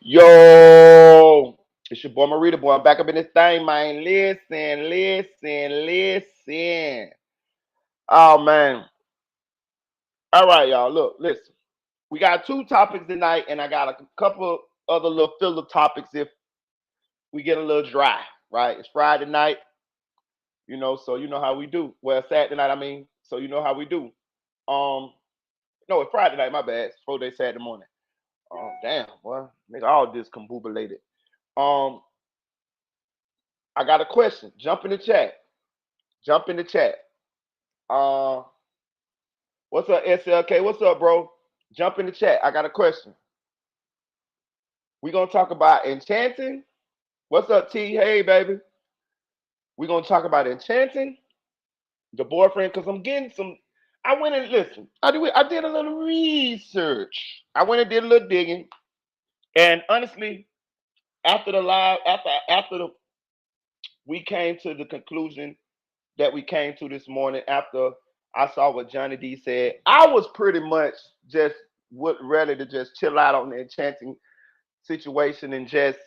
Yo, it's your boy Marita boy. I'm back up in this thing, man. Listen. Oh man. All right, y'all. Look, listen. We got two topics tonight, and I got a couple other little filler topics if we get a little dry. Right? It's Friday night, so you know how we do. Well, Saturday night, I mean, so you know how we do. Um, no, it's Friday night. My bad. It's 4 day Saturday morning. Damn, boy, nigga, all discombobulated. Um, I got a question. Jump in the chat. Jump in the chat. Uh, what's up, SLK? What's up, bro? Jump in the chat. I got a question. We gonna talk about enchanting. What's up, T? Hey, baby. We gonna talk about enchanting, the boyfriend, cause I'm getting some. I went and listen. I did a little research. I went and did a little digging, and honestly, after the live, after the we came to the conclusion that we came to this morning after I saw what Johnny D said. I was pretty much just would ready to just chill out on the enchanting situation and just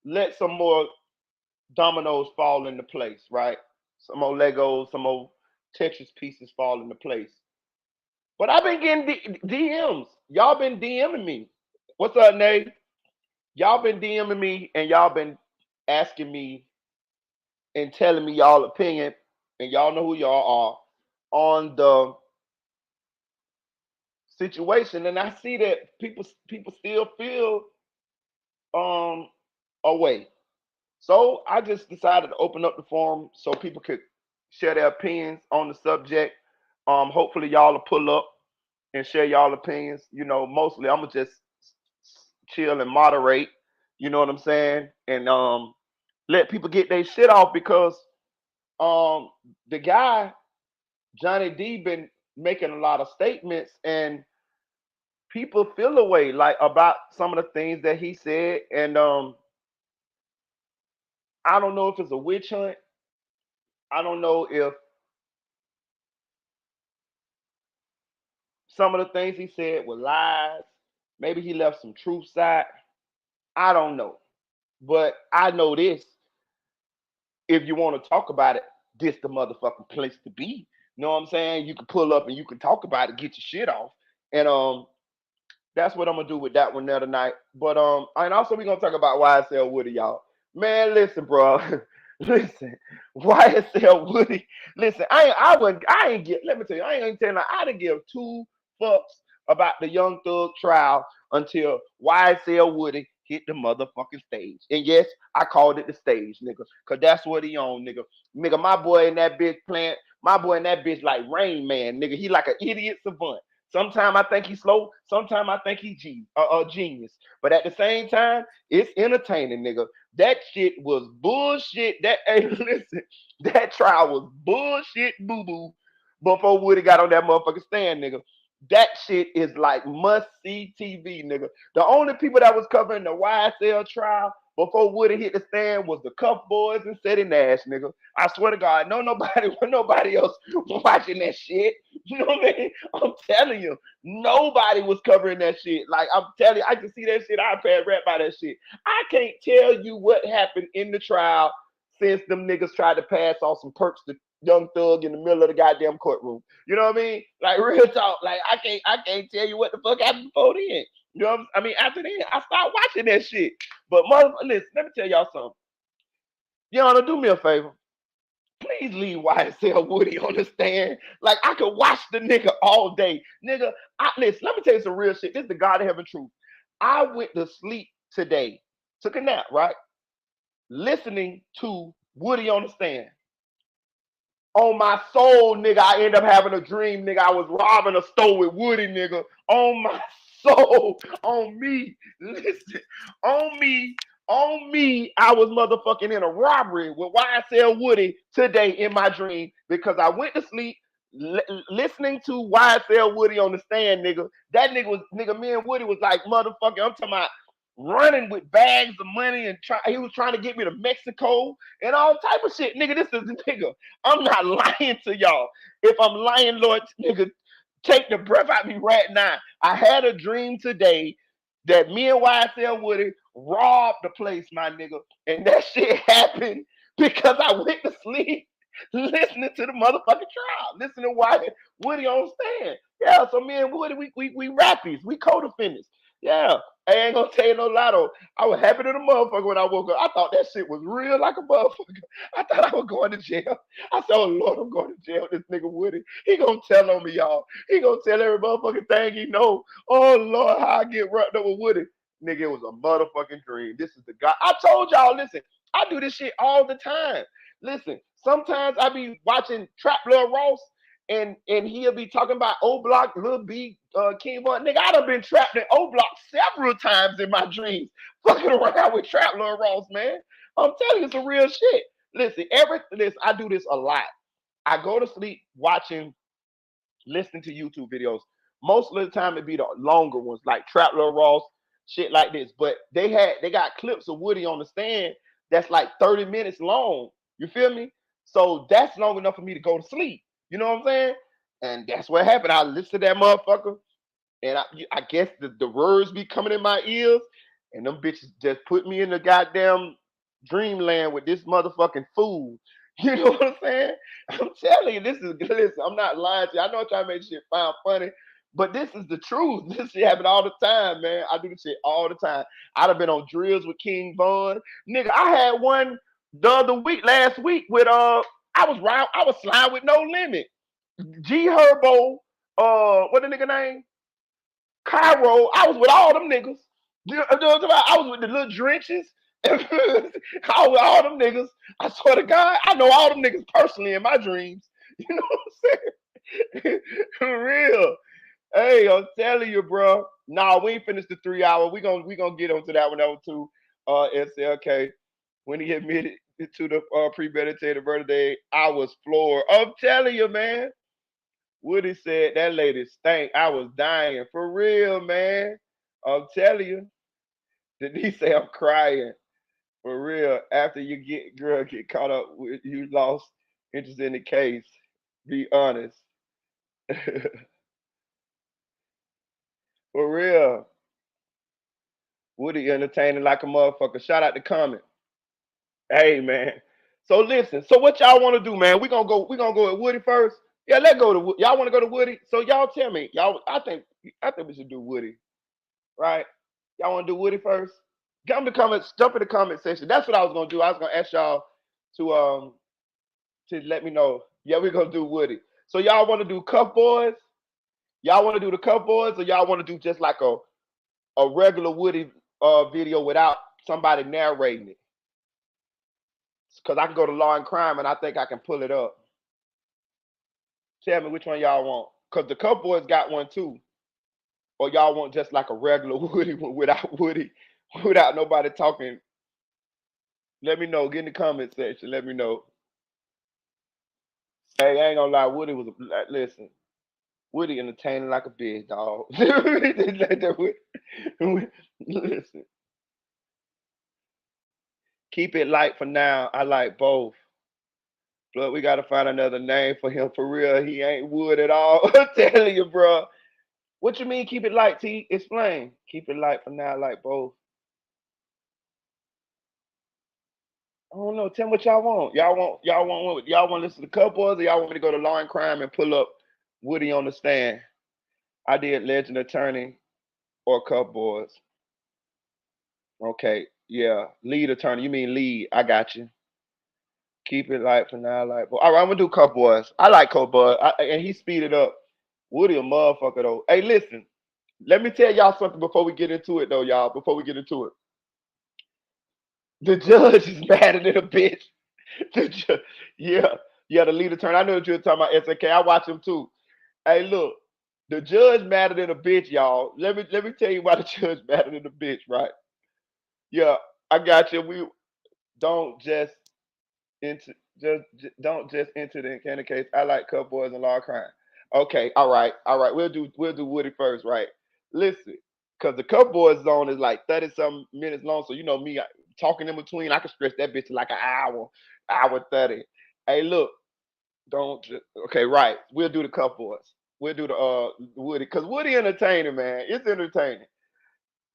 let some more dominoes fall into place, right? Some more Legos, some more Tetris pieces fall into place. But I've been getting DMs. Y'all been DMing me. What's up, Nate? Y'all been DMing me and y'all been asking me and telling me y'all opinion, and y'all know who y'all are on the situation. And I see that people still feel um away. So I just decided to open up the forum so people could share their opinions on the subject. Hopefully y'all will pull up and share y'all opinions. Mostly I'm gonna just chill and moderate. You know what I'm saying? And let people get their shit off because um the guy Johnny D been making a lot of statements and people feel away like about some of the things that he said and I don't know if it's a witch hunt. I don't know if some of the things he said were lies. Maybe he left some truth side. I don't know. But I know this. If you want to talk about it, this the motherfucking place to be. You know what I'm saying? You can pull up and you can talk about it, get your shit off. And that's what I'm gonna do with that one there tonight. But and also we're gonna talk about YSL Woody, y'all. Man, listen, bro. Listen, YSL Woody. Listen, I ain't get. Let me tell you, I ain't telling. I didn't give two fucks about the Young Thug trial until YSL Woody hit the motherfucking stage. And yes, I called it the stage, nigga, cause that's what he on, nigga. Nigga, my boy in that bitch playing. My boy in that bitch like Rain Man, nigga. He like an idiot savant. Sometimes I think he's slow. Sometimes I think he's genius. But at the same time, it's entertaining, nigga. That shit was bullshit. That hey, listen, that trial was bullshit, boo boo. Before Woody got on that motherfucking stand, nigga. That shit is like must see TV, nigga. The only people that was covering the YSL trial before Woody hit the stand was the Cuff Boys and City Nash, nigga. I swear to God, no nobody, nobody else watching that shit. You know what I mean? I'm telling you, nobody was covering that shit. Like I'm telling you, I can see that shit. I paid rap by that shit. I can't tell you what happened in the trial since them niggas tried to pass off some perks to Young Thug in the middle of the goddamn courtroom. You know what I mean? Like real talk. Like I can't tell you what the fuck happened before then. You know what I mean? After then, I stopped watching that shit. But mother, listen, let me tell y'all something. Y'all do me a favor. Please leave YSL Woody on the stand. Like I could watch the nigga all day. Nigga, listen, let me tell you some real shit. This is the God of heaven truth. I went to sleep today. Took a nap, right? Listening to Woody on the stand. On my soul, nigga, I end up having a dream, nigga. I was robbing a store with Woody, nigga. On my soul, on me. Listen, on me, I was motherfucking in a robbery with YSL Woody today in my dream because I went to sleep listening to YSL Woody on the stand, nigga. That nigga was, nigga, me and Woody was like, motherfucking, I'm talking about running with bags of money and he was trying to get me to Mexico and all type of shit. Nigga, this is the nigga. I'm not lying to y'all. If I'm lying, Lord, nigga, take the breath out of me right now. I had a dream today that me and YSL Woody robbed the place, my nigga. And that shit happened because I went to sleep listening to the motherfucking trial, listening to why Woody on stand. Yeah, so me and Woody, we rappies, we co-defendants. Yeah, I ain't gonna tell you no lie though. I was happy to the motherfucker when I woke up. I thought that shit was real like a motherfucker. I thought I was going to jail. I said, oh Lord, I'm going to jail. This nigga Woody, he gonna tell on me, y'all. He gonna tell every motherfucking thing he know. Oh Lord, how I get wrapped up with Woody. Nigga, it was a motherfucking dream. This is the guy. I told y'all, listen, I do this shit all the time. Listen, sometimes I be watching Trap Lil Ross and he'll be talking about O Block, Lil B, King Von. Nigga, I done been trapped in O Block several times in my dreams, fucking around with Trap Lil Ross, man. I'm telling you, some real shit. Listen, I do this a lot. I go to sleep watching, listening to YouTube videos. Most of the time, it be the longer ones, like Trap Lil Ross, shit like this. But they got clips of Woody on the stand that's like 30 minutes long. You feel me? So that's long enough for me to go to sleep. You know what I'm saying? And that's what happened. I listened to that motherfucker, and I guess the words be coming in my ears, and them bitches just put me in the goddamn dreamland with this motherfucking fool. You know what I'm saying? I'm telling you, listen, I'm not lying to you. I know I'm trying to make shit sound funny, but this is the truth. This shit happen all the time, man. I do this shit all the time. I'd have been on drills with King Von. Nigga, I had one the other week, last week, with I was sliding with No Limit. G Herbo, what the nigga name? Cairo. I was with all them niggas. I was with the little drenches. I was with all them niggas. I swear to God, I know all them niggas personally in my dreams. You know what I'm saying? For real. Hey, I'm telling you, bro. Nah, we ain't finished the 3 hour. We gonna get onto that one too. SLK. When he admitted to the premeditated murder, I was floored. I'm telling you, man. Woody said that lady stank. I was dying. For real, man. I'm telling you. Did he say I'm crying? For real. After you get caught up with you lost interest in the case. Be honest. For real. Woody entertaining like a motherfucker. Shout out to comment. Hey man. So listen. So what y'all want to do, man? We gonna go with Woody first. Yeah, let's go to y'all want to go to Woody. So y'all tell me. Y'all, I think we should do Woody, right? Y'all want to do Woody first? Come to comments. Jump in the comment section. That's what I was gonna do. I was gonna ask y'all to let me know. Yeah, we're gonna do Woody. So y'all want to do Cuff Boys? Y'all want to do the Cuff Boys, or y'all want to do just like a regular Woody video without somebody narrating it? Because I can go to Law and Crime and I think I can pull it up. Tell me which one y'all want. Because the Cuff Boys got one too. Or y'all want just like a regular Woody without nobody talking. Let me know. Get in the comment section. Let me know. Hey, I ain't gonna lie. Listen. Woody entertaining like a bitch, dog. Listen. Keep it light for now. I like both. But we gotta find another name for him for real. He ain't Wood at all. I'm telling you, bro. What you mean keep it light, T? Explain. Keep it light for now. I like both. I don't know. Tell me what y'all want. Y'all want to listen to Cuff Boys, or y'all want me to go to Law and Crime and pull up Woody on the stand? I did Legend Attorney or Cuff Boys. Okay, yeah. Lead attorney. You mean lead. I got you. Keep it light for now. Like, all right, I'm gonna do Cuff Boys. I like Cuff Boys, and he speeded up. Woody a motherfucker though. Hey, listen. Let me tell y'all something before we get into it though, y'all. Before we get into it, the judge is madder than a bitch. Yeah, yeah. The lead attorney. I know what you're talking about. SAK. I watch him too. Hey, look. The judge madder than a bitch, y'all. Let me tell you why the judge madder than a bitch, right? Yeah, I got you. We don't just into don't just enter the encounter case. I like Cuff Boys and Law Crime. Okay, all right. We'll do Woody first, right? Listen, because the Cuff Boys zone is like 30 some minutes long, so you know me talking in between. I can stretch that bitch to like an hour 30. Hey, look, don't just okay, right? We'll do the Cuff Boys. We'll do the Woody because Woody entertaining, man. It's entertaining.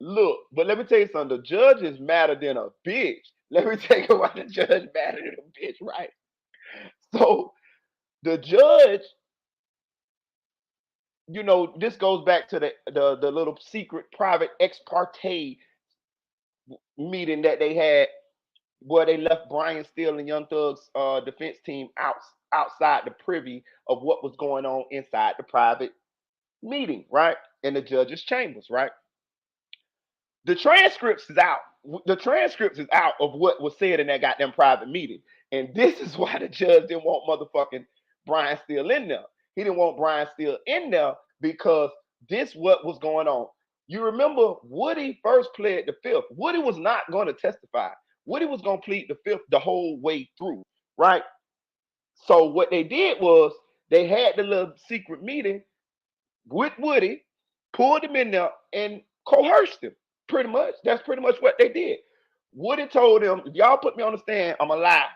Look, but let me tell you something. The judge is madder than a bitch. Let me tell you why the judge madder than a bitch, right? So the judge, this goes back to the little secret private ex parte meeting that they had where they left Brian Steele and Young Thug's defense team outside the privy of what was going on inside the private meeting, right? In the judge's chambers, right? The transcripts is out. The transcripts is out of what was said in that goddamn private meeting. And this is why the judge didn't want motherfucking Brian Steele in there. He didn't want Brian Steele in there because this what was going on. You remember Woody first pled the fifth. Woody was not going to testify. Woody was going to plead the fifth the whole way through, right? So what they did was they had the little secret meeting with Woody, pulled him in there, and coerced him. Pretty much. That's pretty much what they did. Woody told him, if y'all put me on the stand, I'm a lie.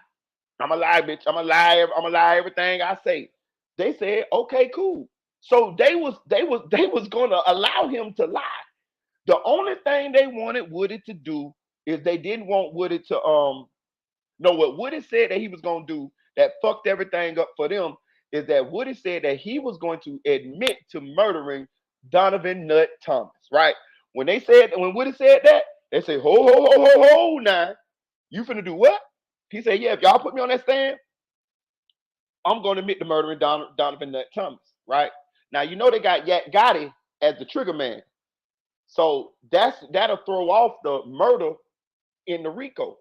I'm a lie, bitch. I'm a lie. I'm a lie everything I say. They said, okay, cool. So they was gonna allow him to lie. The only thing they wanted Woody to do is they didn't want Woody to know what Woody said that he was gonna do that fucked everything up for them is that Woody said that he was going to admit to murdering Donovan Nut Thomas, right? When Woody said that, they say, ho, now. You finna do what? He said, yeah, if y'all put me on that stand, I'm gonna admit to murdering Donovan Nut Thomas, right? Now you know they got Yak Gotti as the trigger man. So that'll throw off the murder in the RICO.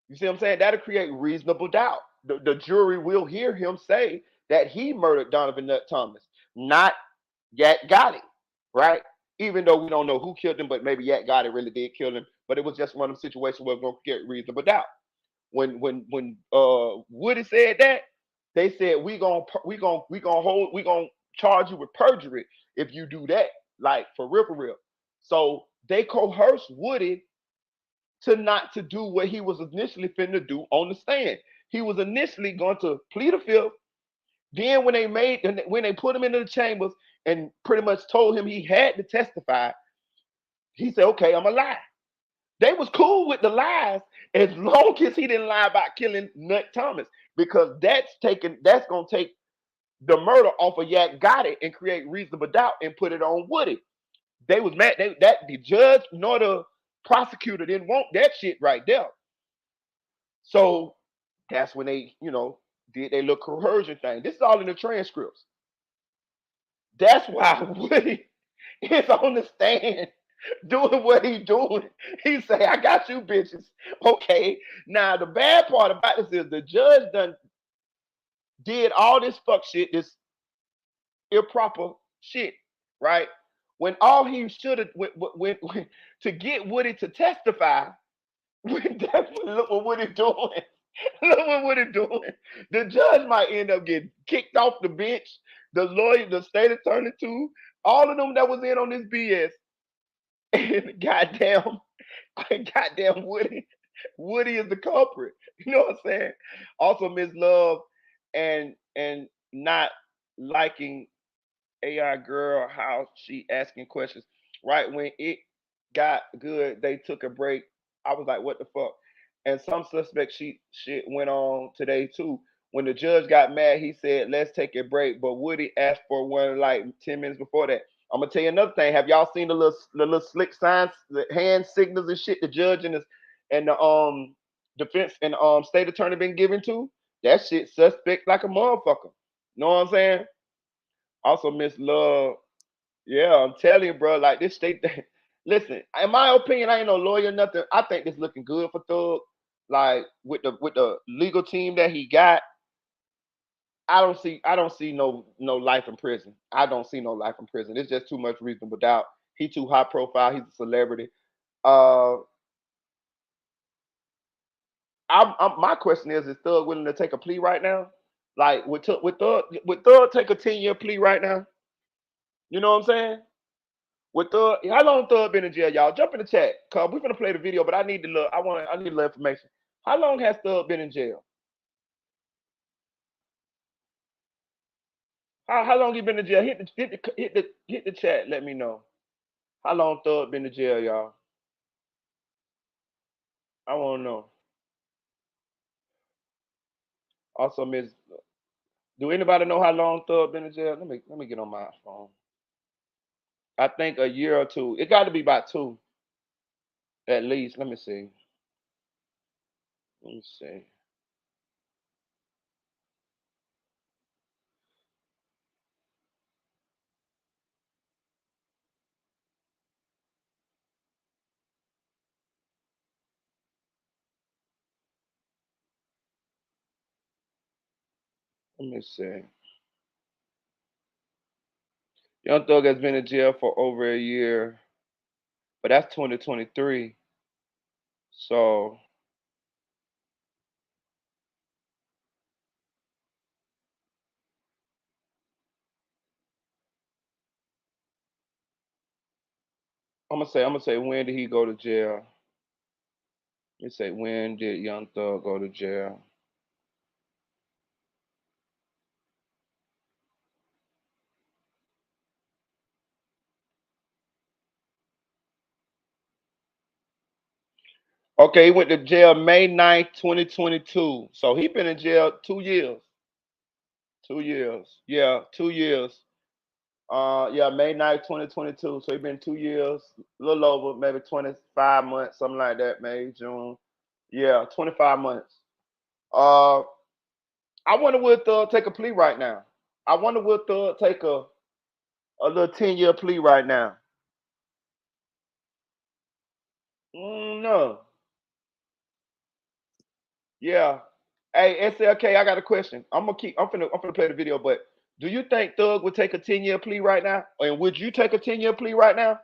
You see what I'm saying? That'll create reasonable doubt. The jury will hear him say that he murdered Donovan Nut Thomas, not Yak Gotti, right? Even though we don't know who killed him, but maybe Yak Gotti really did kill him. But it was just one of them situations where we're gonna get reasonable doubt. When Woody said that, they said we gonna charge you with perjury if you do that, like for real, for real. So they coerced Woody to not to do what he was initially finna do on the stand. He was initially going to plead the fifth. Then when they put him into the chambers and pretty much told him he had to testify, he said, "Okay, I'm a lie." They was cool with the lies as long as he didn't lie about killing Nut Thomas because that's gonna take the murder off of Yak Gotti and create reasonable doubt and put it on Woody. They was mad that the judge nor the prosecutor didn't want that shit right there. So that's when they, did their little coercion thing. This is all in the transcripts. That's why Woody is on the stand doing what he doing. He say, I got you bitches. Okay. Now the bad part about this is the judge done did all this fuck shit, this improper shit, right? When all he should have when to get Woody to testify, look what Woody doing. Look what Woody doing. The judge might end up getting kicked off the bench. The lawyer, the state attorney too, all of them that was in on this BS. And goddamn Woody. Woody is the culprit. You know what I'm saying? Also, Miss Love and not liking AI girl, how she asking questions. Right when it got good, they took a break. I was like, what the fuck? And some suspect shit went on today too. When the judge got mad, he said, let's take a break. But Woody asked for one like 10 minutes before that. I'm gonna tell you another thing. Have y'all seen the little slick signs, the hand signals and shit the judge and the defense and state attorney been given to? That shit suspect like a motherfucker. Know what I'm saying? Also, Miss Love, yeah, I'm telling you, bro. Like this state, listen. In my opinion, I ain't no lawyer, nothing. I think this looking good for Thug. Like with the legal team that he got, I don't see no life in prison. I don't see no life in prison. It's just too much reasonable doubt. He too high profile. He's a celebrity. Uh, my question is Thug willing to take a plea right now? Like would Thug take a 10-year plea right now? You know what I'm saying? With Thug, how long Thug been in jail, y'all? Jump in the chat, cause we're gonna play the video, but I need to look. I need a little information. How long has Thug been in jail? How long he been in jail? Hit the chat. Let me know. How long Thug been in jail, y'all? I want to know. Also, Miss, do anybody know how long Thug been in jail? Let me get on my phone. I think a year or two. It got to be about two at least. Let me see. Let me see. Let me see. Young Thug has been in jail for over a year, but that's 2023. So I'm gonna say when did he go to jail? Let me say when did Young Thug go to jail? Okay, he went to jail May 9th, 2022. So he been in jail 2 years. 2 years. Yeah, 2 years. Yeah, May 9th, 2022. So he been 2 years, a little over, maybe 25 months, something like that, May, June. Yeah, 25 months. Uh I wonder would Thug take a plea right now. I wonder would Thug take a little 10-year plea right now. No. Yeah. Hey, SLK, I got a question. I'm finna play the video, but do you think Thug would take a 10-year plea right now? And would you take a 10-year plea right now?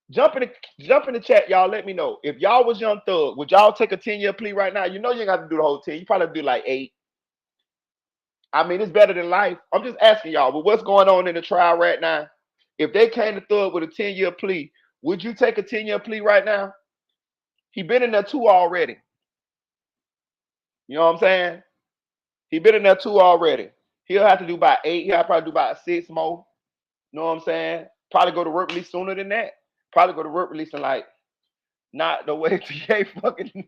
Jump in the chat, y'all. Let me know. If y'all was Young Thug, would y'all take a 10-year plea right now? You know you ain't got to do the whole 10. You probably do like 8. I mean, it's better than life. I'm just asking y'all, but what's going on in the trial right now? If they came to Thug with a 10-year plea, would you take a 10-year plea right now? He been in there 2 already. You know what I'm saying? He been in there 2 already. He'll have to do about 8. He'll probably do about 6 more. You know what I'm saying? Probably go to work release sooner than that. Probably go to work release in like not the way TA fucking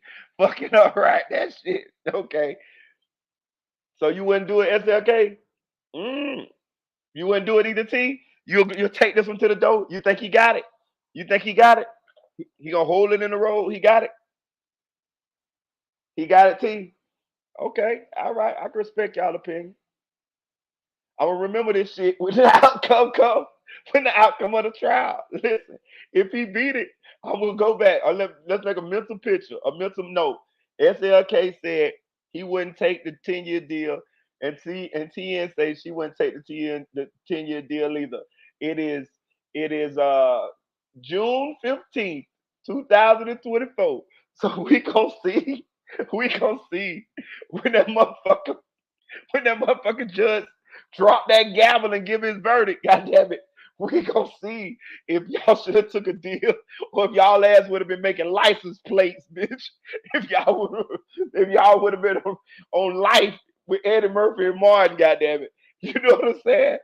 up right. That shit. Okay. So you wouldn't do it, SLK? Mm. You wouldn't do it either, T? You'll take this one to the door. You think he got it? You think he got it? He gonna hold it in the road. He got it. He got it, T. Okay, all right. I can respect y'all opinion. I will remember this shit when the outcome comes, when the outcome of the trial. Listen, if he beat it, I will go back. Let's make a mental picture, a mental note. SLK said he wouldn't take the 10-year deal, and TN say she wouldn't take the 10-year deal either. It is June 15th, 2024. So we gonna see when that motherfucker judge drop that gavel and give his verdict. God damn it. We gonna see if y'all should have took a deal or if y'all ass would have been making license plates, bitch. If y'all would have been on life with Eddie Murphy and Martin, god damn it. You know what I'm saying?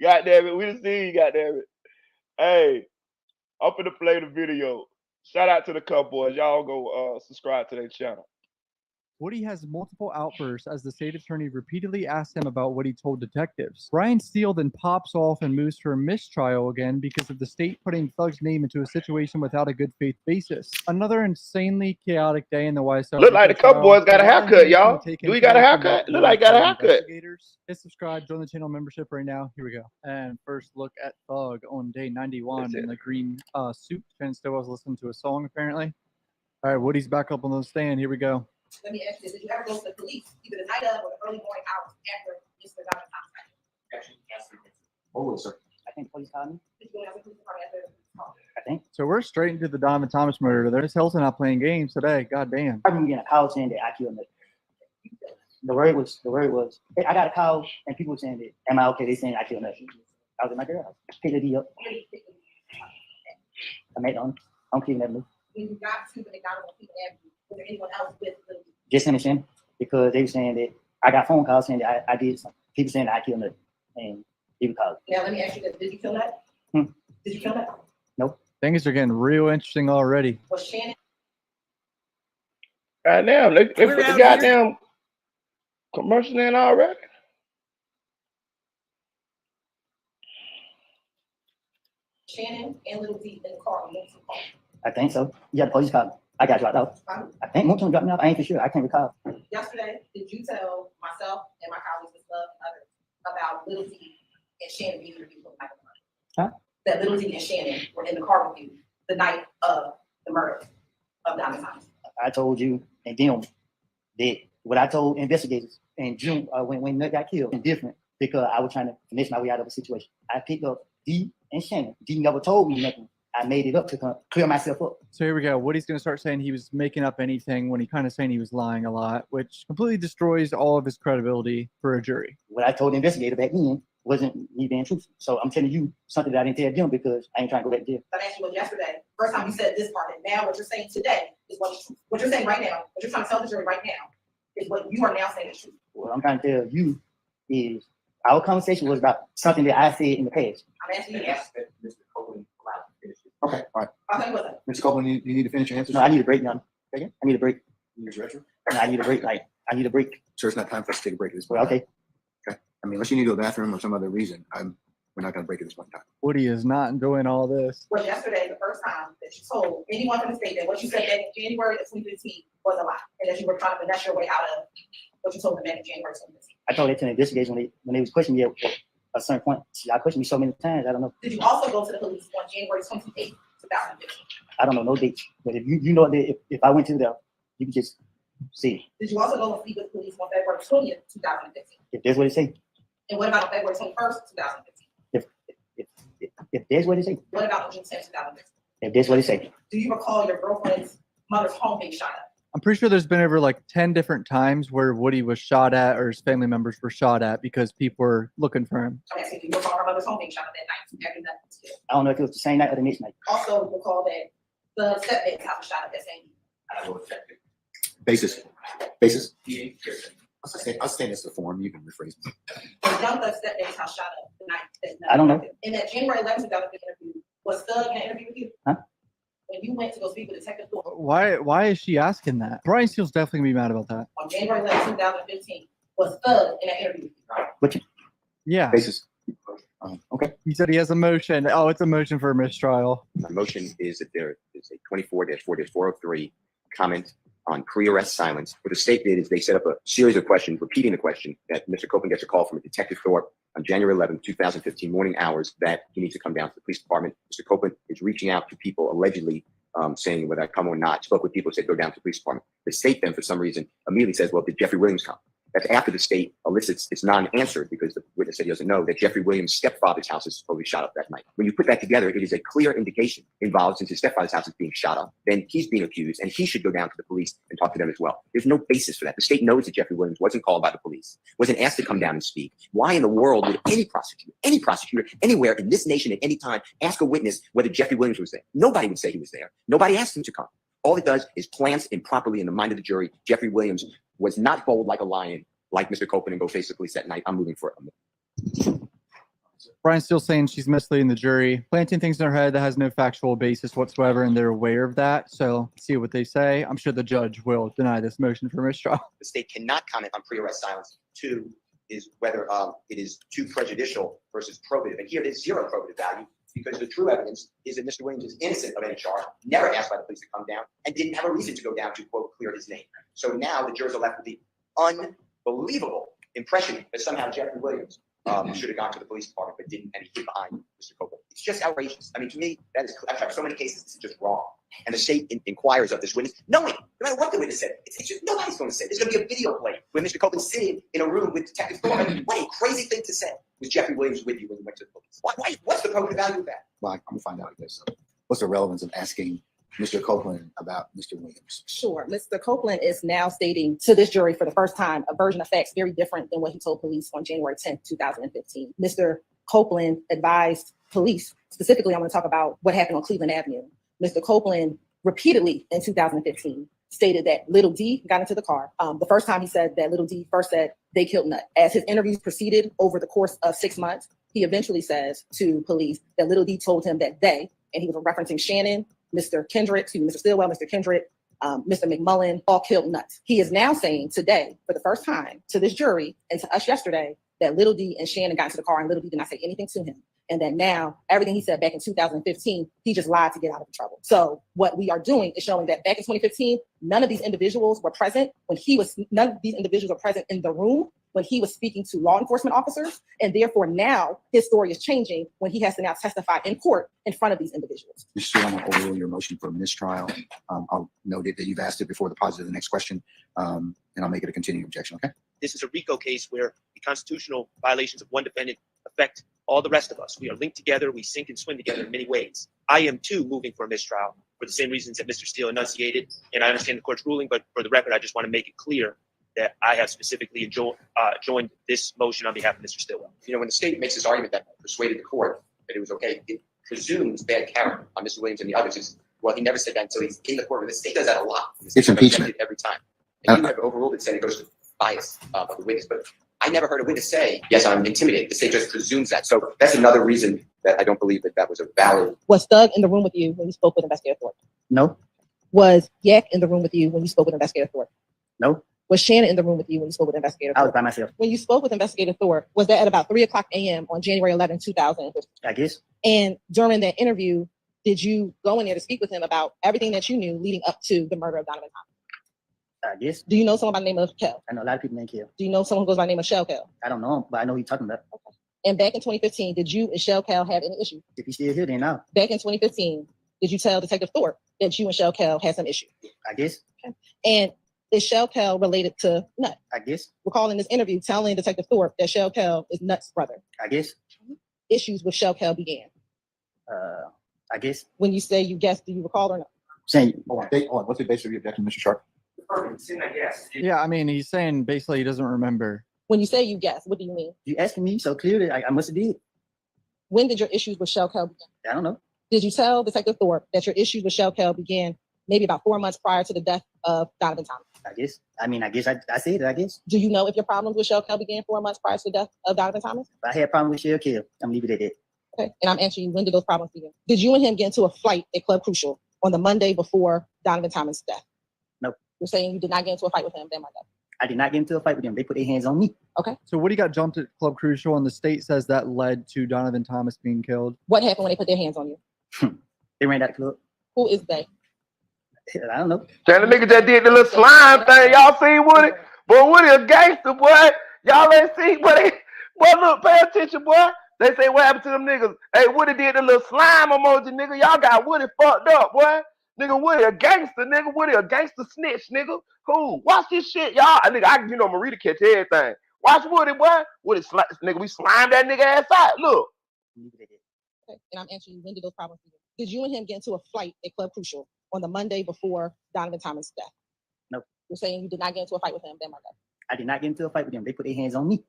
God damn it. We done seen you, god damn it. Hey, I'm finna play the video. Shout out to the Cowboys. Y'all go subscribe to their channel. Woody has multiple outbursts as the state attorney repeatedly asks him about what he told detectives. Brian Steele then pops off and moves for a mistrial again because of the state putting Thug's name into a situation without a good faith basis. Another insanely chaotic day in the YSL. Look like the Cowboys got a haircut, y'all. Do we got a haircut? Look like got a haircut. Hit subscribe, join the channel membership right now. Here we go. And first look at Thug on day 91 in the green suit. Ken still was listening to a song apparently. All right, Woody's back up on the stand. Here we go. Let me ask you this. Did you ever go to the police, either the night of or the early morning hours after Mr. Donald Trump? Always, sir. I think police called me. Did you go to the police department after? I think. So we're straight into the Donovan Thomas murder. There's Hilton not playing games today. God damn. I remember getting a call saying that I killed him. The word was, hey, I got a call and people were saying that, am I okay? They saying I killed him. I was in my girl. Pick the D up. I made on. I'm keeping that move. When you got to the McDonald's people asked you, was there anyone else with the just him and Shem, because they were saying that I got phone calls saying that I did something. People saying that I killed him, and people called. Now let me ask you this: did you kill that? Did you kill that? Nope. Things are getting real interesting already. Was Shannon? Goddamn, they put We're the out goddamn commercial in already. Shannon and Little D in the car. I think so. Yeah, the police called me. I got dropped off. I think one of them dropped me off. I ain't for sure. I can't recall. Yesterday, did you tell myself and my colleagues and stuff and others about Little D and Shannon being interviewed on the night of the murder? Huh? That Little D and Shannon were in the car with you the night of the murder of Diamond Thomas. I told you and them that what I told investigators in June when Nut got killed and different because I was trying to finesse my way out of a situation. I picked up D and Shannon. D never told me nothing. I made it up to clear myself up. So here we go. Woody's going to start saying he was making up anything when he kind of saying he was lying a lot, which completely destroys all of his credibility for a jury. What I told the investigator back then wasn't me being truthful. So I'm telling you something that I didn't tell them because I ain't trying to go back to jail. I asked you what yesterday, first time you said this part, and now what you're saying today is what you're saying right now, what you're trying to tell the jury right now is what you are now saying is true. What I'm trying to tell you is our conversation was about something that I said in the past. I'm asking you to ask. Mr. Copeland allowed to finish it. Okay, all right. Okay, what's up? Mr. Copeland, you need to finish your answer? No, I need a break now. I need a break. You need a retro? No, I need a break. Like, I need a break. Sir, it's not time for us to take a break at this point. Well, okay. Okay. I mean, unless you need to go to the bathroom or some other reason, we're not going to break at this point in time. Woody is not enjoying all this. Was yesterday the first time that you told anyone from the state that what you said back in January of 2015 was a lie, and that you were trying to finesse your way out of what you told them back in January 2015? I told it to the investigators when they was questioning me at a certain point. See, I questioned me so many times, I don't know. Did you also go to the police on January 28th, 2015? I don't know no dates. But if you know that if I went to them, you can just see. Did you also go and speak with the police on February 20th, 2015? If that's what they say. And what about on February 21st, 2015? If that's what they say. What about on June 10th, 2015? If that's what they say. Do you recall your girlfriend's mother's home being shot up? I'm pretty sure there's been over like 10 different times where Woody was shot at or his family members were shot at because people were looking for him. I'm asking, do you recall her mother's home being shot up that night after that was killed? I don't know if it was the same night or the next night. Also recall that the stepdad's house was shot up that same night. I will check it. Basis. I'll stand as the form. You can rephrase me. The young thug's stepdad's house shot up the night that I don't know. In that January 11th, 2015 interview, was Thug in an interview with you? Huh? When you went to go speak with Detective Thorpe Why is she asking that? Brian Steele's definitely gonna be mad about that. on January 11th, 2015, was Thug in that interview with you? Yeah. Basis. Okay. He said he has a motion. Oh, it's a motion for a mistrial. My motion is that there is a 24-4-403 comment on pre-arrest silence. What the state did is they set up a series of questions, repeating the question that Mr. Copeland gets a call from a Detective Thorpe on January 11, 2015 morning hours that he needs to come down to the police department. Mr. Copeland is reaching out to people allegedly saying whether I come or not, spoke with people, said go down to the police department. The state then, for some reason, immediately says, well, did Jeffrey Williams come? That's after the state elicits its non-answer because the witness said he doesn't know that Jeffrey Williams' stepfather's house is supposedly shot up that night. When you put that together, it is a clear indication involved since his stepfather's house is being shot up, then he's being accused and he should go down to the police and talk to them as well. There's no basis for that. The state knows that Jeffrey Williams wasn't called by the police, wasn't asked to come down and speak. Why in the world would any prosecutor anywhere in this nation at any time ask a witness whether Jeffrey Williams was there? Nobody would say he was there. Nobody asked him to come. All it does is plants improperly in the mind of the jury. Jeffrey Williams was not bold like a lion, like Mr. Copeland, and go face the police that night. I'm moving for it. Brian's still saying she's misleading the jury, planting things in her head that has no factual basis whatsoever, and they're aware of that. So see what they say. I'm sure the judge will deny this motion for mistrial. The state cannot comment on pre-arrest silence. Two is whether it is too prejudicial versus probative. And here there's zero probative value because the true evidence is that Mr. Williams is innocent of any charge, never asked by the police to come down, and didn't have a reason to go down to, quote, clear his name. So now the jurors are left with the unbelievable impression that somehow Jeffrey Williams should have gone to the police department but didn't, and he hid behind Mr. Copeland. It's just outrageous. I mean, to me, that is, I've tried so many cases, this is just wrong. And the state inquires of this witness, knowing, no matter what the witness said, it's just, nobody's going to say. There's going to be a video play where Mr. Copeland's sitting in a room with Detective Thorpe. I mean, what a crazy thing to say. Was Jeffrey Williams with you when you went to the police? Why, what's the probative value of that? Well, I'm going to find out this. What's the relevance of asking Mr. Copeland about Mr. Williams? Sure. Mr. Copeland is now stating to this jury for the first time a version of facts very different than what he told police on January 10th, 2015. Mr. Copeland advised police, specifically I'm going to talk about what happened on Cleveland Avenue. Mr. Copeland repeatedly in 2015 stated that Little D got into the car. The first time he said that Little D first said they killed Nut. As his interviews proceeded over the course of 6 months, he eventually says to police that Little D told him that they, and he was referencing Shannon, Mr. Kendrick, Mr. Stillwell, Mr. Kendrick, Mr. McMullen, all killed nuts. He is now saying today, for the first time, to this jury and to us yesterday, that Little D and Shannon got into the car and Little D did not say anything to him. And that now everything he said back in 2015, he just lied to get out of trouble. So what we are doing is showing that back in 2015, none of these individuals were present none of these individuals were present in the room when he was speaking to law enforcement officers. And therefore now his story is changing when he has to now testify in court in front of these individuals. You still want to overrule your motion for mistrial. I'll note it that you've asked it before the positive of the next question, and I'll make it a continuing objection, okay? This is a RICO case where the constitutional violations of one defendant affect all the rest of us. We are linked together. We sink and swim together in many ways. I am too moving for a mistrial for the same reasons that Mr. Steele enunciated. And I understand the court's ruling, but for the record, I just want to make it clear that I have specifically joined this motion on behalf of Mr. Stillwell. You know, when the state makes this argument that persuaded the court that it was okay, it presumes bad character on Mr. Williams and the others. Well, he never said that until he's in the courtroom. The state does that a lot. It's impeachment every time. And you have overruled it, saying it goes to bias of the witness. But I never heard a witness say, yes, I'm intimidated. The state just presumes that. So that's another reason that I don't believe that that was a valid. Was Thug in the room with you when you spoke with Investigator Thorpe? No, Was Yak in the room with you when you spoke with Investigator Thorpe? no, Was Shannon in the room with you when you spoke with Investigator I was Thorpe? by myself, When you spoke with Investigator Thorpe, was that at about 3:00 a.m. on January 11, 2015? I guess. And during that interview, did you go in there to speak with him about everything that you knew leading up to the murder of Donovan Thomas? I guess. Do you know someone by the name of Kel? I know a lot of people named Kill. Do you know someone who goes by the name of Shell Kel? I don't know him, but I know who you're talking about. And back in 2015, did you and Shell Kel have any issue? If he's still here, then now, Back in 2015, did you tell Detective Thorpe that you and Shell Kel had some issue? I guess. And is Shell Kel related to Nut? I guess. Recalling this interview, telling Detective Thorpe that Shell Kel is Nut's brother. I guess. Issues with Shell Kel began. I guess. When you say you guessed, do you recall or not? Saying, Hold on. What's the basis of your objection, Mr. Sharp? Yeah, I mean, he's saying basically he doesn't remember. When you say you guessed, what do you mean? you asking me so clearly, I must have did. When did your issues with Shell Kel begin? I don't know. Did you tell Detective Thorpe that your issues with Shell Kel began maybe about 4 months prior to the death of Donovan Thomas? I guess. I mean, I guess I said it, I guess. Do you know if your problems with Shell Kel began 4 months prior to the death of Donovan Thomas? If I had a problem with Shell Kill, I'm leaving it at that. Okay. And I'm asking you, when did those problems begin? Did you and him get into a fight at Club Crucial on the Monday before Donovan Thomas' death? No. You're saying you did not get into a fight with him that Monday? I did not get into a fight with them. They put their hands on me. So Woody got jumped at Club Crucial, and the state says that led to Donovan Thomas being killed. What happened when they put their hands on you? They ran out the club. Who is they? I don't know. Tell the nigga that did the little slime thing. Y'all seen Woody? Boy, Woody a gangster, boy. Y'all ain't seen, boy, look, pay attention, boy. They say, what happened to them niggas? Hey, Woody did the little slime emoji, nigga. Y'all got Woody fucked up, boy. Nigga, Woody a gangster, nigga. Woody a gangster snitch, nigga. Cool. Watch this shit, y'all. Nigga, Marita catch everything. Watch Woody, boy. Woody, nigga, we slime that nigga ass out. Look. Leave it at that. Okay. And I'm asking you, when did those problems begin? Did you and him get into a fight at Club Crucial on the Monday before Donovan Thomas' death? No. You're saying you did not get into a fight with him that Monday? I did not get into a fight with them. They put their hands on me.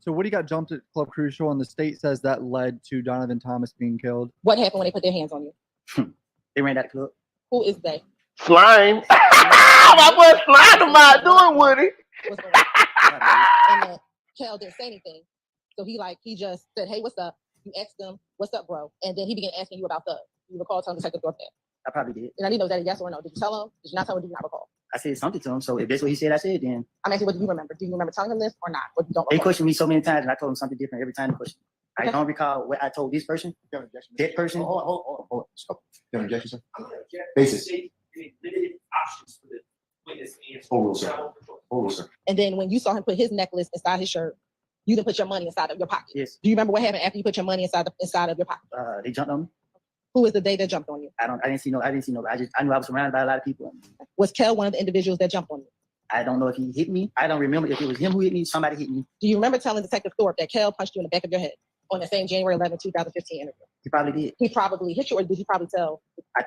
So Woody got jumped at Club Crucial, and the state says that led to Donovan Thomas being killed. What happened when they put their hands on you? They ran out the club. Who is they? Slime. My boy Slime about doing Woody. What's going on? And then Kel didn't say anything. So he just said, hey, what's up? You asked him, what's up, bro? And then he began asking you about Thug. You recall telling Detective Thorpe that? I probably did. And I need to know, is that a yes or a no? Did you tell him? Did you not tell him? Did you not recall? I said something to him. So if that's what he said, I said, then I'm asking, what do you remember? Do you remember telling him this or not? Or you don't they recall? questioned me so many times and I told him something different every time they questioned me. Okay. I don't recall what I told this person, that person. Hold on. Stop. You have an objection, sir? Basis. Limited options for the witness to answer. Overrule, sir. Overrule, sir. And then when you saw him put his necklace inside his shirt, you didn't put your money inside of your pocket. Yes. Do you remember what happened after you put your money inside of your pocket? They jumped on me. Who was the day that jumped on you? I didn't see no. I knew I was surrounded by a lot of people. Was Kel one of the individuals that jumped on you? I don't know if he hit me. I don't remember if it was him who hit me. Somebody hit me. Do you remember telling Detective Thorpe that Kel punched you in the back of your head on the same January 11, 2015 interview? He probably did. He probably hit you, or did you probably tell?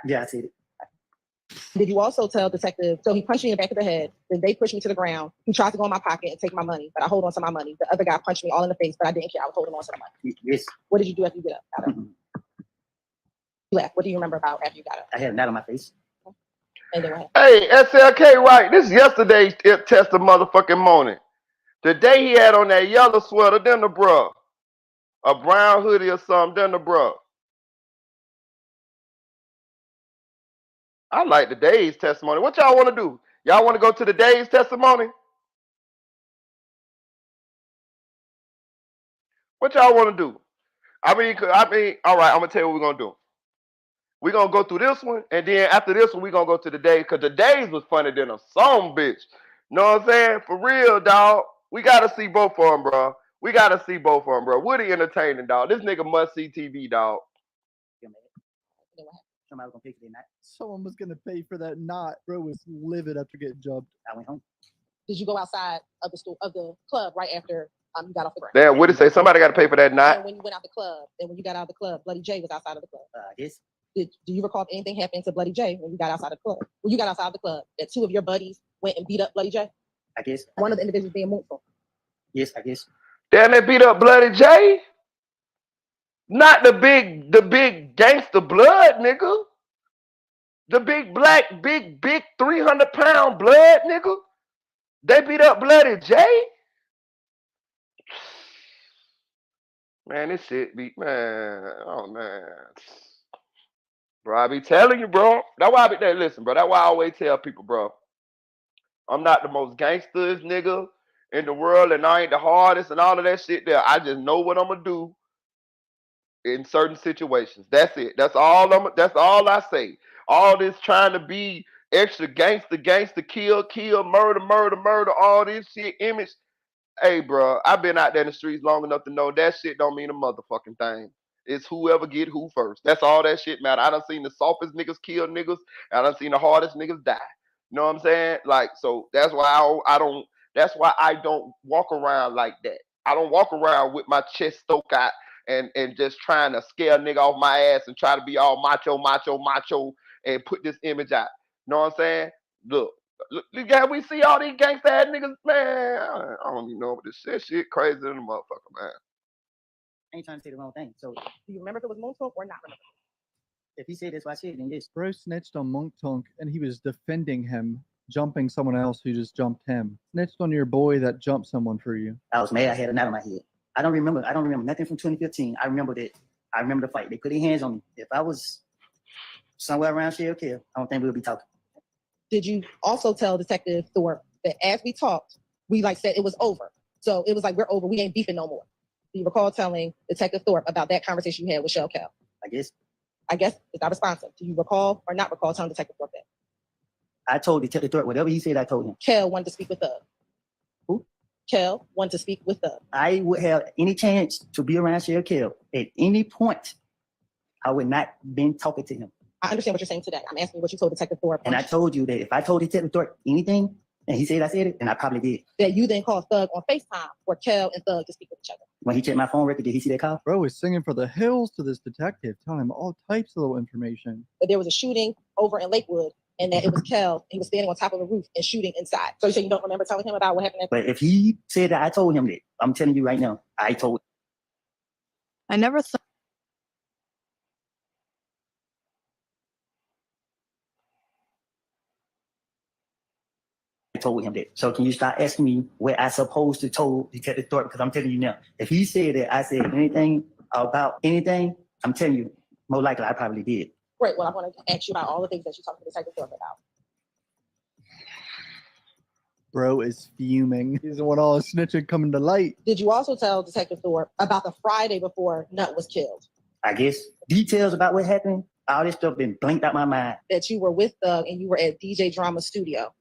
Yeah, I said it. Did you also tell Detective, so he punched me in the back of the head, then they pushed me to the ground. He tried to go in my pocket and take my money, but I hold on to my money. The other guy punched me all in the face, but I didn't care. I was holding on to the money. Yes. What did you do after you get up? Got up? Mhm. You left. What do you remember about after you got up? I had a knot on my face. And then what happened? Hey, SLK, right? This is yesterday's test of motherfucking morning. The day he had on that yellow sweater, then the bruh. A brown hoodie or something, then the bruh. I like the day's testimony. What y'all want to do? Y'all want to go to the day's testimony? What y'all want to do? I mean, all right, I'm going to tell you what we're going to do. We're going to go through this one, and then after this one, we're going to go to the day, because the days was funny than a song, bitch. Know what I'm saying? For real, dog. We got to see both of them, bro. We got to see both of them, bro. Woody entertaining, dog. This nigga must see TV, dog. Somebody was gonna pay for their night. Someone was gonna pay for that knot. Bro was livid after getting jumped. I went home. Did you go outside of the store of the club right after you got off the ground? Damn, Woody say somebody got to pay for that night. And when you went out the club, and when you got out of the club, Bloody J was outside of the club. I guess. Do you recall if anything happened to Bloody J when you got outside of the club? When you got outside of the club, that two of your buddies went and beat up Bloody J? I guess. One of the individuals being moved from. Yes, I guess. Damn, they beat up Bloody J. Not the big gangster blood, nigga. The big black, big 300-pound blood, nigga. They beat up Bloody J. Man, this shit be, man. Oh man. Bro, I be telling you, bro. That's why I be there. Listen, bro. That's why I always tell people, bro. I'm not the most gangsterest nigga in the world, and I ain't the hardest and all of that shit there. I just know what I'm gonna do in certain situations. That's it. That's all I say. All this trying to be extra gangster, kill, murder, all this shit, image. Hey, bro, I've been out there in the streets long enough to know that shit don't mean a motherfucking thing. It's whoever get who first. That's all that shit matter. I done seen the softest niggas kill niggas. I done seen the hardest niggas die. You know what I'm saying? Like, so that's why that's why I don't walk around like that. I don't walk around with my chest stoked out and just trying to scare a nigga off my ass and try to be all macho and put this image out. You know what I'm saying? Look, we see all these gangsta ass niggas, man. I don't even know what this shit crazy than the motherfucker, man. I ain't trying to say the wrong thing. So Do you remember if it was Moontalk or not remember? if he said that's why I said, then yes. Bro snitched on Monk Tunk and he was defending him, jumping someone else who just jumped him. Snitched on your boy that jumped someone for you. I was mad. I had a knot on my head. I don't remember nothing from 2015. I remember the fight. They put their hands on me. If I was somewhere around Shell Kill, I don't think we would be talking. Did you also tell Detective Thorpe that as we talked, we like said it was over? So it was like, we're over. We ain't beefing no more. Do you recall telling Detective Thorpe about that conversation you had with Shell Cal? I guess. It's not responsive. Do you recall or not recall telling Detective Thorpe that? I told Detective Thorpe whatever he said, I told him. Kel wanted to speak with Thug. Who? Kel wanted to speak with Thug. I would have any chance to be around Shell Kill at any point. I would not been talking to him. I understand what you're saying today. I'm asking you what you told Detective Thorpe. And I told you that if I told Detective Thorpe anything, and he said I said it, then I probably did. That you then called Thug on FaceTime for Kel and Thug to speak with each other. When he checked my phone record, did he see that call? Bro was singing for the hills to this detective, telling him all types of little information. That there was a shooting over in Lakewood and that it was Kel. He was standing on top of a roof and shooting inside. So you say you don't remember telling him about what happened? But if he said that I told him that, I'm telling you right now, I told him. I never thought. Told him that. So can you start asking me what I supposed to told Detective Thorpe? Because I'm telling you now, if he said that I said anything about anything, I'm telling you, more likely I probably did. Great. Well, I want to ask you about all the things that you talked to Detective Thorpe about. Bro is fuming. He doesn't want all his snitching coming to light. Did you also tell Detective Thorpe about the Friday before Nut was killed? I guess details about what happened, all this stuff been blanked out my mind. That you were with Thug and you were at DJ Drama's studio.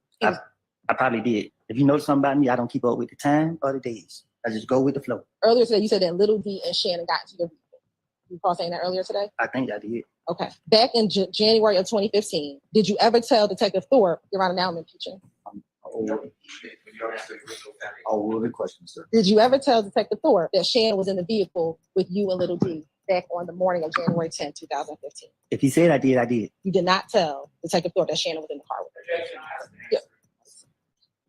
I probably did. If you know something about me, I don't keep up with the time or the days. I just go with the flow. Earlier today, you said that Little D and Shannon got into your beef. You recall saying that earlier today? I think I did. Okay. Back in January of 2015, did you ever tell Detective Thorpe, Your Honor, now I'm impeaching? Good question, sir. Did you ever tell Detective Thorpe that Shannon was in the vehicle with you and Little D back on the morning of January 10, 2015? If he said I did, I did. You did not tell Detective Thorpe that Shannon was in the car with her. Yeah.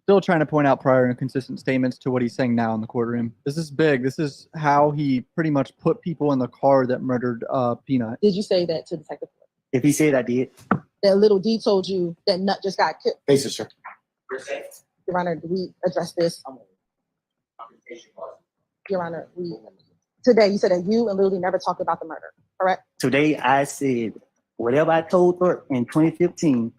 Still trying to point out prior inconsistent statements to what he's saying now in the courtroom. This is big. This is how he pretty much put people in the car that murdered Peanut. Did you say that to Detective Thorpe? If he said I did. That Little D told you that Nut just got killed? Basis, sir. Your Honor, do we address this? Your Honor, today you said that you and Little D never talked about the murder, correct? Today I said whatever I told Thorpe in 2015,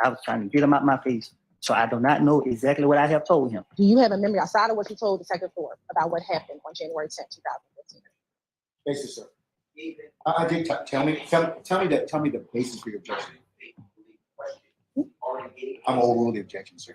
I was trying to get him out my face. So I do not know exactly what I have told him. Do you have a memory outside of what you told Detective Thorpe about what happened on January 10th, 2015? Basis, sir. I did tell me the basis for your objection. I'm overruling the objection, sir.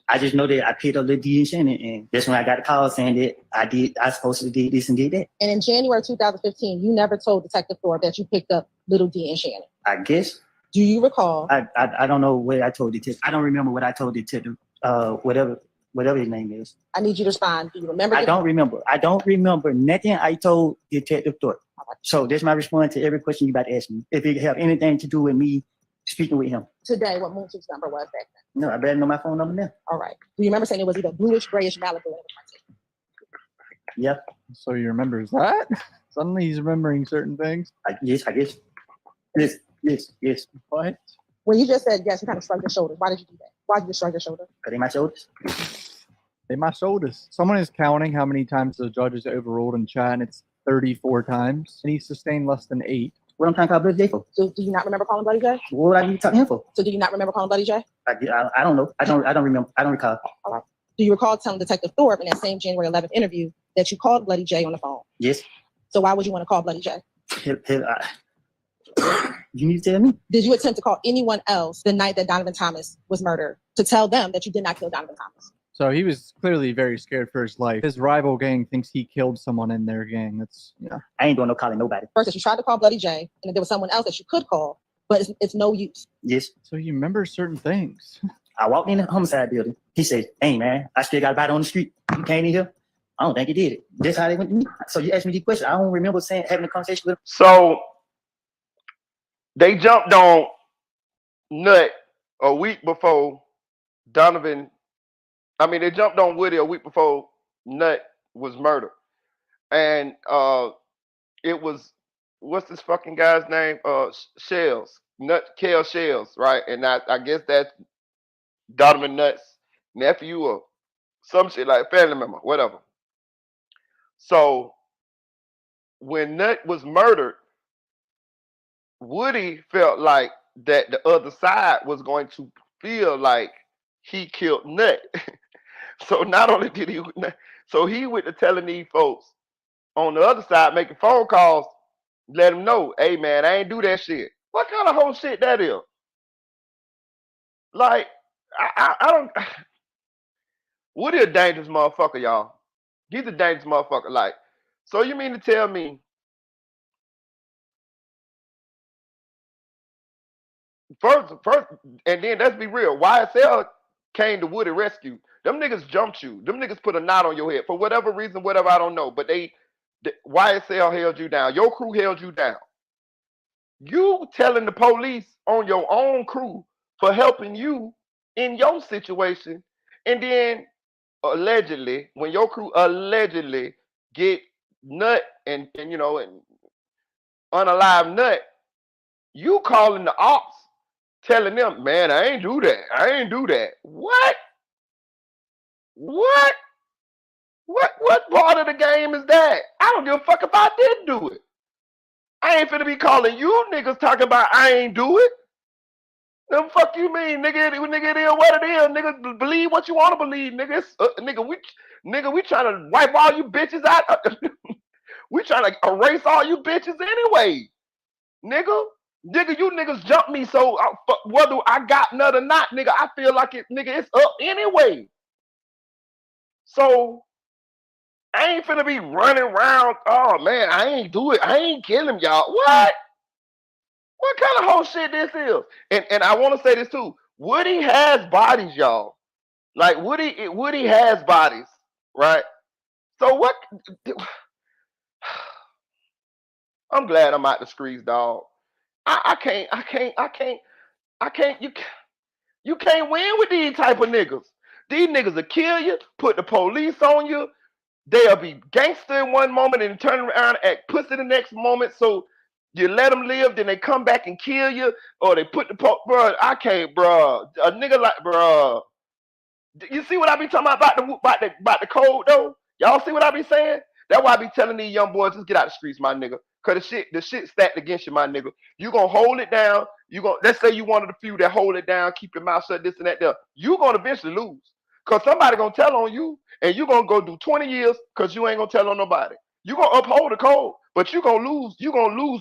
I just know that I picked up the D and Shannon, and that's when I got a call saying that I supposed to did this and did that. And in January 2015, you never told Detective Thorpe that you picked up little D and Shannon. I guess. Do you recall? I don't know what I told Detective. I don't remember what I told Detective. Whatever his name is. I need you to respond. Do you remember? I don't remember. I don't remember nothing I told Detective Thorpe. So that's my response to every question you about to ask me. If it have anything to do with me speaking with him. Today, what Moon's number was back then? No, I better know my phone number now. All right. Do you remember saying it was either bluish, grayish, Malibu? Yep. So he remembers that? Suddenly he's remembering certain things. Yes, I guess. Yes. What? When you just said yes, you kind of shrugged your shoulders. Why did you do that? Why did you just shrug your shoulders? Because they my shoulders. They my shoulders. Someone is counting how many times the judge is overruled in chat, and it's 34 times. And he sustained less than 8. What I'm trying to call Bloody J for? So do you not remember calling Bloody J? What would I need to talk to him for? So do you not remember calling Bloody J? I don't know. I don't remember. I don't recall. All right. Do you recall telling Detective Thorpe in that same January 11th interview that you called Bloody J on the phone? Yes. So why would you want to call Bloody J? You need to tell me. Did you attempt to call anyone else the night that Donovan Thomas was murdered to tell them that you did not kill Donovan Thomas? So he was clearly very scared for his life. His rival gang thinks he killed someone in their gang. That's, yeah. I ain't doing no calling nobody. First, you tried to call Bloody J, and then there was someone else that you could call, but it's no use. Yes. So you remember certain things. I walked in the homicide building. He said, "Hey man, I still got a body on the street. You came in here." I don't think he did it. That's how they went to me. So you asked me the question. I don't remember having a conversation with him. So they jumped on Nut a week before Donovan. They jumped on Woody a week before Nut was murdered. And it was, what's this fucking guy's name? Shells. Kel Shells, right? And I guess that's Donovan Nut's nephew or some shit, like family member, whatever. So when Nut was murdered, Woody felt like that the other side was going to feel like he killed Nut. So not only did he, so he went to telling these folks on the other side, making phone calls, let them know, hey man, I ain't do that shit. What kind of whole shit that is? Like, I don't, Woody a dangerous motherfucker, y'all. He's a dangerous motherfucker. Like, so you mean to tell me first, and then let's be real, YSL came to Woody rescue. Them niggas jumped you. Them niggas put a knot on your head for whatever reason, whatever, I don't know. But the YSL held you down. Your crew held you down. You telling the police on your own crew for helping you in your situation, and then allegedly, when your crew allegedly get Nut and unalive Nut, you calling the ops, telling them, man, I ain't do that. I ain't do that. What? What part of the game is that? I don't give a fuck if I did do it. I ain't finna be calling you niggas talking about I ain't do it. The fuck you mean, nigga? Nigga, it is what it is. Nigga, believe what you want to believe, nigga. We trying to wipe all you bitches out. We trying to erase all you bitches anyway, nigga. Nigga, you niggas jump me, so whether I got nut or not, nigga, I feel like it, nigga, it's up anyway. So I ain't finna be running around. Oh man, I ain't do it. I ain't kill him, y'all. What? What kind of whole shit this is? And I want to say this too. Woody has bodies, y'all. Like Woody has bodies, right? So what? I'm glad I'm out the streets, dog. I can't. You can't win with these type of niggas. These niggas will kill you, put the police on you. They'll be gangster in one moment and turn around and act pussy the next moment. So you let them live, then they come back and kill you, or they put the bro. I can't, bro. A nigga like, bro. You see what I be talking about the code though? Y'all see what I be saying? That's why I be telling these young boys, just get out the streets, my nigga. Cause the shit stacked against you, my nigga. You gonna hold it down, let's say you one of the few that hold it down, keep your mouth shut, this and that there. You're gonna eventually lose. Cause somebody gonna tell on you and you're gonna go do 20 years because you ain't gonna tell on nobody. You're gonna uphold the code, but you're gonna lose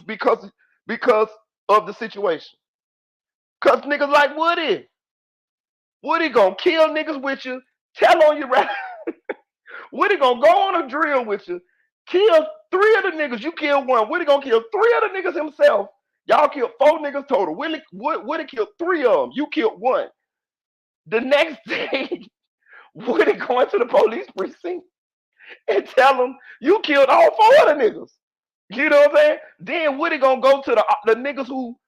because of the situation. Cause niggas like Woody gonna kill niggas with you, tell on you right. Woody gonna go on a drill with you, kill 3 of the niggas. You kill 1. Woody gonna kill 3 of the niggas himself. Y'all killed 4 niggas total. Woody killed 3 of them. You killed 1. The next day, Woody going to the police precinct and tell them you killed all 4 of the niggas. You know what I'm saying? Then Woody gonna go to the niggas who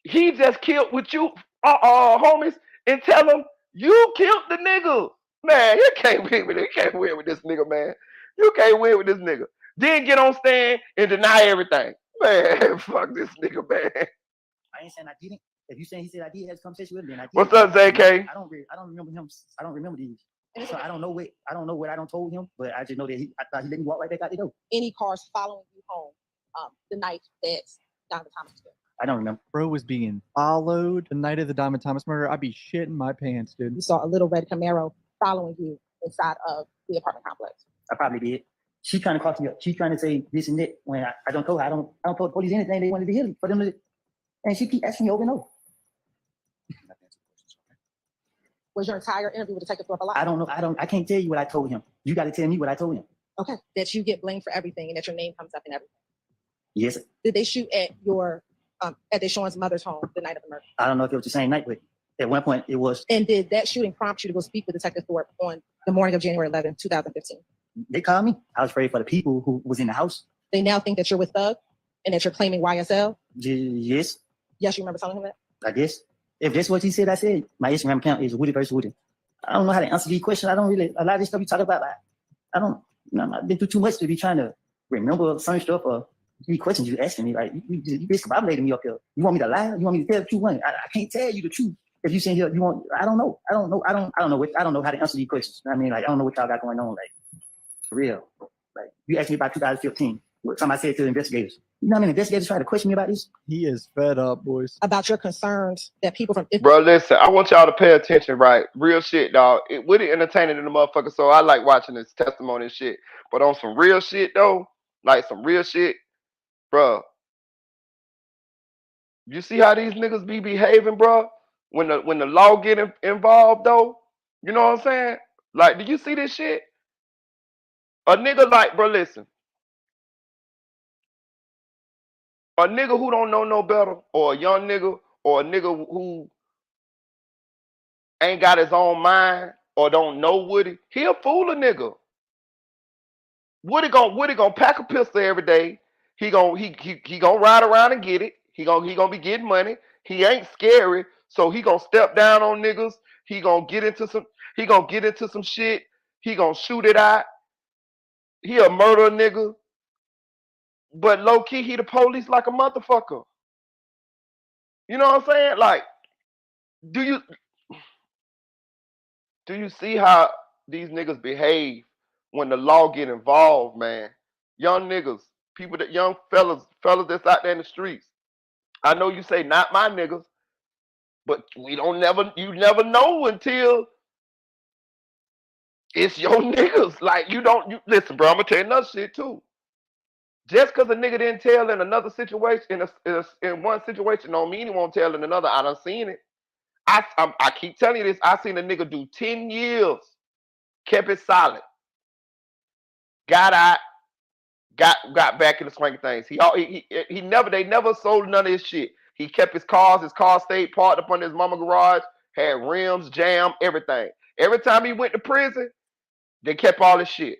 he just killed with you, homies, and tell them you killed the nigga. Man, you can't win with it. You can't win with this nigga, man. You can't win with this nigga. Then get on stand and deny everything. Man, fuck this nigga, man. I ain't saying I didn't. If you saying he said I did have a conversation with him, then I did. What's up, ZK? I don't remember him. I don't remember these. So I don't know what I don't told him, but I just know that I thought he let me walk right back out the door. Any cars following you home the night that Dr. Thomas was killed? I don't remember. Bro was being followed the night of the Diamond Thomas murder. I'd be shitting my pants, dude. You saw a little red Camaro following you inside of the apartment complex. I probably did. She trying to call me up. She's trying to say this and that when I don't tell her. I don't tell the police anything. They wanted to hear for them to, and she keep asking me over and over. Was your entire interview with Detective Thorpe a lie? I don't know. I can't tell you what I told him. You got to tell me what I told him. Okay. That you get blamed for everything and that your name comes up in everything. Yes. Did they shoot at your at Deshaun's mother's home the night of the murder? I don't know if it was the same night, but at one point it was. And did that shooting prompt you to go speak with Detective Thorpe on the morning of January 11, 2015? They called me. I was afraid for the people who was in the house. They now think that you're with Thug and that you're claiming YSL? Yes. Yes, you remember telling him that? I guess. If that's what he said, I said. My Instagram account is Woody versus Woody. I don't know how to answer these questions. A lot of this stuff you talk about, I've been through too much to be trying to remember some stuff or these questions you asking me. Like, you discombobulating me up here. You want me to lie? You want me to tell the truth? I can't tell you the truth. If you saying here, I don't know. I don't know how to answer these questions. I mean, like, I don't know what y'all got going on. Like, for real. Like, you asked me about 2015. What time I said to the investigators. You know how many investigators try to question me about this? He is fed up, boys. About your concerns that people from... Bro, listen, I want y'all to pay attention, right? Real shit, dog. It would entertaining in the motherfucker, so I like watching this testimony and shit. But on some real shit, though, like some real shit, bro, you see how these niggas be behaving, bro? When the law get involved, though? You know what I'm saying? Like, do you see this shit? A nigga like, bro, listen. A nigga who don't know no better, or a young nigga, or a nigga who ain't got his own mind, or don't know Woody, he'll fool a nigga. Woody gonna pack a pistol every day. He gonna ride around and get it. He gonna be getting money. He ain't scary, so he gonna step down on niggas. He gonna get into some shit. He gonna shoot it out. He'll murder a nigga. But low key, he the police like a motherfucker. You know what I'm saying? Like, do you see how these niggas behave when the law get involved, man? Young niggas, young fellas that's out there in the streets. I know you say not my niggas, but you never know until it's your niggas. Like, you listen, bro, I'm gonna tell you another shit too. Just because a nigga didn't tell in another situation, in one situation, don't mean he won't tell in another. I done seen it. I keep telling you this. I seen a nigga do 10 years, kept it solid, got out, got back in the swing of things. They never sold none of his shit. He kept his cars. His car stayed parked up on his mama garage. Had rims, jam, everything. Every time he went to prison, they kept all his shit.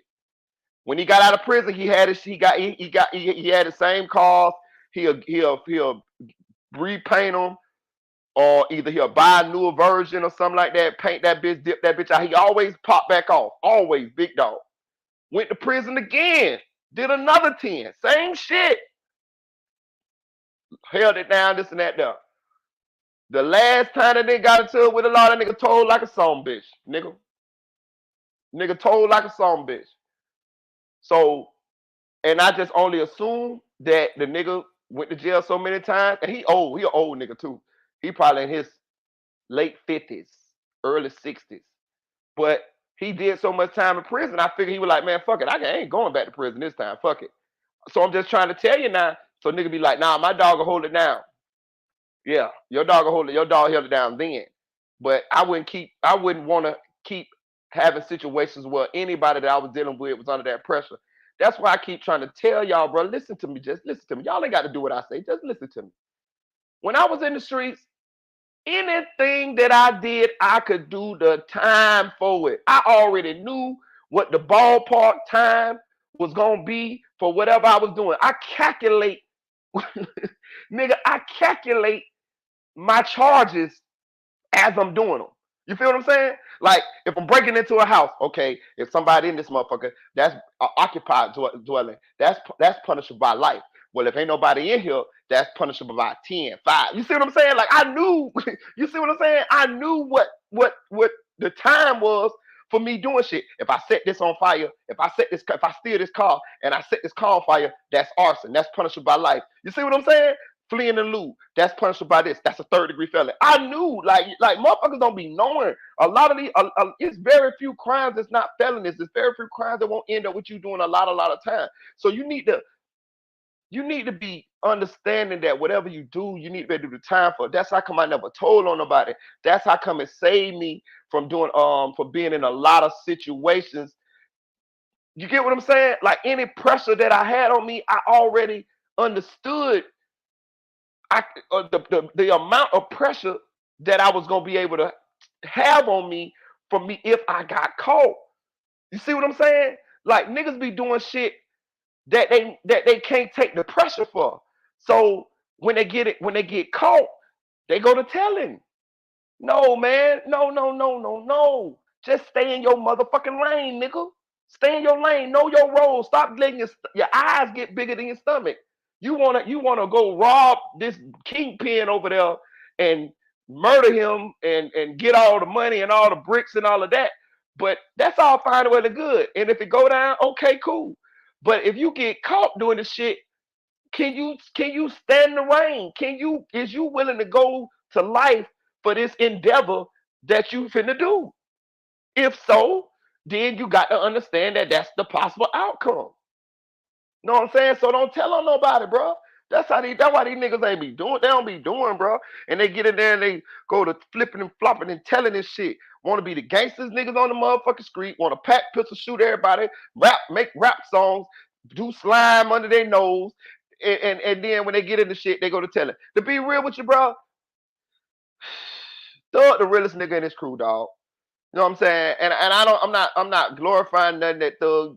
When he got out of prison, he had the same cars. He'll repaint them, or either he'll buy a newer version or something like that, paint that bitch, dip that bitch out. He always pop back off. Always big dog. Went to prison again. Did another 10. Same shit. Held it down, this and that there. The last time that they got into it with a lot of nigga told like a song bitch. Nigga told like a song bitch. So, and I just only assume that the nigga went to jail so many times, and he old. He an old nigga too. He probably in his late 50s, early 60s. But he did so much time in prison. I figured he was like, man, fuck it. I ain't going back to prison this time. Fuck it. So I'm just trying to tell you now. So nigga be like, nah, my dog will hold it down. Yeah, your dog will hold it. Your dog held it down then. But I wouldn't want to keep having situations where anybody that I was dealing with was under that pressure. That's why I keep trying to tell y'all, bro, listen to me. Just listen to me. Y'all ain't got to do what I say. Just listen to me. When I was in the streets, anything that I did, I could do the time for it. I already knew what the ballpark time was going to be for whatever I was doing. I calculate, nigga, I calculate my charges as I'm doing them. You feel what I'm saying? Like, if I'm breaking into a house, okay, if somebody in this motherfucker, that's occupied dwelling, that's punishable by life. Well, if ain't nobody in here, that's punishable by 10, 5. You see what I'm saying? Like, I knew, you see what I'm saying? I knew what the time was for me doing shit. If I set this on fire, if I steal this car and I set this car on fire, that's arson. That's punishable by life. You see what I'm saying? Fleeing and loot, that's punishable by this. That's a 3rd-degree felony. I knew, like motherfuckers don't be knowing. A lot of these, it's very few crimes that's not felonies. There's very few crimes that won't end up with you doing a lot of time. So you need to be understanding that whatever you do, you need to do the time for. That's how come I never told on nobody. That's how come it saved me from doing for being in a lot of situations. You get what I'm saying? Like, any pressure that I had on me, I already understood. The amount of pressure that I was gonna be able to have on me for me if I got caught. You see what I'm saying? Like, niggas be doing shit that they can't take the pressure for. So when they get caught, they go to telling. No, man, no. Just stay in your motherfucking lane, nigga. Stay in your lane. Know your role. Stop letting your eyes get bigger than your stomach. You wanna go rob this kingpin over there and murder him and get all the money and all the bricks and all of that. But that's all fine and well and good. And if it go down, okay, cool. But if you get caught doing this shit, can you stand the rain? Is you willing to go to life for this endeavor that you finna do? If so, then you got to understand that that's the possible outcome. Know what I'm saying? So don't tell on nobody, bro. That's why these niggas ain't be doing. They don't be doing, bro. And they get in there and they go to flipping and flopping and telling this shit. Want to be the gangsters niggas on the motherfucking street. Want to pack pistol, shoot everybody, make rap songs, do slime under their nose, and then when they get into shit, they go to tell it. To be real with you, bro, Thug the realest nigga in this crew, dog. You know what I'm saying? And I'm not glorifying nothing that Thug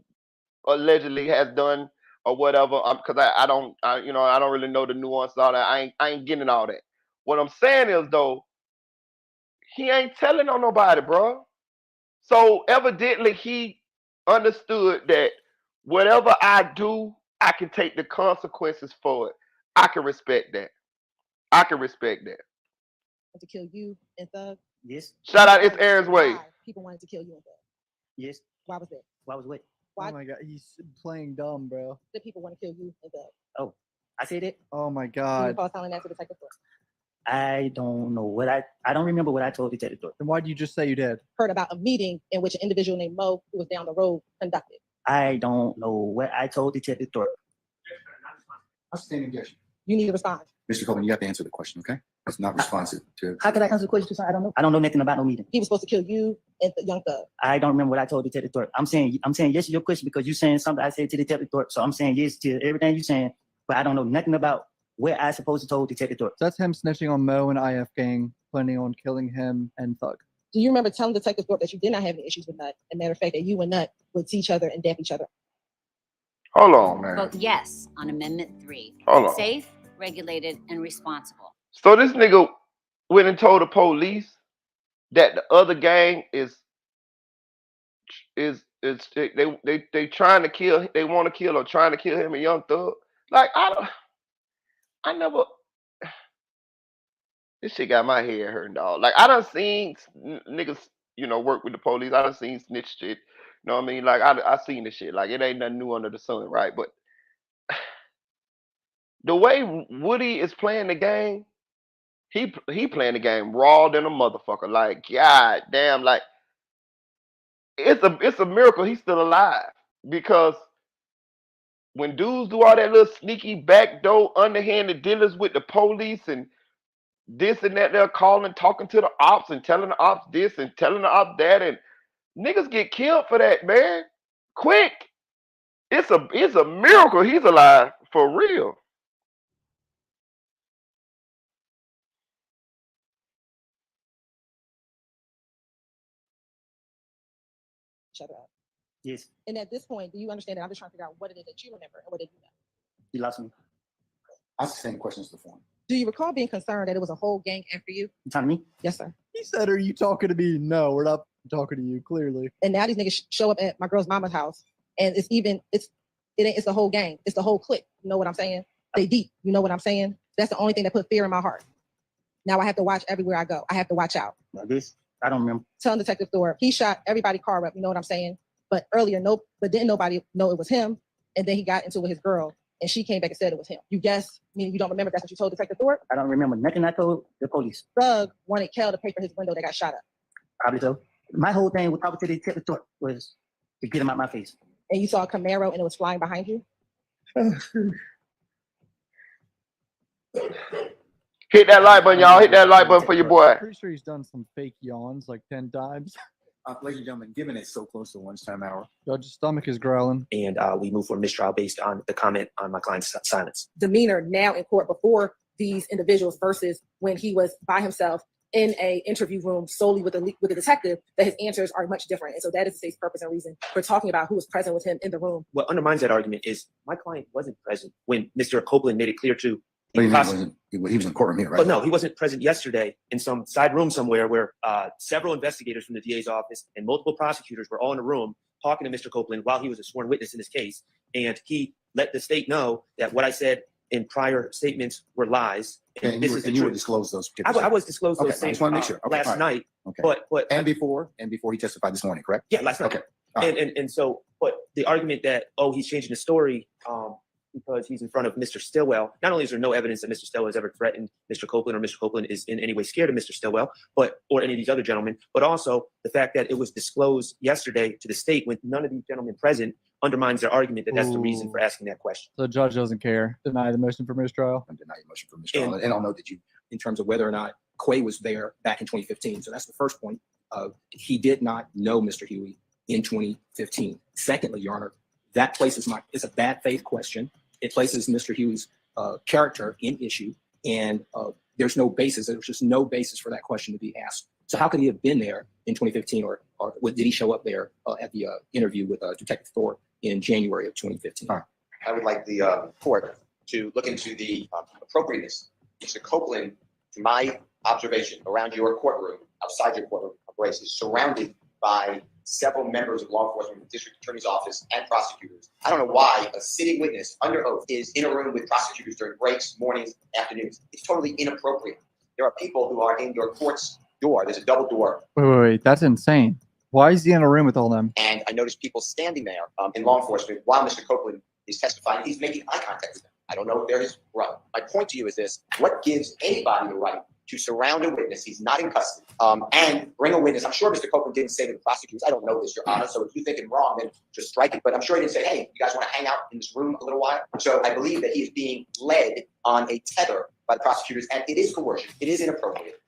allegedly has done or whatever, because I don't really know the nuance of all that. I ain't getting all that. What I'm saying is, though, he ain't telling on nobody, bro. So evidently he understood that whatever I do, I can take the consequences for it. I can respect that. I can respect that. To kill you and Thug. Yes. Shout out, it's Aaron's Way. Why people wanted to kill you and Thug? Yes. Why was that? Why was what? Why Oh my god, he's playing dumb, bro. did people want to kill you and Thug? Oh, I said it. Oh my Do you god. recall telling that to Detective Thorpe? I don't know what I don't remember what I told Detective Thorpe. Then why did you just say you did? Heard about a meeting in which an individual named Mo, who was down the road, conducted. I don't know what I told Detective Thorpe. Outstanding objection. You need to respond. Mr. Coleman, you have to answer the question, okay? It's not responsive to. How could I answer the question? I don't know. I don't know nothing about no meeting. He was supposed to kill you and the young Thug. I don't remember what I told Detective Thorpe. I'm saying yes to your question because you're saying something I said to Detective Thorpe. So I'm saying yes to everything you're saying, but I don't know nothing about where I supposed to told Detective Thorpe. So that's him snitching on Mo and IF gang, planning on killing him and Thug. Do you remember telling Detective Thorpe that you did not have any issues with Nut? As a matter of fact, that you and Nut would see each other and dap each other? Hold on, man. Vote yes on Amendment 3. Hold on. Safe, regulated, and responsible. So this nigga went and told the police that the other gang is they trying to kill, they want to kill or trying to kill him and Young Thug. Like, I never. This shit got my head hurting, dog. Like, I done seen niggas, work with the police. I done seen snitch shit. You know what I mean? Like, I seen this shit. Like, it ain't nothing new under the sun, right? But The way Woody is playing the game, he playing the game raw than a motherfucker. Like, god damn, like it's a miracle he's still alive. Because when dudes do all that little sneaky backdoor underhanded dealings with the police and this and that, they're calling, talking to the ops and telling the ops this and telling the ops that, and niggas get killed for that, man. Quick. It's a miracle he's alive for real. Shut up. Yes, And at this point, do you understand that I'm just trying to figure out what it is that you remember and what did you know? you lost me. Ask the same questions to the form. Do you recall being concerned that it was a whole gang after you? You talking to me? Yes, sir. He said, "Are you talking to me?" No, we're not talking to you. Clearly. And now these niggas show up at my girl's mama's house, and it's the whole gang. It's the whole clique. You know what I'm saying? They deep. You know what I'm saying? That's the only thing that put fear in my heart. Now I have to watch everywhere I go. I have to watch out. Like this? I don't remember. Telling Detective Thorpe, he shot everybody's car up. You know what I'm saying? But earlier, didn't nobody know it was him. And then he got into it with his girl, and she came back and said it was him. You guess? Meaning you don't remember? That's what you told Detective Thorpe? I don't remember nothing I told the police. Thug wanted Kel to pay for his window that got shot up. Probably so. My whole thing with talking to the detective was to get him out my face. And you saw a Camaro and it was flying behind you? Hit that like button, y'all. Hit that like button for your boy. I'm pretty sure he's done some fake yawns like 10 times. Ladies and gentlemen, given it's so close to lunchtime hour, Judge's stomach is growling. And we move for mistrial based on the comment on my client's silence. Demeanor now in court before these individuals versus when he was by himself in a interview room solely with the detective, that his answers are much different. And so that is the state's purpose and reason for talking about who was present with him in the room. What undermines that argument is my client wasn't present when Mr. Copeland made it clear to he was in the courtroom here, right? But no, he wasn't present yesterday in some side room somewhere where several investigators from the DA's office and multiple prosecutors were all in a room talking to Mr. Copeland while he was a sworn witness in this case. And he let the state know that what I said in prior statements were lies. And you would disclose those. I was disclosed those I things just want to make sure. Okay, last night. Okay. But and before he testified this morning, correct? Yeah, last night. Okay. And so, but the argument that, oh, he's changing the story because he's in front of Mr. Stillwell, not only is there no evidence that Mr. Stillwell has ever threatened Mr. Copeland or Mr. Copeland is in any way scared of Mr. Stillwell, or any of these other gentlemen, but also the fact that it was disclosed yesterday to the state with none of these gentlemen present undermines their argument that that's the reason for asking that question. So the judge doesn't care. Deny the motion for mistrial. And deny the motion for mistrial. And I'll note that you, in terms of whether or not Quay was there back in 2015. So that's the first point. He did not know Mr. Huey in 2015. Secondly, Your Honor, that places it's a bad faith question. It places Mr. Huey's character in issue, and there's no basis. There's just no basis for that question to be asked. So how could he have been there in 2015, or did he show up there at the interview with Detective Thorpe in January of 2015? I would like the court to look into the appropriateness. Mr. Copeland, to my observation, around your courtroom, outside your courtroom, Brace, is surrounded by several members of law enforcement, the district attorney's office, and prosecutors. I don't know why a sitting witness under oath is in a room with prosecutors during breaks, mornings, afternoons. It's totally inappropriate. There are people who are in your court's door. There's a double door. Wait. That's insane. Why is he in a room with all them? And I noticed people standing there in law enforcement while Mr. Copeland is testifying. He's making eye contact with them. I don't know if they're his brother. My point to you is this: what gives anybody the right to surround a witness? He's not in custody, and bring a witness. I'm sure Mr. Copeland didn't say to the prosecutors, I don't know this, Your Honor, so if you think I'm wrong, then just strike it. But I'm sure he didn't say, hey, you guys want to hang out in this room a little while? So I believe that he is being led on a tether by the prosecutors, and it is coercion. It is inappropriate.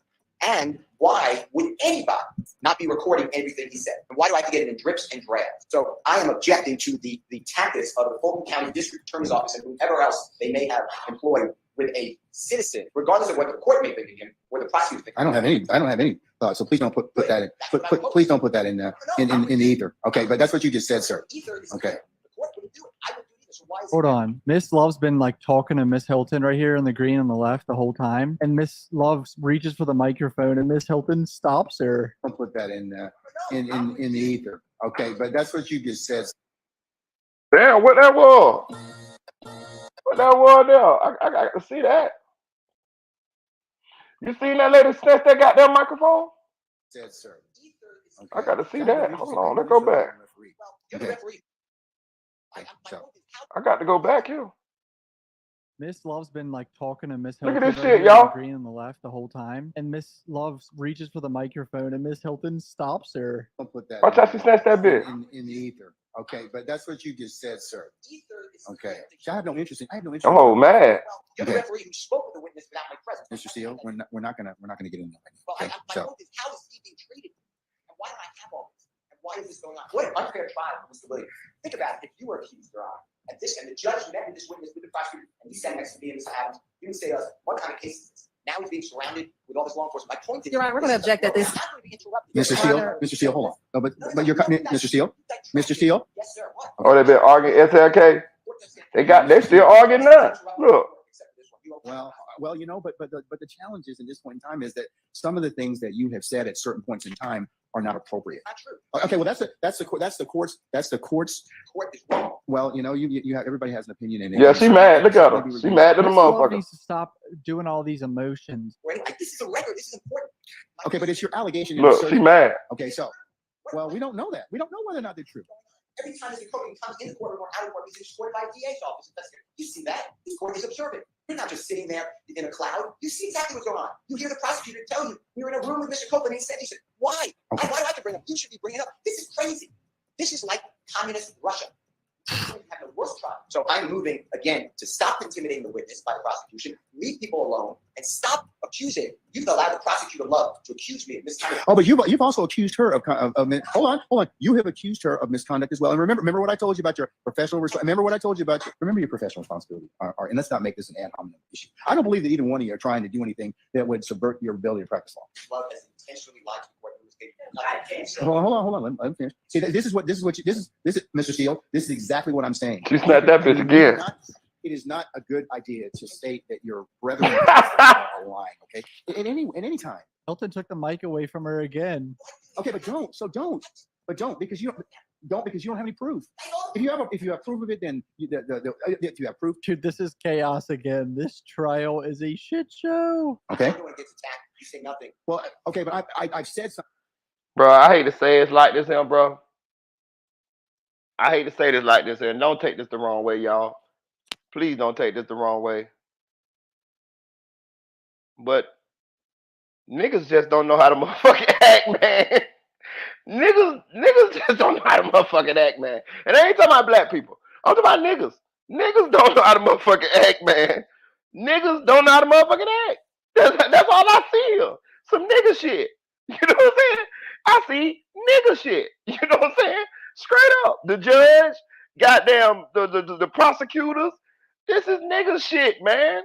And why would anybody not be recording everything he said? And why do I have to get it in drips and drabs? So I am objecting to the tactics of the Fulton County District Attorney's Office and whoever else they may have employed with a citizen, regardless of what the court may think of him or the prosecutor think. I don't have any thoughts. So please don't put that in. Please don't put that in the ether. Okay, but that's what you just said, sir. Okay. The court wouldn't do it. I would do either. So why is Hold on. Miss Love's been like talking to Miss Hilton right here in the green on the left the whole time. And Miss Love reaches for the microphone and Miss Hilton stops her. Don't put that in the ether. Okay, but that's what you just said. Damn, what that was? What that was there? I got to see that. You seen that lady snatch that goddamn microphone? Said, sir. Okay. I got to see that. Hold on, let's go back. Okay. I got to go back here. Miss Love's been like talking to Miss Look Hilton at this over shit, here y'all. agreeing on the left the whole time, and Miss Love reaches for the microphone, and Miss Hilton stops her. Don't put that Watch how she snatched that bitch. in the ether. Okay, but that's what you just said, sir. Okay. I have no interest in. Oh man. You're the Okay. referee who spoke with the witness without my presence. Mr. Steele, we're not gonna get into that. Well, Okay. my So point is, how is he being treated? And why do I have all this? And why is this going on? What an unfair trial, Mr. Williams. Think about it. If you were accused, Your Honor, and the judge met with this witness with the prosecutor, and he sat next to me and Mr. Adams, you would say to us, what kind of case is this? Now he's being surrounded with all this law enforcement. My point is, Your Honor, we're going to object that this. Mr. Steele, hold on. No, but you're Mr. Steele. Mr. Steele. Yes, sir. What? Oh, they've been arguing SLK. They still arguing now. Look. Well, you know, but the challenge is in this point in time is that some of the things that you have said at certain points in time are not appropriate. Not true. Okay, well that's the court's. Court is wrong. Well, you know, you have everybody has an opinion in it. Yeah, she mad. Look at her. She mad to the Miss Love motherfucker. needs to stop doing all these emotions. Wait, this is a record. This is important. Okay, but it's your allegation. Look, she mad. Okay, so well, we don't know that. We don't know whether or not they're true. Every time Mr. Copeland comes in the courtroom or out of court, he's escorted by a DA's office. You see that? This court is observant. You're not just sitting there in a cloud. You see exactly what's going on. You hear the prosecutor tell you, we were in a room with Mr. Copeland. He said, why? Okay. Why do I have to bring up? You should be bringing it up. This is crazy. This is like communist Russia. You have the worst trial. So I'm moving again to stop intimidating the witness by the prosecution, leave people alone, and stop accusing. You've allowed the prosecutor Love to accuse me of misconduct. Oh, but you've also accused her of hold on. You have accused her of misconduct as well. And remember what I told you about your professional. Remember what I told you about remember your professional responsibility. And let's not make this an ad hominem issue. I don't believe that either one of you are trying to do anything that would subvert your ability to practice law. Love has intentionally lied to the court. Hold on. Let me finish. See, this is Mr. Steele. This is exactly what I'm saying. She snapped that bitch again. It is not a good idea to state that your brethren are lying. Okay, at any time. Hilton took the mic away from her again. Okay, but don't because you don't have any proof. If you have proof of it, then if you have proof. Dude, this is chaos again. This trial is a shit show. Okay. Everyone gets attacked. You say nothing. Well, okay, but I've said something. Bro, I hate to say it's like this here, bro. I hate to say this like this here. Don't take this the wrong way, y'all. Please don't take this the wrong way. But niggas just don't know how to motherfucking act, man. Niggas just don't know how to motherfucking act, man. And I ain't talking about black people. I'm talking about niggas. Niggas don't know how to motherfucking act, man. Niggas don't know how to motherfucking act. That's all I see here. Some nigga shit. You know what I'm saying? I see nigga shit. You know what I'm saying? Straight up. The judge, goddamn, the prosecutors. This is nigga shit, man.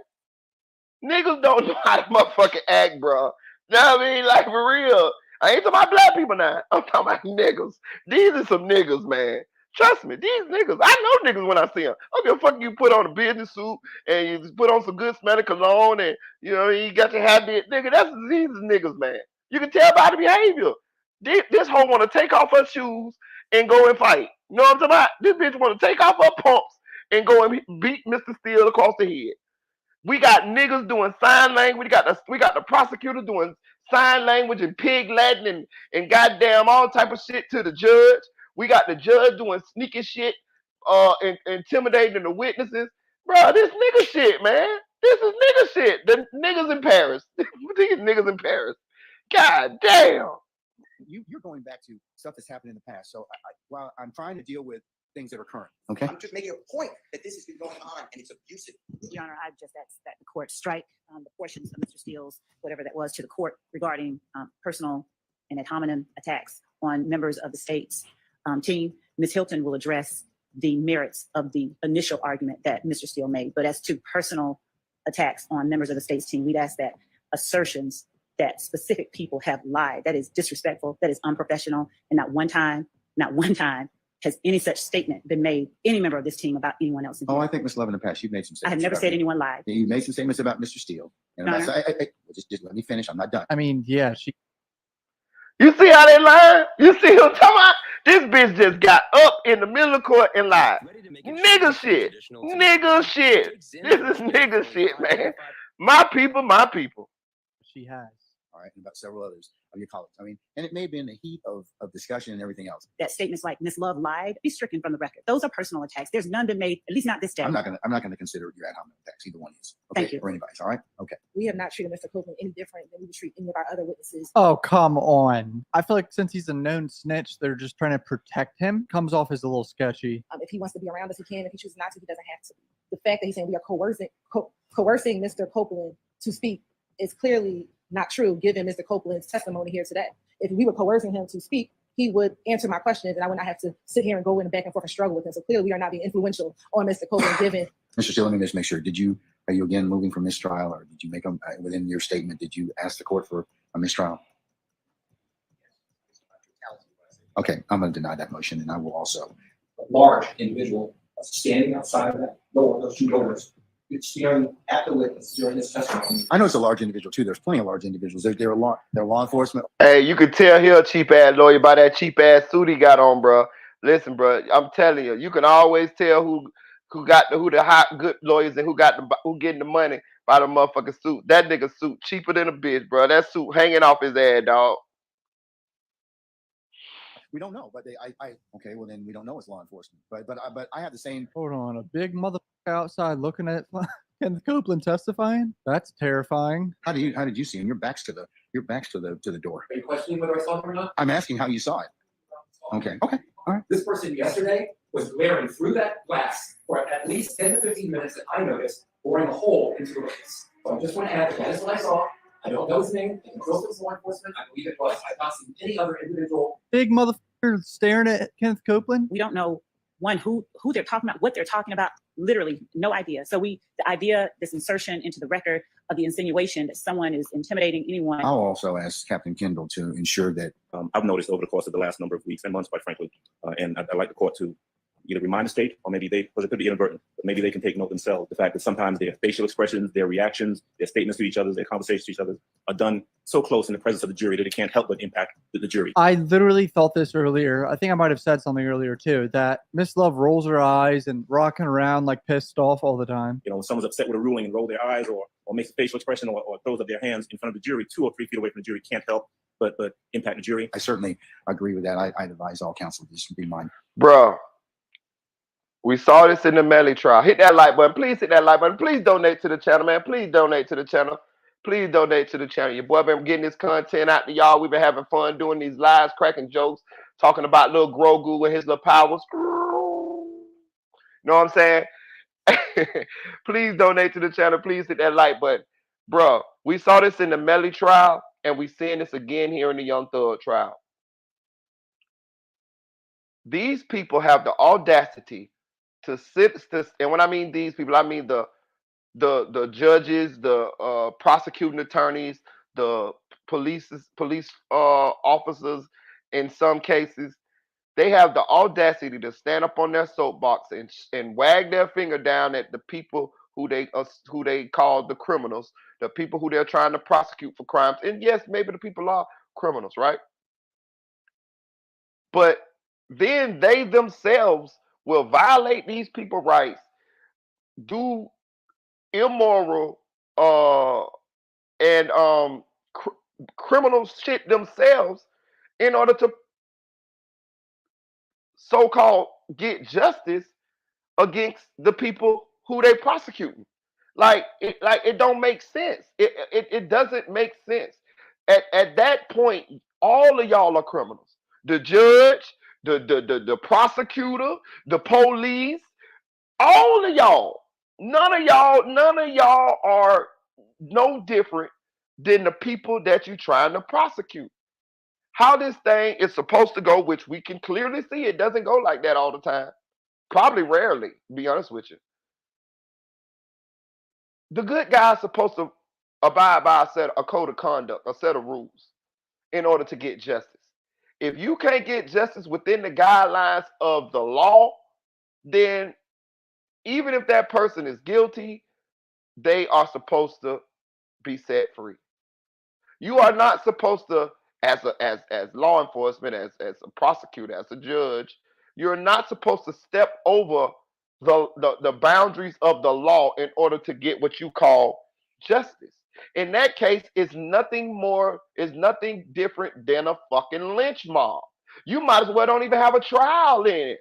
Niggas don't know how to motherfucking act, bro. You know what I mean? Like, for real. I ain't talking about black people now. I'm talking about niggas. These are some niggas, man. Trust me, these niggas. I know niggas when I see them. I don't give a fuck you put on a business suit and you put on some good smelling cologne and, you know, you got your habit. Nigga, these niggas, man. You can tell by the behavior. This hoe want to take off her shoes and go and fight. You know what I'm talking about? This bitch want to take off her pumps and go and beat Mr. Steele across the head. We got niggas doing sign language. We got the prosecutor doing sign language and pig Latin and goddamn all type of shit to the judge. We got the judge doing sneaky shit, intimidating the witnesses. Bro, this nigga shit, man. This is nigga shit. The niggas in Paris. These niggas in Paris. God damn. You're going back to stuff that's happened in the past. So while I'm trying to deal with things that are current, okay? I'm just making a point that this has been going on and it's abusive. Your Honor, I just asked that the court strike the portions of Mr. Steele's, whatever that was, to the court regarding personal and ad hominem attacks on members of the state's team. Ms. Hilton will address the merits of the initial argument that Mr. Steele made. But as to personal attacks on members of the state's team, we'd ask that assertions that specific people have lied, that is disrespectful, that is unprofessional, and not one time has any such statement been made, any member of this team, about anyone else. Oh, I think, Ms. Love, in the past, you've made some statements. I have never said anyone lied. You made some statements about Mr. Steele. And No, just let me finish. I'm not done. I mean, yeah, You see how they lie? You see what I'm talking about? This bitch just got up in the middle of court and lied. Nigga shit. Nigga shit. This is nigga shit, man. My people, my people. she has. all right, and about several others of your colleagues. I mean, and it may have been the heat of discussion and everything else. That statements like Ms. Love lied be stricken from the record. Those are personal attacks. There's none been made, at least not this day. I'm not gonna consider your ad hominem attacks. Either one is. Okay? Thank you. Or anybody's. All right. Okay. We have not treated Mr. Copeland any different than we would treat any of our other witnesses. Oh, come on. I feel like since he's a known snitch, they're just trying to protect him. Comes off as a little sketchy. If he wants to be around us, he can. If he chooses not to, he doesn't have to. The fact that he's saying we are coercing Mr. Copeland to speak is clearly not true, given Mr. Copeland's testimony here today. If we were coercing him to speak, he would answer my questions and I would not have to sit here and go in the back and forth and struggle with him. So clearly we are not being influential on Mr. Copeland, given. Mr. Steele, let me just make sure. Are you again moving for mistrial, or did you make them within your statement? Did you ask the court for a mistrial? Okay, I'm going to deny that motion, and I will also. A large individual standing outside of that door, those two doors, staring at the witness during this testimony. I know it's a large individual too. There's plenty of large individuals. They're law enforcement. Hey, you could tell he a cheap ass lawyer by that cheap ass suit he got on, bro. Listen, bro, I'm telling you, you can always tell who the hot good lawyers and who getting the money by the motherfucking suit. That nigga suit cheaper than a bitch, bro. That suit hanging off his ass, dog. We don't know, but okay. Well, then we don't know it's law enforcement. But I have the same. Hold on, a big motherfucker outside looking at Kenneth Copeland testifying. That's terrifying. How did you see him? Your back's to the door. Are you questioning whether I saw him or not? I'm asking how you saw it. Okay. All right. This person yesterday was glaring through that glass for at least 10 to 15 minutes that I noticed, boring a hole into the witness. So I just want to add that is what I saw. I don't know his name. I don't know if it was law enforcement. I believe it was. I've not seen any other individual. Big motherfucker staring at Kenneth Copeland. We don't know who they're talking about, what they're talking about. Literally no idea. So the idea, this insertion into the record of the insinuation that someone is intimidating anyone. I'll also ask Captain Kendall to ensure that. I've noticed over the course of the last number of weeks and months, quite frankly, and I'd like the court to either remind the state, or maybe because it could be inadvertent, but maybe they can take note themselves. The fact that sometimes their facial expressions, their reactions, their statements to each other, their conversations to each other are done so close in the presence of the jury that it can't help but impact the jury. I literally thought this earlier. I think I might have said something earlier too, that Miss Love rolls her eyes and rocking around like pissed off all the time. You know, when someone's upset with a ruling and roll their eyes or makes a facial expression or throws up their hands in front of the jury 2 or 3 feet away from the jury, can't help but impact the jury. I certainly agree with that. I advise all counsel to be mindful. Bro, we saw this in the Melly trial. Hit that like button. Please hit that like button. Please donate to the channel, man. Please donate to the channel. Please donate to the channel. Your boy been getting this content out to y'all. We've been having fun doing these lives, cracking jokes, talking about little Grogu and his little powers. You know what I'm saying? Please donate to the channel. Please hit that like button. Bro, we saw this in the Melly trial, and we seeing this again here in the Young Thug trial. These people have the audacity to sit, and when I mean these people, I mean the judges, the prosecuting attorneys, the police officers. In some cases, they have the audacity to stand up on their soapbox and wag their finger down at the people who they call the criminals, the people who they're trying to prosecute for crimes. And yes, maybe the people are criminals, right? But then they themselves will violate these people's rights, do immoral and criminal shit themselves in order to so-called get justice against the people who they prosecuting. Like it don't make sense. It doesn't make sense. At that point, all of y'all are criminals. The judge, the prosecutor, the police, all of y'all. None of y'all are no different than the people that you're trying to prosecute. How this thing is supposed to go, which we can clearly see, it doesn't go like that all the time. Probably rarely, to be honest with you. The good guy's supposed to abide by a code of conduct, a set of rules, in order to get justice. If you can't get justice within the guidelines of the law, then even if that person is guilty, they are supposed to be set free. You are not supposed to, as law enforcement, as a prosecutor, as a judge, you're not supposed to step over the boundaries of the law in order to get what you call justice. In that case, it's nothing different than a fucking lynch mob. You might as well don't even have a trial in it.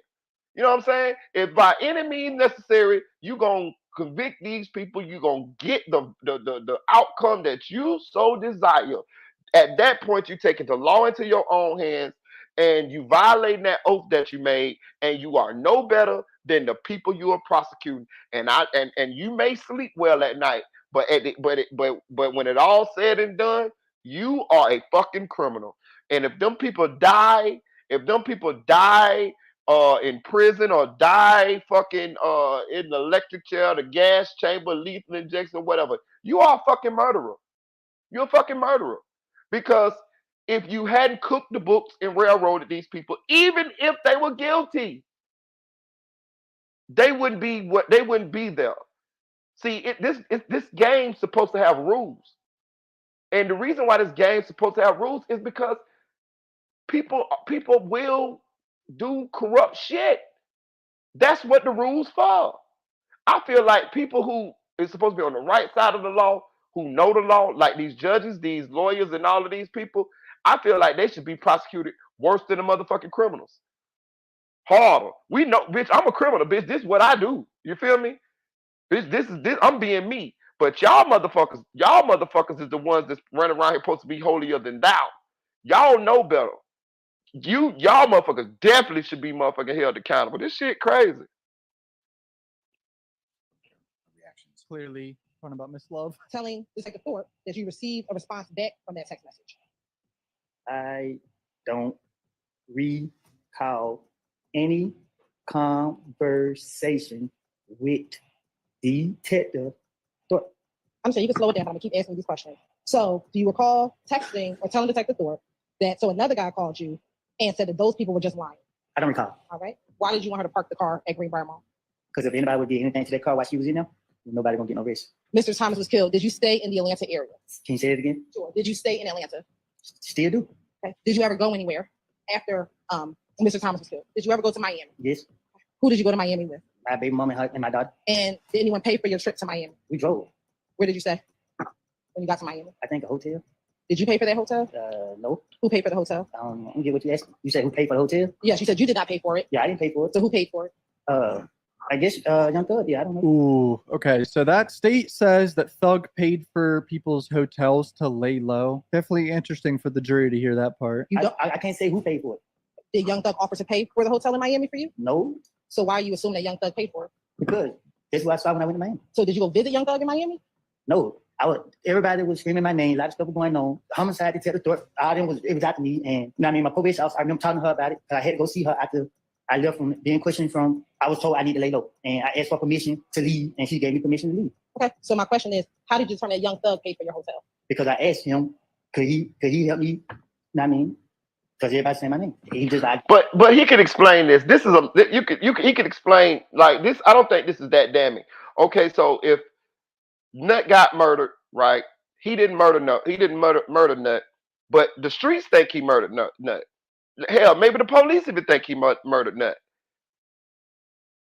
You know what I'm saying? If by any means necessary, you gonna convict these people, you gonna get the outcome that you so desire. At that point, you take the law into your own hands and you violate that oath that you made, and you are no better than the people you are prosecuting. And you may sleep well at night, but but when it all said and done, you are a fucking criminal. And if them people die, in prison or die fucking in the electric chair, the gas chamber, lethal injection, whatever, you are a fucking murderer. You're a fucking murderer. Because if you hadn't cooked the books and railroaded these people, even if they were guilty, they wouldn't be there. See, this game's supposed to have rules. And the reason why this game's supposed to have rules is because people will do corrupt shit. That's what the rules for. I feel like people who is supposed to be on the right side of the law, who know the law, like these judges, these lawyers, and all of these people, I feel like they should be prosecuted worse than the motherfucking criminals. Harder. We know, bitch, I'm a criminal, bitch. This is what I do. You feel me? Bitch, this I'm being me. But y'all motherfuckers is the ones that's running around here supposed to be holier than thou. Y'all know better. Y'all motherfuckers definitely should be motherfucking held accountable. This shit crazy. Clearly talking about Miss Love. Telling Detective Thorpe that you received a response back from that text message. I don't recall any conversation with Detective Thorpe. I'm sorry, you can slow it down. I'm gonna keep asking these questions. So, do you recall texting or telling Detective Thorpe that another guy called you and said that those people were just lying? I don't recall. All right. Why did you want her to park the car at Greenbrier Mall? Because if anybody would do anything to that car while she was in there, nobody gonna get no risk. Mr. Thomas was killed. Did you stay in the Atlanta area? Can you say it again? Sure. Did you stay in Atlanta? Still do. Okay. Did you ever go anywhere after Mr. Thomas was killed? Did you ever go to Miami? Yes. Who did you go to Miami with? My baby mom and my daughter. And did anyone pay for your trip to Miami? We drove. Where did you stay when you got to Miami? I think a hotel. Did you pay for that hotel? No. Who paid for the hotel? I don't get what you asked. You said who paid for the hotel? Yes, you said you did not pay for it. Yeah, I didn't pay for it. So who paid for it? I guess Young Thug. Yeah, I don't know. Ooh, okay. So that state says that Thug paid for people's hotels to lay low. Definitely interesting for the jury to hear that part. I can't say who paid for it. Did Young Thug offer to pay for the hotel in Miami for you? No. So why are you assuming that Young Thug paid for it? Because that's what I saw when I went to Miami. So did you go visit Young Thug in Miami? No. Everybody was screaming my name. A lot of stuff was going on. Homicide detective Thorpe. It was after me. And you know what I mean? My probation officer, I remember talking to her about it. I had to go see her after I left from being questioned from, I was told I need to lay low. And I asked for permission to leave, and she gave me permission to leave. Okay, so my question is, how did you determine that Young Thug paid for your hotel? Because I asked him, could he help me? You know what I mean? Because everybody's saying my name. He just like. But he could explain this. This is he could explain like this. I don't think this is that damning. Okay, so if Nut got murdered, right? He didn't murder Nut. He didn't murder Nut, but the streets think he murdered Nut. Hell, maybe the police even think he murdered Nut.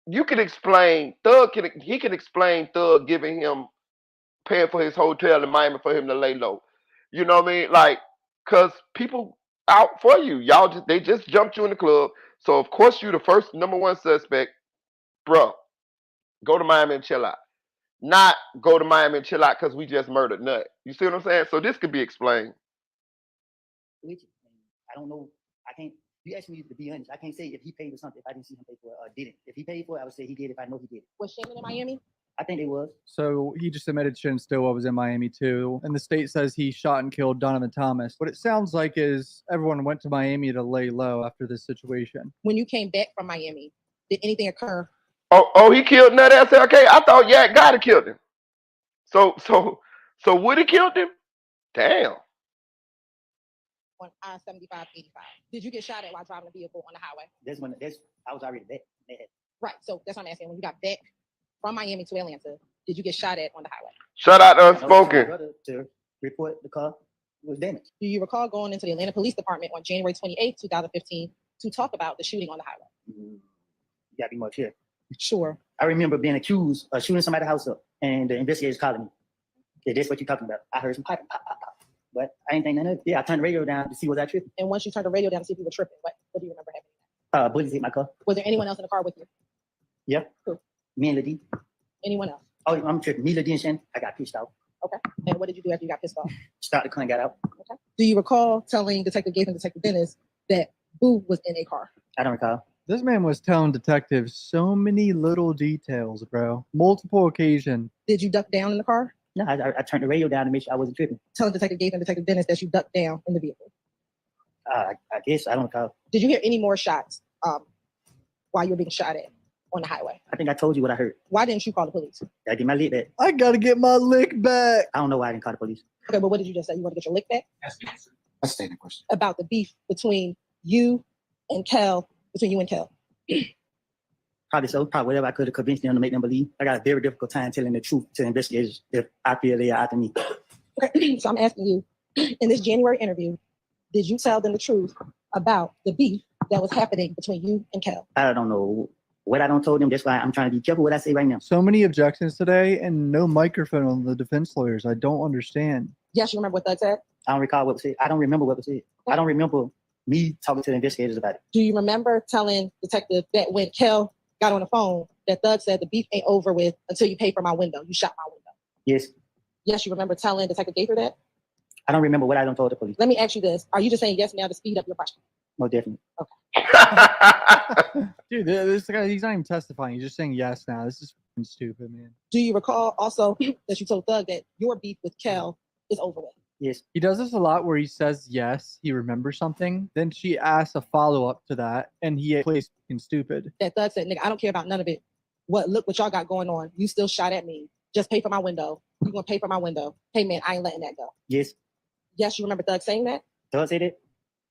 You can explain he can explain Thug giving him paying for his hotel in Miami for him to lay low. You know what I mean? Like, cause people out for you. They just jumped you in the club. So of course you the first number one suspect, bruh. Go to Miami and chill out. Not go to Miami and chill out because we just murdered Nut. You see what I'm saying? So this could be explained. I don't know. I can't. You asked me to be honest. I can't say if he paid for something if I didn't see him pay for it or didn't. If he paid for it, I would say he did if I know he did. Was Shannon in Miami? I think they was. So he just admitted Shannon Stillwell was in Miami too. And the state says he shot and killed Donovan Thomas. What it sounds like is everyone went to Miami to lay low after this situation. When you came back from Miami, did anything occur? Oh, he killed Nut SLK? I thought Yak Gotti killed him. So Woody killed him? Damn. On I-75-85. Did you get shot at while driving a vehicle on the highway? I was already back. Right. So that's what I'm asking. When you got back from Miami to Atlanta, did you get shot at on the highway? Shout out to Unspoken. To report the car was damaged. Do you recall going into the Atlanta Police Department on January 28, 2015 to talk about the shooting on the highway? You gotta be much here. Sure. I remember being accused of shooting somebody's house up and the investigators calling me. Yeah, that's what you're talking about. I heard some piping, pop, pop, pop. But I ain't think none of it. Yeah, I turned the radio down to see was I tripping. And once you turned the radio down to see if you were tripping, what do you remember happening? Bullets hit my car. Was there anyone else in the car with you? Yeah. Who? Me and Ladie. Anyone else? Oh, I'm tripping. Me, Ladie, and Shannon. I got pissed off. Okay. And what did you do after you got pissed off? Started the car and got out. Okay. Do you recall telling Detective Gates and Detective Dennis that Boo was in a car? I don't recall. This man was telling detectives so many little details, bro. Multiple occasions. Did you duck down in the car? No, I turned the radio down to make sure I wasn't tripping. Telling Detective Gates and Detective Dennis that you ducked down in the vehicle. I guess I don't recall. Did you hear any more shots while you were being shot at on the highway? I think I told you what I heard. Why didn't you call the police? I get my lick back. I gotta get my lick back. I don't know why I didn't call the police. Okay, but what did you just say? You want to get your lick back? That's a standing question. About the beef between you and Kel, Probably so. Probably whatever I could have convinced them to make them believe. I got a very difficult time telling the truth to investigators if I feel they are after me. Okay, so I'm asking you, in this January interview, did you tell them the truth about the beef that was happening between you and Kel? I don't know what I don't told them. That's why I'm trying to be careful what I say right now. So many objections today and no microphone on the defense lawyers. I don't understand. Yes, you remember what Doug said? I don't recall what was said. I don't remember what was said. I don't remember me talking to the investigators about it. Do you remember telling Detective that when Kel got on the phone, that Doug said the beef ain't over with until you pay for my window? You shot my window. Yes. Yes, you remember telling Detective Gaither that? I don't remember what I don't told the police. Let me ask you this. Are you just saying yes now to speed up your question? Most definitely. Okay. Dude, this guy, he's not even testifying. He's just saying yes now. This is fucking stupid, man. Do you recall also that you told Doug that your beef with Kel is over with? Yes. He does this a lot where he says yes, he remembers something. Then she asks a follow-up to that, and he plays fucking stupid. That Doug said, nigga, I don't care about none of it. Look what y'all got going on. You still shot at me. Just pay for my window. You gonna pay for my window. Hey man, I ain't letting that go. Yes. Yes, you remember Doug saying that? Doug said it?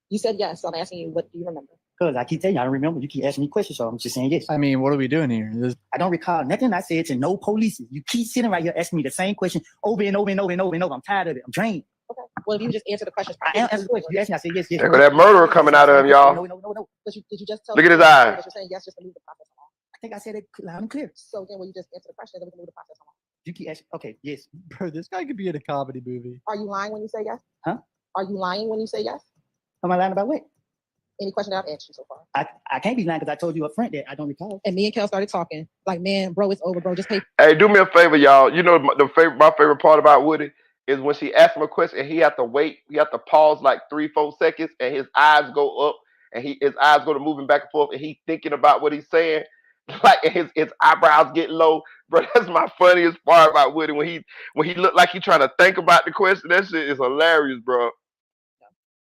You said yes, so I'm asking you, what do you remember? Because I keep telling you, I don't remember. You keep asking me questions, so I'm just saying yes. I mean, what are we doing here? I don't recall nothing I said to no police. You keep sitting right here asking me the same question over and over and over and over and over. I'm tired of it. I'm drained. Okay. Well, if you just answer the questions. I answered the question. You asked me, I said yes, yes. There go that murderer coming out of him, y'all. No. But did you just tell Look at his me eyes. that you're saying yes just to move the process along? I think I said it loud and clear. So then will you just answer the question, then we can move the process along? You keep asking. Okay, yes. Bro, this guy could be in a comedy movie. Are you lying when you say yes? Huh? Are you lying when you say yes? Am I lying about what? Any question that I've asked you so far? I can't be lying because I told you up front that I don't recall. And me and Kel started talking like, man, bro, it's over, bro. Just pay. Hey, do me a favor, y'all. You know my favorite part about Woody is when she asks him a question and he have to wait. He have to pause like 3-4 seconds, and his eyes go up, and his eyes go to moving back and forth, and he thinking about what he's saying. Like his eyebrows get low, bro. That's my funniest part about Woody when he look like he trying to think about the question. That shit is hilarious, bro.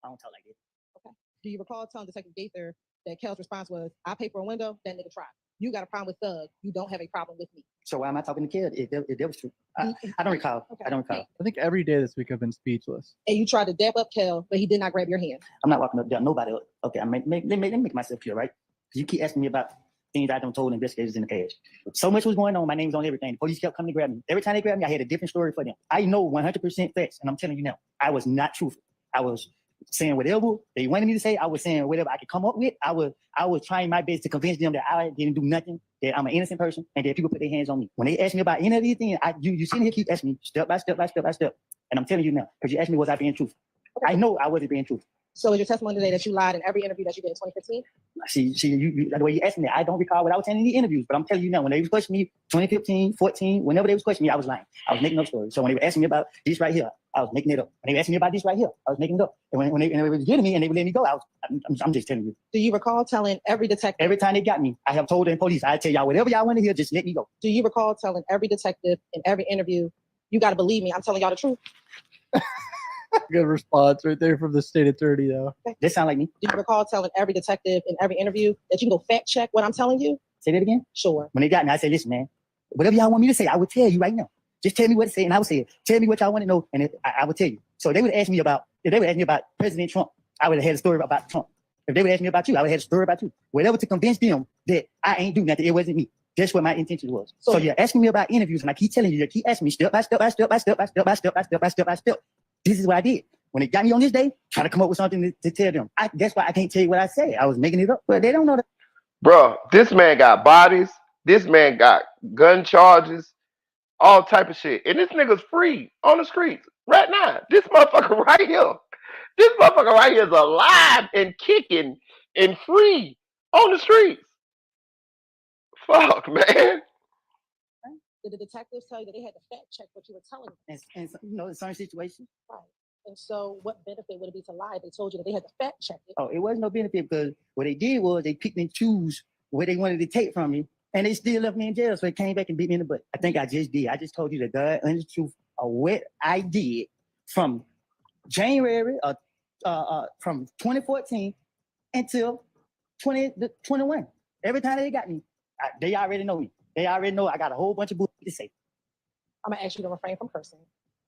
I don't talk like this. Okay. Do you recall telling Detective Gaither that Kel's response was, I pay for a window, that nigga try. You got a problem with Doug. You don't have a problem with me. So why am I talking to Kel if that was true? I don't recall. Okay. I don't recall. I think every day this week I've been speechless. And you tried to dap up Kel, but he did not grab your hand. I'm not walking up there. Nobody. Okay, let me make myself clear, right? Because you keep asking me about things I don't told investigators in the past. So much was going on. My name was on everything. The police kept coming to grab me. Every time they grabbed me, I had a different story for them. I know 100% facts, and I'm telling you now, I was not truthful. I was saying whatever they wanted me to say. I was saying whatever I could come up with. I was trying my best to convince them that I didn't do nothing, that I'm an innocent person, and that people put their hands on me. When they ask me about any of these things, you sitting here keep asking me step by step by step by step, and I'm telling you now because you asked me was I being truthful. I know I wasn't being truthful. So is your testimony today that you lied in every interview that you did in 2015? See, you the way you asked me that, I don't recall what I was saying in the interviews, but I'm telling you now, when they was questioning me, 2015, 14, whenever they was questioning me, I was lying. I was making up stories. So when they were asking me about this right here, I was making it up. When they were asking me about this right here, I was making it up. And when they were getting me and they would let me go, I'm just telling you. Do you recall telling every detective? Every time they got me, I have told the police, I tell y'all whatever y'all want to hear, just let me go. Do you recall telling every detective in every interview, you got to believe me, I'm telling y'all the truth? Good response right there from the state attorney, though. Okay. This sound like me. Do you recall telling every detective in every interview that you can go fact check what I'm telling you? Say that again? Sure. When they got me, I said, listen, man, whatever y'all want me to say, I would tell you right now. Just tell me what to say, and I would say it. Tell me what y'all want to know, and I would tell you. So they would ask me about, if they would ask me about President Trump, I would have had a story about Trump. If they would ask me about you, I would have had a story about you. Whatever to convince them that I ain't do nothing, it wasn't me. That's what my intention was. So you're asking me about interviews, and I keep telling you, you keep asking me step by step by step by step by step by step by step by step by step. This is what I did. When they got me on this day, trying to come up with something to tell them. That's why I can't tell you what I said. I was making it up, but they don't know that. Bro, this man got bodies. This man got gun charges. all type of shit. And this nigga's free on the streets right now. This motherfucker right here. This motherfucker right here is alive and kicking and free on the streets. Fuck, man. Did the detectives tell you that they had to fact check what you were telling them? And you know, in certain situations. Right. And so what benefit would it be to lie? They told you that they had to fact check it. Oh, it wasn't no benefit because what they did was they picked and choose where they wanted to take from me, and they still left me in jail. So they came back and beat me in the butt. I think I just did. I just told you the God and the truth of what I did from January from 2014 until 2021. Every time they got me, they already know me. They already know I got a whole bunch of bullshit to say. I'm gonna ask you to refrain from cursing.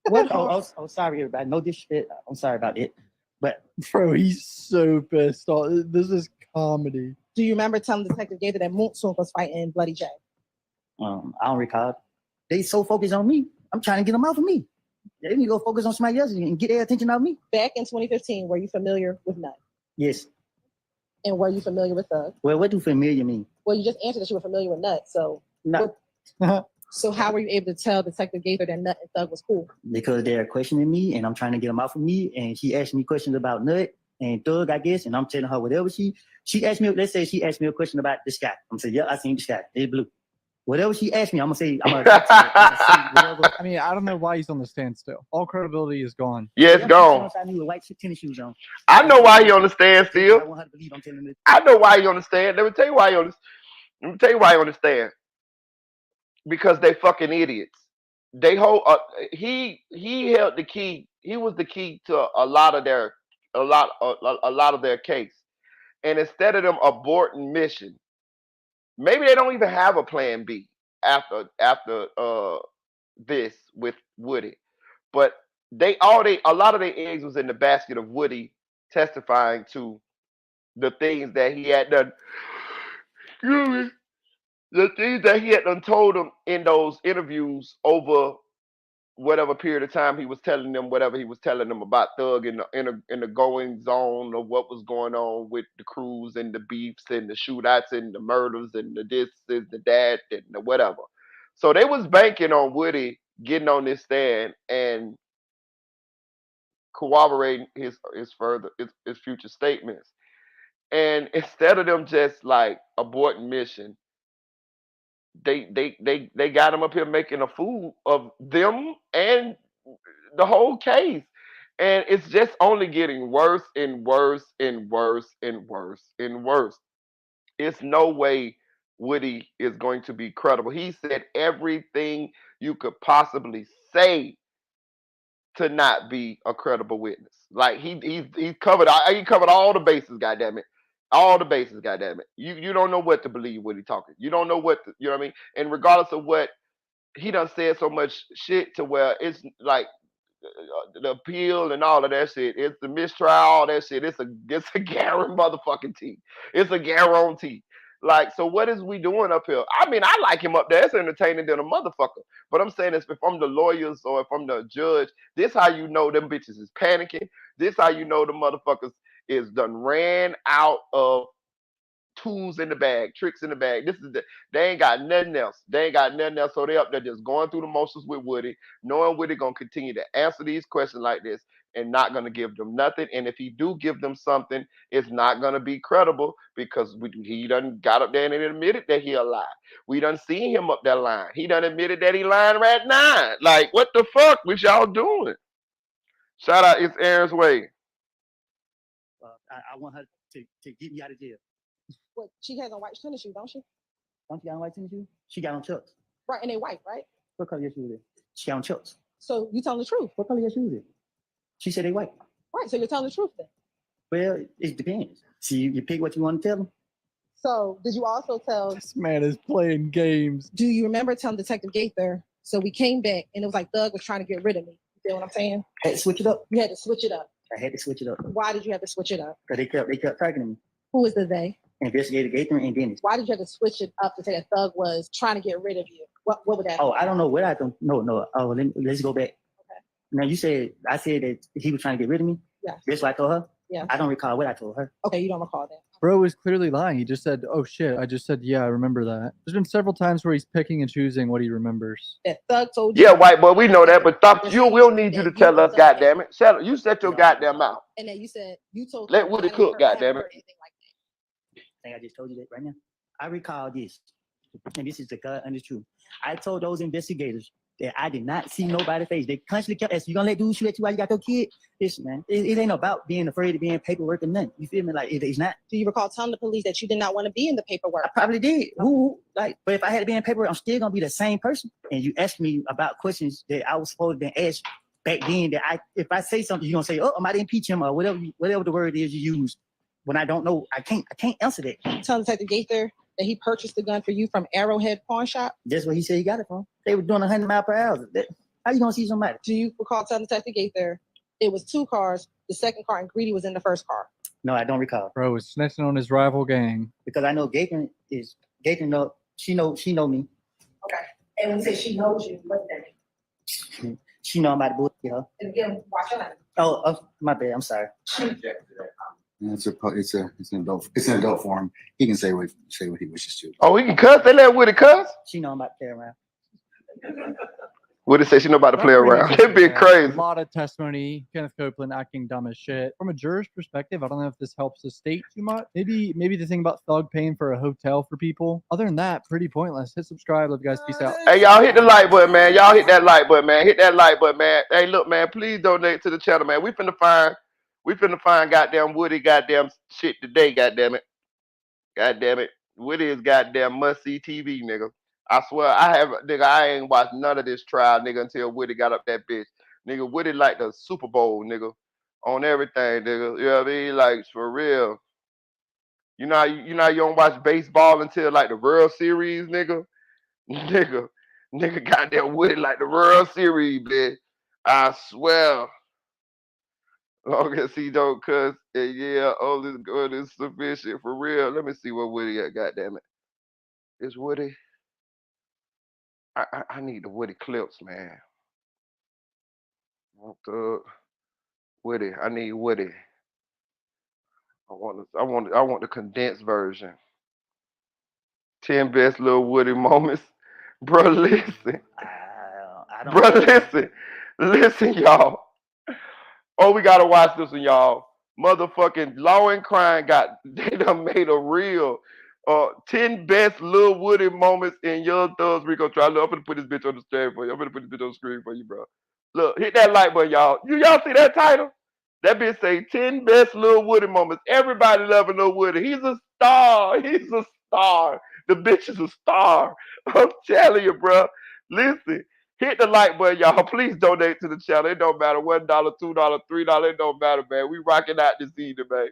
What? Oh, sorry, everybody. No disrespect. I'm sorry about it. But Bro, he's so pissed off. This is comedy. Do you remember telling Detective Gaither that Moonsoon was fighting Bloody J? I don't recall. They so focused on me. I'm trying to get them off of me. They need to go focus on somebody else and get their attention off me. Back in 2015, were you familiar with Nut? Yes. And were you familiar with Thug? Well, what do familiar mean? Well, you just answered that you were familiar with Nut. So, No. So how were you able to tell Detective Gaither that Nut and Thug was cool? Because they're questioning me and I'm trying to get them off of me. And she asked me questions about Nut and Thug, I guess. And I'm telling her whatever she asked me, let's say she asked me a question about the sky. I'm saying, yeah, I seen the sky. It's blue. Whatever she asked me, I'm going to say, I'm going to I mean, I don't know why he's on the stand still. All credibility is gone. Yeah, it's gone. I knew with white tennis shoes on. I know why he on the stand still. I want her to believe I'm telling the I know why he on the stand. Let me tell you why he on the stand. Because they fucking idiots. They hold. He held the key. He was the key to a lot of their case. And instead of them aborting mission, maybe they don't even have a plan B after this with Woody. But a lot of their eggs was in the basket of Woody testifying to the things that he had done. The things that he had done told them in those interviews over whatever period of time he was telling them whatever he was telling them about Thug in the going zone of what was going on with the crews and the beefs and the shootouts and the murders and the this and the that and the whatever. So they was banking on Woody getting on this stand and corroborating his future statements. And instead of them just like aborting mission, they got him up here making a fool of them and the whole case. And it's just only getting worse and worse and worse and worse and worse. It's no way Woody is going to be credible. He said everything you could possibly say to not be a credible witness. Like he covered all the bases, goddammit. All the bases, goddammit. You don't know what to believe when he's talking. You don't know what to, you know what I mean? And regardless of what he done said so much shit to where it's like the appeal and all of that shit. It's the mistrial, all that shit. It's a guarantee motherfucking T. It's a guarantee. Like, so what is we doing up here? I mean, I like him up there. It's entertaining than a motherfucker. But I'm saying this, if I'm the lawyers or if I'm the judge, this how you know them bitches is panicking. This how you know the motherfuckers is done ran out of tools in the bag, tricks in the bag. They ain't got nothing else. So they up there just going through the motions with Woody, knowing Woody gonna continue to answer these questions like this and not gonna give them nothing. And if he do give them something, it's not gonna be credible because he done got up there and admitted that he a lie. We done seen him up that line. He done admitted that he lying right now. Like, what the fuck was y'all doing? Shout out, it's Aaron's Way. I want her to get me out of jail. Well, she has on white tennis shoes, don't she? Don't she got on white tennis shoes? She got on Chucks. Right, and they white, right? What color your shoes is? She got on Chucks. So you telling the truth? What color your shoes is? She said they white. Right, so you're telling the truth then? Well, it depends. See, you pick what you want to tell them. So did you also tell? This man is playing games. Do you remember telling Detective Gaither? So we came back and it was like Thug was trying to get rid of me. You feel what I'm saying? I had to switch it up. You had to switch it up. I had to switch it up. Why did you have to switch it up? Because they kept targeting me. Who was the they? Investigator Gaither and Dennis. Why did you have to switch it up to say that Thug was trying to get rid of you? What would that? Oh, I don't know what I don't. No. Oh, let's go back. Okay. Now I said that he was trying to get rid of me. Yeah. That's what I told her. Yeah. I don't recall what I told her. Okay, you don't recall that. Bro is clearly lying. He just said, "Oh shit, I just said yeah, I remember that." There's been several times where he's picking and choosing what he remembers. That Thug told you. Yeah, white boy, we know that, but stop. We don't need you to tell us, goddamn it. Shut up. You shut your goddamn mouth. And then you said you told. Let Woody cook, goddamn it. I think I just told you that right now. I recall this, and this is the God honest truth. I told those investigators that I did not see nobody's face. They constantly kept asking, "You gonna let dudes shoot at you while you got your kid?" Listen, man, it ain't about being afraid of being paperwork or nothing. You feel me? Like it's not. Do you recall telling the police that you did not want to be in the paperwork? I probably did. Who like? But if I had to be in paperwork, I'm still gonna be the same person. And you asked me about questions that I was supposed to be asked back then. That if I say something, you're gonna say, "Oh, I might impeach him," or whatever the word is you use. When I don't know, I can't answer that. Tell Detective Gaither that he purchased the gun for you from Arrowhead Pawn Shop. That's where he said he got it from. They were doing 100 miles per hour. How you gonna see somebody? Do you recall telling Detective Gaither it was 2 cars? The second car and Greedy was in the first car. No, I don't recall. Bro is snitching on his rival gang. Because I know Gaither know she know me. Okay. And when you say she knows you, what does that mean? She know I'm about to bullshit her. And again, watch your language. Oh, my bad. I'm sorry. It's an adult form. He can say what he wishes to. Oh, he can cuss. They let Woody cuss. She know I'm about to play around. Woody say she know about to play around. That'd be crazy. A lot of testimony. Kenneth Copeland acting dumb as shit. From a juror's perspective, I don't know if this helps the state too much. Maybe the thing about Thug paying for a hotel for people. Other than that, pretty pointless. Hit subscribe. Love you guys. Peace out. Hey, y'all hit the like button, man. Y'all hit that like button, man. Hit that like button, man. Hey, look, man. Please donate to the channel, man. We finna find goddamn Woody goddamn shit today. Goddamn it. Woody is goddamn must see TV, nigga. I swear, I ain't watched none of this trial, nigga, until Woody got up that bitch. Nigga, Woody like the Super Bowl, nigga, on everything, nigga. You know what I mean? Like, for real. You know you don't watch baseball until, like, the World Series, nigga? Nigga, goddamn Woody like the World Series, bitch. I swear. Long as he don't cuss, and yeah, all this good is sufficient, for real. Let me see what Woody got, goddamn it. Is Woody... I need the Woody clips, man. Woody. I need Woody. I want the condensed version. 10 best little Woody moments. Bro, listen. Listen, y'all. Oh, we gotta watch this one, y'all. Motherfucking Law and Crime they done made a real 10 best Lil Woody moments in Young Thug's Rico trial. I'm gonna put this bitch on the screen for you. I'm gonna put this bitch on the screen for you, bro. Look, hit that like button, y'all. Y'all see that title? That bitch say 10 best Lil Woody moments. Everybody loving Lil Woody. He's a star. He's a star. The bitch is a star. I'm telling you, bro. Listen, hit the like button, y'all. Please donate to the channel. It don't matter. $1, $2, $3. It don't matter, man. We rocking out this evening, man.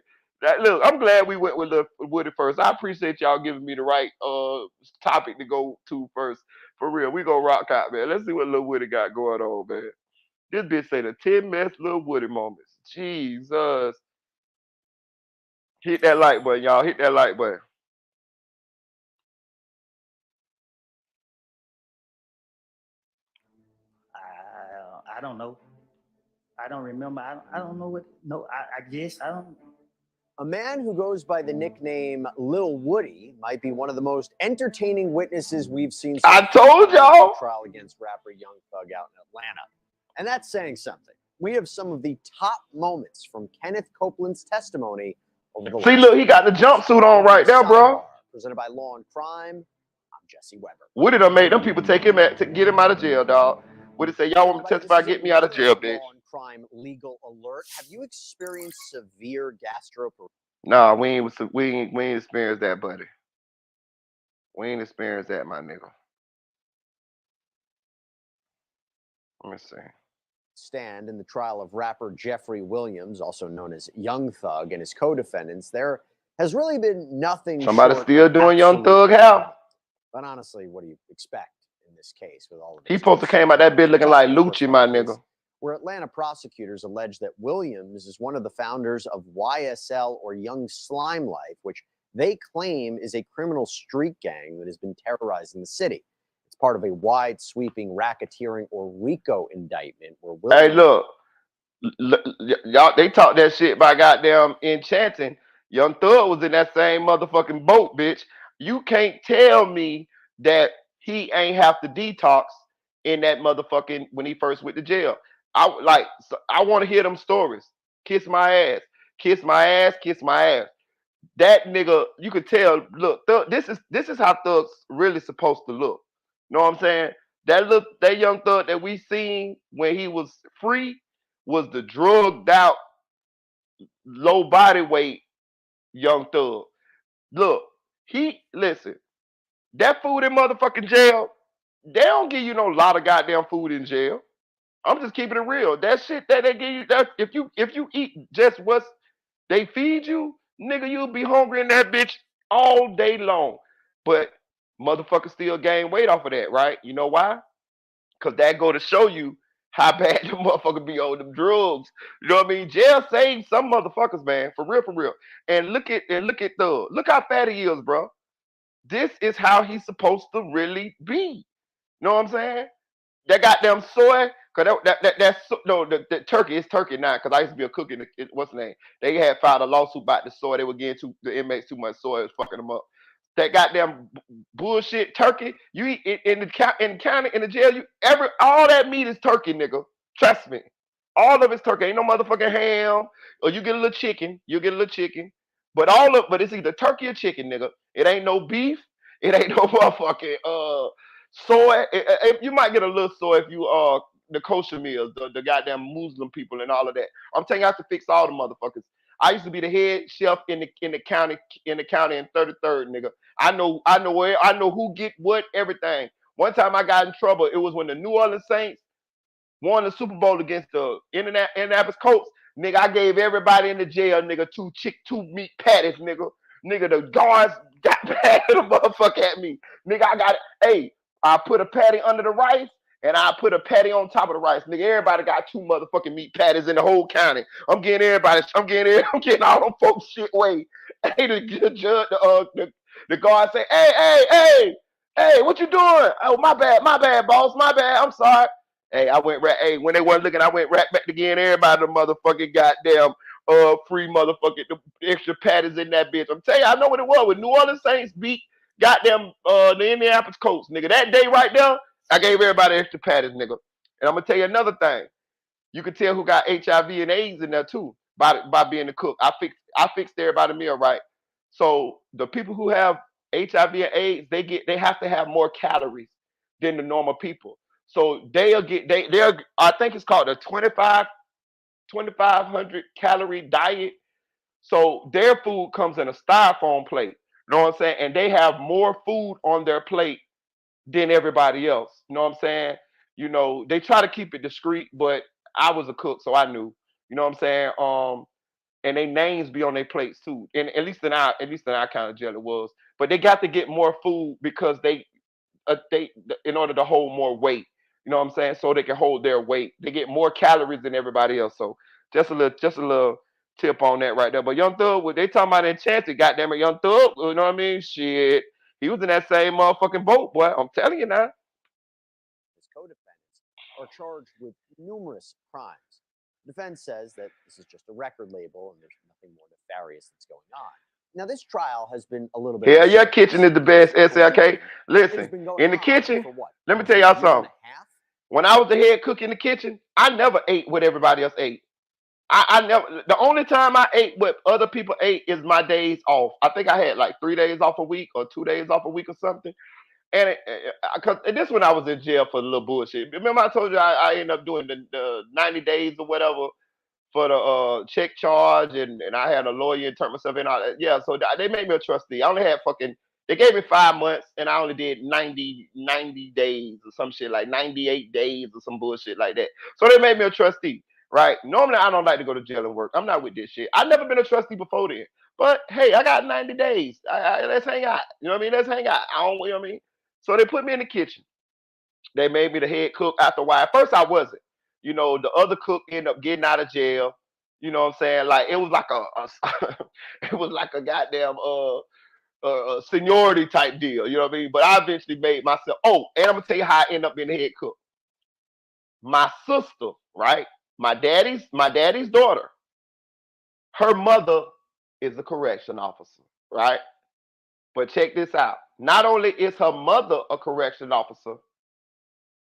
Look, I'm glad we went with Woody first. I appreciate y'all giving me the right topic to go to first. For real, we gonna rock out, man. Let's see what Lil Woody got going on, man. This bitch say the 10 best Lil Woody moments. Jesus. Hit that like button, y'all. Hit that like button. I don't know. I don't remember. I don't know what. No, I guess I don't. A man who goes by the nickname Lil Woody might be one of the most entertaining witnesses we've seen. I told y'all. Trial against rapper Young Thug out in Atlanta. And that's saying something. We have some of the top moments from Kenneth Copeland's testimony over the See, look, he got the jumpsuit on right there, bro. Presented by Law and Crime, I'm Jesse Weber. Woody done made them people take him to get him out of jail, dog. Woody say, y'all want me to testify, get me out of jail, bitch. Law and Crime legal alert. Have you experienced severe gastroparesis? Nah, we ain't experienced that, buddy. We ain't experienced that, my nigga. Let me see. Stand in the trial of rapper Jeffrey Williams, also known as Young Thug, and his co-defendants, there has really been nothing. Somebody still doing Young Thug how? But honestly, what do you expect in this case with all of this? He supposed to came out that bitch looking like Lucci, my nigga. Where Atlanta prosecutors allege that Williams is one of the founders of YSL, or Young Slime Life, which they claim is a criminal street gang that has been terrorizing the city. It's part of a wide sweeping racketeering, or RICO, indictment where Williams... Hey, look, y'all, they talk that shit by goddamn Enchanting. Young Thug was in that same motherfucking boat, bitch. You can't tell me that he ain't have to detox in that motherfucking when he first went to jail. I want to hear them stories. Kiss my ass, kiss my ass, kiss my ass. That nigga, you could tell. Look, this is how Thug's really supposed to look. You know what I'm saying? That young Thug that we seen when he was free was the drugged out, low body weight young Thug. Look, listen. That food in motherfucking jail, they don't give you no lot of goddamn food in jail. I'm just keeping it real. That shit that they give you, that if you eat just what they feed you, nigga, you'll be hungry in that bitch all day long. But motherfuckers still gain weight off of that, right? You know why? Because that go to show you how bad the motherfucker be on them drugs. You know what I mean? Jail saves some motherfuckers, man. For real, for real. And look at Thug. Look how fat he is, bro. This is how he's supposed to really be. You know what I'm saying? That goddamn soy, cause the turkey. It's turkey now. Cause I used to be a cook in what's the name? They had filed a lawsuit about the soy. They were getting the inmates too much soy. It was fucking them up. That goddamn bullshit turkey. You eat in the county in the jail. All that meat is turkey, nigga. Trust me. All of it's turkey. Ain't no motherfucking ham. Or you get a little chicken. You get a little chicken. But it's either turkey or chicken, nigga. It ain't no beef. It ain't no motherfucking soy. You might get a little soy if you the kosher meals, the goddamn Muslim people and all of that. I'm telling you, I have to fix all the motherfuckers. I used to be the head chef in the county in 33rd, nigga. I know who get what, everything. One time I got in trouble. It was when the New Orleans Saints won the Super Bowl against the Indianapolis Colts. Nigga, I gave everybody in the jail, nigga, two meat patties, nigga. Nigga, the guards got mad at the motherfucker at me. Nigga, I put a patty under the rice and I put a patty on top of the rice. Nigga, everybody got two motherfucking meat patties in the whole county. I'm getting all them folks shit way. Hey, the judge, the guard say, hey, what you doing? Oh, my bad, boss, my bad. I'm sorry. Hey, when they weren't looking, I went right back to getting everybody the motherfucking goddamn free motherfucking the extra patties in that bitch. I'm telling you, I know what it was. When New Orleans Saints beat goddamn the Indianapolis Colts, nigga. That day right there, I gave everybody extra patties, nigga. And I'm gonna tell you another thing. You can tell who got HIV and AIDS in there too by being the cook. I fixed everybody meal right. So the people who have HIV and AIDS, they have to have more calories than the normal people. So they'll I think it's called a 2,500 calorie diet. So their food comes in a styrofoam plate. You know what I'm saying? And they have more food on their plate than everybody else. You know what I'm saying? You know, they try to keep it discreet, but I was a cook, so I knew. You know what I'm saying? And their names be on their plates too. And at least in our kind of jail it was. But they got to get more food because they in order to hold more weight. You know what I'm saying? So they can hold their weight. They get more calories than everybody else. So just a little tip on that right there. But Young Thug, they talking about Enchanted, goddamn it, Young Thug. You know what I mean? Shit, he was in that same motherfucking boat, boy. I'm telling you now. His co-defendants are charged with numerous crimes. The defense says that this is just a record label and there's nothing more nefarious that's going on. Now, this trial has been a little bit. Hell yeah, kitchen is the best, SLK. Listen, in the kitchen, let me tell y'all something. When I was the head cook in the kitchen, I never ate what everybody else ate. I never. The only time I ate what other people ate is my days off. I think I had like 3 days off a week or 2 days off a week or something. And this when I was in jail for a little bullshit. Remember I told you I ended up doing the 90 days or whatever for the check charge, and I had a lawyer and turned myself in. All that. Yeah, so they made me a trustee. I only had they gave me 5 months, and I only did 90 days or some shit, like 98 days or some bullshit like that. So they made me a trustee, right? Normally, I don't like to go to jail and work. I'm not with this shit. I've never been a trustee before then. But, hey, I got 90 days. Let's hang out. You know what I mean? Let's hang out. You know what I mean? So they put me in the kitchen. They made me the head cook after a while. At first, I wasn't. You know, the other cook ended up getting out of jail. You know what I'm saying? Like it was like it was like a goddamn seniority type deal. You know what I mean? But I eventually made myself. Oh, and I'm gonna tell you how I ended up being the head cook. My sister, right? My daddy's daughter. Her mother is a correction officer, right? But check this out. Not only is her mother a correction officer,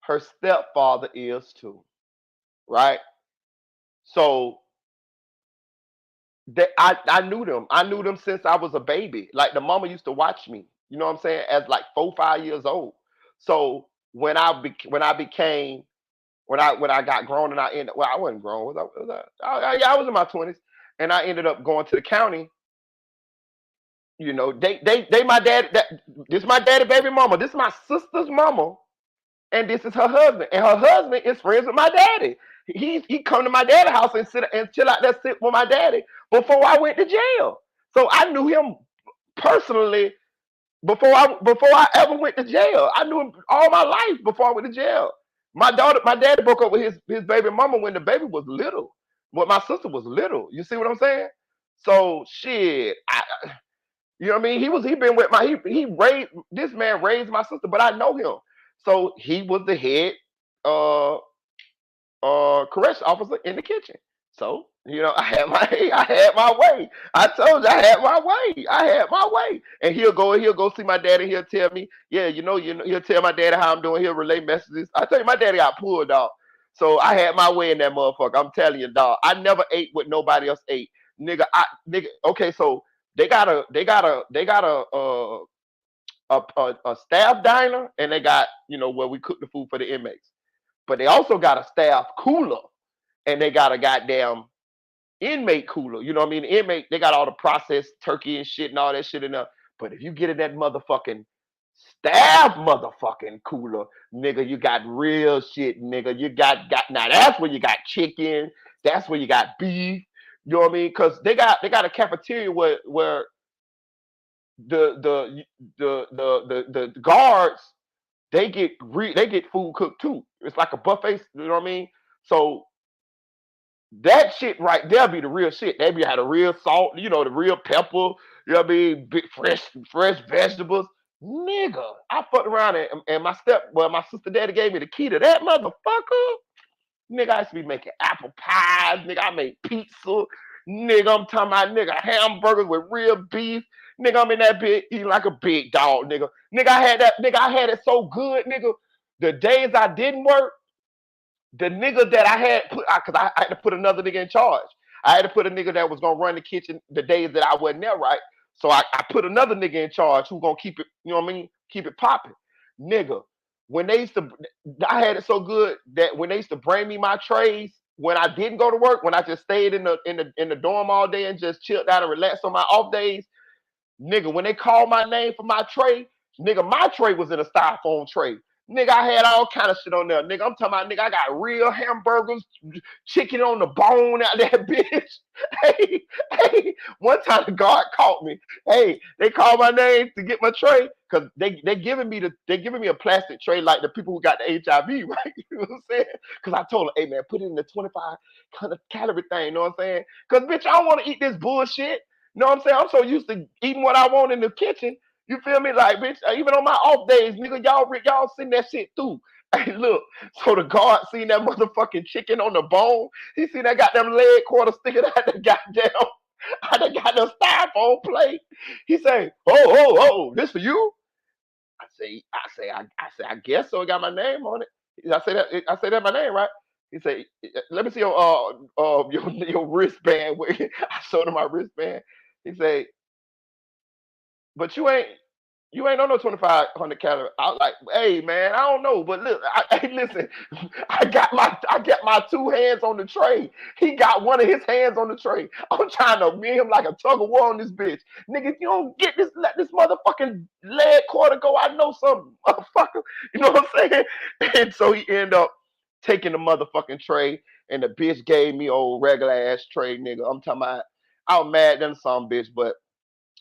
her stepfather is too, right? So I knew them. I knew them since I was a baby. Like the mama used to watch me. You know what I'm saying? As like 4, 5 years old. So when I got grown and I ended, well, I wasn't grown. Yeah, I was in my 20s, and I ended up going to the county. You know, they my dad. This is my daddy baby mama. This is my sister's mama, and this is her husband. And her husband is friends with my daddy. He come to my daddy's house and sit and chill out there, sit with my daddy before I went to jail. So I knew him personally before I ever went to jail. I knew him all my life before I went to jail. My daddy broke up with his baby mama when the baby was little. When my sister was little. You see what I'm saying? So shit, you know what I mean? He been with he raised this man raised my sister, but I know him. So he was the head correction officer in the kitchen. So, you know, I had my way. I told you I had my way. I had my way. And he'll go see my daddy. He'll tell me, yeah, he'll tell my daddy how I'm doing. He'll relay messages. I tell you, my daddy got pulled, dog. So I had my way in that motherfucker. I'm telling you, dog. I never ate what nobody else ate. Nigga, okay, so they got a staff diner, and they got, where we cook the food for the inmates. But they also got a staff cooler, and they got a goddamn inmate cooler. You know what I mean? The inmate, they got all the processed turkey and shit and all that shit in there. But if you get in that motherfucking staff motherfucking cooler, nigga, you got real shit, nigga. You got now that's where you got chicken. That's where you got beef. You know what I mean? Because they got a cafeteria where the guards they get food cooked too. It's like a buffet. You know what I mean? So that shit right there be the real shit. They be had the real salt, the real pepper. You know what I mean? Big fresh vegetables. Nigga, I fucked around and my sister daddy gave me the key to that motherfucker. Nigga, I used to be making apple pies. Nigga, I made pizza. Nigga, I'm talking about nigga hamburgers with real beef. Nigga, I'm in that bitch eating like a big dog, nigga. Nigga, I had it so good, nigga. The days I didn't work, the nigga that I had put, because I had to put another nigga in charge. I had to put a nigga that was gonna run the kitchen the days that I wasn't there, right? So I put another nigga in charge who gonna keep it, you know what I mean? Keep it popping. Nigga, when they used to, I had it so good that when they used to bring me my trays, when I didn't go to work, when I just stayed in the dorm all day and just chilled out and relaxed on my off days, nigga, when they called my name for my tray, nigga, my tray was in a styrofoam tray. Nigga, I had all kind of shit on there. Nigga, I'm talking about, nigga, I got real hamburgers, chicken on the bone out that bitch. Hey, one time the guard caught me. Hey, they called my name to get my tray because they giving me a plastic tray like the people who got the HIV, right? You know what I'm saying? Because I told them, hey man, put it in the 25 calorie thing. You know what I'm saying? Because bitch, I don't want to eat this bullshit. You know what I'm saying? I'm so used to eating what I want in the kitchen. You feel me? Like, bitch, even on my off days, nigga, y'all send that shit through. Hey, look, so the guard seen that motherfucking chicken on the bone. He seen that goddamn leg quarter sticking out the goddamn styrofoam plate. He say, oh, this for you? I say, I guess so. It got my name on it. I say that my name, right? He say, let me see your wristband. I showed him my wristband. He say, but you ain't on no 2,500 calorie. I was like, hey man, I don't know, but look, listen, I got my two hands on the tray. He got one of his hands on the tray. I'm trying to meet him like a tug of war on this bitch. Nigga, if you don't let this motherfucking leg quarter go, I know something, motherfucker. You know what I'm saying? And so he ended up taking the motherfucking tray, and the bitch gave me old regular ass tray, nigga. I'm talking about, I was mad than some bitch, but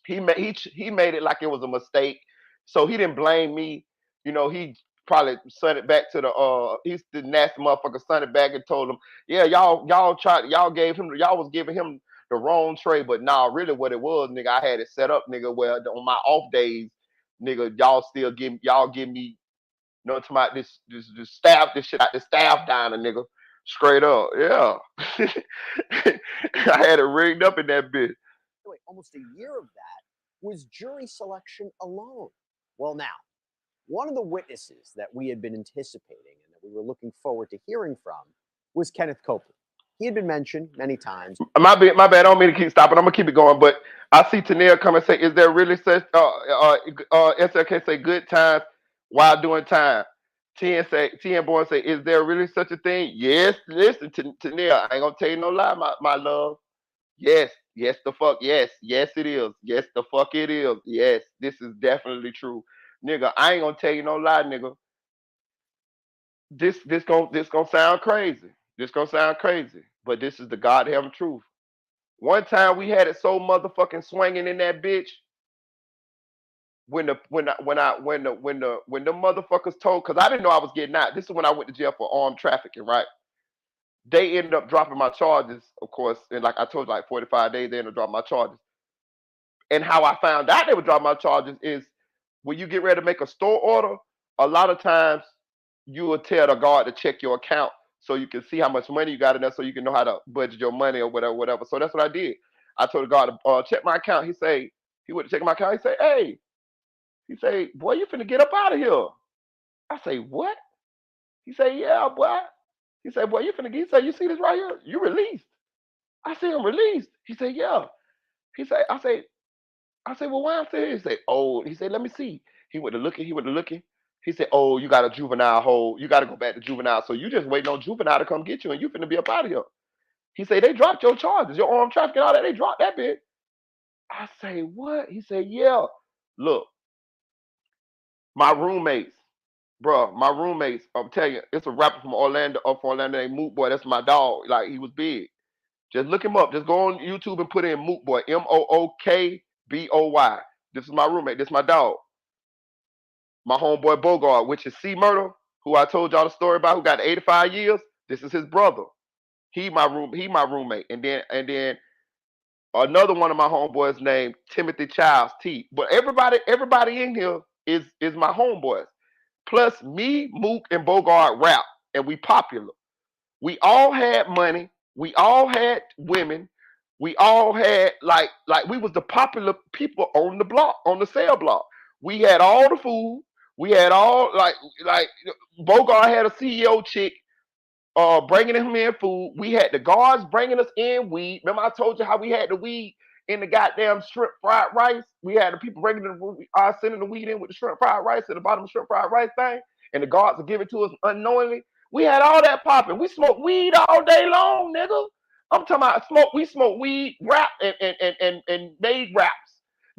he made it like it was a mistake, so he didn't blame me. He probably sent it back to he's the nasty motherfucker. Sent it back and told him, yeah, y'all was giving him the wrong tray, but nah, really what it was, nigga, I had it set up, nigga, where on my off days, nigga, y'all give me, to my this staff, this shit out the staff diner, nigga, straight up, yeah. I had it rigged up in that bitch. almost a year of that was jury selection alone. Well, now, one of the witnesses that we had been anticipating and that we were looking forward to hearing from was Kenneth Copeland. He had been mentioned many times. My bad. I don't mean to keep stopping. I'm gonna keep it going. But I see Tanea come and say, "Is there really such?" SLK say, "Good times while doing time." TN Boy say, "Is there really such a thing?" Yes. Listen, Tanea, I ain't gonna tell you no lie, my love. Yes. Yes, the fuck. Yes. Yes, it is. Yes, the fuck it is. Yes, this is definitely true, nigga. I ain't gonna tell you no lie, nigga. This gonna sound crazy. This gonna sound crazy, but this is the goddamn truth. One time we had it so motherfucking swinging in that bitch when the motherfuckers told, because I didn't know I was getting out. This is when I went to jail for armed trafficking, right? They ended up dropping my charges, of course, and like I told you, like 45 days they ended up dropping my charges. And how I found out they would drop my charges is when you get ready to make a store order, a lot of times you will tell the guard to check your account so you can see how much money you got in there so you can know how to budget your money or whatever. So that's what I did. I told the guard to check my account. He went to check my account. He said, "Hey," he said, "Boy, you finna get up out of here." I say, "What?" He said, "Yeah, boy." He said, "Boy, you finna get," he said, "You see this right here? You released." I said, "I'm released." He said, "Yeah." He said, I said, "Well, why I'm still here?" He said, "Oh," he said, "Let me see." He went to looking. He said, "Oh, you got a juvenile hold. You got to go back to juvenile. So you just waiting on juvenile to come get you, and you finna be up out of here." He said, "They dropped your charges, your armed trafficking, all that. They dropped that bit." I say, "What?" He said, "Yeah. Look, my roommates, bro, my roommates. I'm telling you, it's a rapper from Orlando, named Moot Boy. That's my dog. Like he was big. Just look him up. Just go on YouTube and put in Moot Boy, Mookboy. This is my roommate. This is my dog. My homeboy Bogart, which is C Murder, who I told y'all the story about, who got 85 years. This is his brother. He my roommate. And then another one of my homeboys named Timothy Childs T. But everybody in here is my homeboys. Plus me, Mook, and Bogart rap, and we popular. We all had money. We all had women. We all had like we was the popular people on the block, on the cell block. We had all the food. We had all like Bogart had a CEO chick bringing him in food. We had the guards bringing us in weed. Remember I told you how we had the weed in the goddamn shrimp fried rice? We had the people bringing sending the weed in with the shrimp fried rice at the bottom of the shrimp fried rice thing, and the guards would give it to us unknowingly. We had all that popping. We smoked weed all day long, nigga. I'm talking about we smoked weed, rap, and made raps.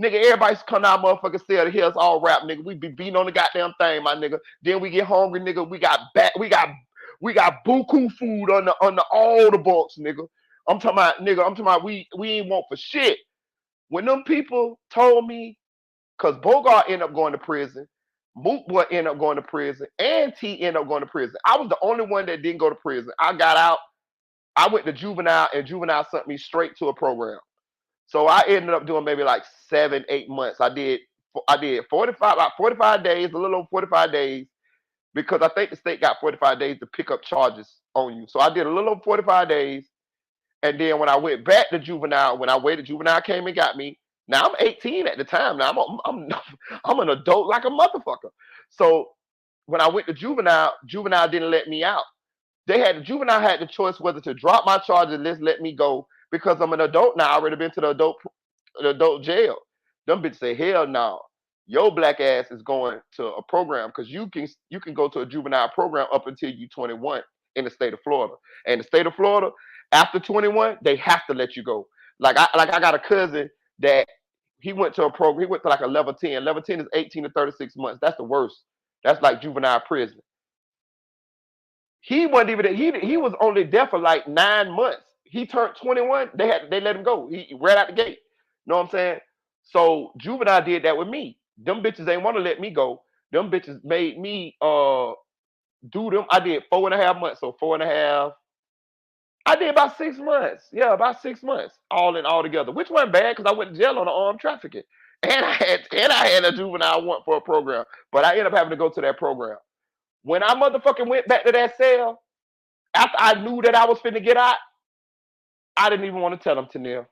Nigga, everybody's come out, motherfucker, sell to hear us all rap, nigga. We be beating on the goddamn thing, my nigga. Then we get hungry, nigga. We got buku food on all the bunks, nigga. I'm talking about we ain't want for shit. When them people told me, cause Bogart ended up going to prison, Moot Boy ended up going to prison, and T ended up going to prison. I was the only one that didn't go to prison. I got out. I went to juvenile, and juvenile sent me straight to a program. So I ended up doing maybe like 7-8 months. I did 45 days, a little over 45 days, because I think the state got 45 days to pick up charges on you. So I did a little over 45 days. And then when I went back to juvenile, when I waited, juvenile came and got me. Now I'm 18 at the time. Now I'm an adult like a motherfucker. So when I went to juvenile, juvenile didn't let me out. Juvenile had the choice whether to drop my charges and let me go, because I'm an adult now. I already been to the adult jail. Them bitches say, hell no. Your black ass is going to a program, because you can go to a juvenile program up until you 21 in the state of Florida. And the state of Florida, after 21, they have to let you go. Like I got a cousin that he went to a program. He went to like a level 10. Level 10 is 18 to 36 months. That's the worst. That's like juvenile prison. He wasn't even he was only there for like 9 months. He turned 21. They let him go. He right out the gate. Know what I'm saying? So juvenile did that with me. Them bitches ain't want to let me go. Them bitches made me do them. I did 4.5 months. So 4.5. I did about 6 months. Yeah, about 6 months. All together. Which wasn't bad, because I went to jail on the armed trafficking. And I had a juvenile warrant for a program. But I ended up having to go to that program. When I motherfucking went back to that cell, after I knew that I was finna get out, I didn't even want to tell them, Tanil.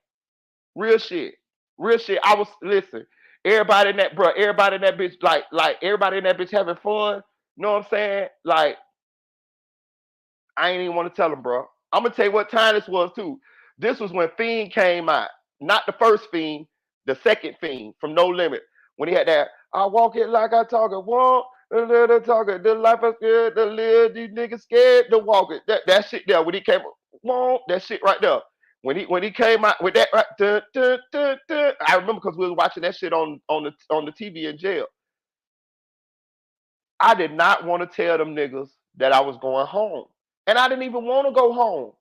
Real shit. Real shit. Listen. Everybody in that bitch, like everybody in that bitch having fun. You know what I'm saying? Like, I ain't even want to tell them, bro. I'm gonna tell you what time this was too. This was when Fiend came out. Not the first Fiend, the second Fiend from No Limit. When he had that, I walk it like I talk it, walk, talk it, the life is scared to live, these niggas scared to walk it. That shit there, when he came, walk, that shit right there. When he came out with that, right, I remember because we was watching that shit on the TV in jail. I did not want to tell them niggas that I was going home. And I didn't even want to go home.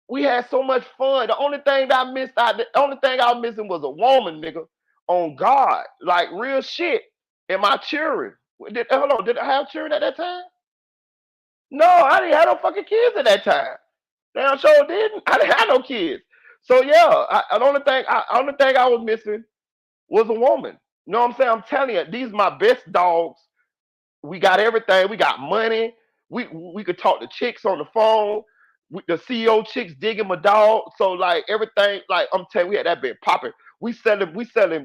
We had so much fun. The only thing that I missed out, the only thing I was missing was a woman, nigga. On God. Like real shit. And my children. Hold on, did I have children at that time? No, I didn't have no fucking kids at that time. Damn sure didn't. I didn't have no kids. So yeah, the only thing I was missing was a woman. You know what I'm saying? I'm telling you, these are my best dogs. We got everything. We got money. We could talk to chicks on the phone. The CEO chicks digging my dog. So like everything, like I'm telling you, we had that bit popping. We selling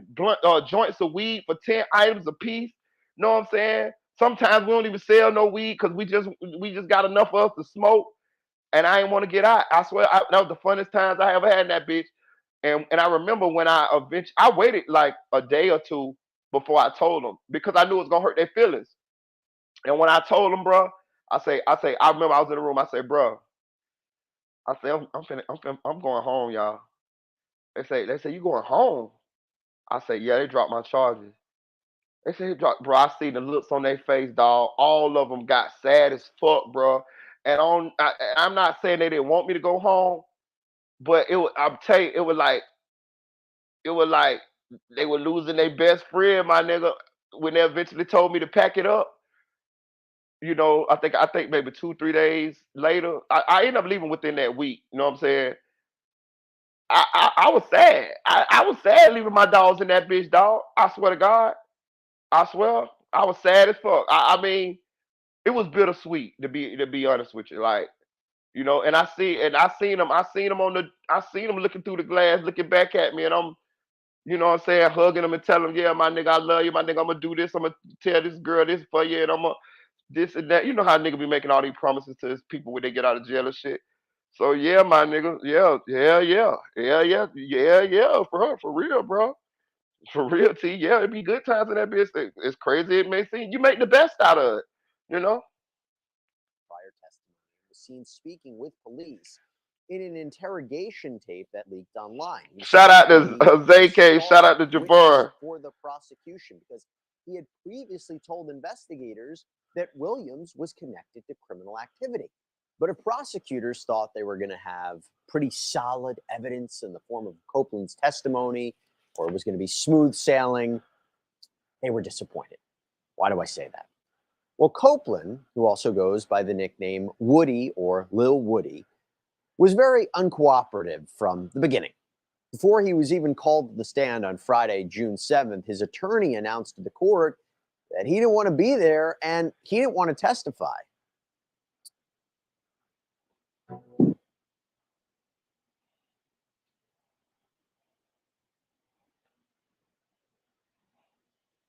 blunt joints of weed for 10 items a piece. You know what I'm saying? Sometimes we don't even sell no weed because we just got enough of us to smoke. And I didn't want to get out. I swear that was the funnest times I ever had in that bitch. And I remember when I waited like a day or two before I told them because I knew it was gonna hurt their feelings. And when I told them, bro, I remember I was in the room. I say, bro, I'm going home, y'all. They say you going home? I say, yeah. They dropped my charges. They say, bro. I see the looks on their face, dog. All of them got sad as fuck, bro. And I'm not saying they didn't want me to go home, but I'm telling you, it was like they were losing their best friend, my nigga, when they eventually told me to pack it up. You know, I think maybe 2-3 days later, I ended up leaving within that week. You know what I'm saying? I was sad. I was sad leaving my dogs in that bitch, dog. I swear to God. I swear. I was sad as fuck. I mean, it was bittersweet to be honest with you. Like, you know, and I seen them looking through the glass, looking back at me, and I'm, you know what I'm saying, hugging them and telling them, yeah, my nigga, I love you, my nigga, I'm gonna do this, I'm gonna tell this girl this for you, and I'm gonna this and that. You know how nigga be making all these promises to his people when they get out of jail and shit. So yeah, my nigga, yeah, for real, bro. For real, T. Yeah, it be good times in that bitch. It's crazy it may seem. You make the best out of it, you know? Prior testimony was seen speaking with police in an interrogation tape that leaked online. Shout out to ZK, shout out to Jabbar. For the prosecution, because he had previously told investigators that Williams was connected to criminal activity. But if prosecutors thought they were going to have pretty solid evidence in the form of Copeland's testimony, or it was going to be smooth sailing, they were disappointed. Why do I say that? Well, Copeland, who also goes by the nickname Woody or Lil Woody, was very uncooperative from the beginning. Before he was even called to the stand on Friday, June 7th, his attorney announced to the court that he didn't want to be there and he didn't want to testify.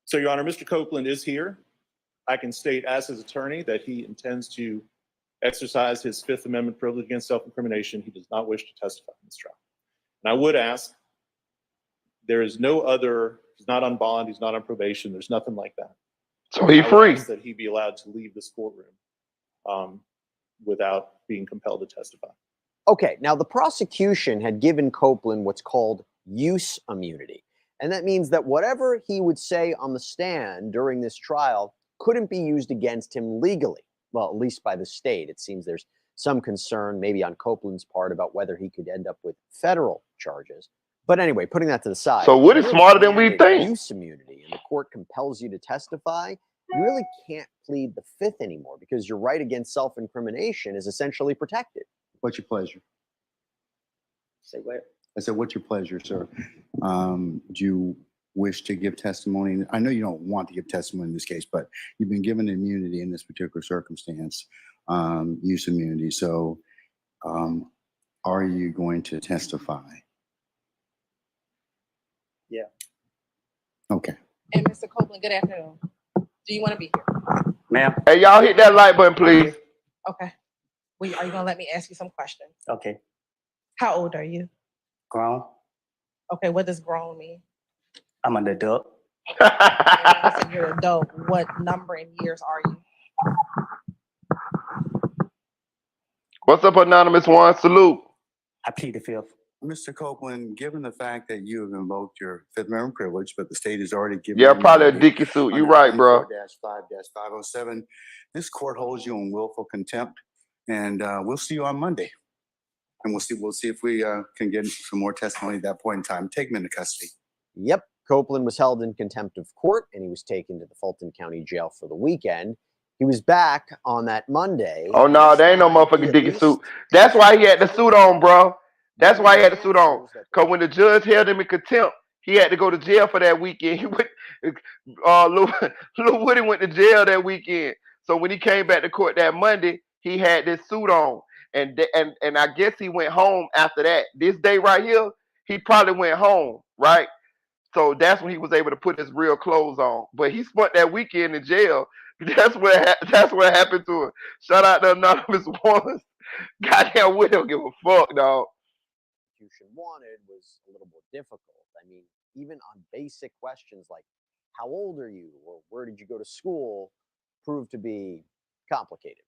So, Your Honor, Mr. Copeland is here. I can state as his attorney that he intends to exercise his Fifth Amendment privilege against self-incrimination. He does not wish to testify in this trial. And I would ask, there is no other, he's not on bond, he's not on probation, there's nothing like that. So he's free. That he be allowed to leave this courtroom without being compelled to testify. Okay, now the prosecution had given Copeland what's called use immunity. And that means that whatever he would say on the stand during this trial couldn't be used against him legally. Well, at least by the state. It seems there's some concern, maybe on Copeland's part, about whether he could end up with federal charges. But anyway, putting that to the side. So Woody's smarter than we think. Use immunity, and the court compels you to testify, you really can't plead the Fifth anymore because your right against self-incrimination is essentially protected. What's your pleasure? Say what? I said, what's your pleasure, sir? Do you wish to give testimony? I know you don't want to give testimony in this case, but you've been given immunity in this particular circumstance, use immunity. So are you going to testify? Okay. And Mr. Copeland, good afternoon. Do you want to be here? Ma'am. Hey, y'all hit that like button, please. Okay. Well, are you gonna let me ask you some questions? Okay. How old are you? Grown. Okay, what does grown mean? I'm an adult. And when you say you're an adult, what number in years are you? What's up, Anonymous One? Salute. I plead the fifth. Mr. Copeland, given the fact that you have invoked your Fifth Amendment privilege, but the state has already given Yeah, you probably a immunity dicky suit. You right, bro. 24-5-507, this court holds you in willful contempt, and we'll see you on Monday. And we'll see if we can get some more testimony at that point in time. Take him into custody. Yep, Copeland was held in contempt of court, and he was taken to the Fulton County Jail for the weekend. He was back on that Monday. Oh no, there ain't no motherfucking dicky suit. That's why he had the suit on, bro. That's why he had the suit on. Cause when the judge held him in contempt, he had to go to jail for that weekend. He went, Lil Woody went to jail that weekend. So when he came back to court that Monday, he had this suit on, and I guess he went home after that. This day right here, he probably went home, right? So that's when he was able to put his real clothes on. But he spent that weekend in jail. That's what happened to him. Shout out to Anonymous Ones. Goddamn, we don't give a fuck, dog. Wanted was a little more difficult. I mean, even on basic questions like how old are you or where did you go to school proved to be complicated.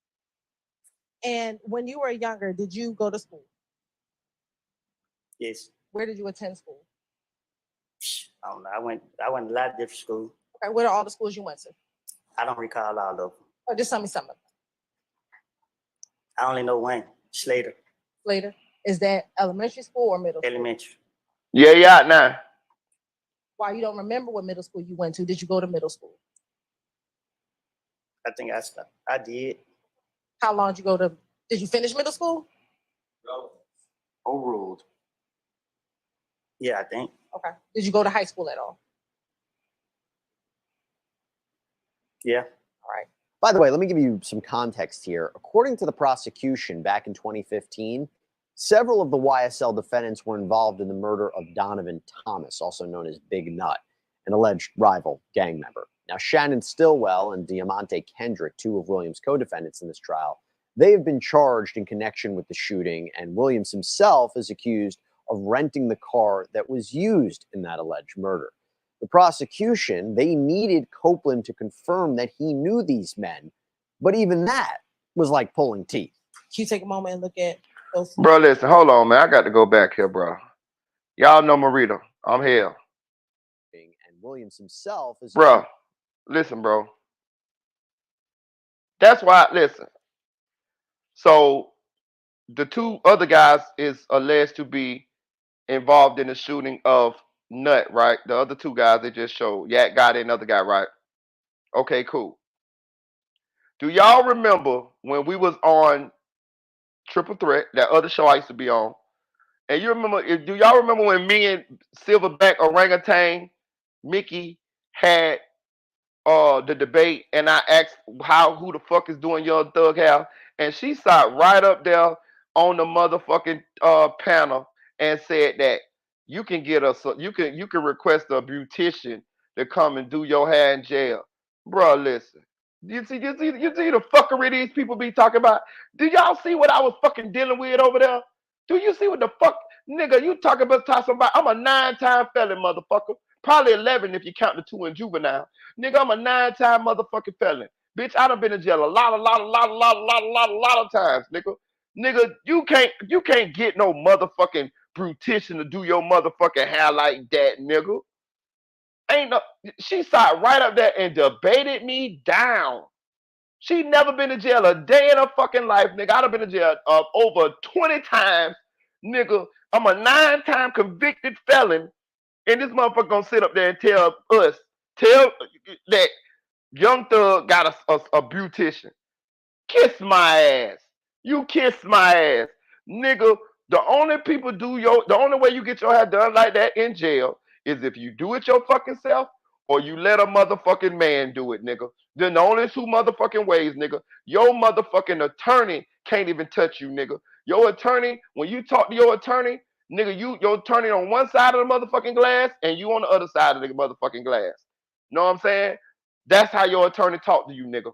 And when you were younger, did you go to school? Yes. Where did you attend school? I don't know. I went to a lot of different schools. Okay, what are all the schools you went to? I don't recall all of them. Or just tell me some of them. I only know one. Slater. Slater. Is that elementary school or middle school? Elementary. Yeah, yeah, now. Why you don't remember what middle school you went to? Did you go to middle school? I think I stopped. I did. How long did you go to? Did you finish middle school? No. Overruled. Yeah, I think. Okay. Did you go to high school at all? Yeah. All right. By the way, let me give you some context here. According to the prosecution back in 2015, several of the YSL defendants were involved in the murder of Donovan Thomas, also known as Big Nut, an alleged rival gang member. Now, Shannon Stillwell and Diamante Kendrick, two of Williams' co-defendants in this trial, they have been charged in connection with the shooting, and Williams himself is accused of renting the car that was used in that alleged murder. The prosecution, they needed Copeland to confirm that he knew these men, but even that was like pulling teeth. Can you take a moment and look at those? Bro, listen, hold on, man. I got to go back here, bro. Y'all know Marita. I'm here. And Williams himself is... Bro, listen, bro. That's why, listen. So, the two other guys is alleged to be involved in the shooting of Nut, right? The other two guys they just showed. Yak got it, another guy, right? Okay, cool. Do y'all remember when we was on Triple Threat, that other show I used to be on? And you remember, do y'all remember when me and Silverback Orangutan Mickey had the debate, and I asked who the fuck is doing Young Thug House, and she sat right up there on the motherfucking panel and said that you can get us, you can request a beautician to come and do your hair in jail, bro. Listen, you see the fuckery these people be talking about. Do y'all see what I was fucking dealing with over there? Do you see what the fuck, nigga? You talking about somebody? I'm a 9-time felon, motherfucker. Probably 11 if you count the 2 in juvenile. Nigga, I'm a 9-time motherfucking felon. Bitch, I done been in jail a lot of times, nigga. Nigga, you can't get no motherfucking beautician to do your motherfucking hair like that, nigga. Ain't no. She sat right up there and debated me down. She never been to jail a day in her fucking life, nigga. I done been to jail over 20 times, nigga. I'm a 9-time convicted felon. And this motherfucker gonna sit up there and tell that Young Thug got a beautician. Kiss my ass. You kiss my ass. Nigga, the only way you get your hair done like that in jail is if you do it your fucking self or you let a motherfucking man do it, nigga. Then the only 2 motherfucking ways, nigga. Your motherfucking attorney can't even touch you, nigga. Your attorney, when you talk to your attorney, Nigga, your attorney on one side of the motherfucking glass and you on the other side of the motherfucking glass. Know what I'm saying? That's how your attorney talk to you, nigga.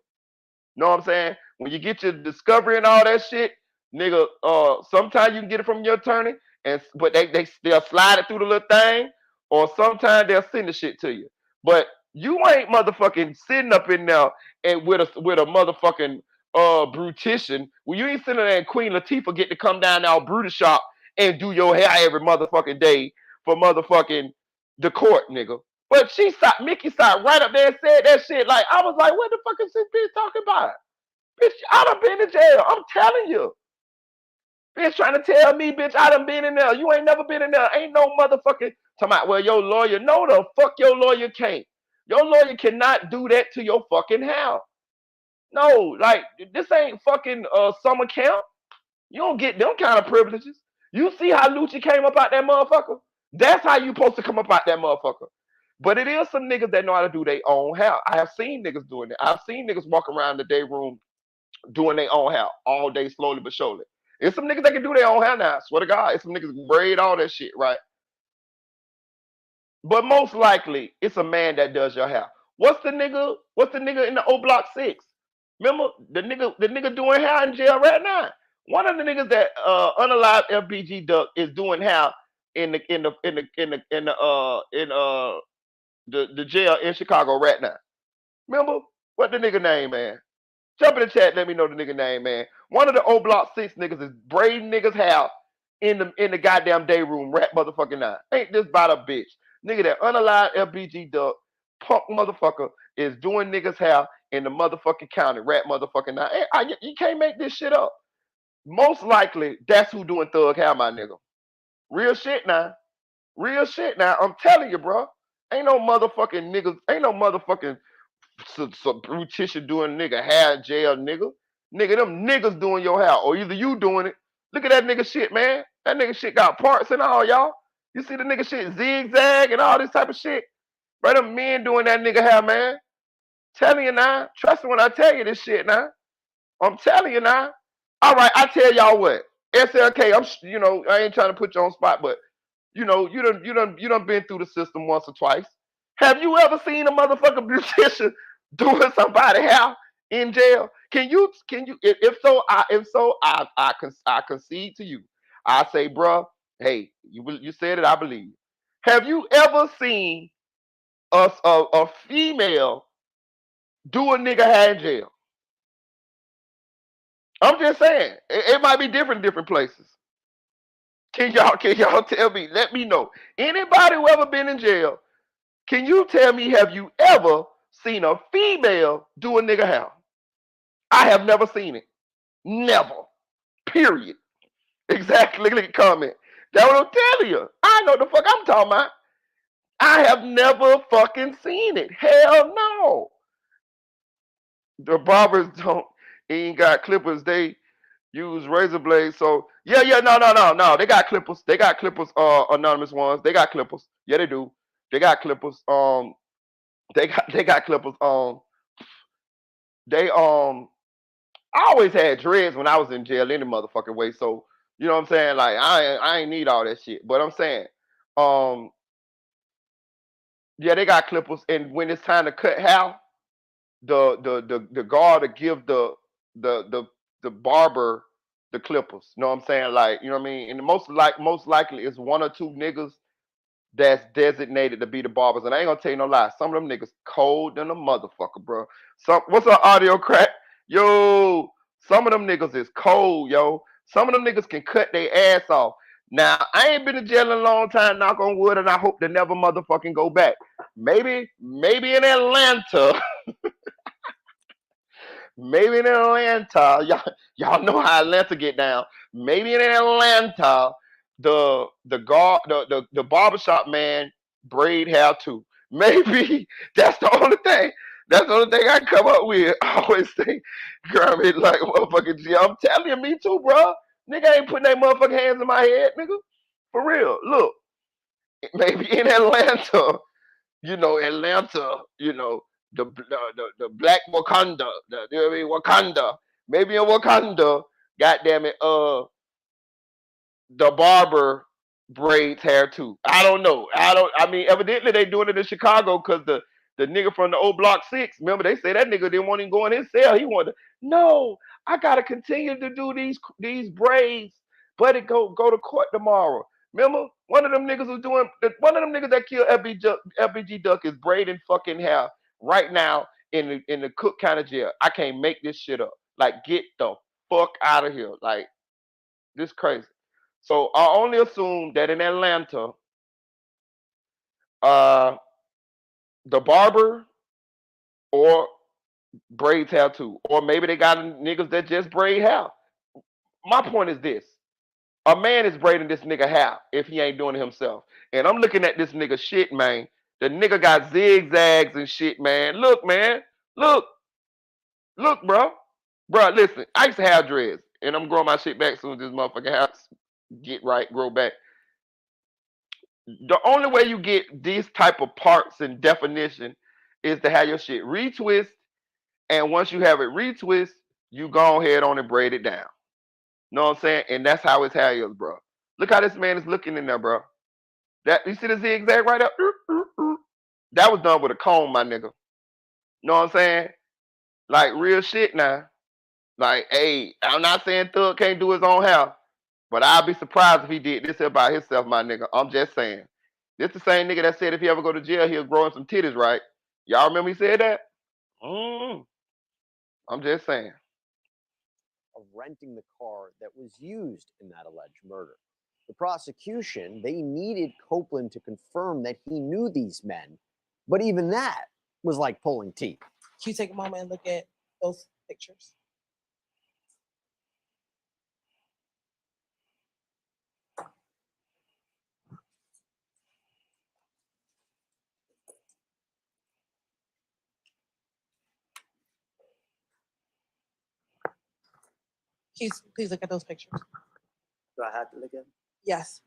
Know what I'm saying? When you get your discovery and all that shit, nigga, sometimes you can get it from your attorney, but they'll slide it through the little thing, or sometimes they'll send the shit to you. But you ain't motherfucking sitting up in there and with a motherfucking beautician. Well, you ain't sitting there and Queen Latifah get to come down to our beauty shop and do your hair every motherfucking day for motherfucking the court, nigga. But Mickey sat right up there and said that shit. Like, I was like, what the fuck is this bitch talking about? Bitch, I done been to jail. I'm telling you. Bitch trying to tell me, bitch, I done been in there. You ain't never been in there. Ain't no motherfucking talking about, well, your lawyer. No, the fuck your lawyer can't. Your lawyer cannot do that to your fucking house. No, like, this ain't fucking summer camp. You don't get them kind of privileges. You see how Lucci came up out that motherfucker? That's how you supposed to come up out that motherfucker. But it is some niggas that know how to do their own hair. I have seen niggas doing it. I've seen niggas walk around the day room doing their own hair all day, slowly but surely. It's some niggas that can do their own hair now. I swear to God, it's some niggas can braid all that shit, right? But most likely, it's a man that does your hair. What's the nigga in the O Block 6? Remember the nigga doing hair in jail right now? One of the niggas that unalived FBG Duck is doing hair in the jail in Chicago right now. Remember what the nigga name, man? Jump in the chat, let me know the nigga name, man. One of the O Block 6 niggas is braiding niggas hair in the goddamn day room right motherfucking now. Ain't this about a bitch? Nigga that unalived FBG Duck punk motherfucker is doing niggas hair in the motherfucking county right motherfucking now. You can't make this shit up. Most likely, that's who doing thug hair, my nigga. Real shit now. Real shit now. I'm telling you, bro. Ain't no motherfucking niggas. Ain't no motherfucking some beautician doing nigga hair in jail, nigga. Nigga, them niggas doing your hair, or either you doing it. Look at that nigga shit, man. That nigga shit got parts and all, y'all. You see the nigga shit zigzag and all this type of shit? Bro, them men doing that nigga hair, man. Telling you now. Trust me when I tell you this shit now. I'm telling you now. All right, I tell y'all what. SLK, I ain't trying to put you on spot, but you done been through the system once or twice. Have you ever seen a motherfucking beautician doing somebody hair in jail? Can you? If so, I concede to you. I say, bro, hey, you said it, I believe. Have you ever seen a female do a nigga hair in jail? I'm just saying, it might be different in different places. Can y'all tell me? Let me know. Anybody who ever been in jail, can you tell me, have you ever seen a female do a nigga hair? I have never seen it. Never. Period. Exactly. Look at the comment. That's what I'm telling you. I know the fuck I'm talking about. I have never fucking seen it. Hell no. The barbers ain't got clippers. They use razor blades. So no. They got clippers. They got clippers. Anonymous ones. They got clippers. Yeah, they do. They got clippers. They got clippers. I always had dreads when I was in jail any motherfucking way. So you know what I'm saying? Like I ain't need all that shit. But I'm saying, yeah, they got clippers. And when it's time to cut hair, the guard to give the barber the clippers. You know what I'm saying? Like, you know what I mean? And most likely it's one or two niggas that's designated to be the barbers. And I ain't gonna tell you no lie. Some of them niggas cold than a motherfucker, bro. What's up, audio crack? Yo, some of them niggas is cold, yo. Some of them niggas can cut their ass off. Now, I ain't been to jail in a long time, knock on wood, and I hope to never motherfucking go back. Maybe in Atlanta. Maybe in Atlanta, y'all know how Atlanta get down. Maybe in Atlanta, the barbershop man braid hair too. Maybe that's the only thing. That's the only thing I come up with. I always think, Grammy, like motherfucking G. I'm telling you, me too, bro. Nigga ain't putting their motherfucking hands in my head, nigga. For real. Look, maybe in Atlanta, Atlanta, the Black Wakanda, you know what I mean? Wakanda. Maybe in Wakanda, goddamn it, the barber braids hair too. I don't know. I mean, evidently they doing it in Chicago because the nigga from the old Block 6, remember they say that nigga didn't want him going in his cell. He wanted, no, I gotta continue to do these braids, but it go to court tomorrow. Remember, one of them niggas was doing one of them niggas that killed FBG Duck is braiding fucking hair right now in the Cook County jail. I can't make this shit up. Like, get the fuck out of here. Like, this crazy. So I only assume that in Atlanta, the barber or braids hair too, or maybe they got niggas that just braid hair. My point is this: a man is braiding this nigga hair if he ain't doing it himself. And I'm looking at this nigga shit, man. The nigga got zigzags and shit, man. Look, man. Look, bro. Bro, listen. I used to have dreads, and I'm growing my shit back as soon as this motherfucking house get right, grow back. The only way you get these type of parts and definition is to have your shit retwist, and once you have it retwist, you go ahead on and braid it down. Know what I'm saying? And that's how his hair is, bro. Look how this man is looking in there, bro. That you see the zigzag right up? That was done with a comb, my nigga. Know what I'm saying? Like real shit now. Like, hey, I'm not saying Thug can't do his own hair, but I'd be surprised if he did this here by himself, my nigga. I'm just saying. This the same nigga that said if he ever go to jail, he'll grow in some titties, right? Y'all remember he said that? I'm just saying. Of renting the car that was used in that alleged murder. The prosecution, they needed Copeland to confirm that he knew these men, but even that was like pulling teeth. Can you take a moment and look at those pictures? Please look at those pictures. Do I have to look at them? Yes.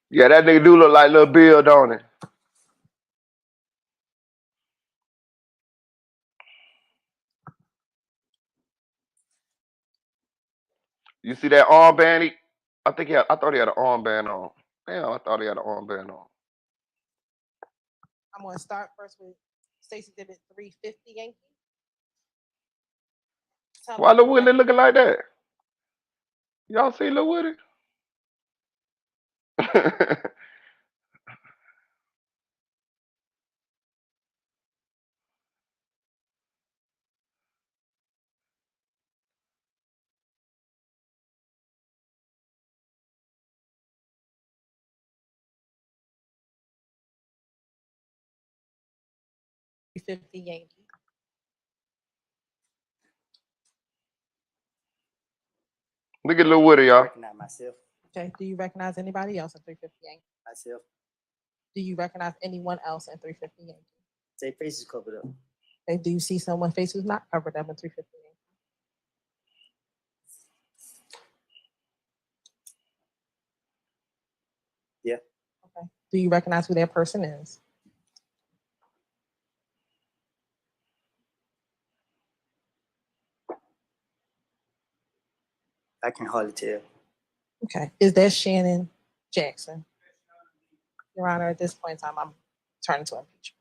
Yeah, that nigga do look like Lil Bill, don't he? You see that armband? I thought he had an armband on. Damn, I thought he had an armband on. I'm gonna start first with Stacey Exhibit 350 Yankee. Why Lil Woody looking like that? Y'all see Lil Woody? Yankee. Look at Lil Woody, y'all. Recognize myself. Okay. Do you recognize anybody else in 350 Yankee? Myself. Do you recognize anyone else in 350 Yankee? Say faces covered up. Okay. Do you see someone's face who's not covered up in 350 Yankee? Yeah. Okay. Do you recognize who that person is? I can hardly tell. Okay. Is that Shannon Jackson? Your Honor, at this point in time, I'm turning to impeachment.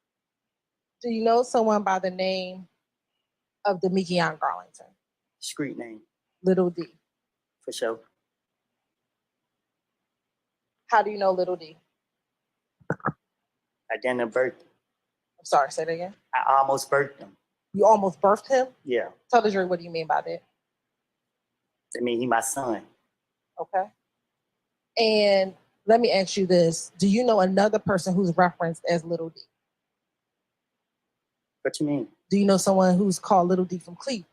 Do you know someone by the name of Demekion Garlington? Street name. Little D. For sure. How do you know Little D? I didn't birth him. I'm sorry, say that again. I almost birthed him. You almost birthed him? Yeah. Tell the jury, what do you mean by that? I mean, he my son. Okay. And let me ask you this. Do you know another person who's referenced as Little D? What you mean? Do you know someone who's called Little D from Cleveland?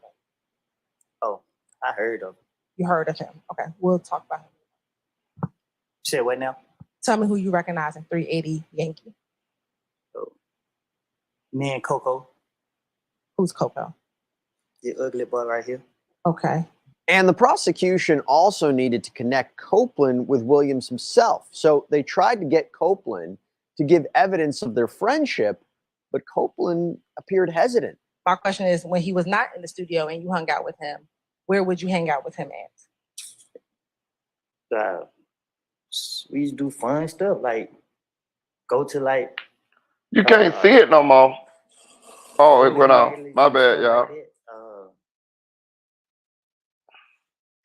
Oh, I heard of him. You heard of him. Okay, we'll talk about him. You said what now? Tell me who you recognize in 380 Yankee. Oh. Me and Coco. Who's Coco? The ugly boy right here. Okay. And the prosecution also needed to connect Copeland with Williams himself. So they tried to get Copeland to give evidence of their friendship but Copeland appeared hesitant. My question is, when he was not in the studio and you hung out with him, where would you hang out with him at? We used to do fun stuff, like go to like. You can't see it no more. Oh, it went off. My bad, y'all.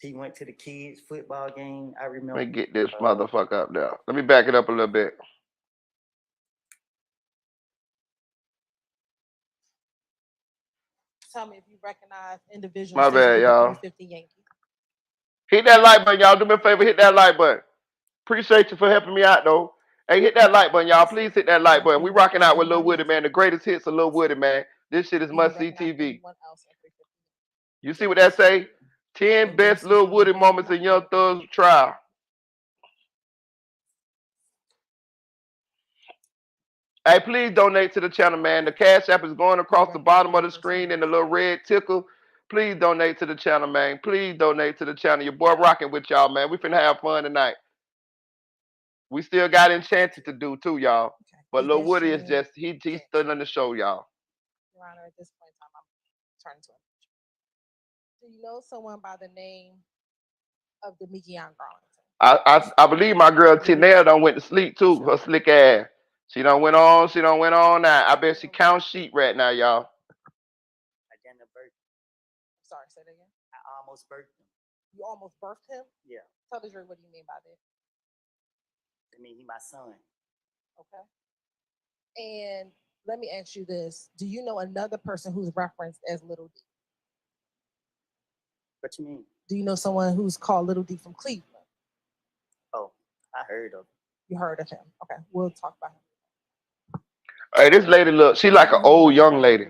He went to the kids' football game. I remember. Let me get this motherfucker up there. Let me back it up a little bit. Tell me if you recognize individuals. My bad, y'all. 350 Yankees. Hit that like button, y'all. Do me a favor, hit that like button. Appreciate you for helping me out, though. Hey, hit that like button, y'all. Please hit that like button. We rocking out with Lil Woody, man. The greatest hits of Lil Woody, man. This shit is must-see TV. You see what that say? 10 best Lil Woody moments in Young Thug's trial. Hey, please donate to the channel, man. The Cash App is going across the bottom of the screen in the little red tickle. Please donate to the channel, man. Please donate to the channel. Your boy rocking with y'all, man. We finna have fun tonight. We still got Enchanted to do too, y'all. Okay. But Lil Woody is just, he's still in the show, y'all. Your Honor, at this point in time, I'm turning to him. Do you know someone by the name of Demikion Garlington? I believe my girl Tinell done went to sleep too. Her slick ass. She done went on. She done went on now. I bet she counts sheep right now, y'all. Sorry, say that again. I almost birthed him. You almost birthed him? Yeah. Tell the jury what do you mean by that? I mean, he my son. Okay. And let me ask you this. Do you know another person who's referenced as Little D? What you mean? Do you know someone who's called Little D from Cleveland? Oh, I heard of him. You heard of him. Okay, we'll talk about him. Hey, this lady look, she like an old young lady.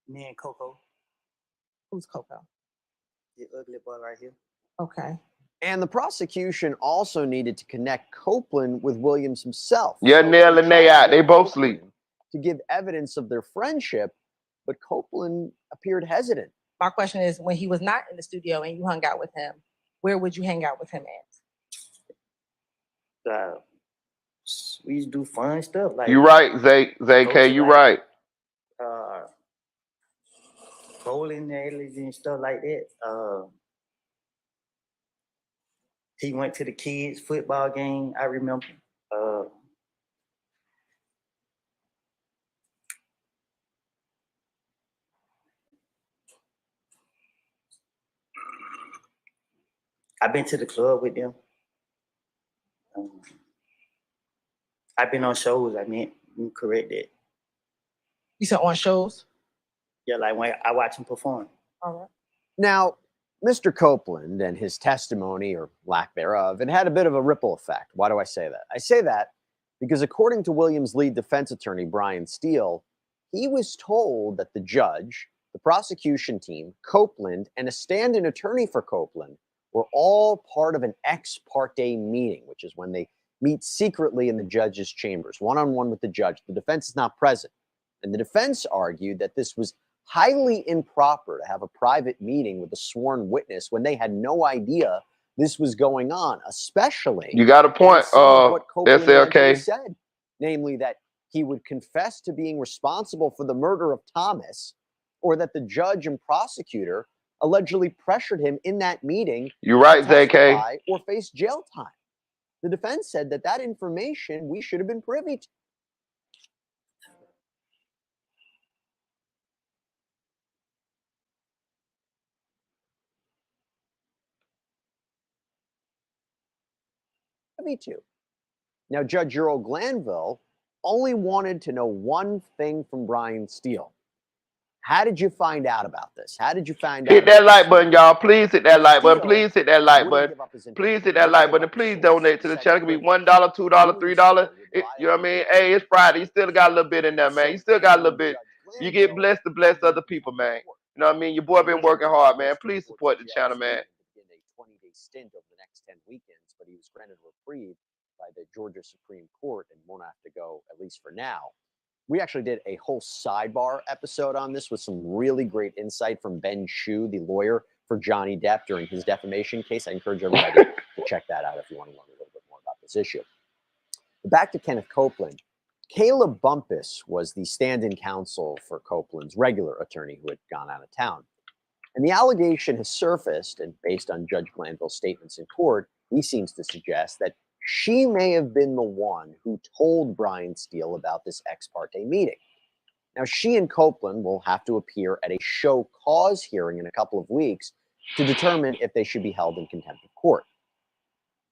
Me and Coco. Who's Coco? The ugly boy right here. Okay. And the prosecution also needed to connect Copeland with Williams himself. Yeah, Nell and they out. They both sleep. To give evidence of their friendship, but Copeland appeared hesitant. My question is, when he was not in the studio and you hung out with him, where would you hang out with him at? We used to do fun stuff. Like You right, Zay K, you right. Bowling alleys and stuff like that. He went to the kids' football game. I remember. I've been to the club with them. I've been on shows. I mean, you correct that. You said on shows? Yeah, like when I watch him perform. All right. Now, Mr. Copeland and his testimony, or lack thereof, it had a bit of a ripple effect. Why do I say that? I say that because according to Williams' lead defense attorney, Brian Steele, he was told that the judge, the prosecution team, Copeland, and a stand-in attorney for Copeland were all part of an ex parte meeting, which is when they meet secretly in the judge's chambers, one-on-one with the judge. The defense is not present. And the defense argued that this was highly improper to have a private meeting with a sworn witness when they had no idea this was going on, especially you got a point, what Copeland SLK said, namely that he would confess to being responsible for the murder of Thomas, or that the judge and prosecutor allegedly pressured him in that meeting. You're right, ZK. Or face jail time. The defense said that that information we should have been privy to. Me too. Now, Judge Earl Glanville only wanted to know one thing from Brian Steele. How did you find out about this? How did you find out? Hit that like button, y'all. Please hit that like button. Please hit that like button. Please hit that like button. Please donate to the channel. It can be $1, $2, $3. You know what I mean? Hey, it's Friday. You still got a little bit in there, man. You still got a little bit. You get blessed to bless other people, man. You know what I mean? Your boy been working hard, man. Please support the channel, man. A 20-day stint over the next 10 weekends, but he was granted a reprieve by the Georgia Supreme Court and won't have to go, at least for now. We actually did a whole sidebar episode on this with some really great insight from Ben Chu, the lawyer for Johnny Depp during his defamation case. I encourage everybody to check that out if you want to learn a little bit more about this issue. Back to Kenneth Copeland. Caleb Bumpus was the stand-in counsel for Copeland's regular attorney who had gone out of town. And the allegation has surfaced, and based on Judge Glanville's statements in court, he seems to suggest that she may have been the one who told Brian Steele about this ex parte meeting. Now, she and Copeland will have to appear at a show cause hearing in a couple of weeks to determine if they should be held in contempt of court.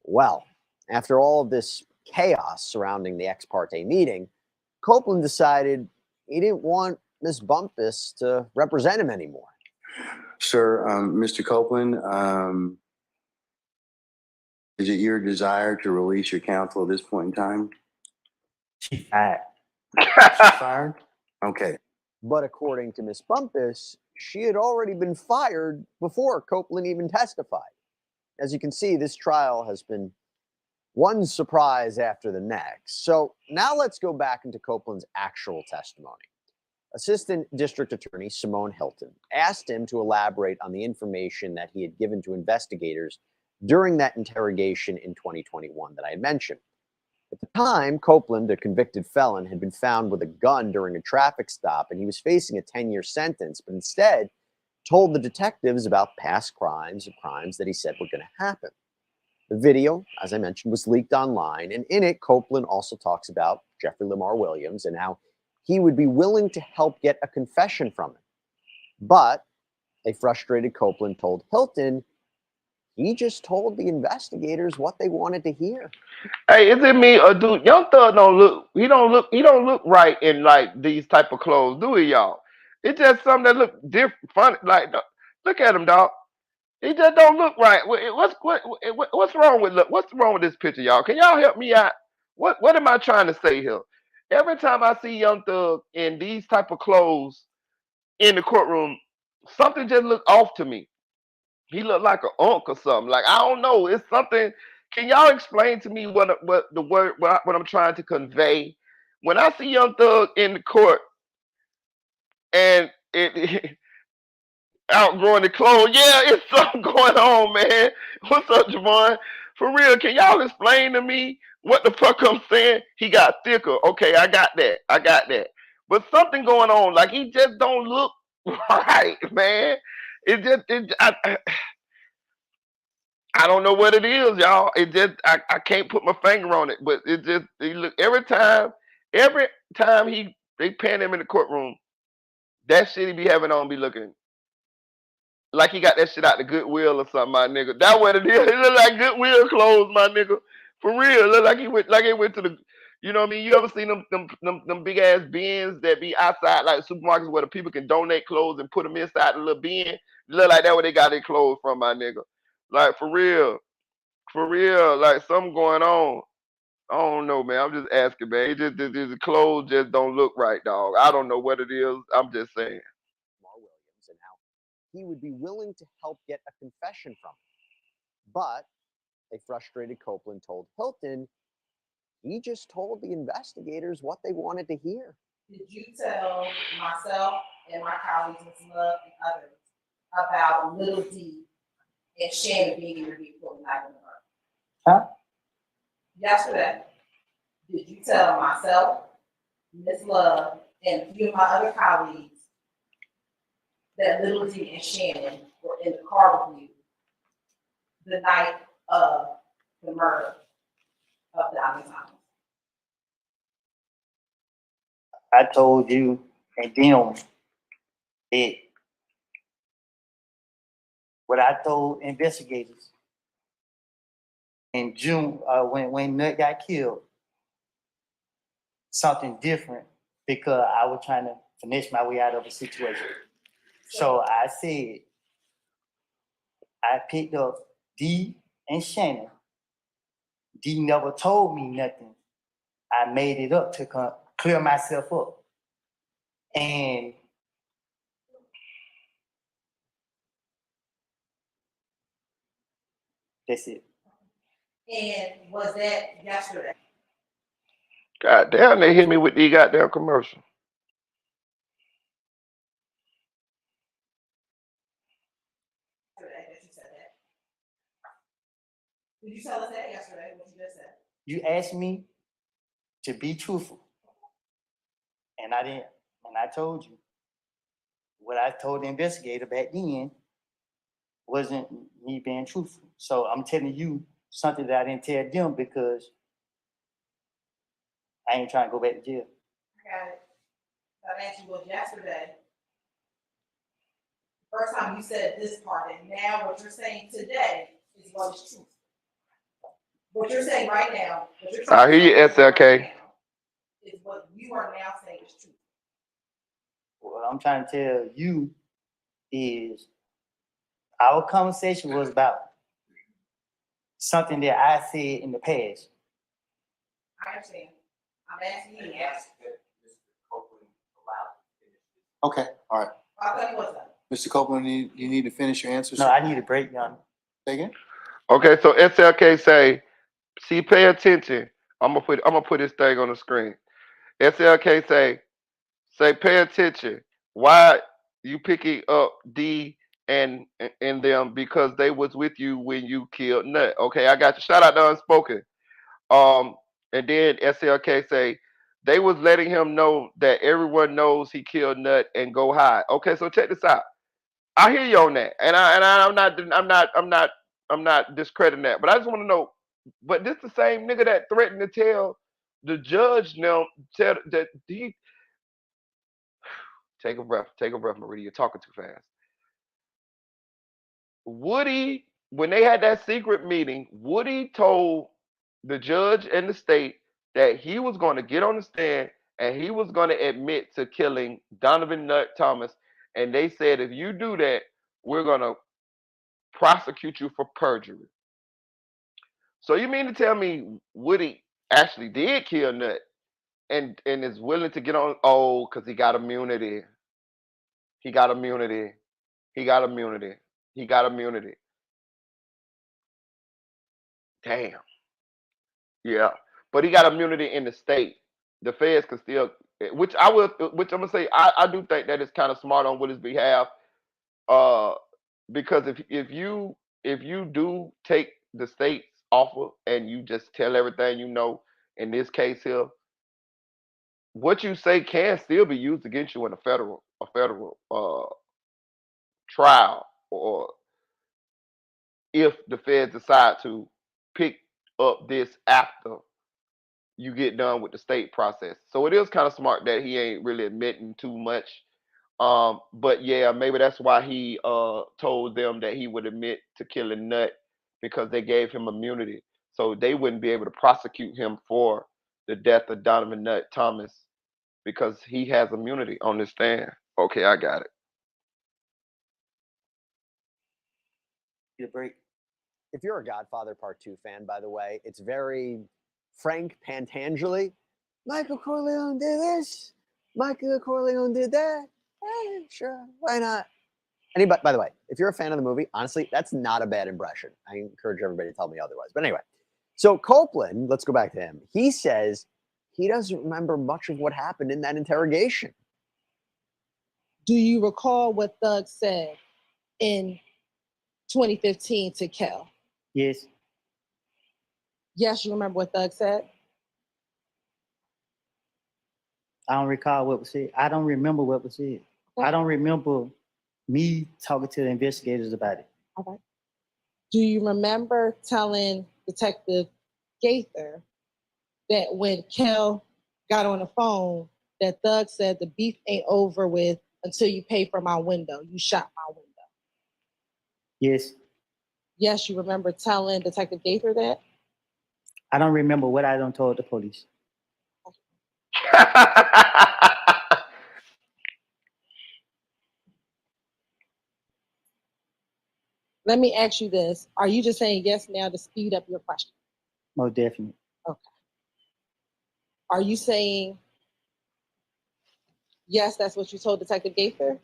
Well, after all of this chaos surrounding the ex parte meeting, Copeland decided he didn't want Ms. Bumpus to represent him anymore. Sir, Mr. Copeland, is it your desire to release your counsel at this point in time? She fired. She's fired? Okay. But according to Ms. Bumpus, she had already been fired before Copeland even testified. As you can see, this trial has been one surprise after the next. So now let's go back into Copeland's actual testimony. Assistant District Attorney Simone Hilton asked him to elaborate on the information that he had given to investigators during that interrogation in 2021 that I had mentioned. At the time, Copeland, a convicted felon, had been found with a gun during a traffic stop, and he was facing a 10-year sentence, but instead told the detectives about past crimes and crimes that he said were going to happen. The video, as I mentioned, was leaked online, and in it, Copeland also talks about Jeffrey Lamar Williams and how he would be willing to help get a confession from him. But a frustrated Copeland told Hilton he just told the investigators what they wanted to hear. Hey, is it me or dude? Young Thug don't look right in like these type of clothes, do he, y'all? It's just something that look different, funny. Like, look at him, dog. He just don't look right. What's wrong with what's wrong with this picture, y'all? Can y'all help me out? What am I trying to say here? Every time I see Young Thug in these type of clothes in the courtroom, something just look off to me. He looked like an unk or something. Like, I don't know. It's something. Can y'all explain to me what I'm trying to convey? When I see Young Thug in the court and it outgrowing the clothes, yeah, it's something going on, man. What's up, Javon? For real, can y'all explain to me what the fuck I'm saying? He got thicker. Okay, I got that. But something going on. Like, he just don't look right, man. I don't know what it is, y'all. It just I can't put my finger on it, but it just he look every time they pan him in the courtroom, that shit he be having on be looking like he got that shit out the Goodwill or something, my nigga. That what it is. It look like Goodwill clothes, my nigga. For real. It look like he went to the, you know what I mean? You ever seen them big ass bins that be outside like supermarkets where the people can donate clothes and put them inside the little bin? It look like that where they got their clothes from, my nigga. Like, for real. For real, like something going on. I don't know, man. I'm just asking, man. The clothes just don't look right, dog. I don't know what it is. I'm just saying. Lamar Williams and how he would be willing to help get a confession from him. But a frustrated Copeland told Hilton he just told the investigators what they wanted to hear. Did you tell myself and my colleagues, Ms. Love and others, about Little D and Shannon being interviewed for the night of the murder? Huh? Yesterday, did you tell myself, Ms. Love, and a few of my other colleagues that Little D and Shannon were in the car with you the night of the murder of Diamond Thomas? I told you and them that what I told investigators in June, when Nut got killed, something different, because I was trying to finesse my way out of a situation. So I said, I picked up D and Shannon. D never told me nothing. I made it up to clear myself up. And that's it. And was that yesterday? God damn, they hit me with the goddamn commercial. Yesterday that you said that. Did you tell us that yesterday, what you just said? You asked me to be truthful. And I didn't, and I told you, what I told the investigator back then wasn't me being truthful. So I'm telling you something that I didn't tell them because I ain't trying to go back to jail. I got it. That answer was yesterday. First time you said this part, and now what you're saying today is what is true. What you're saying right now, what you're I hear you, SLK. right now, is what you are now saying is true. What I'm trying to tell you is our conversation was about something that I said in the past. I understand. I'm asking you. Yes. Okay, all right. I'll tell you what's up. Mr. Copeland, you need to finish your answer? No, I need a break, Your Honor. Say again? Okay, so SLK say, see, pay attention. I'm gonna put this thing on the screen. SLK say pay attention. Why you picking up D and them because they was with you when you killed Nut. Okay, I got you. Shout out to Unspoken. And then SLK say they was letting him know that everyone knows he killed Nut and go hide. Okay, so check this out. I hear you on that, and I'm not discrediting that, but I just want to know. But this the same nigga that threatened to tell the judge now tell that he take a breath, Maria. You're talking too fast. Woody, when they had that secret meeting, Woody told the judge and the state that he was going to get on the stand and he was going to admit to killing Donovan Nut Thomas. And they said, if you do that, we're going to prosecute you for perjury. So you mean to tell me Woody actually did kill Nut and is willing to get on? Oh, because he got immunity. He got immunity. He got immunity. He got immunity. Damn. Yeah. But he got immunity in the state. The feds can still, which I'm gonna say, I do think that it's kind of smart on Woody's behalf. Because if you do take the state's offer and you just tell everything you know, in this case here, what you say can still be used against you in a federal trial, or if the feds decide to pick up this after you get done with the state process. So it is kind of smart that he ain't really admitting too much. But yeah, maybe that's why he told them that he would admit to killing Nut, because they gave him immunity. So they wouldn't be able to prosecute him for the death of Donovan Nut Thomas because he has immunity on this stand. Okay, I got it. Get a break. If you're a Godfather Part 2 fan, by the way, it's very Frank Pantangeli. Michael Corleone did this. Michael Corleone did that. Hey, sure, why not? Anybody, by the way, if you're a fan of the movie, honestly, that's not a bad impression. I encourage everybody to tell me otherwise. But anyway, so Copeland, let's go back to him. He says he doesn't remember much of what happened in that interrogation. Do you recall what Thug said in 2015 to Kel? Yes. Yes, you remember what Thug said? I don't recall what was said. I don't remember what was said. I don't remember me talking to the investigators about it. Okay. Do you remember telling Detective Gaither that when Kel got on the phone, that Thug said the beef ain't over with until you pay for my window? You shot my window. Yes. Yes, you remember telling Detective Gaither that? I don't remember what I done told the police. Let me ask you this. Are you just saying yes now to speed up your question? Most definitely. Okay. Are you saying yes, that's what you told Detective Gaither?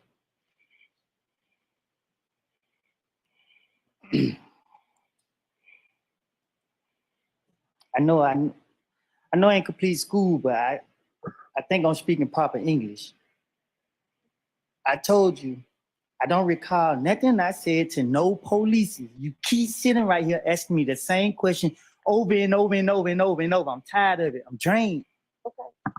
I know I ain't complete school, but I think I'm speaking proper English. I told you, I don't recall nothing I said to no police. You keep sitting right here asking me the same question over and over and over and over and over. I'm tired of it. I'm drained.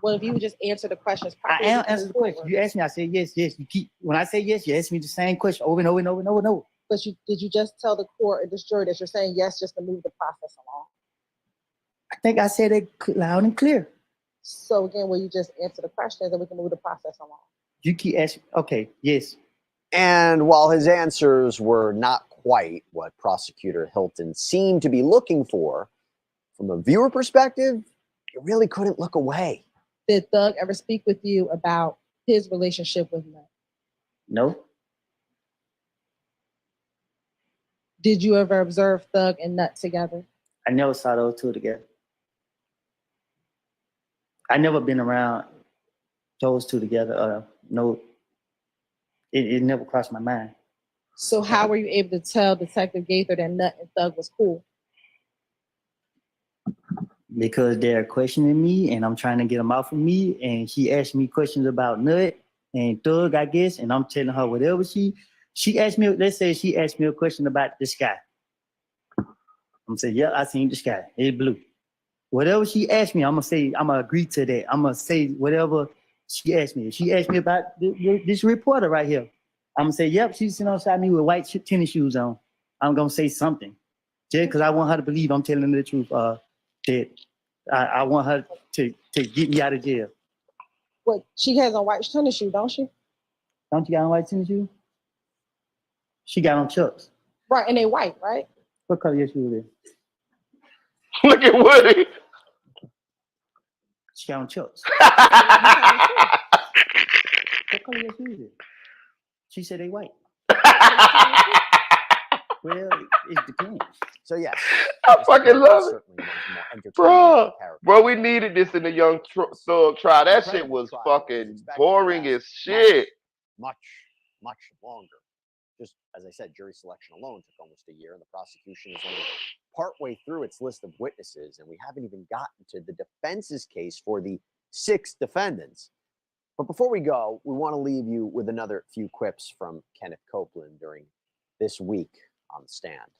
Well, if you would just answer the questions I properly, am we can answering move the question. forward. You asked me, I said yes, yes. You keep when I say yes, you ask me the same question over and over and over and over and over. But did you just tell the court or this jury that you're saying yes just to move the process along? I think I said it loud and clear. So again, will you just answer the questions and we can move the process along? You keep asking. Okay, yes. And while his answers were not quite what Prosecutor Hilton seemed to be looking for, from a viewer perspective, you really couldn't look away. Did Thug ever speak with you about his relationship with Nut? No. Did you ever observe Thug and Nut together? I never saw those two together. I never been around those two together. No, it never crossed my mind. So how were you able to tell Detective Gaither that Nut and Thug was cool? Because they're questioning me and I'm trying to get them off of me. And she asked me questions about Nut and Thug, I guess. And I'm telling her whatever she asked me, let's say she asked me a question about the sky. I'm saying, yeah, I seen the sky. It's blue. Whatever she asked me, I'm gonna agree to that. I'm gonna say whatever she asked me. If she asked me about this reporter right here, I'm gonna say, yep, she's sitting outside me with white tennis shoes on. I'm gonna say something. Just because I want her to believe I'm telling the truth. That I want her to get me out of jail. What, she has on white tennis shoes, don't she? Don't you got on white tennis shoes? She got on Chucks. Right, and they white, right? What color your shoes is? Look at Woody. She got on Chucks. What color your shoes is? She said they white. Well, it depends. So yes, I fucking love it. Bro, we needed this in the Young Thug trial. That shit was fucking boring as shit. Much longer. Just as I said, jury selection alone took almost a year, and the prosecution is only partway through its list of witnesses, and we haven't even gotten to the defense's case for the 6 defendants. But before we go, we want to leave you with another few quips from Kenneth Copeland during this week on the stand.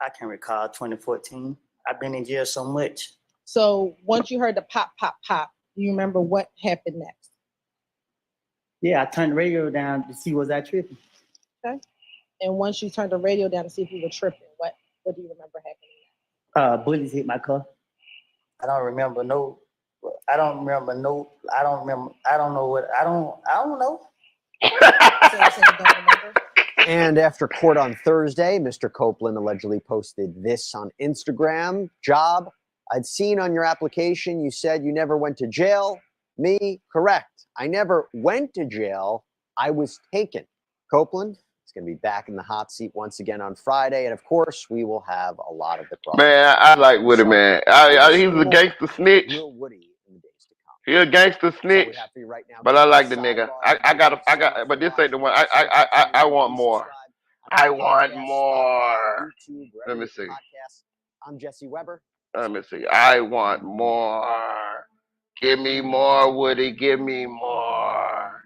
I can recall 2014. I've been in jail so much. So once you heard the pop, pop, pop, do you remember what happened next? Yeah, I turned the radio down to see was I tripping. Okay. And once you turned the radio down to see if you were tripping, what do you remember happening? Bullets hit my car. I don't remember no. I don't know. So you're saying you don't remember? And after court on Thursday, Mr. Copeland allegedly posted this on Instagram. Job, I'd seen on your application you said you never went to jail. Me, correct. I never went to jail. I was taken. Copeland is going to be back in the hot seat once again on Friday. And of course, we will have a lot of the cross. Man, I like Woody, man. He's a gangster snitch. He a gangster snitch. But I like the nigga. But this ain't the one. I want more. I want more. Let me see. I'm Jesse Weber. Let me see. I want more. Give me more, Woody. Give me more.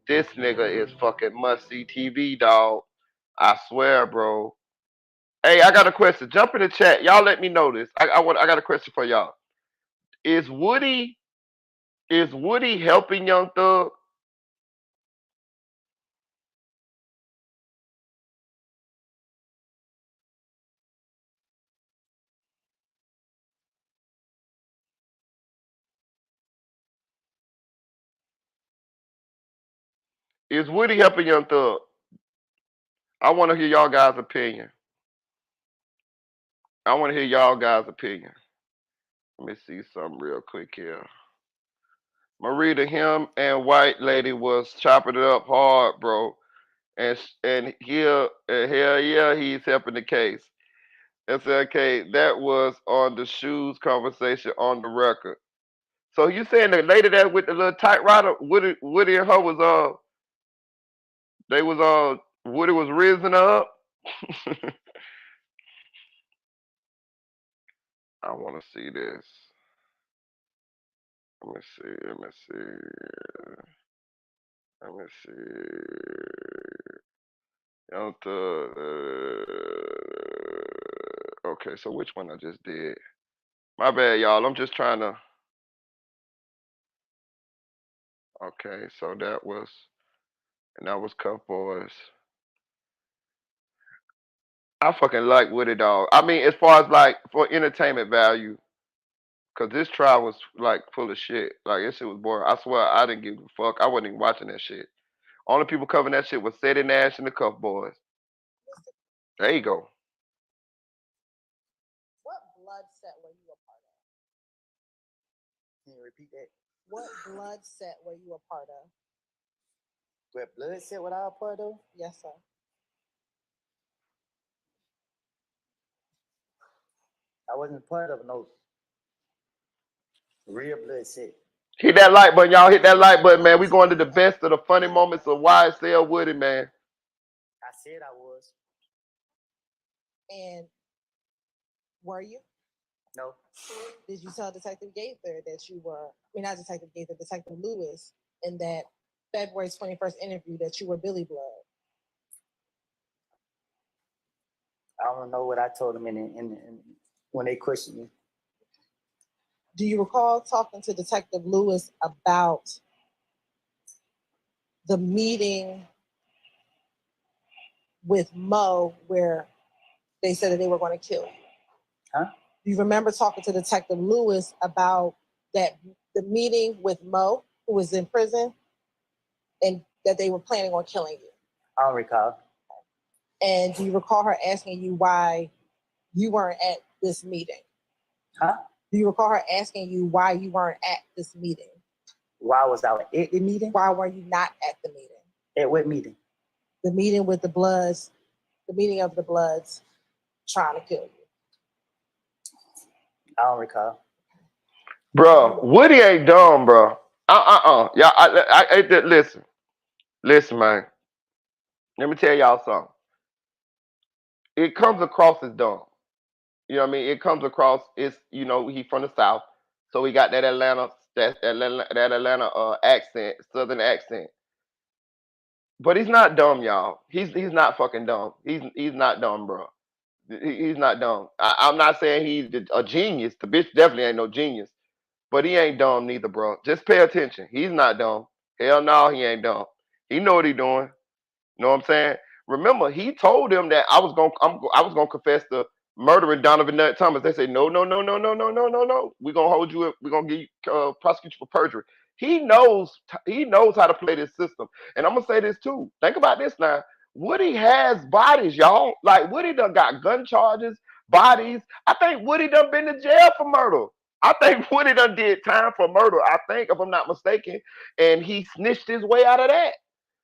This nigga is fucking must-see TV, dog. I swear, bro. Hey, I got a question. Jump in the chat. Y'all let me know this. I got a question for y'all. Is Woody helping Young Thug? Is Woody helping Young Thug? I want to hear y'all guys' opinion. Let me see something real quick here. Marita, him and White Lady was chopping it up hard, bro. And hell yeah, he's helping the case. And say, okay, that was on the shoes conversation on the record. So you saying the lady that with the little typewriter, Woody and her was Woody was raising her up. I want to see this. Let me see. Young Thug. Okay, so which one I just did? My bad, y'all. I'm just trying to. Okay, so that was Cuff Boys. I fucking like Woody Dog. I mean, as far as like for entertainment value, cause this trial was like full of shit. Like this shit was boring. I swear I didn't give a fuck. I wasn't even watching that shit. Only people covering that shit was Sadie Nash and the Cuff Boys. There you go. What blood set were you a part of? Can you repeat that? What blood set were you a part of? What blood set what I was part of? Yes, sir. I wasn't part of no real blood set. Hit that like button, y'all. Hit that like button, man. We going to the best of the funny moments of YSL Woody, man. I said I was. And were you? No. Did you tell Detective Gaither that you were, not Detective Gaither, Detective Lewis, in that February 21st interview that you were Billy Blood? I don't know what I told them in when they questioned me. Do you recall talking to Detective Lewis about the meeting with Mo where they said that they were going to kill you? Huh? Do you remember talking to Detective Lewis about the meeting with Mo, who was in prison, and that they were planning on killing you? I don't recall. And do you recall her asking you why you weren't at this meeting? Huh? Do you recall her asking you why you weren't at this meeting? Why was I at the meeting? Why were you not at the meeting? At what meeting? The meeting with the Bloods, the meeting of the Bloods trying to kill you. I don't recall. Bro, Woody ain't dumb, bro. Y'all, listen, man. Let me tell y'all something. It comes across as dumb. You know what I mean? It comes across, it's, he from the South. So he got that Atlanta accent, Southern accent. But he's not dumb, y'all. He's not fucking dumb. He's not dumb, bro. He's not dumb. I'm not saying he's a genius. The bitch definitely ain't no genius. But he ain't dumb neither, bro. Just pay attention. He's not dumb. Hell no, he ain't dumb. He know what he doing. You know what I'm saying? Remember, he told them that I was gonna confess to murdering Donovan Nut Thomas. They say no, no, no, no, no, no, no, no, no. We're gonna hold you. We're gonna get you prosecute you for perjury. He knows how to play this system. And I'm gonna say this too. Think about this now. Woody has bodies, y'all. Like Woody done got gun charges, bodies. I think Woody done been to jail for murder. I think Woody done did time for murder. I think, if I'm not mistaken, and he snitched his way out of that.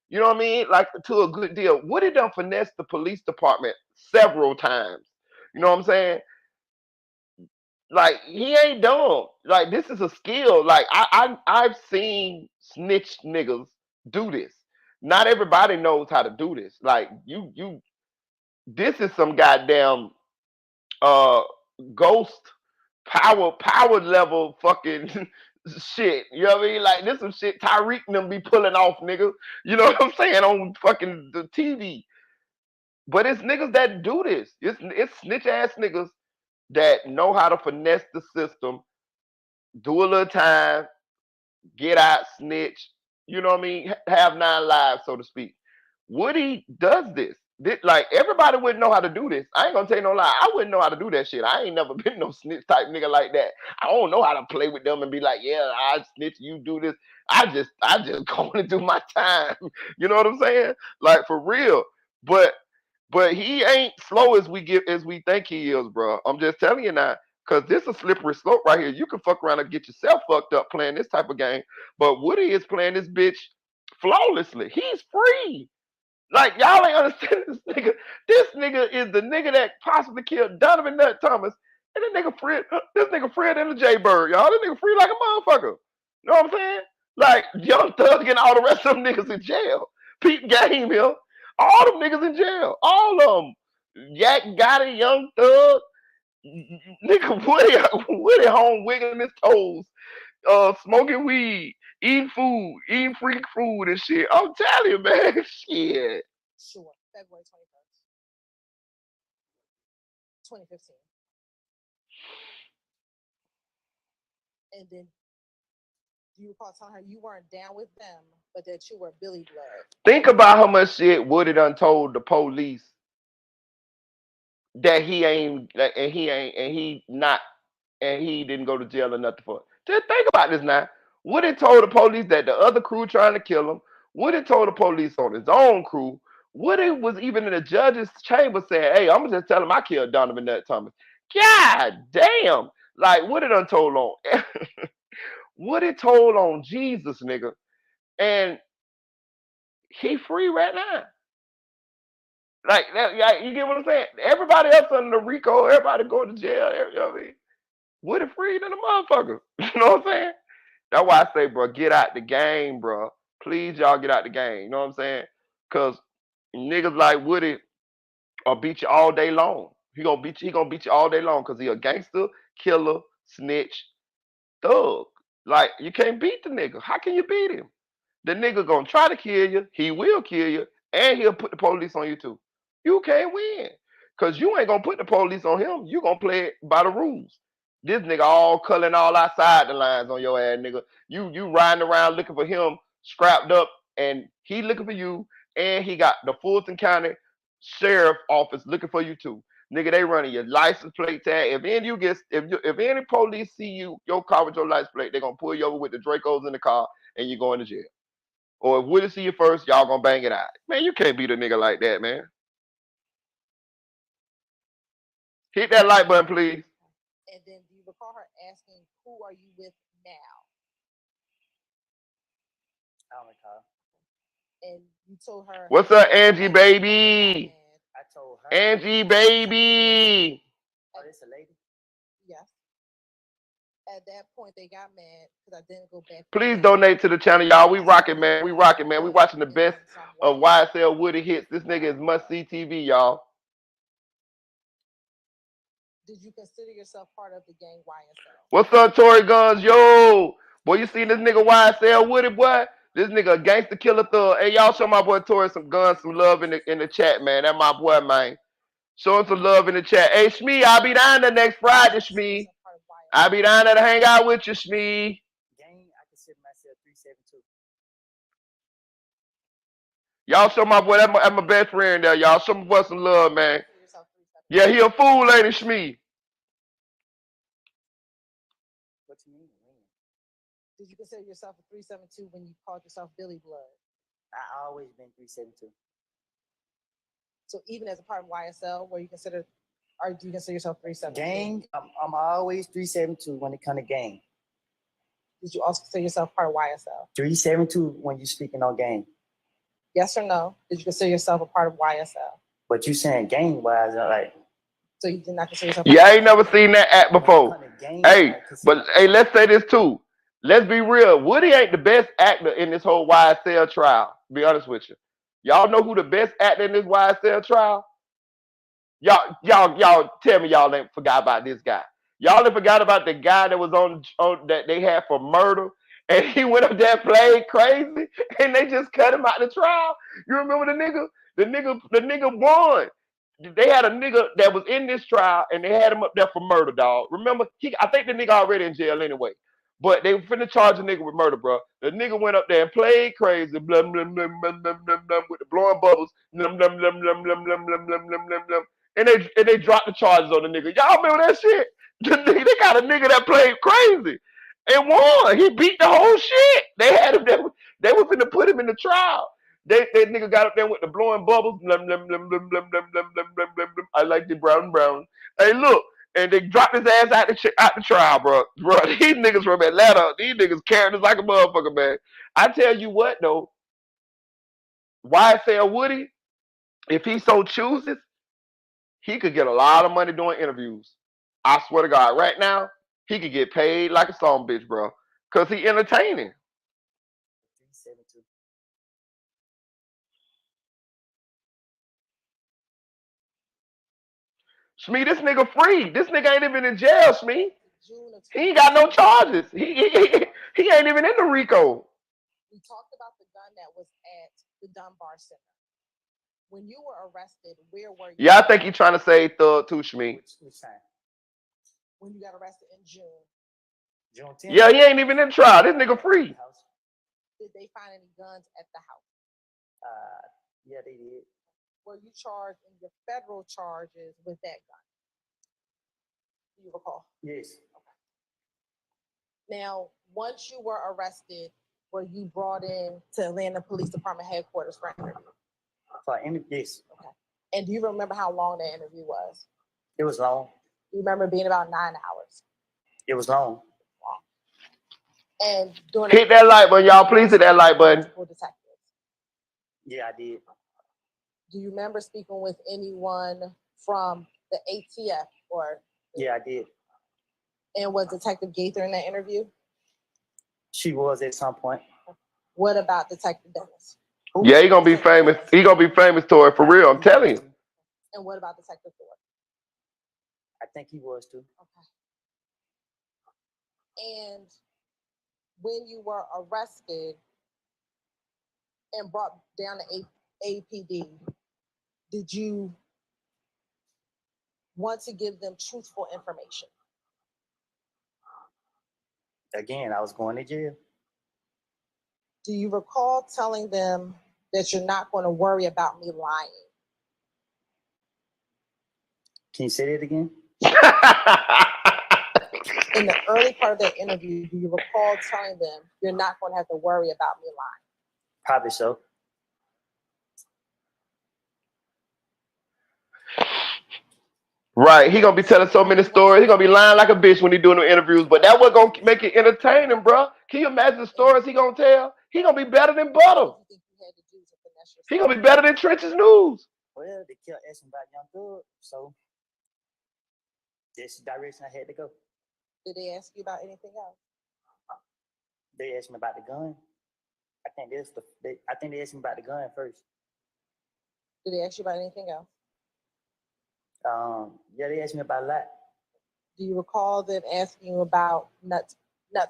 You know what I mean? Like to a good deal. Woody done finessed the police department several times. You know what I'm saying? Like he ain't dumb. Like this is a skill. Like I've seen snitch niggas do this. Not everybody knows how to do this. Like this is some goddamn uh ghost power level fucking shit. You know what I mean? Like this some shit Tyreek and them be pulling off, nigga. You know what I'm saying? On fucking the TV. But it's niggas that do this. It's snitch ass niggas that know how to finesse the system, do a little time, get out, snitch. You know what I mean? Have 9 lives, so to speak. Woody does this. Like everybody wouldn't know how to do this. I ain't gonna tell you no lie. I wouldn't know how to do that shit. I ain't never been no snitch type nigga like that. I don't know how to play with them and be like, yeah, I snitch, you do this. I just go and do my time. You know what I'm saying? Like for real. But he ain't slow as we think he is, bro. I'm just telling you now. Cause this is a slippery slope right here. You can fuck around and get yourself fucked up playing this type of game. But Woody is playing this bitch flawlessly. He's free. Like y'all ain't understand this nigga. This nigga is the nigga that possibly killed Donovan Nut Thomas. And this nigga Fred and the J Bird, y'all. This nigga free like a motherfucker. You know what I'm saying? Like Young Thug and all the rest of them niggas in jail. Pete Game here. All them niggas in jail. All of them. Yak Gotti, Young Thug. Nigga Woody home wiggling his toes, smoking weed, eating food, eating freak food and shit. I'm telling you, man, shit. Sure, February 21st, 2015. And then Do you recall telling her you weren't down with them, but that you were Billy Blood? Think about how much shit Woody done told the police that he ain't, and he didn't go to jail or nothing for it. Just think about this now. Woody told the police that the other crew trying to kill him. Woody told the police on his own crew. Woody was even in the judge's chamber saying, "Hey, I'm gonna just tell him I killed Donovan Nut Thomas." God damn! Like Woody done told on, Woody told on Jesus, nigga, and he free right now. Like that, you get what I'm saying? Everybody else under the RICO, everybody going to jail. You know what I mean? Woody free than a motherfucker. You know what I'm saying? That's why I say, bro, get out the game, bro. Please, y'all get out the game. You know what I'm saying? Cause niggas like Woody will beat you all day long. He gonna beat you. He gonna beat you all day long because he a gangster, killer, snitch, thug. Like you can't beat the nigga. How can you beat him? The nigga gonna try to kill you. He will kill you, and he'll put the police on you too. You can't win, cause you ain't gonna put the police on him. You gonna play it by the rules. This nigga all culling all outside the lines on your ass, nigga. You riding around looking for him, strapped up, and he looking for you, and he got the Fulton County Sheriff Office looking for you too. Nigga, they running your license plate tag. If any you get, if any police see you, your car with your license plate, they gonna pull you over with the Dracos in the car, and you going to jail. Or if Woody see you first, y'all gonna bang it out. Man, you can't beat a nigga like that, man. Hit that like button, please. And then do you recall her asking, "Who are you with now?" I don't recall. And you told her, What's up, Angie, baby? I told her. Angie, baby. Oh, this a lady? Yes. At that point, they got mad because I didn't go back. Please donate to the channel, y'all. We rocking, man. We rocking, man. We watching the best of YSL Woody hits. This nigga is must see TV, y'all. Did you consider yourself part of the gang YSL? What's up, Tory Guns? Yo, boy, you seen this nigga YSL Woody, boy? This nigga a gangster killer thug. Hey, y'all show my boy Tory some guns, some love in the chat, man. That my boy, man. Show him some love in the chat. Hey, Shmee, I'll be down there next Friday, Shmee. I'll be down there to hang out with you, Shmee. Gang, I consider myself 372. Y'all show my boy, that's my best friend there, y'all. Show my boy some love, man. Yeah, he a fool, ain't he, Shmee? What you mean? Did you consider yourself a 372 when you called yourself Billy Blood? I always been 372. So even as a part of YSL, were you considered, or do you consider yourself 372? Gang, I'm always 372 when it comes to gang. Did you also consider yourself part of YSL? 372 when you speaking on gang. Yes or no? Did you consider yourself a part of YSL? But you saying gang wise, like. So you did not consider yourself. Yeah, I ain't never seen that act before. Hey, but hey, let's say this too. Let's be real. Woody ain't the best actor in this whole YSL trial. To be honest with you. Y'all know who the best actor in this YSL trial? Y'all tell me y'all ain't forgot about this guy. Y'all ain't forgot about the guy that was on that they had for murder, and he went up there and played crazy, and they just cut him out of the trial. You remember the nigga? The nigga won. They had a nigga that was in this trial, and they had him up there for murder, dog. Remember? I think the nigga already in jail anyway. But they were finna charge a nigga with murder, bro. The nigga went up there and played crazy, blum, blum, blum, blum, blum, blum, blum, with the blowing bubbles, blum, blum, blum, blum, blum, blum, blum, blum, blum, blum, blum. And they dropped the charges on the nigga. Y'all remember that shit? They got a nigga that played crazy and won. He beat the whole shit. They had him. They were finna put him in the trial. That nigga got up there with the blowing bubbles. Blum, blum, blum, blum, blum, blum, blum, blum, blum, blum, blum. I like the brown. Hey, look. And they dropped his ass out the trial, bro. Bro, these niggas from Atlanta, these niggas characters like a motherfucker, man. I tell you what, though. YSL Woody, if he so chooses, he could get a lot of money doing interviews. I swear to God, right now, he could get paid like a song bitch, bro. Because he entertaining. 372. Shmee, this nigga free. This nigga ain't even in jail, Shmee. He ain't got no charges. He ain't even in the RICO. We talked about the gun that was at the Dunbar Center. When you were arrested, where were you? Yeah, I think he's trying to say Thug too, Shmee. When you got arrested in June, June 10th. Yeah, he ain't even in trial. This nigga free. Did they find any guns at the house? Yeah, they did. Were you charged in your federal charges with that gun? Do you recall? Yes. Now, once you were arrested, were you brought in to Atlanta Police Department headquarters for an interview? Yes. Okay. And do you remember how long that interview was? It was long. You remember being about 9 hours? It was long. And during Hit that like button, y'all. Please hit that like button. Yeah, I did. Do you remember speaking with anyone from the ATF or? Yeah, I did. And was Detective Gaither in that interview? She was at some point. What about Detective Dennis? Yeah, he gonna be famous. He gonna be famous, Tori, for real. I'm telling you. And what about Detective Thorpe? I think he was too. Okay. And when you were arrested and brought down to APD, did you want to give them truthful information? Again, I was going to jail. Do you recall telling them that you're not going to worry about me lying? Can you say that again? In the early part of that interview, do you recall telling them you're not going to have to worry about me lying? Probably so. Right, he gonna be telling so many stories. He gonna be lying like a bitch when he doing the interviews. But that what gonna make it entertaining, bro. Can you imagine the stories he gonna tell? He gonna be better than Butter. He gonna be better than Trench's News. Well, they kept asking about Young Thug, so that's the direction I had to go. Did they ask you about anything else? They asked me about the gun. I think they asked me about the gun first. Did they ask you about anything else? Yeah, they asked me about a lot. Do you recall them asking you about Nuts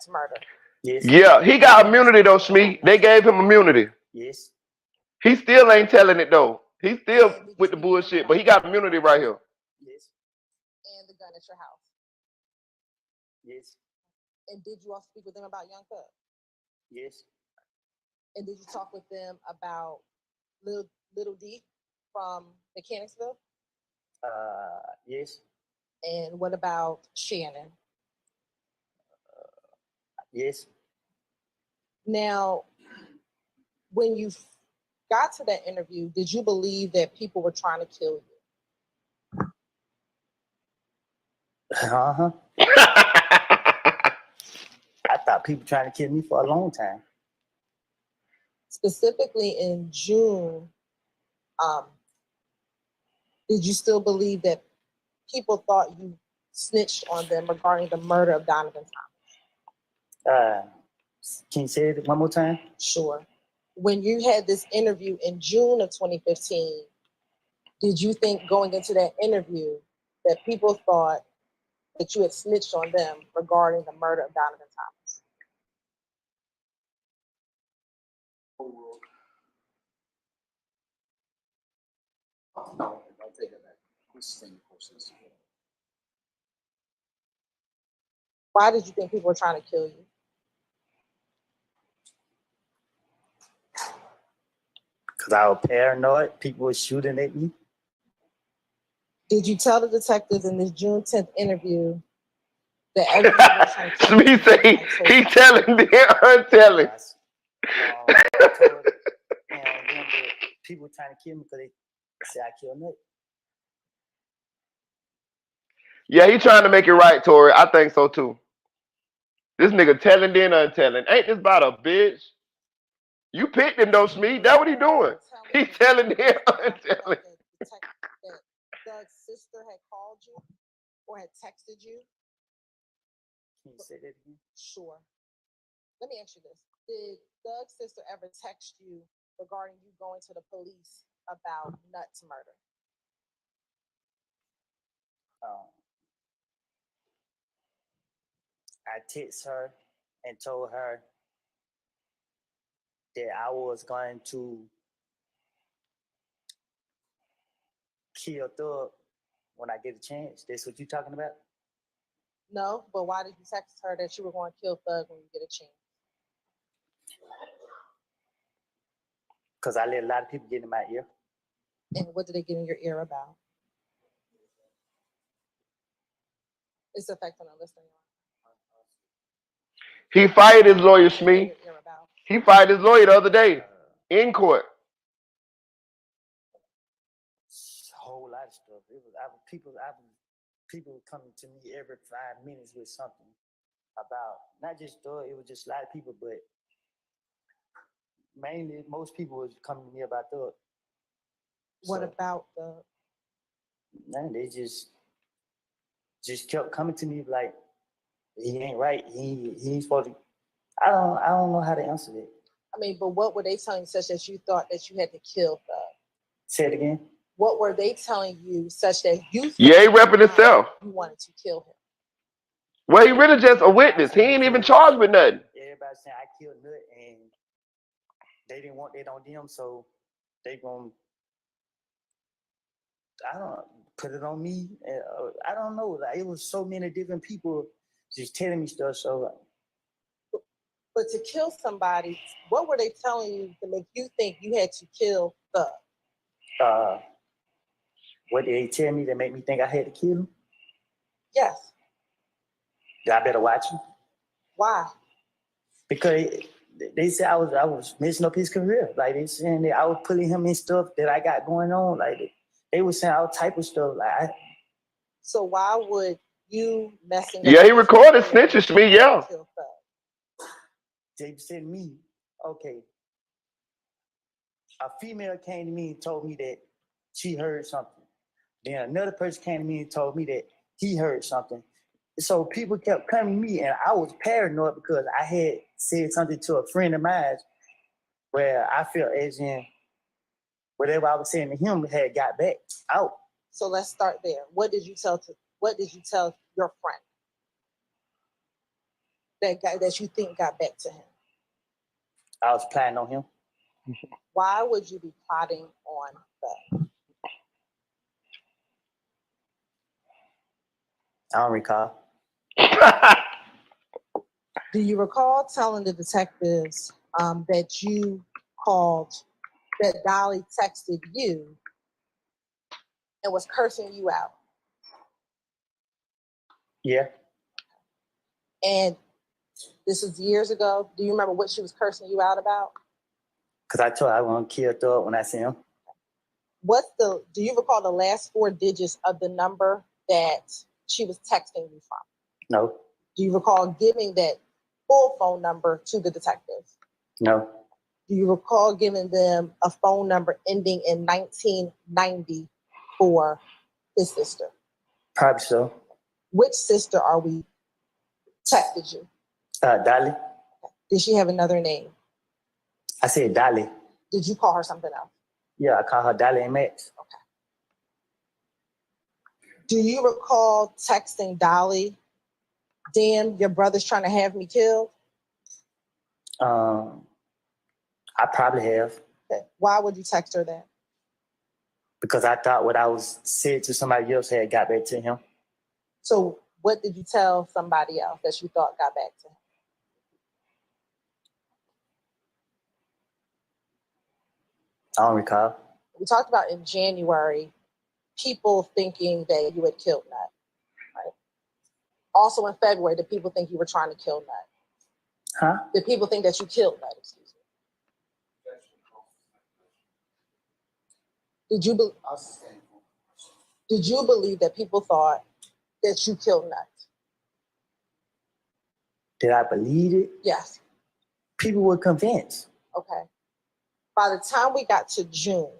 murder? Yes. Yeah, he got immunity though, Shmee. They gave him immunity. Yes. He still ain't telling it though. He's still with the bullshit, but he got immunity right here. Yes. And the gun at your house? Yes. And did you also speak with them about Young Thug? Yes. And did you talk with them about Little D from Mechanicsville? Yes. And what about Shannon? Yes. Now, when you got to that interview, did you believe that people were trying to kill you? Uh-huh. I thought people trying to kill me for a long time. Specifically in June, did you still believe that people thought you snitched on them regarding the murder of Donovan Thomas? Can you say it one more time? Sure. When you had this interview in June of 2015, did you think going into that interview that people thought that you had snitched on them regarding the murder of Donovan Thomas? No, I'll take that back. This thing, of course, is. Why did you think people were trying to kill you? Because I was paranoid. People were shooting at me. Did you tell the detectives in this June 10th interview that everyone was trying to kill you? Shmee say he telling, they're telling. People were trying to kill me because they said I killed Nick. Yeah, he trying to make it right, Tori. I think so too. This nigga telling then untelling. Ain't this about a bitch? You picked him though, Shmee. That what he doing. He telling then untelling. That Doug's sister had called you or had texted you? Can you say that again? Sure. Let me ask you this. Did Doug's sister ever text you regarding you going to the police about Nuts murder? I texted her and told her that I was going to kill Thug when I get a chance. That's what you talking about? No, but why did you text her that you were going to kill Thug when you get a chance? Because I let a lot of people get in my ear. And what did they get in your ear about? It's affecting our listening. He fired his lawyer, Smee. He fired his lawyer the other day in court. A whole lot of stuff. It was people coming to me every 5 minutes with something about not just Thug. It was just a lot of people, but mainly most people was coming to me about Thug. What about the? Man, they just kept coming to me like he ain't right. He ain't supposed to. I don't know how to answer that. I mean, but what were they telling you such that you thought that you had to kill Thug? Say it again. What were they telling you such that you? Yeah, he repping himself. You wanted to kill him. Well, he really just a witness. He ain't even charged with nothing. Everybody saying I killed Nut, and they didn't want that on them, so they gonna. I don't put it on me. I don't know. Like it was so many different people just telling me stuff. So, but to kill somebody, what were they telling you to make you think you had to kill Thug? What did they tell me that make me think I had to kill him? Yes. I better watch him. Why? Because they said I was messing up his career. Like they saying that I was putting him in stuff that I got going on. Like they were saying all type of stuff. Like so why would you messing up? Yeah, he recorded snitches to me. Yeah. They said me. Okay. A female came to me and told me that she heard something. Then another person came to me and told me that he heard something. So people kept coming to me, and I was paranoid because I had said something to a friend of mine where I felt as in whatever I was saying to him had got back out. So let's start there. What did you tell your friend that you think got back to him? I was planning on him. Why would you be plotting on that? I don't recall. Do you recall telling the detectives that you called, that Dolly texted you and was cursing you out? Yeah. And this was years ago. Do you remember what she was cursing you out about? Because I told her I want to kill Thug when I see him. Do you recall the last 4 digits of the number that she was texting you from? No. Do you recall giving that full phone number to the detectives? No. Do you recall giving them a phone number ending in 1990 for his sister? Probably so. Which sister are we texted you? Dolly. Did she have another name? I said Dolly. Did you call her something else? Yeah, I call her Dolly and Max. Okay. Do you recall texting Dolly, damn, your brother's trying to have me killed? I probably have. Okay. Why would you text her that? Because I thought what I was said to somebody else had got back to him. So what did you tell somebody else that you thought got back to him? I don't recall. We talked about in January, people thinking that you had killed Nut, right? Also in February, did people think you were trying to kill Nut? Huh? Did people think that you killed Nut? Excuse me. Did you believe that people thought that you killed Nut? Did I believe it? Yes. People were convinced. Okay. By the time we got to June,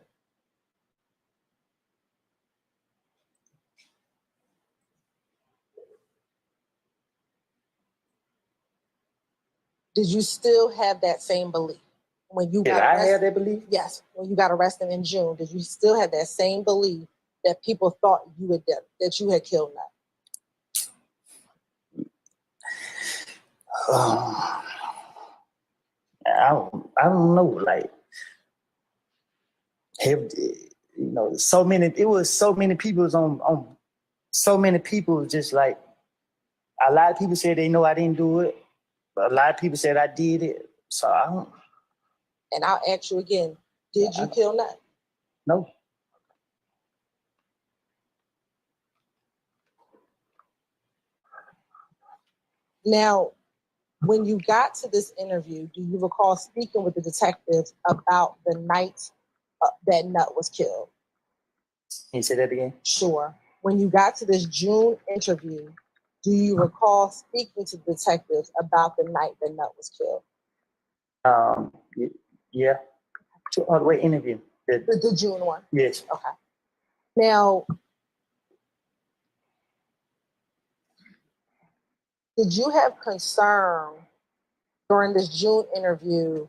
did you still have that same belief? When you got arrested? I have that belief? Yes. When you got arrested in June, did you still have that same belief that people thought that you had killed Nut? I don't know. Like, so many. It was so many people on. So many people just like A lot of people said they know I didn't do it, but a lot of people said I did it. So I don't. And I'll ask you again, did you kill Nut? No. Now, when you got to this interview, do you recall speaking with the detectives about the night that Nut was killed? Can you say that again? Sure. When you got to this June interview, do you recall speaking to detectives about the night that Nut was killed? Yeah. All the way interview. The June one? Yes. Okay. Now, did you have concern during this June interview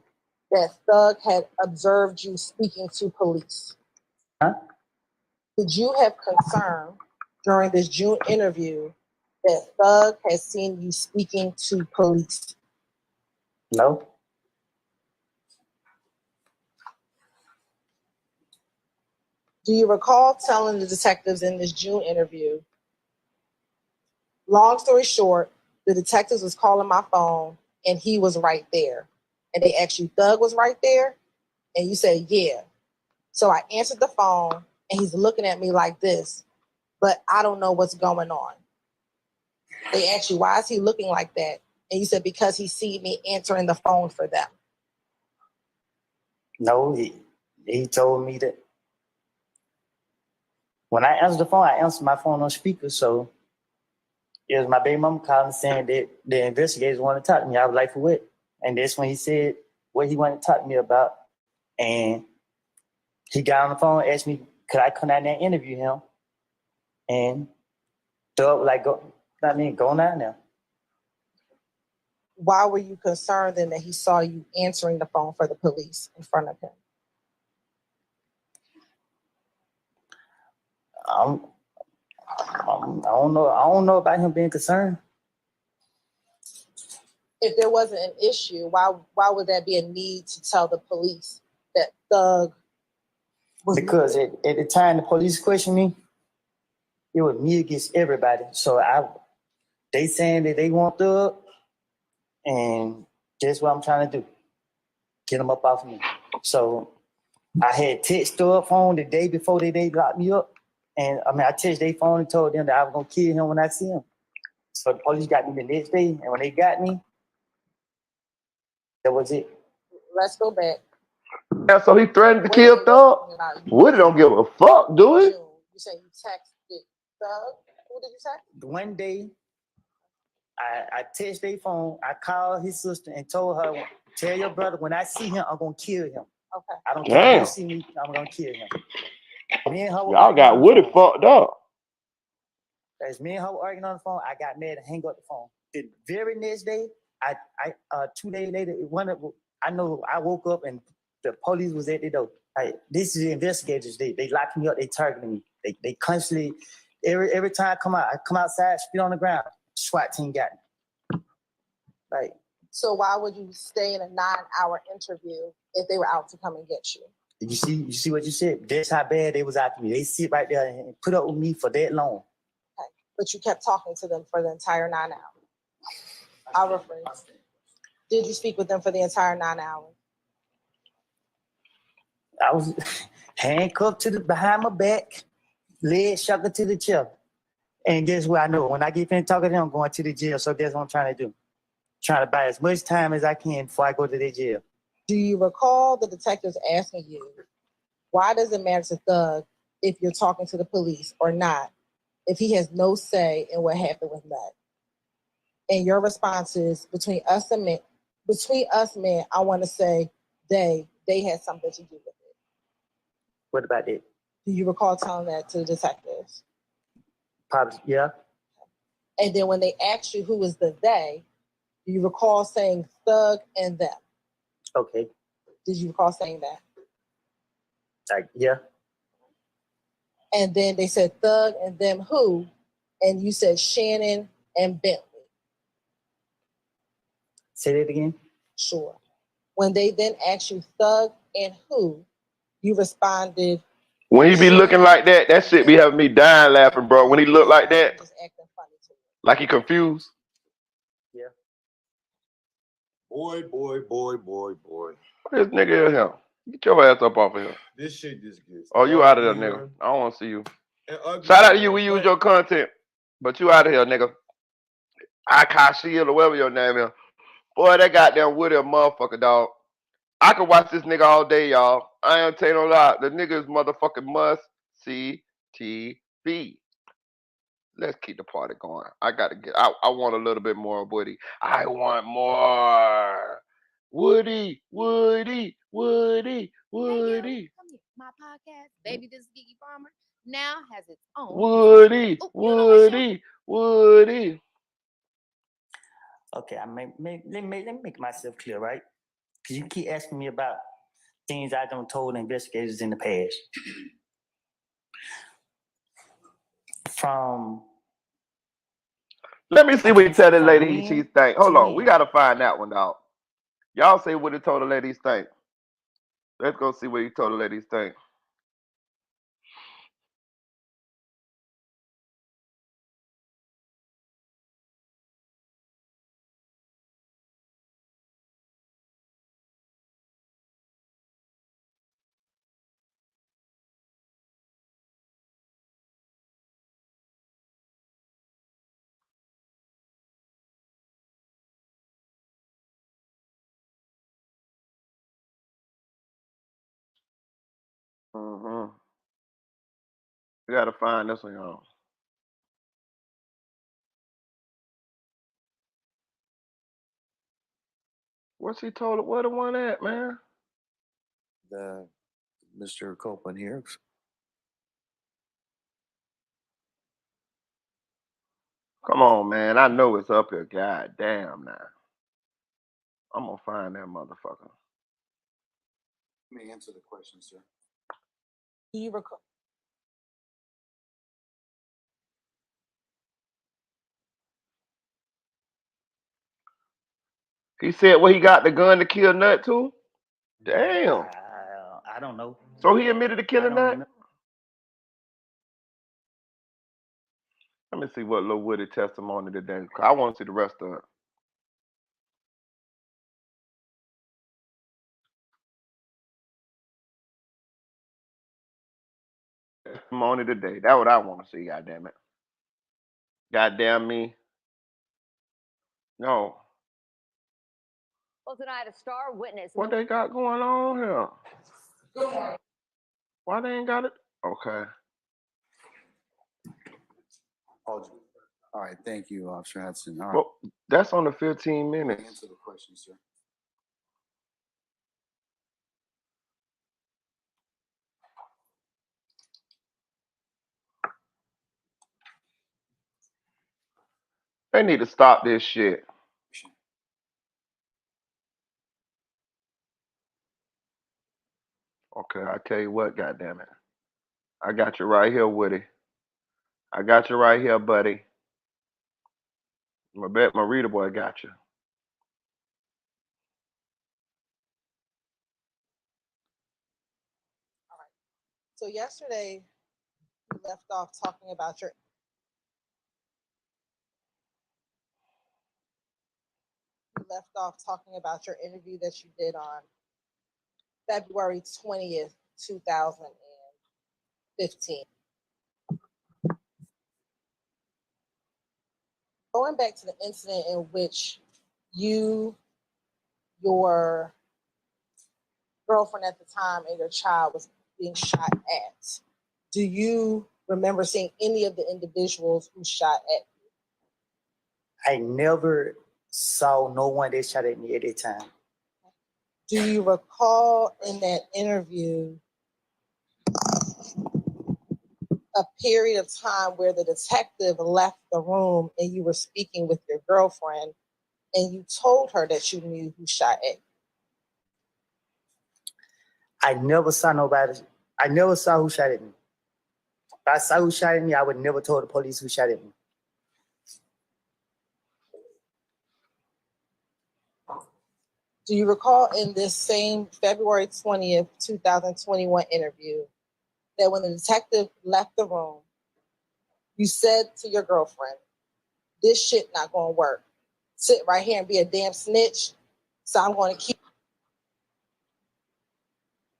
that Thug had observed you speaking to police? Huh? Did you have concern during this June interview that Thug had seen you speaking to police? No. Do you recall telling the detectives in this June interview, long story short, the detectives was calling my phone and he was right there. And they asked you, Thug was right there? And you said, yeah. So I answered the phone and he's looking at me like this, but I don't know what's going on. They asked you, why is he looking like that? And you said, because he see me answering the phone for them. No, he told me that when I answered the phone, I answered my phone on speaker. So it was my baby mama calling saying that the investigators want to talk to me. I was like, for what? And that's when he said what he wanted to talk to me about. And he got on the phone, asked me, could I come down there and interview him? And Thug like, go down there. Why were you concerned then that he saw you answering the phone for the police in front of him? I don't know. I don't know about him being concerned. If there wasn't an issue, why would that be a need to tell the police that Thug was? Because at the time the police questioned me, it was me against everybody. So they saying that they want Thug, and that's what I'm trying to do. Get them up off of me. So I had text Thug phone the day before they locked me up. And I texted their phone and told them that I was gonna kill him when I see him. So the police got me the next day, and when they got me, that was it. Let's go back. Yeah, so he threatened to kill Thug. Woody don't give a fuck, do he? You say you texted Thug. Who did you text? One day, I texted their phone. I called his sister and told her, "Tell your brother when I see him, I'm gonna kill him. Okay. I don't care if you see me, I'm gonna kill him." Me and her Y'all got Woody fucked up. As me and her were arguing on the phone, I got mad and hang up the phone. The very next day, 2 days later, I woke up and the police was at the door. This is the investigators. They locked me up. They targeting me. They constantly, every time I come outside, spit on the ground. SWAT team got me. So why would you stay in a 9-hour interview if they were out to come and get you? You see what you said? That's how bad they was after me. They sit right there and put up with me for that long. Okay. But you kept talking to them for the entire 9 hours. I'll rephrase. Did you speak with them for the entire 9 hours? I was handcuffed behind my back, legs shackled to the chair. And guess what? I know when I get finished talking to them, I'm going to the jail. So that's what I'm trying to do. Trying to buy as much time as I can before I go to the jail. Do you recall the detectives asking you, why does it matter to Thug if you're talking to the police or not, if he has no say in what happened with Nut? And your response is, between us men, I want to say they had something to do with it. What about it? Do you recall telling that to the detectives? Probably, yeah. And then when they asked you who was the they, do you recall saying Thug and them? Okay. Did you recall saying that? Yeah. And then they said Thug and them who? And you said Shannon and Bentley. Say that again? Sure. When they then asked you Thug and who, you responded. When he be looking like that, that shit be having me dying laughing, bro. When he look like that, like he confused. Boy. This nigga is here. Get your ass up off of here. This shit just gets. Oh, you out of there, nigga. I don't want to see you. Shout out to you. We use your content, but you out of here, nigga. Akashi or whatever your name is. Boy, that goddamn Woody a motherfucker, dog. I could watch this nigga all day, y'all. I ain't tell you no lie. The nigga is motherfucking must see TV. Let's keep the party going. I want a little bit more Woody. I want more. Woody. Come here. My podcast, Baby This is Gigi Farmer, now has its own. Woody. Okay, let me make myself clear, right? Because you keep asking me about things I don't told investigators in the past. Let me see what you tell the lady she think. Hold on, we gotta find that one out. Y'all say what he told the ladies think. Let's go see what he told the ladies think. We gotta find this one, y'all. What's he told her? Where the one at, man? The Mr. Copeland here. Come on, man. I know it's up here. God damn now. I'm gonna find that motherfucker. Let me answer the question, sir. Do you recall? He said, well, he got the gun to kill Nut too? Damn. I don't know. So he admitted to killing Nut? Let me see what Lil Woody testimony today. I want to see the rest of it. Testimony today. That's what I want to see, goddamn it. Goddamn me. No. Well, tonight a star witness. What they got going on here? Why they ain't got it? Okay. All right, thank you, Officer Hudson. All right. Well, that's on the 15 minutes. Answer the question, sir. They need to stop this shit. Okay, I tell you what, goddammit. I got you right here, Woody. I got you right here, buddy. I bet my reader boy got you. So yesterday, you left off talking about your interview that you did on February 20th, 2015. Going back to the incident in which you, your girlfriend at the time, and your child was being shot at, do you remember seeing any of the individuals who shot at you? I never saw no one that shot at me at that time. Do you recall in that interview a period of time where the detective left the room and you were speaking with your girlfriend and you told her that you knew who shot at you? I never saw nobody. I never saw who shot at me. If I saw who shot at me, I would never told the police who shot at me. Do you recall in this same February 20th, 2021 interview that when the detective left the room, you said to your girlfriend, this shit not gonna work. Sit right here and be a damn snitch. So I'm going to keep.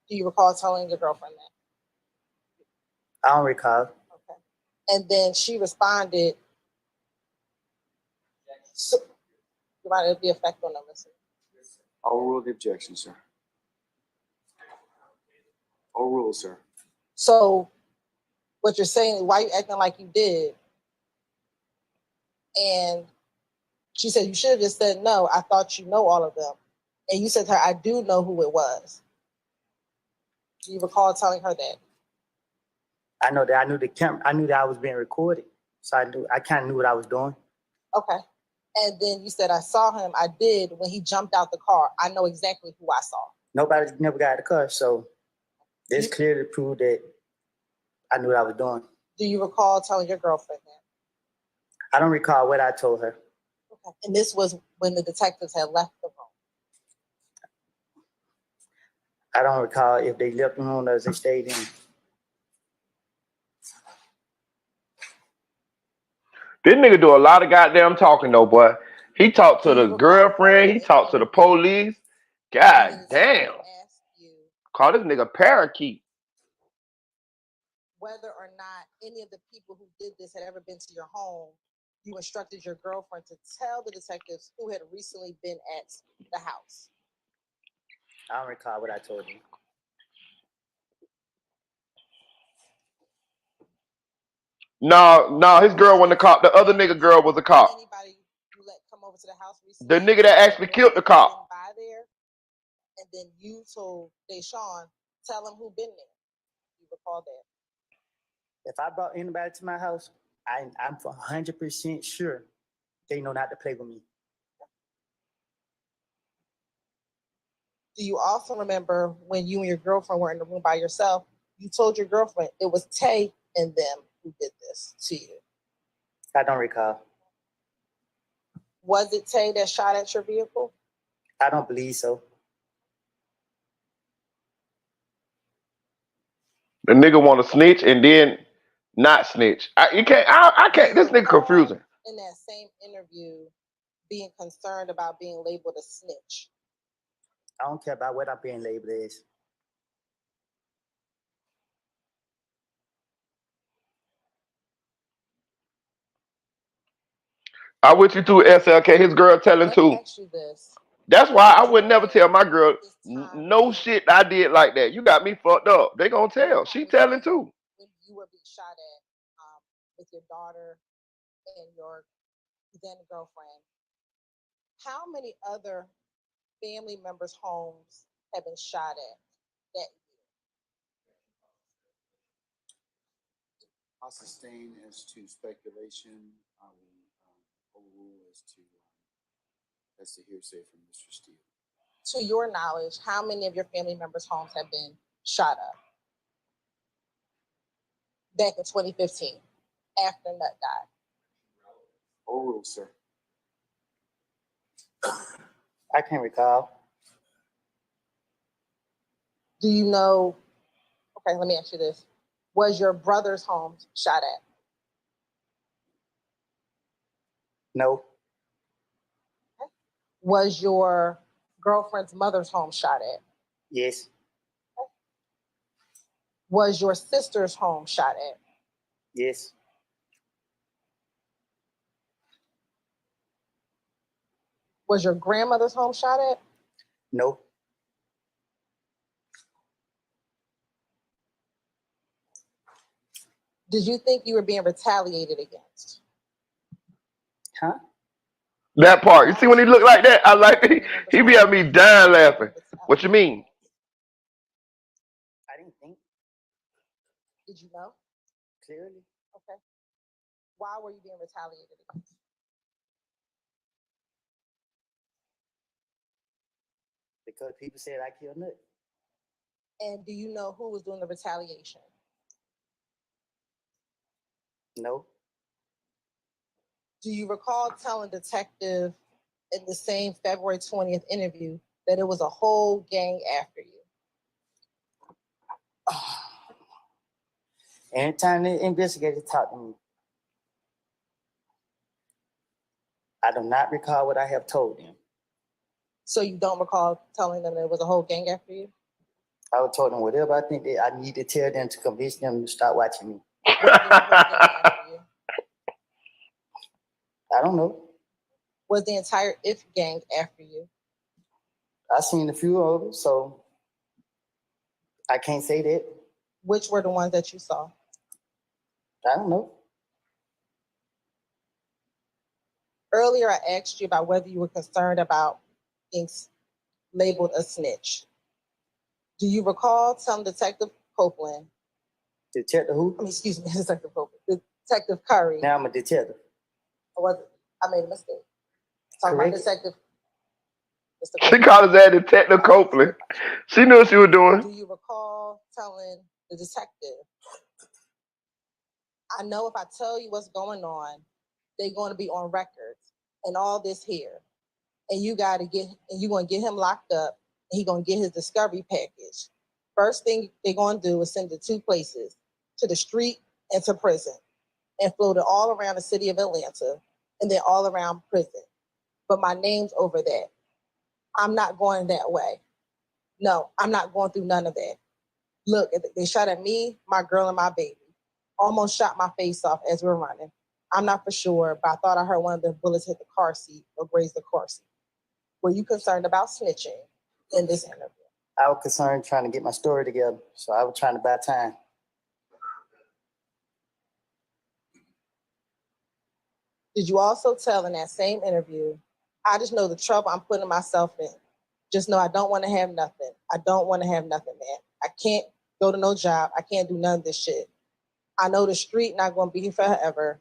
Do you recall telling your girlfriend that? I don't recall. Okay. And then she responded, so, you might be effective on them. I'll rule the objection, sir. I'll rule, sir. So what you're saying, why you acting like you did? And she said, you should have just said, no, I thought you know all of them. And you said to her, I do know who it was. Do you recall telling her that? I know that I knew the camera. I knew that I was being recorded, so I kind of knew what I was doing. Okay. And then you said, I saw him. I did when he jumped out the car. I know exactly who I saw. Nobody never got out of the car, so this clearly proved that I knew what I was doing. Do you recall telling your girlfriend that? I don't recall what I told her. Okay. And this was when the detectives had left the room. I don't recall if they left the room or if they stayed in. This nigga do a lot of goddamn talking though, boy. He talked to the girlfriend. He talked to the police. God damn. Call this nigga parakeet. Whether or not any of the people who did this had ever been to your home, you instructed your girlfriend to tell the detectives who had recently been at the house. I don't recall what I told you. No, his girl wasn't a cop. The other nigga girl was a cop. Anybody you let come over to the house recently? The nigga that actually killed the cop. By there, and then you told Deshaun, tell him who been there. You recall that? If I brought anybody to my house, I'm 100% sure they know not to play with me. Do you also remember when you and your girlfriend were in the room by yourself, you told your girlfriend it was Tay and them who did this to you? I don't recall. Was it Tay that shot at your vehicle? I don't believe so. The nigga want to snitch and then not snitch. I can't. This nigga confusing. In that same interview, being concerned about being labeled a snitch. I don't care about what I'm being labeled as. I with you too, SLK. His girl telling too. That's why I would never tell my girl no shit I did like that. You got me fucked up. They gonna tell. She telling too. When you were being shot at with your daughter and your then girlfriend, how many other family members' homes have been shot at that year? I'll sustain as to speculation. I will overrule as to hearsay from Mr. Steele. To your knowledge, how many of your family members' homes have been shot up back in 2015 after Nut died? Overrule, sir. I can't recall. Do you know? Okay, let me ask you this. Was your brother's home shot at? No. Okay. Was your girlfriend's mother's home shot at? Yes. Okay. Was your sister's home shot at? Yes. Was your grandmother's home shot at? No. Did you think you were being retaliated against? Huh? That part. You see when he look like that? I like it. He be at me dying laughing. What you mean? I didn't think. Did you know? Clearly. Okay. Why were you being retaliated against? Because people said I killed Nut. And do you know who was doing the retaliation? No. Do you recall telling detective in the same February 20th interview that it was a whole gang after you? Anytime the investigator talked to me, I do not recall what I have told them. So you don't recall telling them there was a whole gang after you? I would told them whatever I think that I need to tell them to convince them to stop watching me. Was there a whole gang after you? I don't know. Was the entire If gang after you? I seen a few of them, so I can't say that. Which were the ones that you saw? I don't know. Earlier, I asked you about whether you were concerned about being labeled a snitch. Do you recall telling Detective Copeland? Detective who? Excuse me, Detective Copeland. Detective Curry. Now I'm a detective. Or was it? I made a mistake. Talking about Detective. She called his ass Detective Copeland. She knew what she was doing. Do you recall telling the detective, I know if I tell you what's going on, they're going to be on record and all this here. And you're going to get him locked up and he's going to get his discovery package. First thing they're going to do is send it 2 places, to the street and to prison, and float it all around the city of Atlanta and then all around prison. But my name's over that. I'm not going that way. No, I'm not going through none of that. Look, they shot at me, my girl, and my baby. Almost shot my face off as we're running. I'm not for sure, but I thought I heard one of the bullets hit the car seat or graze the car seat. Were you concerned about snitching in this interview? I was concerned trying to get my story together, so I was trying to buy time. Did you also tell in that same interview, I just know the trouble I'm putting myself in. Just know I don't want to have nothing. I don't want to have nothing, man. I can't go to no job. I can't do none of this shit. I know the street not going to be here forever.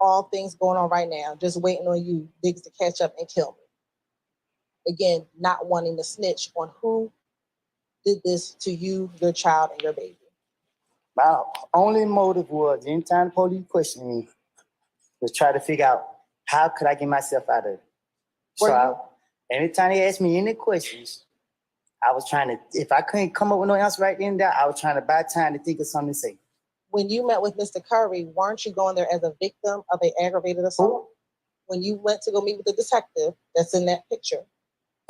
All things going on right now, just waiting on you niggas to catch up and kill me. Again, not wanting to snitch on who did this to you, your child, and your baby. My only motive was, anytime the police questioned me, was try to figure out how could I get myself out of it. So anytime they asked me any questions, I was trying to, if I couldn't come up with no answer right then and there, I was trying to buy time to think of something to say. When you met with Mr. Curry, weren't you going there as a victim of an aggravated assault? When you went to go meet with the detective that's in that picture,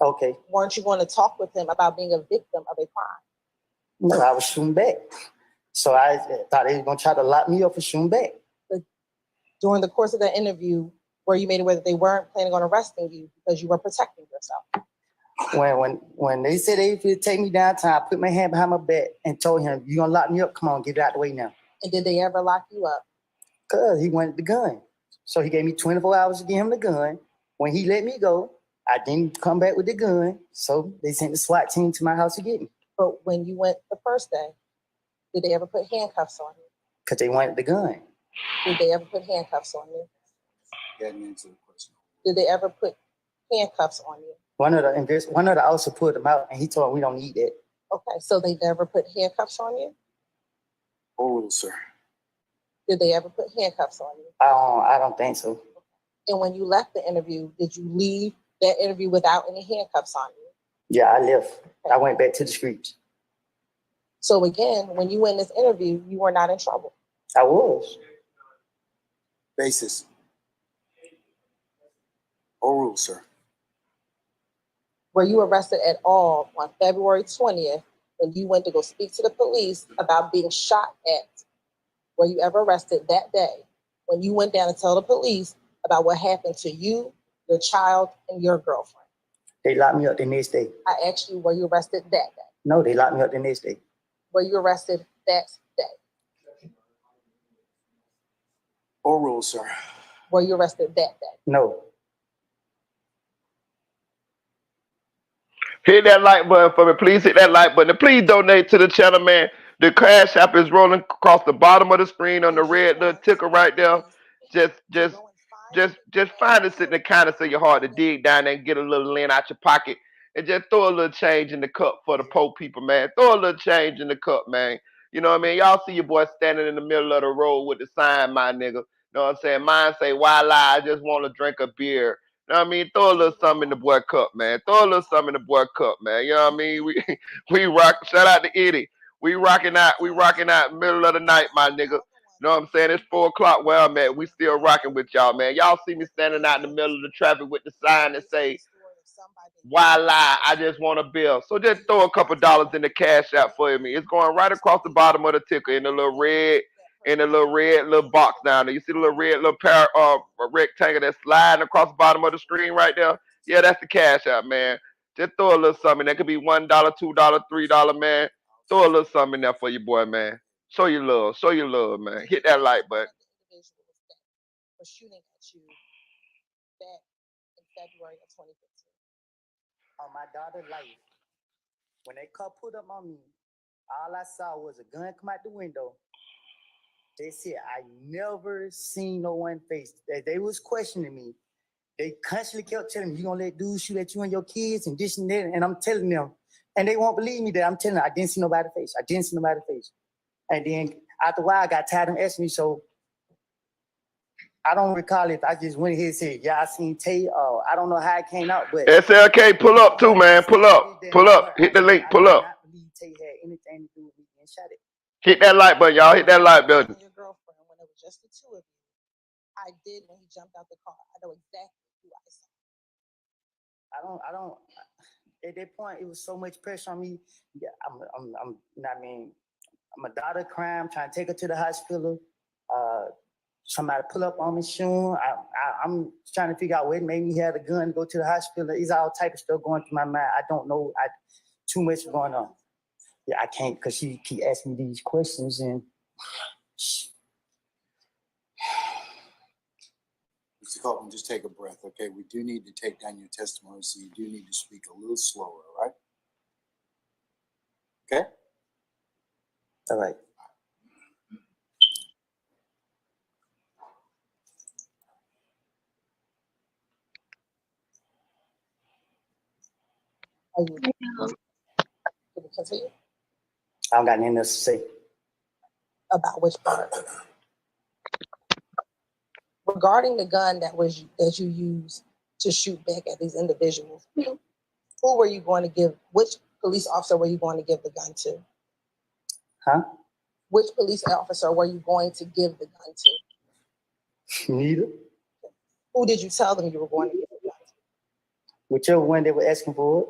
okay, weren't you going to talk with him about being a victim of a crime? No, I was shooting back. So I thought they were going to try to lock me up for shooting back. But during the course of that interview, where you made it where they weren't planning on arresting you because you were protecting yourself? When they said they would take me downtown, I put my hand behind my back and told him, "You gonna lock me up? Come on, get it out the way now." And did they ever lock you up? Cause he wanted the gun. So he gave me 24 hours to give him the gun. When he let me go, I didn't come back with the gun. So they sent the SWAT team to my house to get me. But when you went the first day, did they ever put handcuffs on you? Cause they wanted the gun. Did they ever put handcuffs on you? Getting into the question. Did they ever put handcuffs on you? One of the officers pulled them out and he told him we don't need that. Okay, so they never put handcuffs on you? Oh, sir. Did they ever put handcuffs on you? I don't think so. And when you left the interview, did you leave that interview without any handcuffs on you? Yeah, I left. I went back to the streets. So again, when you went in this interview, you were not in trouble. I was. Basis. Overruled, sir. Were you arrested at all on February 20th when you went to go speak to the police about being shot at? Were you ever arrested that day when you went down to tell the police about what happened to you, your child, and your girlfriend? They locked me up the next day. I asked you, were you arrested that day? No, they locked me up the next day. Were you arrested that day? Overruled, sir. Were you arrested that day? No. Hit that like button for me. Please hit that like button. And please donate to the channel, man. The Cash App is rolling across the bottom of the screen on the red little ticker right there. Just find it in the kindness of your heart to dig down there and get a little lint out your pocket and just throw a little change in the cup for the poor people, man. Throw a little change in the cup, man. You know what I mean? Y'all see your boy standing in the middle of the road with the sign, my nigga. You know what I'm saying? Mine say, "Why lie? I just want to drink a beer." You know what I mean? Throw a little something in the boy cup, man. Throw a little something in the boy cup, man. You know what I mean? We rock. Shout out to Eddie. We rocking out middle of the night, my nigga. You know what I'm saying? It's 4 o'clock where I'm at. We still rocking with y'all, man. Y'all see me standing out in the middle of the traffic with the sign that say, Why lie? I just want a bill. So just throw a couple dollars in the cash app for me. It's going right across the bottom of the ticker in the little red, little box down there. You see the little red rectangle that's sliding across the bottom of the screen right there? Yeah, that's the cash app, man. Just throw a little something. That could be $1, $2, $3, man. Throw a little something in there for your boy, man. Show your love, man. Hit that like button. For shooting at you back in February of 2015. On my daughter's life, when that car pulled up on me, all I saw was a gun come out the window. They said I never seen no one face. They was questioning me. They constantly kept telling me, you gonna let dudes shoot at you and your kids and this and that. And I'm telling them, and they won't believe me that I'm telling them I didn't see nobody's face. I didn't see nobody's face. And then after a while, I got tired of them asking me, so I don't recall if I just went ahead and said, yeah, I seen Tay. I don't know how it came out, but SLK, pull up too, man. Pull up. Hit the link. Pull up. I not believe Tay had anything to do with me getting shot at. Hit that like button, y'all. Hit that like button. Your girlfriend, when it was just the two of you, I did when he jumped out the car. I know exactly who I saw. I don't. At that point, it was so much pressure on me. Yeah, I'm a daughter crying, trying to take her to the hospital. Somebody pull up on me soon. I'm trying to figure out what made me have a gun to go to the hospital. It's all type of stuff going through my mind. I don't know. Too much going on. Yeah, I can't because she keep asking me these questions and. Mr. Copeland, just take a breath, okay? We do need to take down your testimony, so you do need to speak a little slower, all right? Okay? All right. Continue. I don't got anything else to say. About which part? Regarding the gun that you used to shoot back at these individuals, who were you going to give? Which police officer were you going to give the gun to? Huh? Which police officer were you going to give the gun to? Neither. Who did you tell them you were going to give the gun to? Whichever one they were asking for it.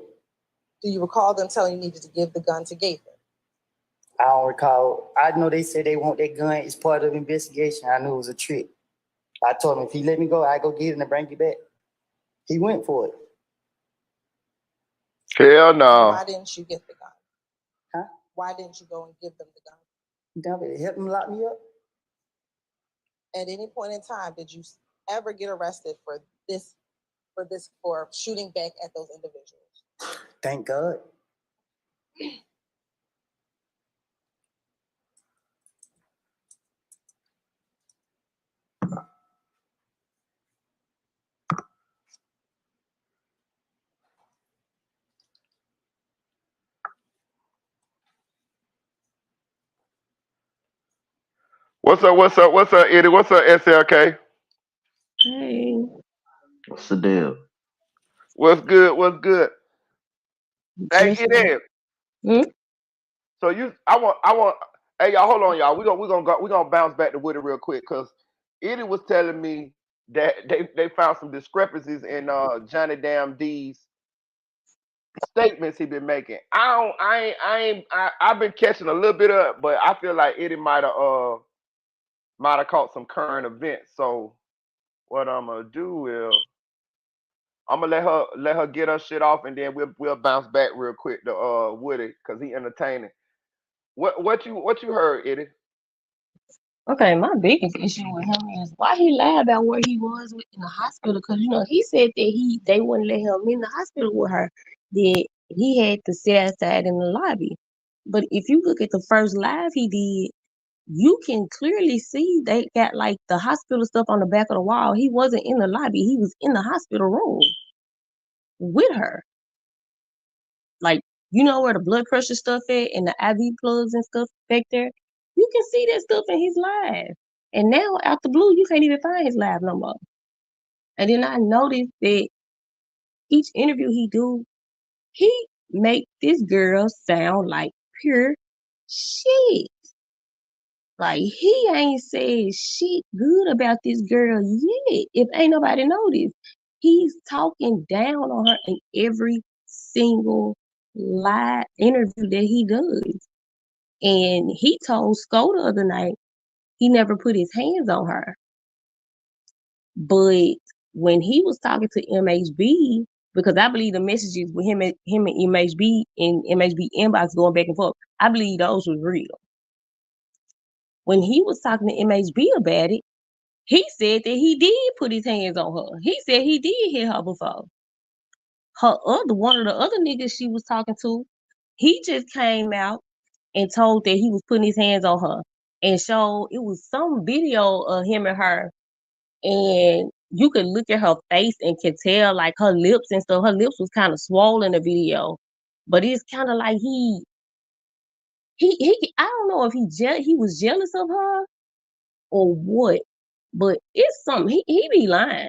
Do you recall them telling you needed to give the gun to Gaither? I don't recall. I know they said they want that gun. It's part of the investigation. I knew it was a trick. I told him if he let me go, I go get it and bring it back. He went for it. Hell no. Why didn't you get the gun? Huh? Why didn't you go and give them the gun? It helped him lock me up. At any point in time, did you ever get arrested for shooting back at those individuals? Thank God. What's up, Eddie? What's up, SLK? Hey, what's the deal? What's good? Hey, Eddie. So I want. Hey, y'all, hold on, y'all. We're gonna bounce back to Woody real quick because Eddie was telling me that they found some discrepancies in Jhonniedamnd'S statements he been making. I've been catching a little bit of it, but I feel like Eddie might have caught some current events. So what I'm gonna do is I'm gonna let her get her shit off, and then we'll bounce back real quick to Woody because he entertaining. What you heard, Eddie? Okay, my biggest issue with him is why he lied about where he was in the hospital. Because he said that they wouldn't let him in the hospital with her. That he had to sit outside in the lobby. But if you look at the first live he did, you can clearly see they got like the hospital stuff on the back of the wall. He wasn't in the lobby. He was in the hospital room with her. Like, where the blood pressure stuff at and the IV plugs and stuff back there? You can see that stuff in his live. And now, out the blue, you can't even find his live no more. And then I noticed that each interview he do, he make this girl sound like pure shit. Like, he ain't said shit good about this girl yet, if ain't nobody noticed. He's talking down on her in every single live interview that he does. And he told Sko the other night he never put his hands on her. But when he was talking to MHB, because I believe the messages with him and MHB and MHB inbox going back and forth, I believe those was real. When he was talking to MHB about it, he said that he did put his hands on her. He said he did hit her before. One of the other niggas she was talking to, he just came out and told that he was putting his hands on her and showed it was some video of him and her, and you could look at her face and can tell like her lips and stuff. Her lips was kind of swollen in the video, but it's kind of like he I don't know if he was jealous of her or what, but it's something he be lying.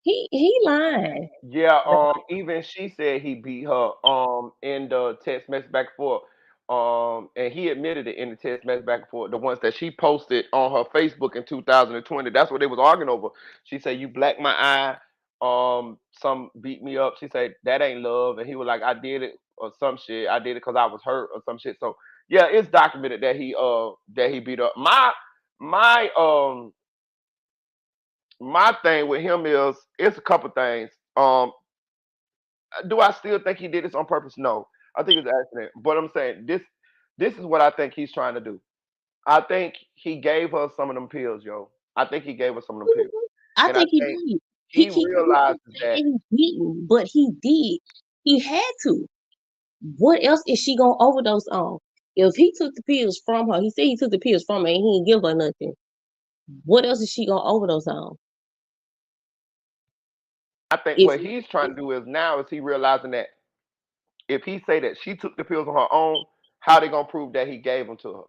He lying. Yeah, even she said he beat her in the text message back and forth. And he admitted it in the text message back and forth, the ones that she posted on her Facebook in 2020. That's what they was arguing over. She said, "You blacked my eye, some beat me up." She said, "That ain't love." And he was like, "I did it or some shit. I did it because I was hurt or some shit." So yeah, it's documented that he beat up. My my thing with him is it's a couple things. Do I still think he did this on purpose? No. I think it's an accident. But I'm saying this is what I think he's trying to do. I think he gave her some of them pills, yo. I think he gave her some of them pills. I And I think he think did. he He realizes that saying he didn't, but he did. He had to. What else is she gonna overdose on? If he took the pills from her, he said he took the pills from her and he didn't give her nothing. What else is she gonna overdose on? I think If what he's trying to do is now is he realizing that if he say that she took the pills on her own, how they gonna prove that he gave them to her?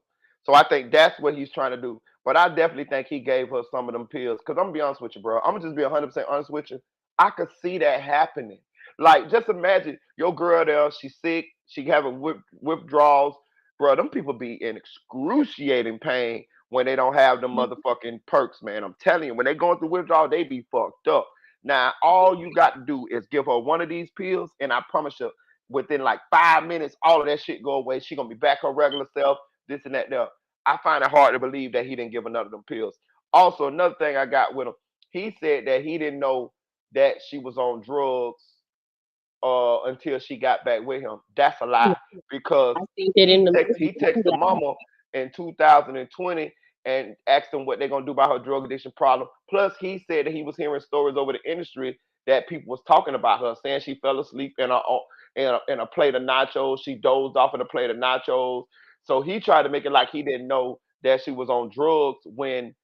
So I think that's what he's trying to do. But I definitely think he gave her some of them pills. Cause I'm gonna be honest with you, bro. I'm gonna just be 100% honest with you. I could see that happening. Like, just imagine your girl there. She's sick. She having withdrawals, bro. Them people be in excruciating pain when they don't have the motherfucking perks, man. I'm telling you, when they going through withdrawal, they be fucked up. Now, all you got to do is give her one of these pills, and I promise you, within like 5 minutes, all of that shit go away. She gonna be back her regular self. This and that. There. I find it hard to believe that he didn't give her none of them pills. Also, another thing I got with him, he said that he didn't know that she was on drugs until she got back with him. That's a lie because I think that in the he texted mama in 2020 and asked them what they're gonna do about her drug addiction problem. Plus, he said that he was hearing stories over the industry that people was talking about her, saying she fell asleep in a plate of nachos. She dozed off in a plate of nachos. So he tried to make it like he didn't know that she was on drugs when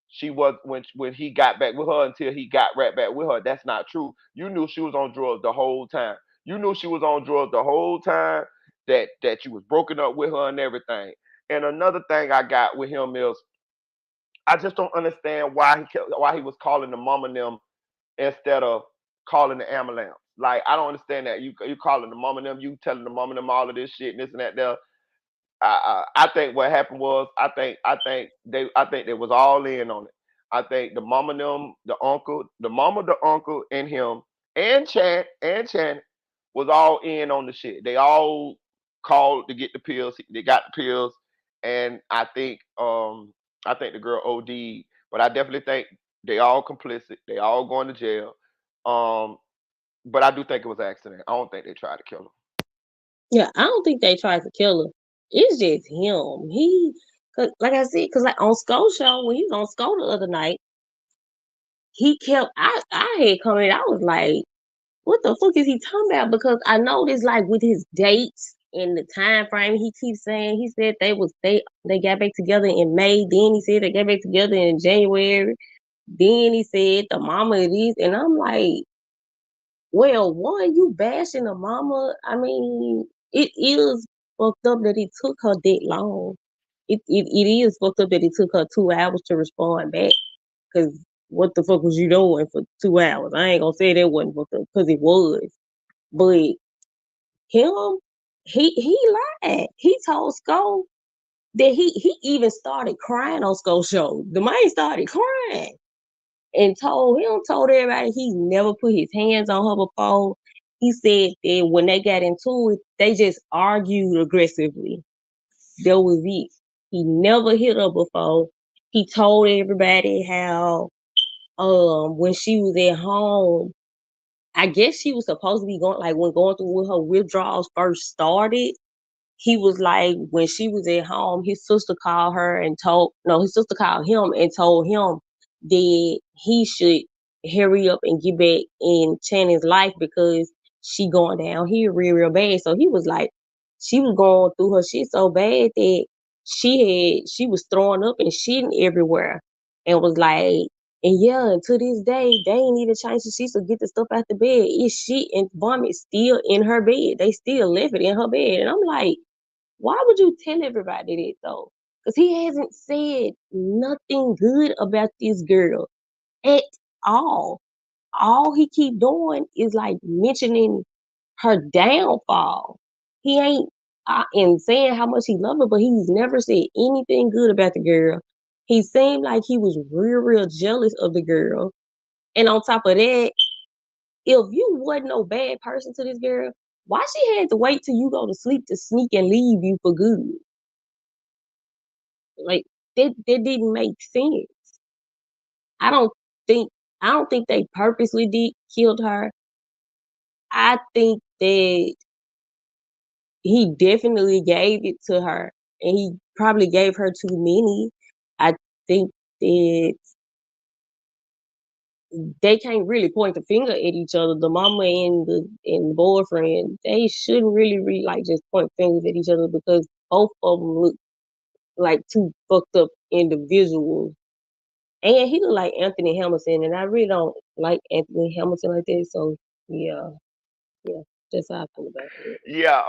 he got back with her until he got right back with her. That's not true. You knew she was on drugs the whole time. You knew she was on drugs the whole time that you was broken up with her and everything. And another thing I got with him is I just don't understand why he was calling the mom and them instead of calling the ambulance. Like, I don't understand that. You calling the mom and them, you telling the mom and them all of this shit and this and that there. I think what happened was I think they was all in on it. I think the mama them, the mama, the uncle, and him and Chan was all in on the shit. They all called to get the pills. They got the pills, and I think the girl OD. But I definitely think they all complicit. They all going to jail. Um, but I do think it was an accident. I don't think they tried to kill him. Yeah, I don't think they tried to kill her. It's just him. Cause like I said, cause like on Sko show when he was on Sko the other night, he kept. I had come in. I was like, what the fuck is he talking about? Because I noticed like with his dates and the time frame, he keeps saying he said they got back together in May. Then he said they got back together in January. Then he said the mama of this, and I'm like, well, one, you bashing the mama. I mean, it is fucked up that it took her that long. It is fucked up that it took her 2 hours to respond back. Cause what the fuck was you doing for 2 hours? I ain't gonna say that wasn't fucked up, cause it was. But him, he lied. He told Sko that he even started crying on Sko show. The man started crying. and told everybody he never put his hands on her before. He said that when they got into it, they just argued aggressively. That was it. He never hit her before. He told everybody how when she was at home, I guess she was supposed to be going through when her withdrawals first started. He was like, when she was at home, his sister called him and told him that he should hurry up and get back in Channing's life because she going down here real bad. So he was like, she was going through her shit so bad that she was throwing up and shitting everywhere, and was like, and yeah, and to this day, they ain't even changed the sheets or get the stuff out the bed. It's shit and vomit still in her bed. They still left it in her bed. And I'm like, why would you tell everybody that though? Because he hasn't said nothing good about this girl at all. All he keep doing is like mentioning her downfall. He ain't and saying how much he loved her, but he's never said anything good about the girl. He seemed like he was real jealous of the girl. And on top of that, if you wasn't no bad person to this girl, why she had to wait till you go to sleep to sneak and leave you for good? Like that didn't make sense. I don't think they purposely killed her. I think that he definitely gave it to her, and he probably gave her too many. I think that they can't really point the finger at each other. The mama and the boyfriend, they shouldn't really like just point fingers at each other because both of them look like two fucked up individuals. And he looked like Anthony Hamilton, and I really don't like Anthony Hamilton like that. So yeah, that's how I feel about it. Yeah,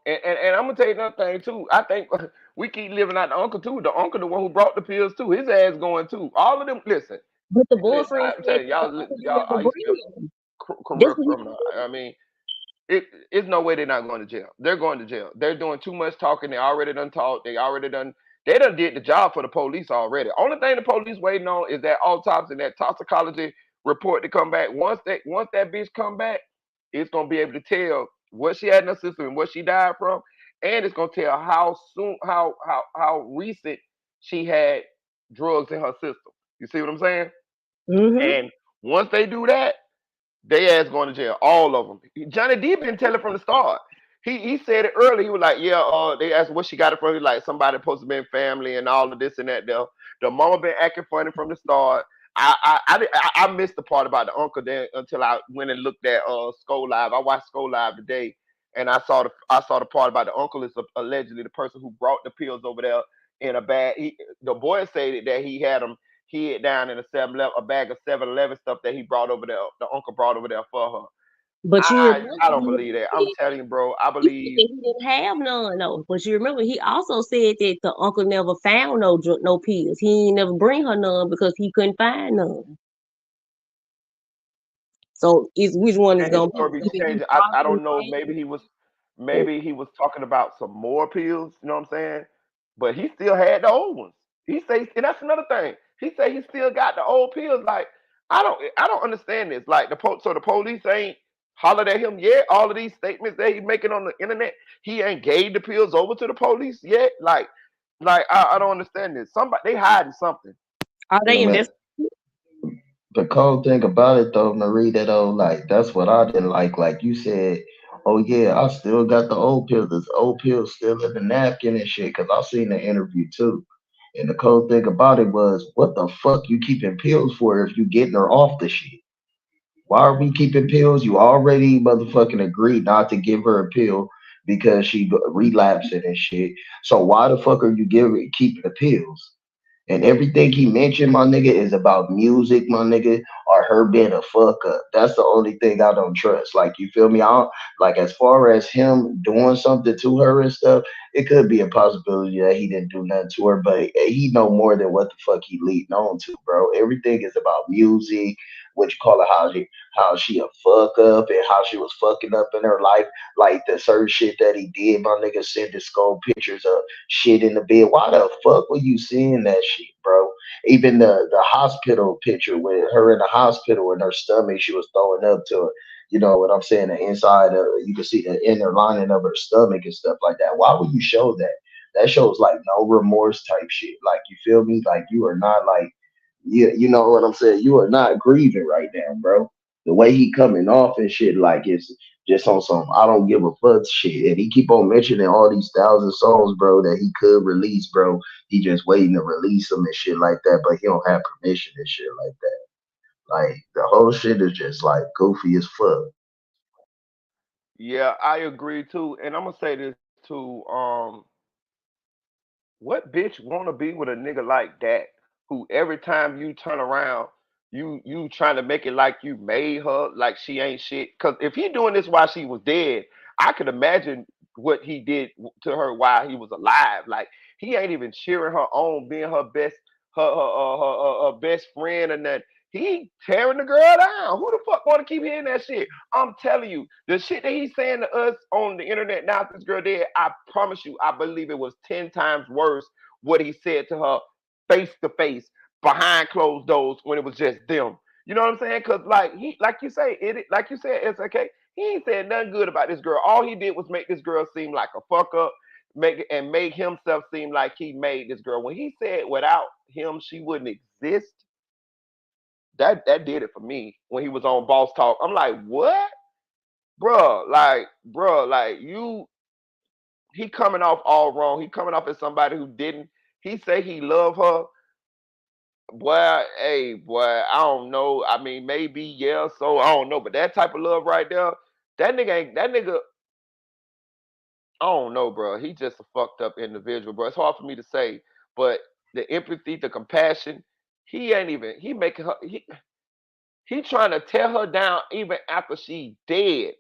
and I'm gonna tell you another thing too. I think we keep living out the uncle too. The uncle, the one who brought the pills too, his ass going too. All of them. Listen, But the boyfriend I'm said telling that the y'all, uncle y'all, never I used to bring him. That's what he criminal. I mean, it's no way they're not going to jail. They're going to jail. They're doing too much talking. They already done talked. They done did the job for the police already. Only thing the police waiting on is that autopsy and that toxicology report to come back. Once that bitch come back, it's gonna be able to tell what she had in her system and what she died from, and it's gonna tell how recent she had drugs in her system. You see what I'm saying? Mm-hmm. And once they do that, they ass going to jail, all of them. Johnny D been telling from the start. He said it early. He was like, yeah. They asked what she got it from. He like somebody supposed to be in family and all of this and that. The mama been acting funny from the start. I missed the part about the uncle then until I went and looked at Skull Live. I watched Skull Live today, and I saw the part about the uncle is allegedly the person who brought the pills over there in a bag. The boy said that he had them hid down in a bag of 7-Eleven stuff that he brought over there. The uncle brought over there for her. But you remember, I don't believe that. I'm telling you, bro. I he said believe. that he didn't have none though. But you remember, he also said that the uncle never found no pills. He ain't never bring her none because he couldn't find none. So which one is And his gonna story be be? Either he changing. I probably don't know. found Maybe he was talking about some more pills. You know what I'm saying? But he still had the old ones. He says, and that's another thing. He said he still got the old pills. Like I don't understand this. Like so the police ain't hollered at him yet. All of these statements that he's making on the internet, he ain't gave the pills over to the police yet. I don't understand this. Somebody they hiding something. Are Yeah, they man. The cold thing about it though, Marie, that like that's what I didn't like. Like you said, oh yeah, I still got the old pills. This old pills still in the napkin and shit. Cause I seen the interview too. And the cold thing about it was, what the fuck you keeping pills for if you getting her off the shit? Why are we keeping pills? You already motherfucking agreed not to give her a pill because she relapsing and shit. So why the fuck are you keeping the pills? And everything he mentioned, my nigga, is about music, my nigga, or her being a fuck up. That's the only thing I don't trust. Like, you feel me? I don't, like, as far as him doing something to her and stuff, it could be a possibility that he didn't do nothing to her, but he know more than what the fuck he leading on to, bro. Everything is about music, what you call it, how she a fuck up and how she was fucking up in her life, like the certain shit that he did, my nigga, sending skull pictures of shit in the bed. Why the fuck were you seeing that shit, bro? Even the hospital picture with her in the hospital and her stomach, she was throwing up to her. You know what I'm saying? The inside of you can see the inner lining of her stomach and stuff like that. Why would you show that? That shows like no remorse type shit. Like you feel me? Like you are not like you know what I'm saying? You are not grieving right now, bro. The way he coming off and shit, like it's just on some I don't give a fuck shit. And he keep on mentioning all these thousand songs, bro, that he could release, bro. He just waiting to release them and shit like that, but he don't have permission and shit like that. Like the whole shit is just like goofy as fuck. Yeah, I agree too. And I'm gonna say this too. What bitch wanna be with a nigga like that? Who every time you turn around, you trying to make it like you made her, like she ain't shit. Cause if he doing this while she was dead, I could imagine what he did to her while he was alive. Like he ain't even cheering her on, being her best, her best friend, and that he tearing the girl down. Who the fuck want to keep hearing that shit? I'm telling you, the shit that he's saying to us on the internet now, if this girl dead, I promise you, I believe it was 10 times worse what he said to her face to face behind closed doors when it was just them. You know what I'm saying? Cause like he, like you say, like you said, it's okay. He ain't said nothing good about this girl. All he did was make this girl seem like a fuck up, make himself seem like he made this girl. When he said without him she wouldn't exist, that did it for me. When he was on Boss Talk, I'm like, what? Bruh, like you, he coming off all wrong. He coming off as somebody who didn't. He say he love her. Boy, hey, boy, I don't know. I mean, maybe yeah. So I don't know, but that type of love right there, that nigga ain't that nigga. I don't know, bro. He just a fucked up individual, bro. It's hard for me to say, but the empathy, the compassion, he ain't even. He making her. He trying to tear her down even after she dead,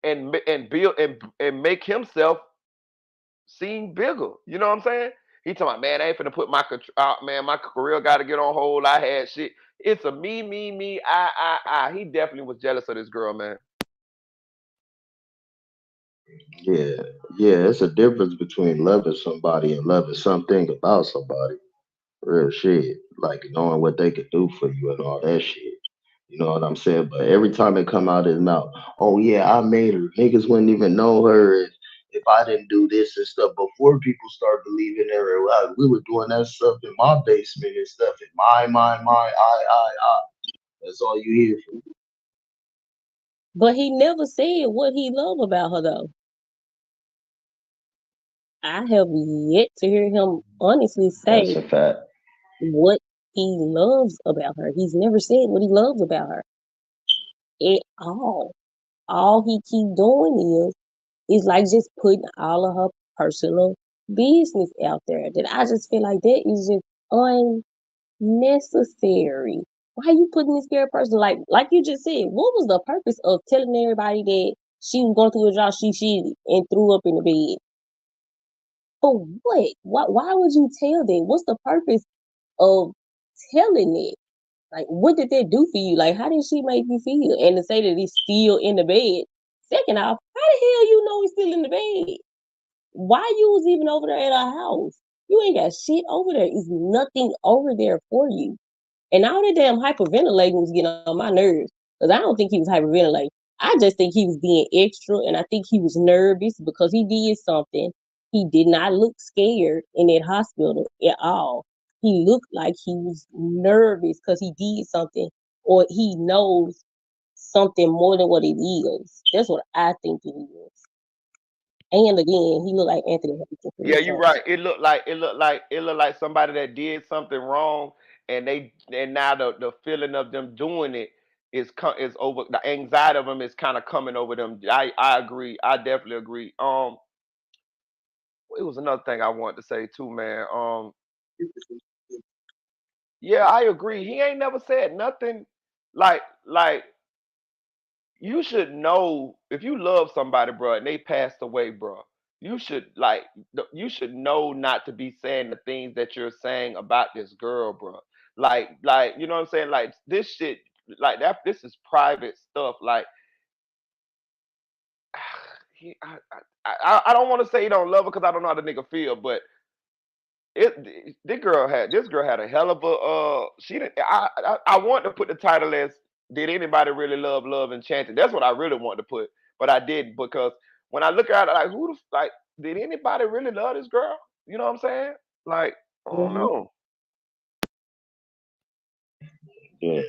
and build and make himself seem bigger. You know what I'm saying? He talking about, man, I ain't finna put my man, my career got to get on hold. I had shit. It's a me, I. He definitely was jealous of this girl, man. Yeah, yeah, it's a difference between loving somebody and loving something about somebody. Real shit. Like knowing what they could do for you and all that shit. You know what I'm saying? But every time it come out his mouth, oh yeah, I made her. Niggas wouldn't even know her if I didn't do this and stuff. Before people start believing her, we were doing that stuff in my basement and stuff. In I. That's all you hear from. But he never said what he loved about her though. I have yet to hear him honestly That's say a fact. what he loves about her. He's never said what he loves about her at all. All he keep doing is like just putting all of her personal business out there. That I just feel like that is just unnecessary. Why you putting this girl person like you just said? What was the purpose of telling everybody that she was going through a job she shitty and threw up in the bed? For what? Why would you tell that? What's the purpose of telling it? Like, what did that do for you? Like, how did she make you feel? And to say that he's still in the bed. Second off, how the hell you know he's still in the bed? Why you was even over there at our house? You ain't got shit over there. It's nothing over there for you. And all that damn hyperventilating was getting on my nerves. Because I don't think he was hyperventilating. I just think he was being extra, and I think he was nervous because he did something. He did not look scared in that hospital at all. He looked like he was nervous because he did something or he knows something more than what it is. That's what I think it is. And again, he looked like Anthony Hamilton for Yeah, this you're time. right. It looked like somebody that did something wrong, and now the feeling of them doing it is over. The anxiety of them is kind of coming over them. I agree. I definitely agree. It was another thing I wanted to say too, man. Yeah, I agree. He ain't never said nothing like you should know if you love somebody, bro, and they passed away, bro. You should know not to be saying the things that you're saying about this girl, bro. Like you know what I'm saying? Like this shit, like that. This is private stuff. Like he, I don't want to say he don't love her because I don't know how the nigga feel, but this girl had a hell of a she didn't I want to put the title as did anybody really love Enchanted? That's what I really wanted to put, but I didn't because when I look at it like like did anybody really love this girl? You know what I'm saying? Like I don't know. Yeah,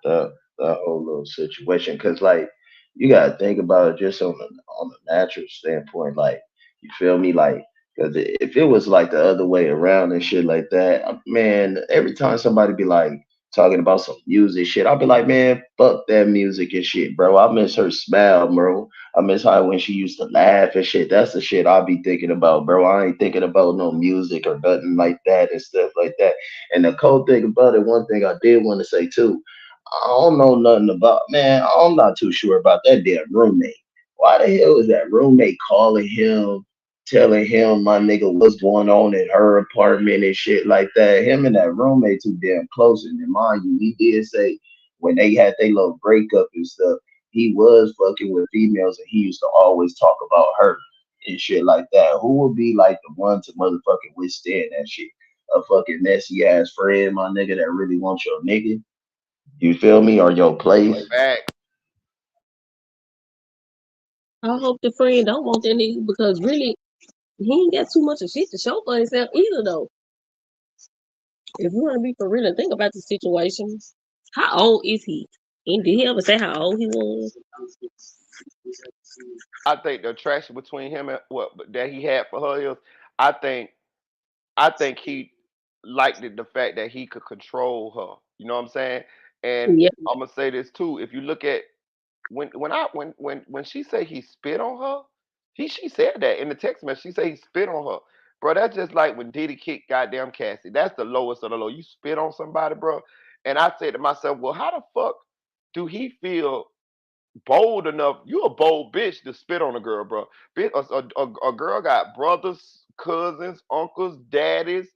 that whole little situation, because like you gotta think about it just on the natural standpoint, like you feel me, like because if it was like the other way around and shit like that, man, every time somebody be like talking about some music shit, I'll be like, man, fuck that music and shit, bro. I miss her smile, bro. I miss how when she used to laugh and shit. That's the shit I'll be thinking about, bro. I ain't thinking about no music or nothing like that and stuff like that. And the cool thing about it, one thing I did want to say too, I don't know nothing about, man. I'm not too sure about that damn roommate. Why the hell is that roommate calling him, telling him my nigga what's going on in her apartment and shit like that? Him and that roommate too damn close. And then mind you, he did say when they had their little breakup and stuff, he was fucking with females and he used to always talk about her and shit like that. Who would be like the one to motherfucking withstand that shit? A fucking messy ass friend, my nigga, that really wants your nigga. You feel me? Or your place. Fact. I hope the friend don't want that nigga because really he ain't got too much of shit to show for himself either though. If you want to be for real and think about the situation, how old is he? And did he ever say how old he was? I think the attraction between him and what that he had for her is I think I think he liked the fact that he could control her. You know what I'm saying? And Yeah. I'm gonna say this too. If you look at when she said he spit on her, she said that in the text message. She said he spit on her, bro. That's just like when Diddy kicked goddamn Cassie. That's the lowest of the low. You spit on somebody, bro. And I said to myself, well, how the fuck do he feel bold enough? You a bold bitch to spit on a girl, bro. A girl got brothers, cousins, uncles, daddies.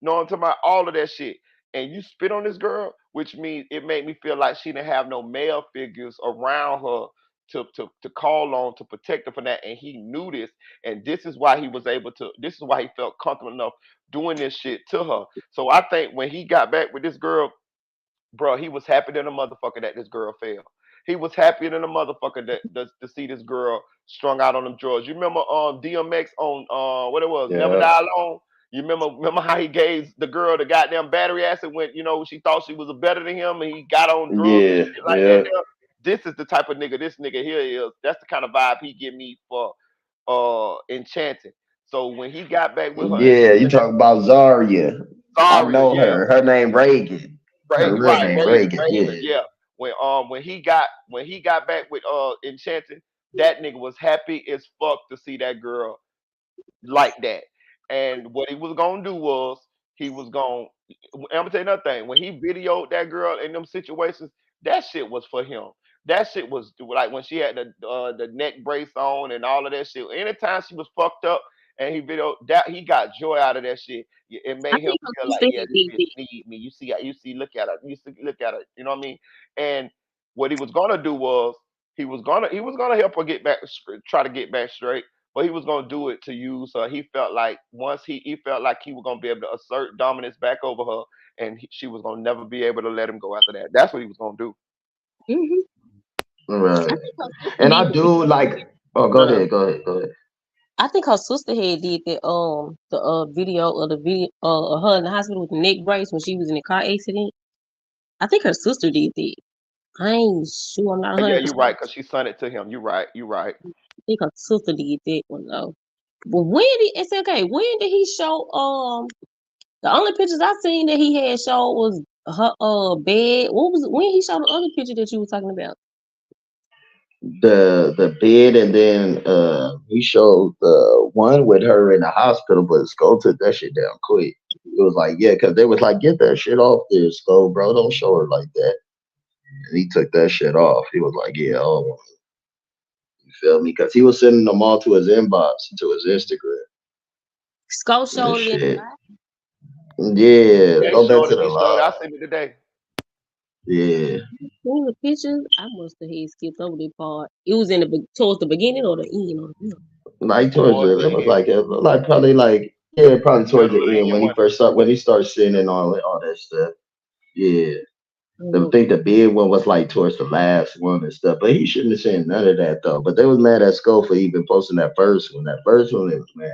Know what I'm talking about? All of that shit. And you spit on this girl, which means it made me feel like she didn't have no male figures around her to call on to protect her from that. And he knew this. And this is why he was able to, this is why he felt comfortable enough doing this shit to her. So I think when he got back with this girl, bro, he was happy than a motherfucker that this girl fell. He was happier than a motherfucker to see this girl strung out on them drugs. You remember DMX on what it was, Never Yeah. Die Alone? You remember how he gave the girl the goddamn battery acid when she thought she was better than him and he got on drugs and Yeah. shit like that. Yeah. There. This is the type of nigga this nigga here is. That's the kind of vibe he give me for Enchanting. So when he got back with her and she Yeah. You said that talk about Zarya. I Zaria, know yeah, her. Her name Reagan. Her Reagan, real right, name Reagan, Reagan. Reagan, Yeah. yeah. When he got back with Enchanted, that nigga was happy as fuck to see that girl like that. And what he was gonna do was he was gonna. I'm gonna tell you another thing. When he videoed that girl in them situations, that shit was for him. That shit was like when she had the neck brace on and all of that shit. Anytime she was fucked up and he videoed that, he got joy out of that shit. It I made him think her feel like, sister yeah, had this did bitch it. need me. Look at her. Look at her. You know what I mean? And what he was gonna do was he was gonna help her get back, try to get back straight, but he was gonna do it to use her. He felt like once he felt like he was gonna be able to assert dominance back over her, and she was gonna never be able to let him go after that. That's what he was gonna do. Hmm. I Right. think her sister And did I it do because like. Oh, go the ahead. Go ahead. Go ahead. I think her sister had did the video of the video of her in the hospital with the neck brace when she was in a car accident. I think her sister did that. I ain't sure. I'm not Yeah, 100%. you're right, cause she sent it to him. You're right. You're right. I think her sister did that one though. But it's okay. When did he show the only pictures I seen that he had showed was her bed. What was when he showed the other picture that you were talking about? The bed, and then he showed the one with her in the hospital, but Skull took that shit down quick. It was like, yeah, because they was like, get that shit off there, Skull, bro. Don't show her like that. And he took that shit off. He was like, yeah, oh, you feel me? Because he was sending them all to his inbox, to his Instagram Skull and showed it in the shit. live. Yeah, Yeah, he go back showed to it. the He showed it. I live. sent it today. Yeah, Seen the pictures. I must have had skipped over that part. It was in the towards the beginning or the end or the end. like towards Towards the, the it was end. like probably like Yeah, probably towards the end when he one. first start when he starts singing and all that stuff. Yeah. I Mhm. think the big one was like towards the last one and stuff, but he shouldn't have said none of that though. But they was mad at Skull for even posting that first one. That first one, they was mad.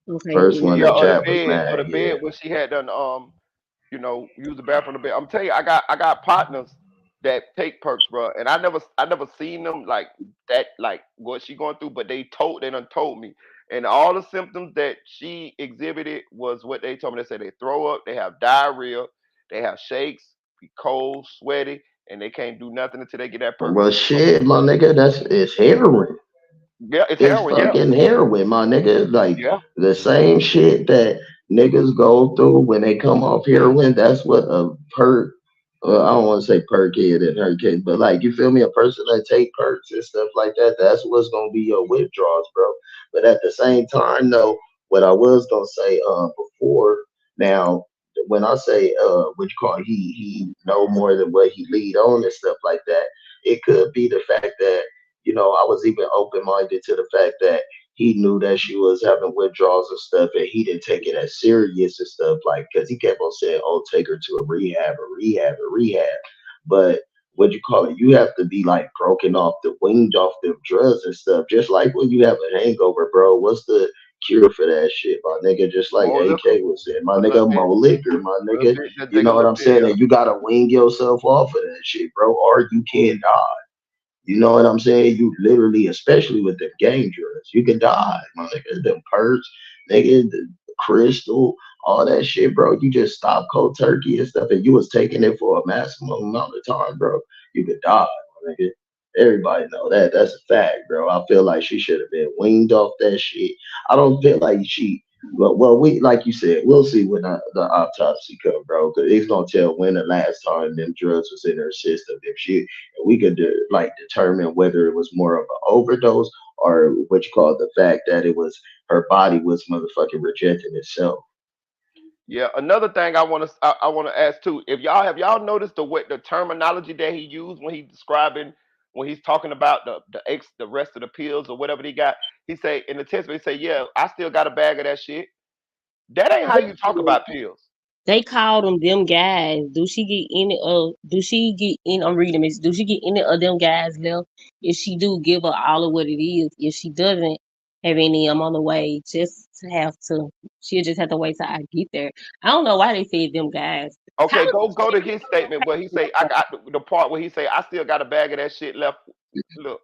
Okay, First one, Yeah, the or the chat was bed, or mad. the Yeah. bed when she had done use the bathroom in the bed. I'm telling you, I got partners that take perks, bro, and I never seen them like that, like what she going through, but they done told me, and all the symptoms that she exhibited was what they told me. They said they throw up, they have diarrhea, they have shakes, be cold, sweaty, and they can't do nothing until they get that perk. Well, shit, my nigga, it's heroin. Yeah, it's It's heroin. Yeah, fucking heroin, my nigga. Like yeah. the same shit that niggas go through when they come off heroin. That's what a perk. Well, I don't want to say perk kid in her case, but like you feel me, a person that take perks and stuff like that. That's what's gonna be your withdrawals, bro. But at the same time, though, what I was gonna say before now, when I say what you call it, he know more than what he lead on and stuff like that. It could be the fact that I was even open minded to the fact that he knew that she was having withdrawals and stuff, and he didn't take it as serious and stuff, like, because he kept on saying, "Oh, take her to a rehab, a rehab, a rehab." But what you call it, you have to be like broken off weaned off the drugs and stuff. Just like when you have a hangover, bro. What's the cure for that shit, my nigga? Just like More liquor, AK was saying, my a little nigga, bit, more liquor, my a little nigga. bit. Just You take a know what little I'm bit. saying? Yeah. And you gotta wean yourself off of that shit, bro, or you can't die. You know what I'm saying? You literally, especially with the gang drugs, you could die, my nigga. Them perks, nigga, the crystal, all that shit, bro. You just stop cold turkey and stuff, and you was taking it for a maximum amount of time, bro. You could die, my nigga. Everybody know that. That's a fact, bro. I feel like she should have been weaned off that shit. I don't feel like she. Well, we like you said, we'll see when the autopsy come, bro. Because it's gonna tell when the last time them drugs was in her system. If she we could like determine whether it was more of an overdose or what you call the fact that it was her body was motherfucking rejecting itself. Yeah, another thing I want to ask too. If y'all noticed the terminology that he used when he's talking about the rest of the pills or whatever he got. He say in the test, he say, "Yeah, I still got a bag of that shit." That ain't how you talk about pills. They called them guys. Do she get any of? Do she get in? I'm reading this. Do she get any of them guys left? If she do, give her all of what it is. If she doesn't have any, I'm on the way. Just to have to. She'll just have to wait till I get there. I don't know why they said them guys. Okay, go to his statement where he say I got the part where he say I still got a bag of that shit left. Look,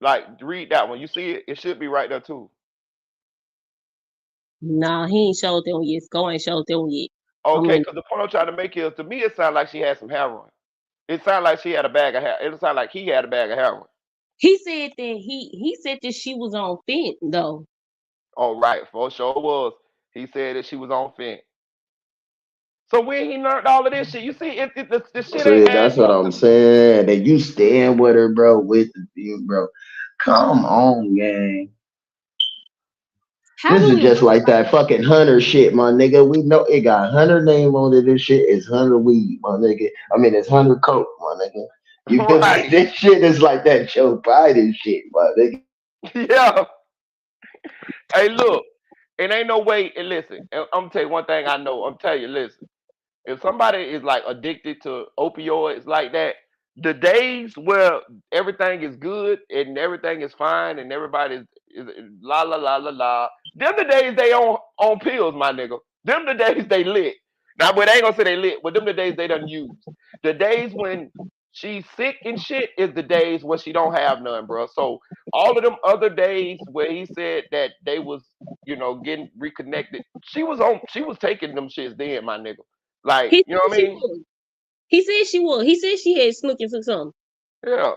like read that one. You see it? It should be right there too. Nah, he ain't showed them yet. Go ain't showed them yet. Okay, because the point I'm trying to make is to me it sounds like she had some heroin. It sounded like she had a bag of hair. It sounded like he had a bag of heroin. He said that he said that she was on fent though. Oh, right, for sure was. He said that she was on fent. So when he learned all of this shit, you see, the shit ain't See, that's adding what up. I'm saying. And you stand with her, bro, with the thing, bro. Come on, gang. How This do is we just like that fucking Hunter shit, my nigga. We know it got Hunter name on it. This shit is Hunter weed, my nigga. I mean, it's Hunter coke, my nigga. You feel me? Right. This shit is like that Joe Biden shit, my nigga. Yeah. Hey, look, it ain't no way. And listen, I'm gonna tell you one thing I know. I'm telling you, listen. If somebody is like addicted to opioids like that, the days where everything is good and everything is fine and everybody is la la la la la, them the days they on pills, my nigga. Them the days they lit. Now, but they ain't gonna say they lit, but them the days they done used. The days when she's sick and shit is the days when she don't have none, bro. So all of them other days where he said that they was, getting reconnected, she was taking them shits then, my nigga. Like, he you know said what I she mean? was. He said she was. He said she had snook into something. Yeah.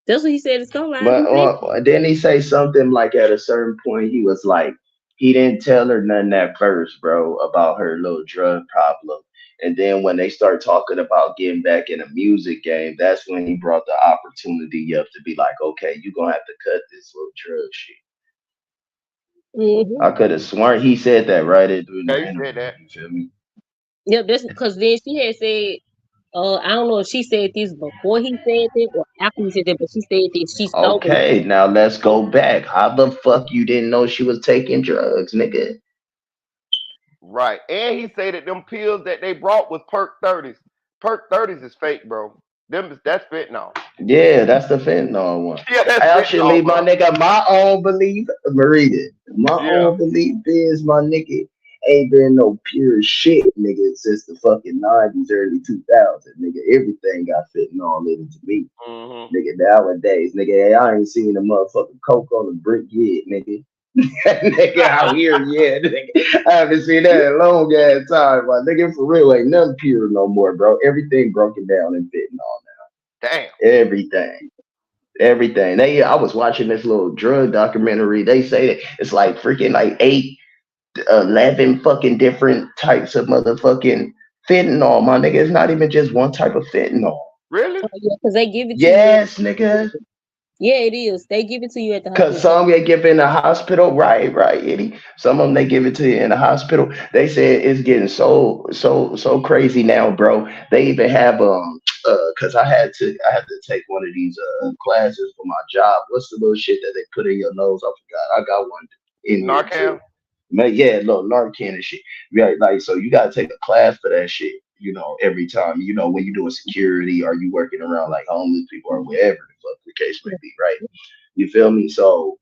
That's what he said. It's going line. But didn't he say something like at a certain point he was like he didn't tell her nothing at first, bro, about her little drug problem. And then when they start talking about getting back in a music game, that's when he brought the opportunity up to be like, okay, you're gonna have to cut this little drug shit. I could have sworn he said that right during Yeah, the he said interview. that. You feel me? Yeah, that's because then she had said I don't know if she said this before he said that or after he said that, but she said that she stole them. Okay, now let's go back. How the fuck you didn't know she was taking drugs, nigga? Right. And he said that them pills that they brought was perk 30s. Perk 30s is fake, bro. That's fentanyl. Yeah, that's the fentanyl one. Yeah, that's Actually, fentanyl, my bro. nigga, my own belief, Marita, my Yeah. own belief is, my nigga, ain't been no pure shit, nigga, since the fucking 90s, early 2000s, nigga. Everything got fentanyl in it to me. Mm-hmm. Nigga, nowadays, nigga, I ain't seen a motherfucking coke on the brick yet, nigga. Nigga out here, yeah, nigga. I haven't seen that in a long ass time, my nigga. For real, ain't nothing pure no more, bro. Everything broken down in fentanyl now. Damn. Everything. I was watching this little drug documentary. They say that it's like freaking like 11 fucking different types of motherfucking fentanyl, my nigga. It's not even just one type of fentanyl. Really? Yeah, because they give it to you. Yes, nigga. Yeah, it is. They give it to you at the Cause hospital. some they give in the hospital, right, Eddie. Some of them they give it to you in the hospital. They said it's getting so crazy now, bro. They even have cause I had to take one of these classes for my job. What's the little shit that they put in your nose? I forgot. I got one in here too. Narcan? Man, yeah, look, Narcan and shit. Yeah, like so you gotta take a class for that shit, every time, when you're doing security or you working around like homeless people or whatever the fuck the case may be, right? You feel me? So,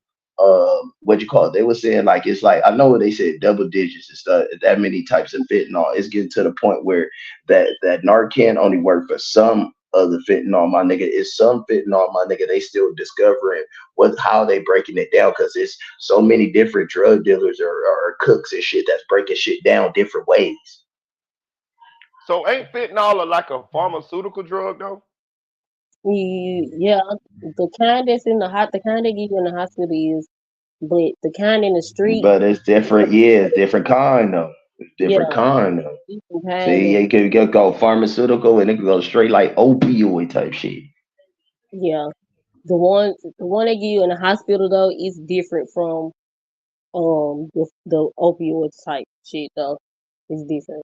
what you call it? They were saying like it's like I know they said double digits and stuff. That many types of fentanyl. It's getting to the point where that Narcan only work for some of the fentanyl, my nigga. It's some fentanyl, my nigga. They still discovering how they breaking it down because it's so many different drug dealers or cooks and shit that's breaking shit down different ways. So ain't fentanyl like a pharmaceutical drug though? Yeah, the kind that's in the kind they give you in the hospital is, but the kind in the street, But it's different. Yeah, it's different kind though. It's yeah, different kind though. different kind. See, you could go pharmaceutical and it could go straight like opioid type shit. Yeah, the one they give you in the hospital though is different from the opioid type shit though. It's different.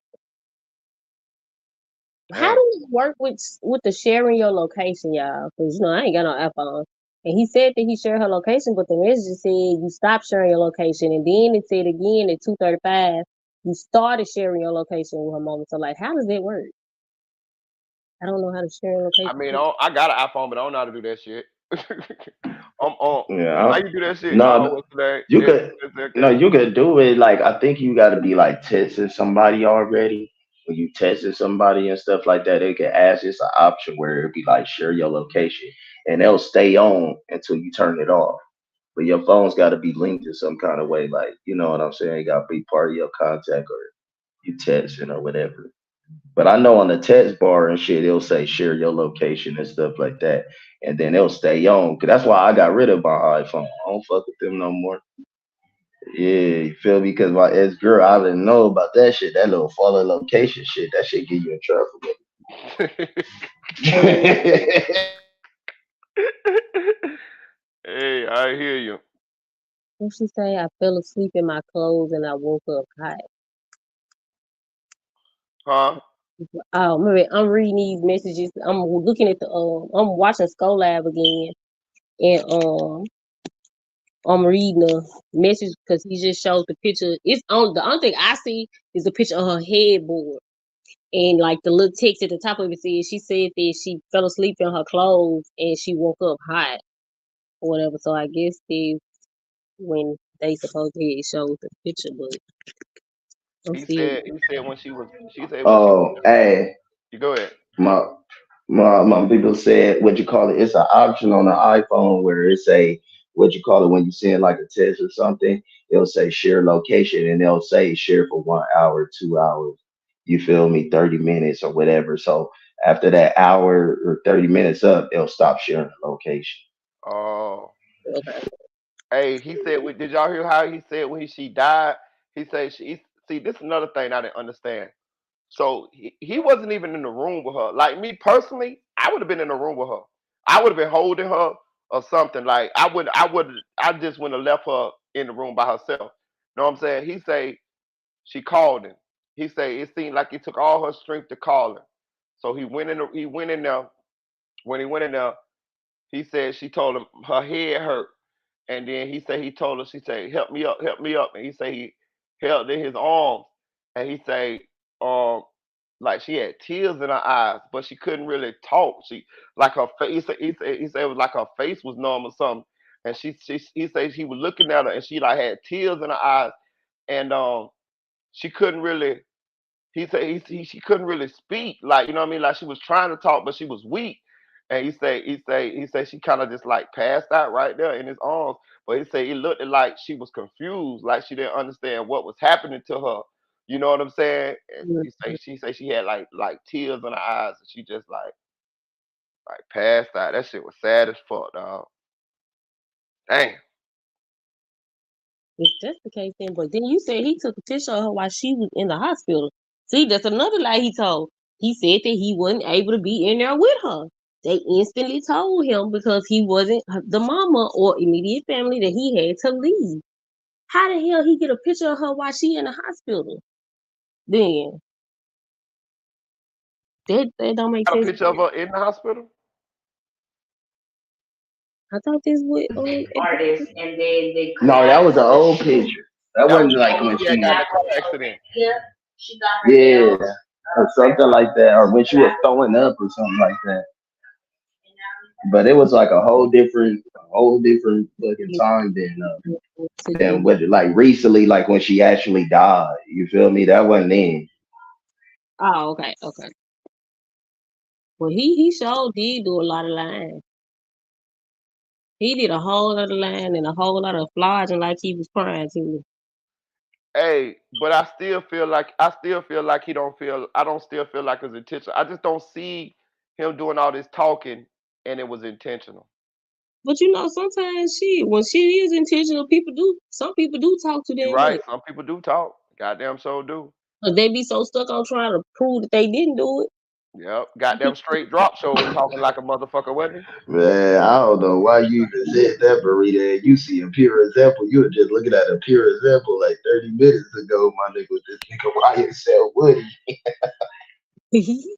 How Damn. do it work with the sharing your location, y'all? Because I ain't got no iPhone. And he said that he shared her location, but the message said you stopped sharing your location, and then it said again at 2:35 you started sharing your location with her mama. So like, how does that work? I don't know how to share your I location. mean, I got an iPhone, but I don't know how to do that shit. I'm on. Yeah. How you do that shit? No, What's today? you could. No, Okay. you could do it. Like I think you got to be like testing somebody already. When you testing somebody and stuff like that, they can ask. It's an option where it'd be like share your location, and they'll stay on until you turn it off. But your phone's got to be linked in some kind of way, like you know what I'm saying. It got to be part of your contact or you texting or whatever. But I know on the text bar and shit, it'll say share your location and stuff like that, and then it'll stay on. Cause that's why I got rid of my iPhone. I don't fuck with them no more. Yeah, you feel me? Cause my ex girl, I didn't know about that shit. That little follow location shit. That shit get you in trouble. Hey, I hear you. What she say? I fell asleep in my clothes and I woke up hot. Huh? Oh, I'm reading these messages. I'm looking at I'm watching Lab again, and I'm reading the message because he just showed the picture. It's on the only thing I see is a picture of her headboard, and like the little text at the top of it says she said that she fell asleep in her clothes and she woke up hot or whatever. So I guess they when they supposedly it shows the picture, but I'm He still. said. He said when she said when she was. Oh, hey, You go ahead. my my people said what you call it. It's an option on the iPhone where it's a what you call it when you send like a text or something. It'll say share location and they'll say share for 1 hour, 2 hours. You feel me? 30 minutes or whatever. So after that hour or 30 minutes up, it'll stop sharing the location. Oh. Okay. Hey, he said. Did y'all hear how he said when she died? He said she. See, this is another thing I didn't understand. So he wasn't even in the room with her. Like me personally, I would have been in the room with her. I would have been holding her or something. Like I just wouldn't have left her in the room by herself. Know what I'm saying? He say she called him. He say it seemed like it took all her strength to call him. So he went in. He went in there. When he went in there, he said she told him her head hurt, and then he told her, she said, help me up," and he said he held in his arms, and he said, um, like she had tears in her eyes, but she couldn't really talk. She like her face. He said it was like her face was numb or something, and he said he was looking at her, and she like had tears in her eyes, and she couldn't really. He said she couldn't really speak, like, you know what I mean, like she was trying to talk, but she was weak. And he said she kind of just like passed out right there in his arms. But he said it looked like she was confused, like she didn't understand what was happening to her. You know what I'm saying? And she said she had like tears in her eyes, and she just like passed out. That shit was sad as fuck, dog. Dang. If that's the case, then, but then you said he took a picture of her while she was in the hospital. See, that's another lie he told. He said that he wasn't able to be in there with her. They instantly told him because he wasn't the mama or immediate family that he had to leave. How the hell he get a picture of her while she in the hospital? Then that don't make Got a sense. picture of her in the hospital. I thought this would Artist, and then they No, that was an old picture. That That was wasn't like when she had got in she, a car accident. yeah, she got her yeah, nails. or something like that, or when she was throwing up or something like that. But it was like a whole different fucking time than what, like recently, like when she actually died. You feel me? That wasn't then. Oh, okay. Well, he sure did do a lot of lying. He did a whole lot of lying and a whole lot of flogging like he was crying to. Hey, but I still feel like he don't feel. I don't still feel like it's intentional. I just don't see him doing all this talking, and it was intentional. But sometimes when she is intentional, some people do talk too You're damn right. much. Some people do talk. Goddamn, so do. 'Cause they be so stuck on trying to prove that they didn't do Yep. Goddamn, straight drop show was talking like a motherfucker, wasn't Man, I don't know why you even said that, Burrito. And you see a pure example. You were just looking at a pure example like 30 minutes ago, my nigga, with this nigga YSL Woody. it.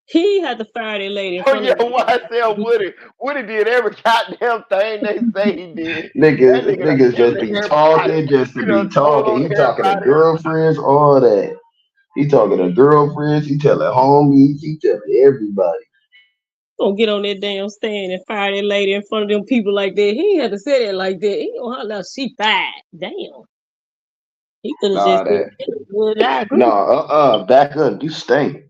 He had to fire that lady in he? Oh front yeah, of YSL Woody. Woody did every goddamn thing they say he did. That Niggas, nigga done niggas killed just be everybody. talking just He to be done told talking. on He talking to everybody. girlfriends, all that. He talking to girlfriends. He telling homies. He telling everybody. gonna get on that damn stand and fire that lady in front of them people like that. He ain't had to say that like that. He gonna holler out, she fired. Damn. He could have Nah, just said, that. "Well, I No, agree." back up. You stink.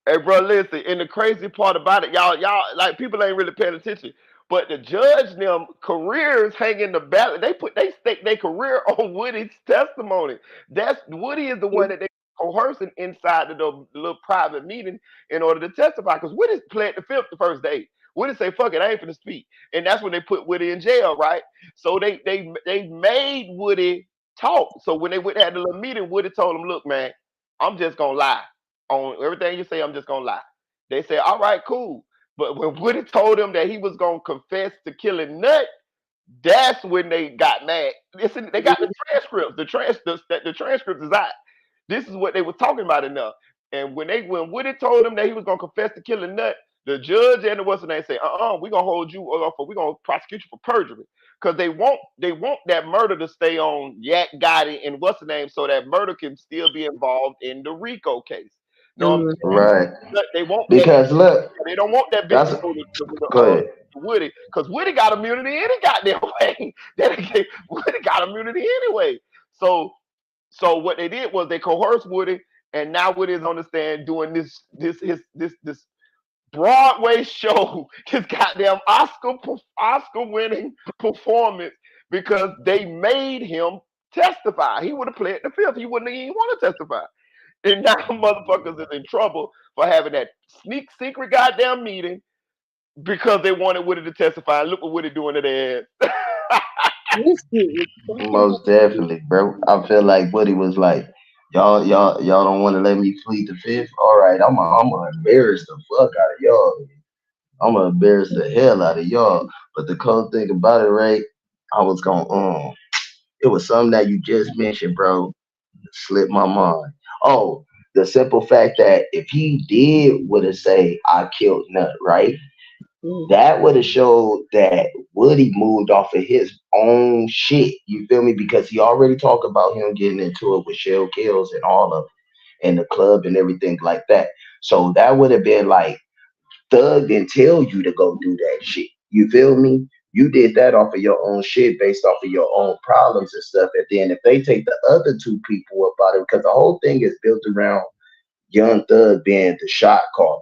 Hey, bro, listen. And the crazy part about it, y'all, like people ain't really paying attention. But the judge, them careers hang in the balance. They stake their career on Woody's testimony. That's Woody is the one that they coercing inside the little private meeting in order to testify. Because Woody pled the fifth the first day. Woody say, "Fuck it, I ain't finna speak," and that's when they put Woody in jail, right? So they made Woody talk. So when they went had the little meeting, Woody told him, "Look, man, I'm just gonna lie on everything you say. I'm just gonna lie." They said, "All right, cool." But when Woody told him that he was gonna confess to killing Nut, that's when they got mad. They got the transcripts. The transcripts is out. This is what they were talking about enough. And when Woody told him that he was gonna confess to killing Nut, the judge and the what's the name say, we're gonna hold you we're gonna prosecute you for perjury. Because they want that murder to stay on Yak Gotti and what's the name, so that murder can still be involved in the RICO case. You know what I'm saying? Right. But they want that. Because look, They don't want that bitch that's to go to go ahead. Woody, because Woody got immunity any goddamn way. Woody got immunity anyway. So what they did was they coerced Woody, and now Woody is on the stand doing this Broadway show, this goddamn Oscar winning performance because they made him testify. He would have played the fifth. He wouldn't even want to testify. And now motherfuckers is in trouble for having that secret goddamn meeting because they wanted Woody to testify. Look what Woody doing to their ass. Most definitely, bro. I feel like Woody was like, y'all don't want to let me plead the fifth. All right, I'm gonna embarrass the fuck out of y'all. I'm gonna embarrass the hell out of y'all. But the cool thing about it, right? I was gonna it was something that you just mentioned, bro. slipped my mind. Oh, the simple fact that if he did would have say I killed Nut, right? That would have showed that Woody moved off of his own shit. You feel me? Because he already talked about him getting into it with Shell Kills and all of it, and the club and everything like that. So that would have been like Thug didn't tell you to go do that shit. You feel me? You did that off of your own shit based off of your own problems and stuff. And then if they take the other two people about it, because the whole thing is built around Young Thug being the shot caller.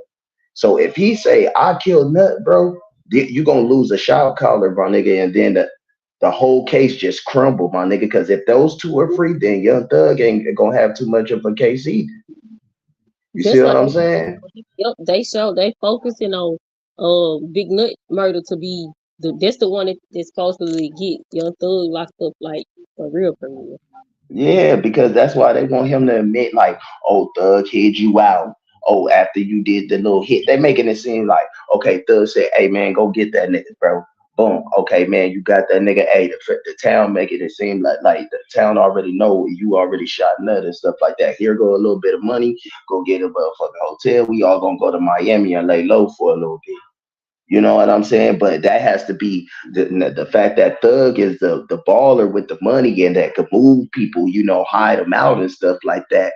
So if he say I killed Nut, bro, you gonna lose a shot caller, my nigga, and then the whole case just crumble, my nigga. Because if those two are free, then Young Thug ain't gonna have too much of a case either. You see Just what like I'm saying? yep, they focusing on Big Nut murder to be that's the one that's supposed to get Young Thug locked up like for real for real. Yeah, because that's why they want him to admit, like, oh, Thug hid you out. Oh, after you did the little hit, they making it seem like, okay, Thug said, hey man, go get that nigga, bro. Boom. Okay, man, you got that nigga. Hey, the town making it seem like the town already know you already shot Nut and stuff like that. Here go a little bit of money. Go get a motherfucking hotel. We all gonna go to Miami and lay low for a little bit. You know what I'm saying? But that has to be the fact that Thug is the baller with the money and that could move people, hide them out and stuff like that.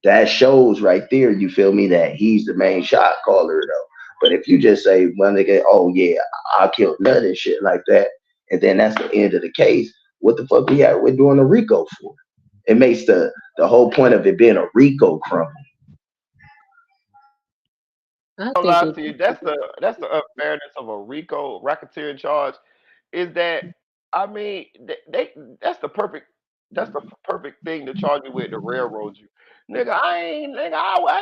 That shows right there, you feel me, that he's the main shot caller though. But if you just say one nigga, oh yeah, I killed Nut and shit like that, and then that's the end of the case, what the fuck we're doing a RICO for? It makes the whole point of it being a RICO crumble. I Don't think lie it to you. That's the unfairness of a RICO racketeering charge. Is that I mean they that's the perfect thing to charge you with to railroad you. Nigga, I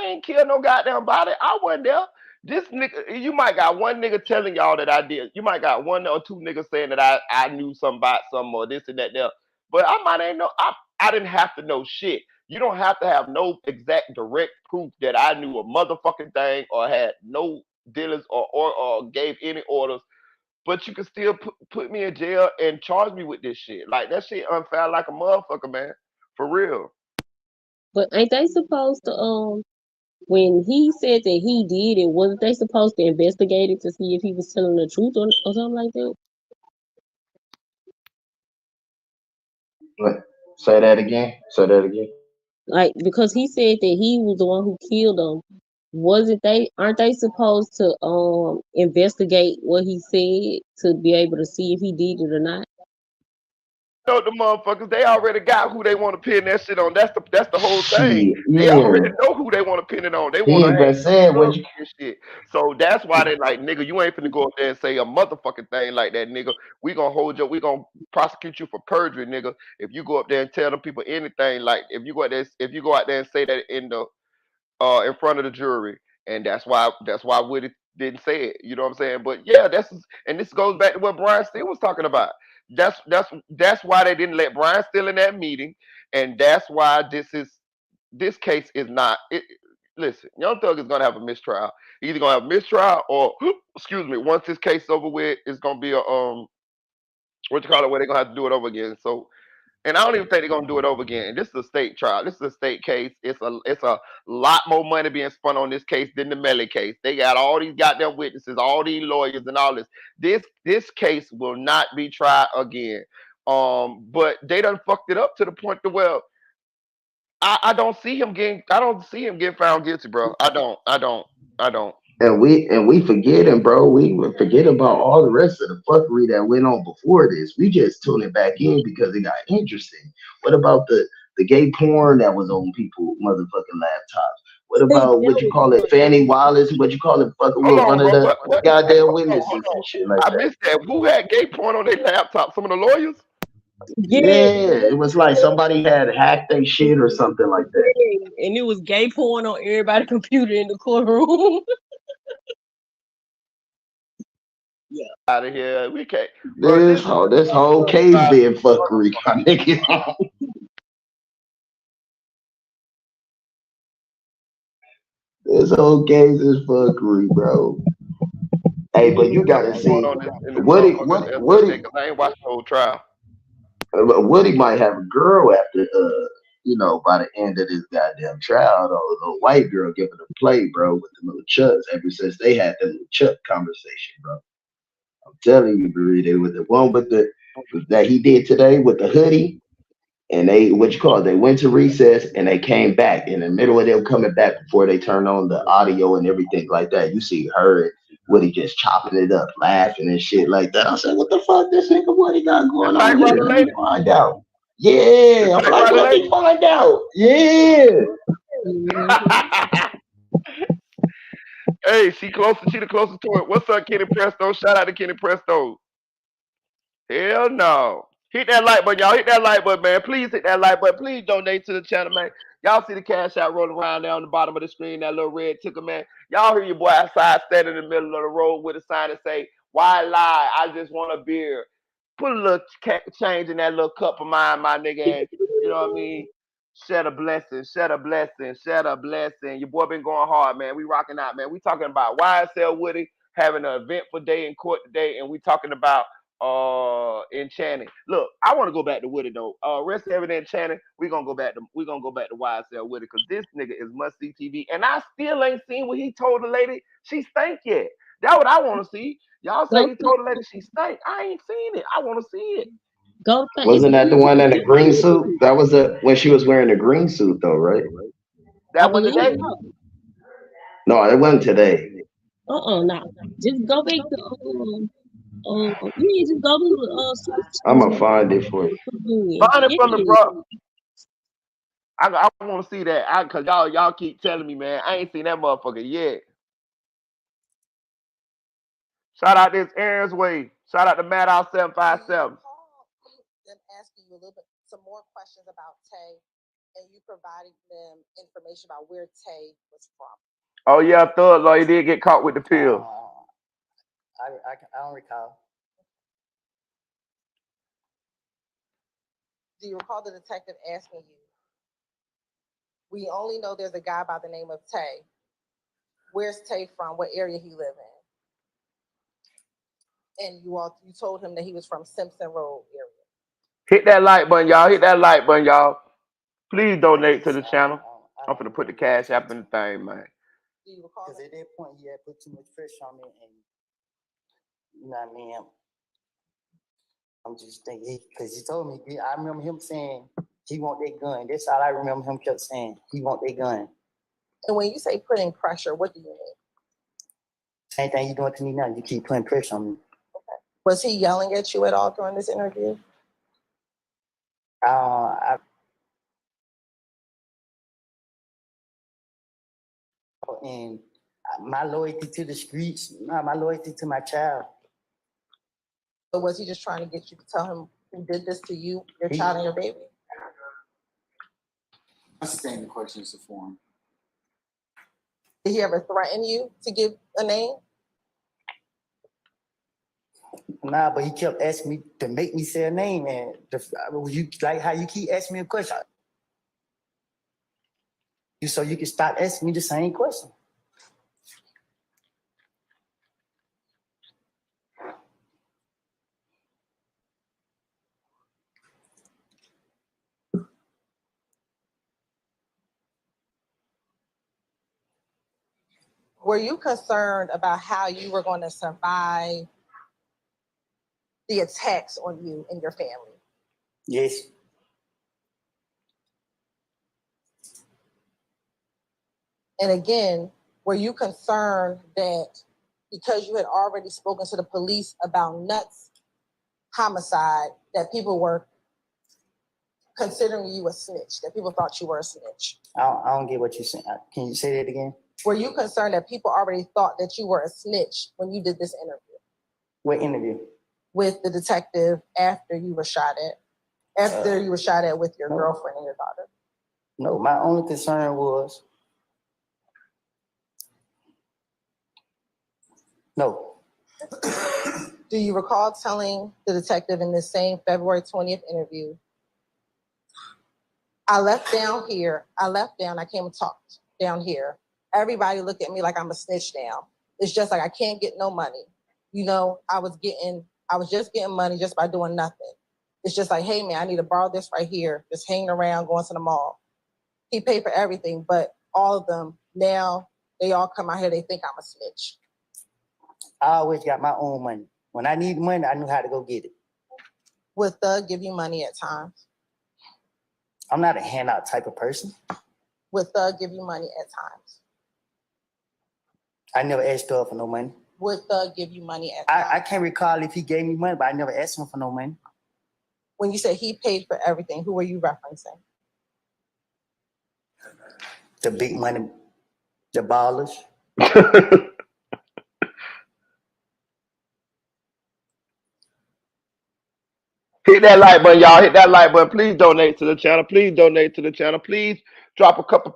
ain't killed no goddamn body. I wasn't there. This nigga, you might got one nigga telling y'all that I did. You might got one or two niggas saying that I knew something about something or this and that there. But I might ain't know. I didn't have to know shit. You don't have to have no exact direct proof that I knew a motherfucking thing or had no dealers or gave any orders, but you can still put me in jail and charge me with this shit. Like that shit unfair like a motherfucker, man. For real. but ain't they supposed to when he said that he did it, wasn't they supposed to investigate it to see if he was telling the truth or something like that? What? Say that again. Say that again. Like because he said that he was the one who killed him. Wasn't they aren't they supposed to investigate what he said to be able to see if he did it or not? Know the motherfuckers, they already got who they want to pin that shit on. That's the whole thing. Shit, They yeah. already know who they want to pin it on. They He want to even have said what drugs you and shit. So that's why they like, nigga, you ain't finna go up there and say a motherfucking thing like that, nigga. We gonna hold you, we gonna prosecute you for perjury, nigga. If you go up there and tell them people anything, like if you go out there and say that in front of the jury, and that's why Woody didn't say it. You know what I'm saying? But yeah, and this goes back to what Brian Steele was talking about. That's why they didn't let Brian Steele in that meeting, and that's why this case is not. Listen, Young Thug is gonna have a mistrial. He's either gonna have a mistrial or excuse me. Once this case is over with, it's gonna be a what you call it, where they're gonna have to do it over again. So and I don't even think they're gonna do it over again. This is a state trial. This is a state case. It's a lot more money being spent on this case than the Melly case. They got all these goddamn witnesses, all these lawyers, and all this. This case will not be tried again. But they done fucked it up to the point to where I don't see him getting found guilty, bro. I don't. and we forgetting, bro. We forget about all the rest of the fuckery that went on before this. We just tune it back in because it got interesting. What about the gay porn that was on people motherfucking laptops? What That about what you was call it, funny. Fanny Wallace? What you call it, fucking Hold with one on, of bro. the What? goddamn Hold witnesses on. and shit like I that. missed that. Who had gay porn on their laptop? Some of the lawyers? Yeah, Yeah, it was like somebody had hacked their shit or something like that. and it was gay porn on everybody's computer in the courtroom. Yeah. Out of here. We can't, bro. This whole case being fuckery, my nigga. This whole case is fuckery, bro. Hey, but you gotta What's going see on in this Woody. motherfucker Woody. because I ain't watched the whole trial. Woody might have a girl after you know, by the end of this goddamn trial, the little white girl giving them play, bro, with the little chucks ever since they had the little chuck conversation, bro. I'm telling you, Burrito, with the one with the that he did today with the hoodie, and they what you call it, they went to recess and they came back in the middle of them coming back before they turned on the audio and everything like that. You see her and Woody just chopping it up, laughing and shit like that. I said, what the fuck this nigga Woody got going on here? Let me find out. Yeah, I'm like, let me find out. Yeah. Hey, she the closest to it. What's up, Kenny Presto? Shout out to Kenny Presto. Hell no. Hit that like button, y'all. Hit that like button, man. Please hit that like button. Please donate to the channel, man. Y'all see the cash out rolling around there on the bottom of the screen, that little red ticker, man. Y'all hear your boy outside standing in the middle of the road with a sign that say, why lie? I just want a beer. Put a little change in that little cup of mine, my nigga. And, you know what I mean? Shed a blessing, shed a blessing, shed a blessing. Your boy been going hard, man. We rocking out, man. We talking about YSL Woody having an eventful day in court today, and we talking about Enchanting. Look, I want to go back to Woody though. Rest of everything Enchanting, we're gonna go back to YSL Woody because this nigga is must see TV, and I still ain't seen what he told the lady she stank yet. That's what I want to see. Y'all say he told the lady she stank. I ain't seen it. I want to see it. Wasn't that the one in the green suit? That was when she was wearing the green suit though, right? That one today? No, it wasn't today. No. Just go back to yeah, just go to I'm gonna find it for you. Find it from the bro. I want to see that because y'all keep telling me, man. I ain't seen that motherfucker yet. Shout out this Aaron's Way. Shout out to Mad Out 757. Them asking you some more questions about Tay, and you provided them information about where Tay was from. Oh yeah, Thug Law, he did get caught with the pill. I don't recall. Do you recall the detective asking you? We only know there's a guy by the name of Tay. Where's Tay from? What area he live in? And you told him that he was from Simpson Road area. Hit that like button, y'all. Hit that like button, y'all. Please donate to the channel. I'm finna put the cash app in the thing, man. Do you recall? Because at that point he had put too much pressure on me, and you know what I mean. I'm just thinking because he told me. I remember him saying he want that gun. That's all I remember him kept saying. He want that gun. And when you say putting pressure, what do you mean? Same thing you doing to me now. You keep putting pressure on me. Okay. Was he yelling at you at all during this interview? And my loyalty to the streets, my loyalty to my child. So was he just trying to get you to tell him who did this to you, your child, and your baby? I understand the question is a form. Did he ever threaten you to give a name? Nah, but he kept asking me to make me say a name, and you like how you keep asking me a question. So you can start asking me the same question. Were you concerned about how you were going to survive the attacks on you and your family? Yes. And again, were you concerned that because you had already spoken to the police about Nuts' homicide, that people were considering you a snitch, that people thought you were a snitch? I don't get what you're saying. Can you say that again? Were you concerned that people already thought that you were a snitch when you did this interview? What interview? With the detective after you were shot at. After you were shot at with your girlfriend and your daughter. No, my only concern was no. Do you recall telling the detective in this same February 20th interview, I left down, I came and talked down here. Everybody looked at me like I'm a snitch now. It's just like I can't get no money. You know, I was just getting money just by doing nothing. It's just like, hey man, I need to borrow this right here. Just hanging around, going to the mall. He paid for everything, but all of them now they all come out here. They think I'm a snitch. I always got my own money. When I need money, I knew how to go get it. Would Thug give you money at times? I'm not a handout type of person. Would Thug give you money at times? I never asked Thug for no money. Would Thug give you money at times? I can't recall if he gave me money, but I never asked him for no money. When you said he paid for everything, who were you referencing? The big money, the ballers. Hit that like button, y'all. Hit that like button. Please donate to the channel. Please donate to the channel. Please drop a couple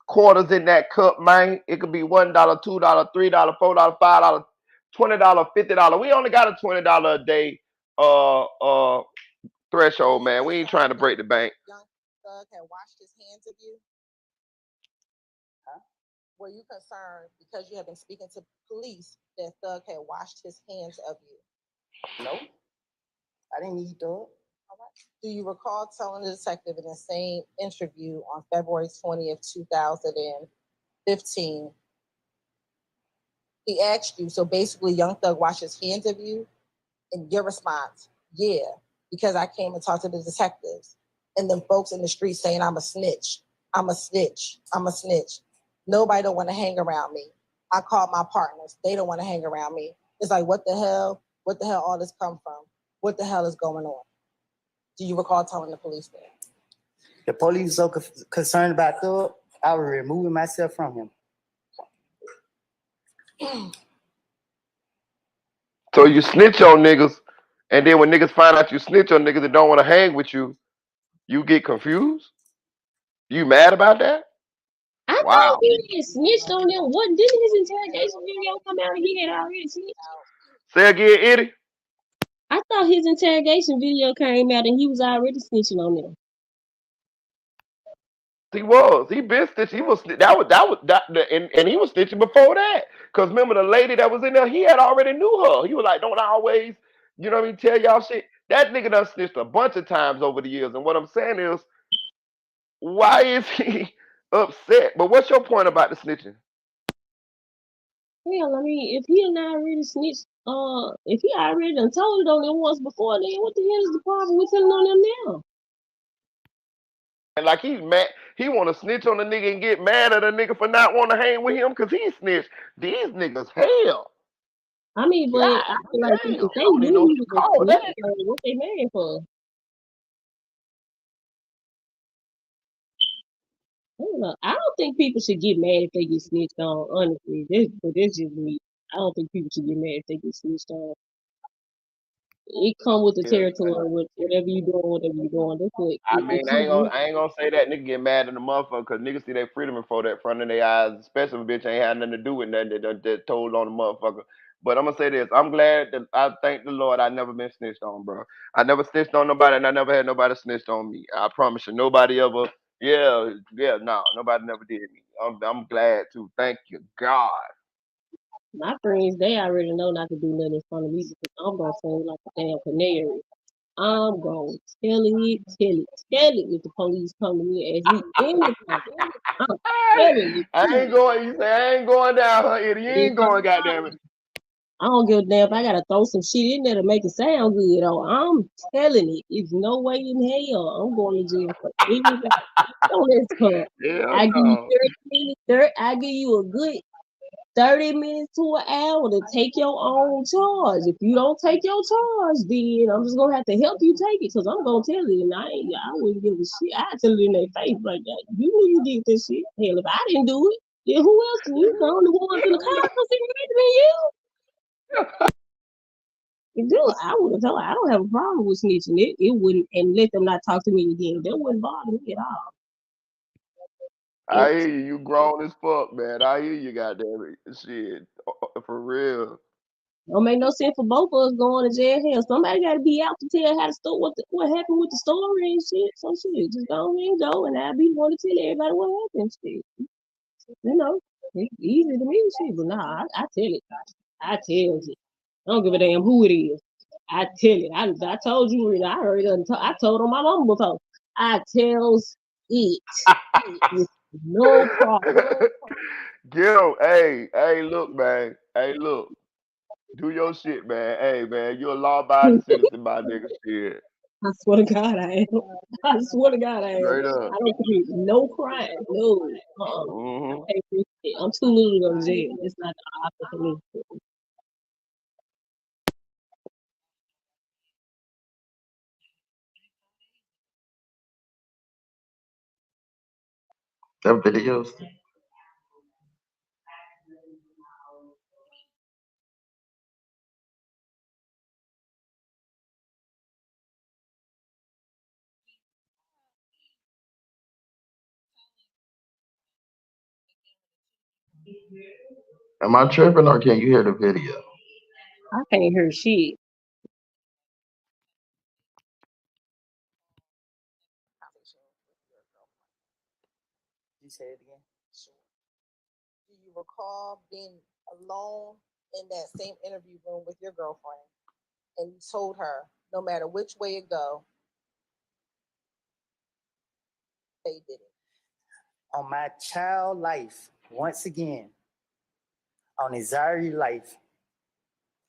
quarters in that cup, man. It could be $1, $2, $3, $4, $5, $20, $50. We only got a $20 a day threshold, man. We ain't trying to break the bank. Young Thug had washed his hands of you. Huh? Were you concerned because you have been speaking to police that Thug had washed his hands of you? No. I didn't need Thug. All right. Do you recall telling the detective in the same interview on February 20th, 2015, he asked you, so basically Young Thug washed his hands of you, and your response, yeah, because I came and talked to the detectives, and then folks in the street saying I'm a snitch, I'm a snitch, I'm a snitch. Nobody don't want to hang around me. I called my partners. They don't want to hang around me. It's like, what the hell? What the hell all this come from? What the hell is going on? Do you recall telling the police that? The police were so concerned about Thug, I was removing myself from him. So you snitch on niggas, and then when niggas find out you snitch on niggas that don't want to hang with you, you get confused? You mad about that? I thought he had snitched on them. What didn't his interrogation video come out and he had already snitched? Say again, Eddie. I thought his interrogation video came out and he was already snitching on them. He was. He been snitching. He was and he was snitching before that. Cause remember the lady that was in there, he had already knew her. He was like, don't I always, you know what I mean, tell y'all shit. That nigga done snitched a bunch of times over the years. And what I'm saying is, why is he upset? But what's your point about the snitching? Hell, I mean, if he not already snitched, if he already done told it on them once before, then what the hell is the problem with telling on them now? And like he's mad, he want to snitch on the nigga and get mad at the nigga for not want to hang with him because he snitched. These niggas hell. I mean, but God, I feel like if they don't even know knew what he you was call that. snitching, what they mad for? I don't know. I don't think people should get mad if they get snitched on. Honestly, that's just me. I don't think people should get mad if they get snitched on. It come with the territory with whatever you doing. That's what. I mean, I ain't gonna say that nigga get mad at the motherfucker because niggas see their freedom before that front of their eyes, especially if a bitch ain't had nothing to do with nothing that told on the motherfucker. But I'm gonna say this: I'm glad that I thank the Lord I never been snitched on, bro. I never snitched on nobody, and I never had nobody snitched on me. I promise you, nobody ever. Yeah, no, nobody never did me. I'm glad too. Thank you, God. My friends, they already know not to do nothing in front of me because I'm gonna sound like a damn canary. I'm gonna tell it if the police come to me and ask me anything. I'm telling it. I ain't going. You say I ain't going down, huh, Eddie? You ain't going, goddamn it. I don't give a damn if I gotta throw some shit in there to make it sound good. Oh, I'm telling it. It's no way in hell I'm going to jail for anything. Don't let's come. I give you 30 minutes. I give you a good 30 minutes to an hour to take your own charge. If you don't take your charge, then I'm just gonna have to help you take it because I'm gonna tell it, and I wouldn't give a shit. I tell it in their face like that. You knew you did this shit. Hell, if I didn't do it, then who else can you? The only ones in the car considering you. Dude, I would have told her I don't have a problem with snitching. It wouldn't, and let them not talk to me again. That wouldn't bother me at all. I hear you. You grown as fuck, man. I hear you, goddamn it. Shit, for real. Don't make no sense for both of us going to jail. Hell, somebody got to be out to tell how the story, what happened with the story and shit. So shit, just go ahead and go, and I'll be the one to tell everybody what happened. Shit, you know, it's easy to me, shit. But nah, I tell it. I tell it. I don't give a damn who it is. I tell it. I told you, Rita. I already done I told on my mama before. I tells it with no problem. Get him. Hey, look, man. Hey, look. Do your shit, man. Hey, man, you a law-abiding citizen, my nigga. Shit. I swear to God, I am. I swear to God, I am. Straight up. I don't commit no crime. No. Mm-hmm. I pay for shit. I'm too little to go to jail. It's not the option for me. Them videos. Am I tripping or can you hear the video? I can't hear shit. You say it again. Do you recall being alone in that same interview room with your girlfriend and you told her no matter which way it go, they did it? On my child life, once again, on Izari life,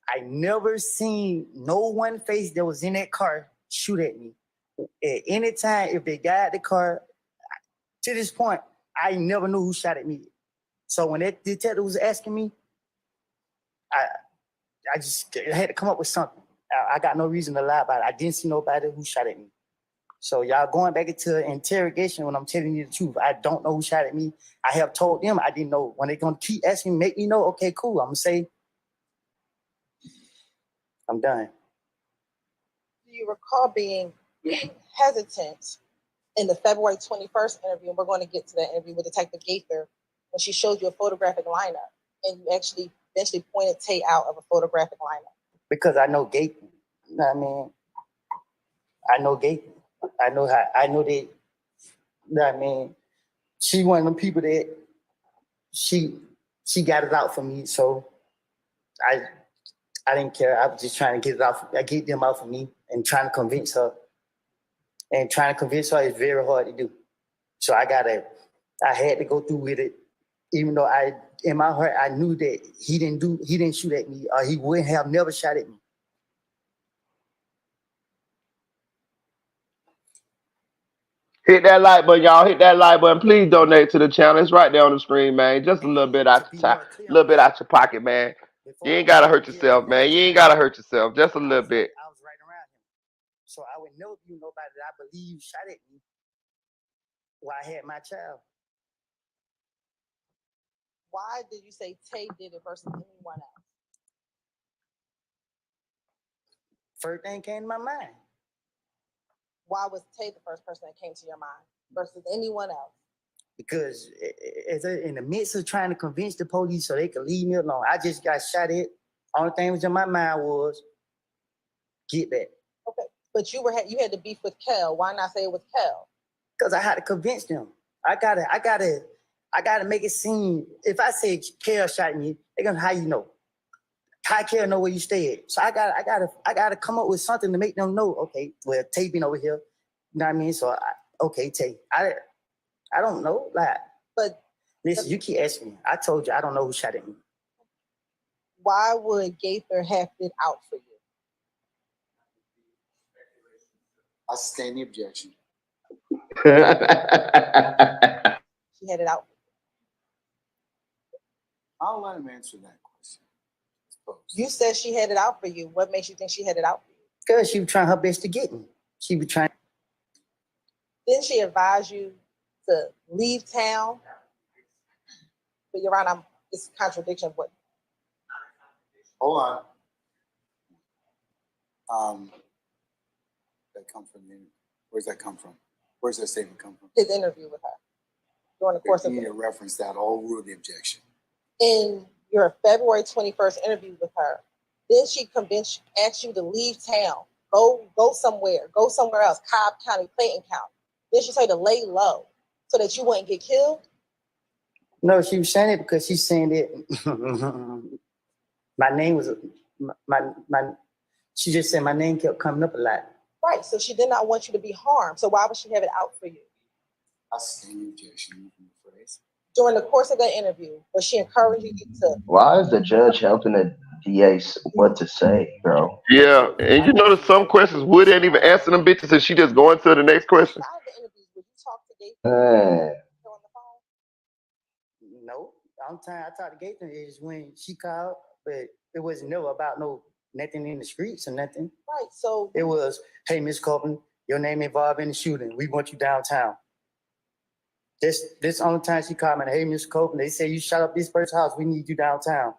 I never seen no one face that was in that car shoot at me. At any time, if they got the car, to this point, I never knew who shot at me. So when that detective was asking me, I just had to come up with something. I got no reason to lie about it. I didn't see nobody who shot at me. So y'all going back into interrogation when I'm telling you the truth. I don't know who shot at me. I have told them I didn't know. When they're gonna keep asking me, make me know, okay, cool. I'm gonna say, I'm done. Do you recall being hesitant in the February 21st interview? And we're going to get to that interview with Detective Gaither when she showed you a photographic lineup and you actually eventually pointed Tay out of a photographic lineup. Because I know Gaither. You know what I mean? I know Gaither. I know that, you know what I mean? She one of them people that she got it out for me. So I didn't care. I was just trying to get it out. I get them out for me and trying to convince her. And trying to convince her is very hard to do. So I had to go through with it, even though in my heart, I knew that he didn't shoot at me, or he would have never shot at me. Hit that like button, y'all. Hit that like button. Please donate to the channel. It's right there on the screen, man. Just a little bit out your time, a little bit out your pocket, man. You ain't gotta hurt yourself, man. You ain't gotta hurt yourself. Just a little bit. I was right around him. So I would never be nobody that I believe shot at me while I had my child. Why did you say Tay did it versus anyone else? First thing came to my mind. Why was Tay the first person that came to your mind versus anyone else? Because in the midst of trying to convince the police so they could leave me alone, I just got shot at. Only thing was in my mind was, get that. Okay, but you had to beef with Kel. Why not say it was Kel? Because I had to convince them. I gotta make it seem. If I say Kel shot me, they're gonna, how you know? How Kel know where you stay at? So I gotta come up with something to make them know. Okay, well, Tay been over here. You know what I mean? So okay, Tay. I don't know, like, but listen, you keep asking me. I told you I don't know who shot at me. Why would Gaither have it out for you? I sustain the objection. She had it out. I'll let him answer that question. You said she had it out for you. What makes you think she had it out for you? Because she was trying her best to get me. She was trying. Didn't she advise you to leave town? But you're right, it's a contradiction of what? Hold on. That come from you. Where's that come from? Where's that statement come from? His interview with her during the course of you need to reference that. I'll rule the objection. In your February 21st interview with her, then she asked you to leave town, go somewhere else, Cobb County, Clayton County. Then she told you to lay low so that you wouldn't get killed. No, she was saying it because she's saying that my name was She just said my name kept coming up a lot. Right. So she did not want you to be harmed. So why would she have it out for you? I sustained the objection from the phrase. During the course of that interview, was she encouraging you to? Why is the judge helping the DA what to say, bro? Yeah, and you notice some questions Wood ain't even answer them bitches, and she just going to the next question. Outside of the interviews, would you talk to Gates Man. on the phone? No, the only time I talked to Gaten is when she called, but it wasn't about nothing in the streets or nothing. Right. So it was, hey, Miss Copeland, your name involved in the shooting. We want you downtown. This only time she called me, hey, Mr. Copeland, they say you shot up this person's house. We need you downtown.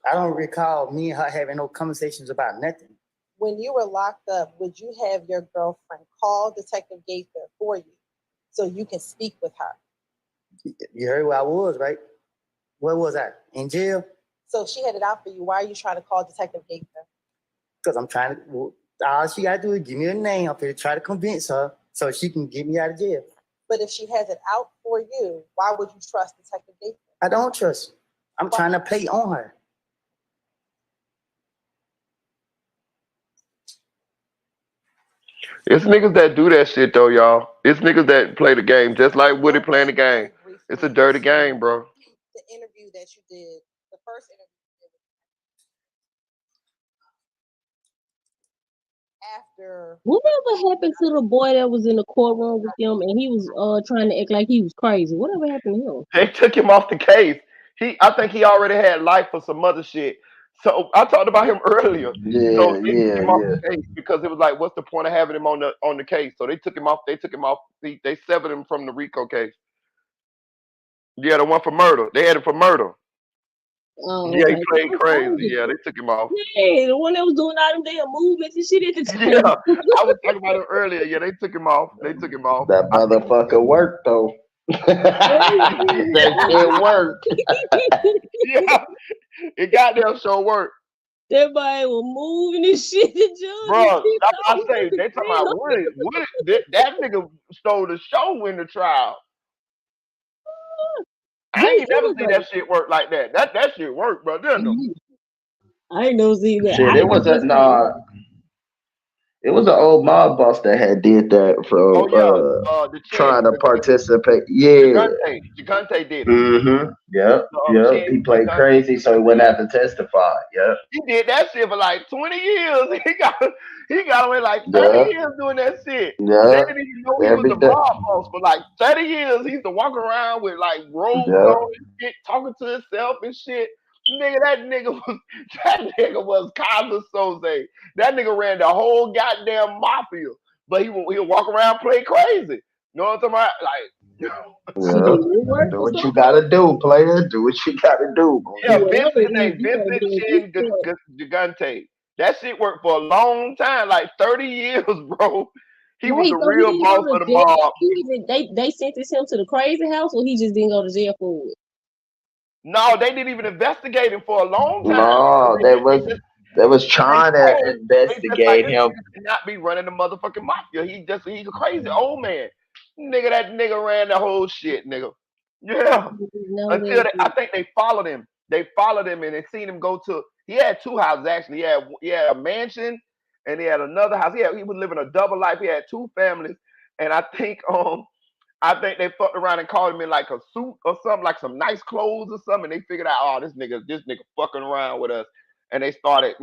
I don't recall me and her having no conversations about nothing. When you were locked up, would you have your girlfriend call Detective Gaither for you so you can speak with her? You heard where I was, right? Where was I? In jail? So she had it out for you. Why are you trying to call Detective Gaither? Because I'm trying to, all she got to do is give me a name. I'm going to try to convince her so she can get me out of jail. But if she has it out for you, why would you trust Detective Gaither? I don't trust her. I'm trying to play on her. It's niggas that do that shit though, y'all. It's niggas that play the game just like Woody playing the game. It's a dirty game, bro. The interview that you did, the first interview you did after. Whatever happened to the boy that was in the courtroom with them and he was trying to act like he was crazy? Whatever happened to him? They took him off the case. I think he already had life for some other shit. So I talked about him earlier. So they took him off the case because it was like, what's the point of having him on the case? So they took him off. They severed him from the RICO case. Yeah, the one for murder. They had him for murder. Oh, Yeah, okay. he played crazy. Yeah, they took him off. Yeah, the one that was doing all them damn movements and shit at the time. Yeah, I was talking about him earlier. Yeah, they took him off. That motherfucker worked though. That shit worked. Yeah, it goddamn sure worked. Everybody was moving and shit. Bro, I say they talking about Woody. That nigga stole the show in the trial. I ain't never seen that shit work like that. That shit worked, bro. I ain't never seen that. Shit, it was it was an old mob boss that had did that from the trying to participate. Yeah. Gigante did it. Mm-hmm. Yep. Yep. He played crazy, so he wouldn't have to testify. Yep. He did that shit for like 20 years. He got away like 30 years doing that shit. Yeah. They didn't even know he was a mob boss for like 30 years. He used to walk around with like robes on and shit, talking to himself and shit. That nigga was Carlos Soze. That nigga ran the whole goddamn mafia. But he'll walk around play crazy. You know what I'm talking about? Like, do what you gotta do, player. Do what you gotta do. Yeah, Vincent Chin Gigante. That shit worked for a long time, like 30 years, bro. He was the real boss of the mob. They sentenced him to the crazy house, or he just didn't go to jail for it? No, they didn't even investigate him for a long time. No, they was trying to investigate him. He not be running the motherfucking mafia. He's a crazy old man. That nigga ran the whole shit, nigga. Yeah. Until I think they followed him. They followed him and they seen him go to. He had two houses actually. He had a mansion and he had another house. He was living a double life. He had two families, and I think they fucked around and called him in like a suit or something, like some nice clothes or something. And they figured out, oh, this nigga fucking around with us. And they started,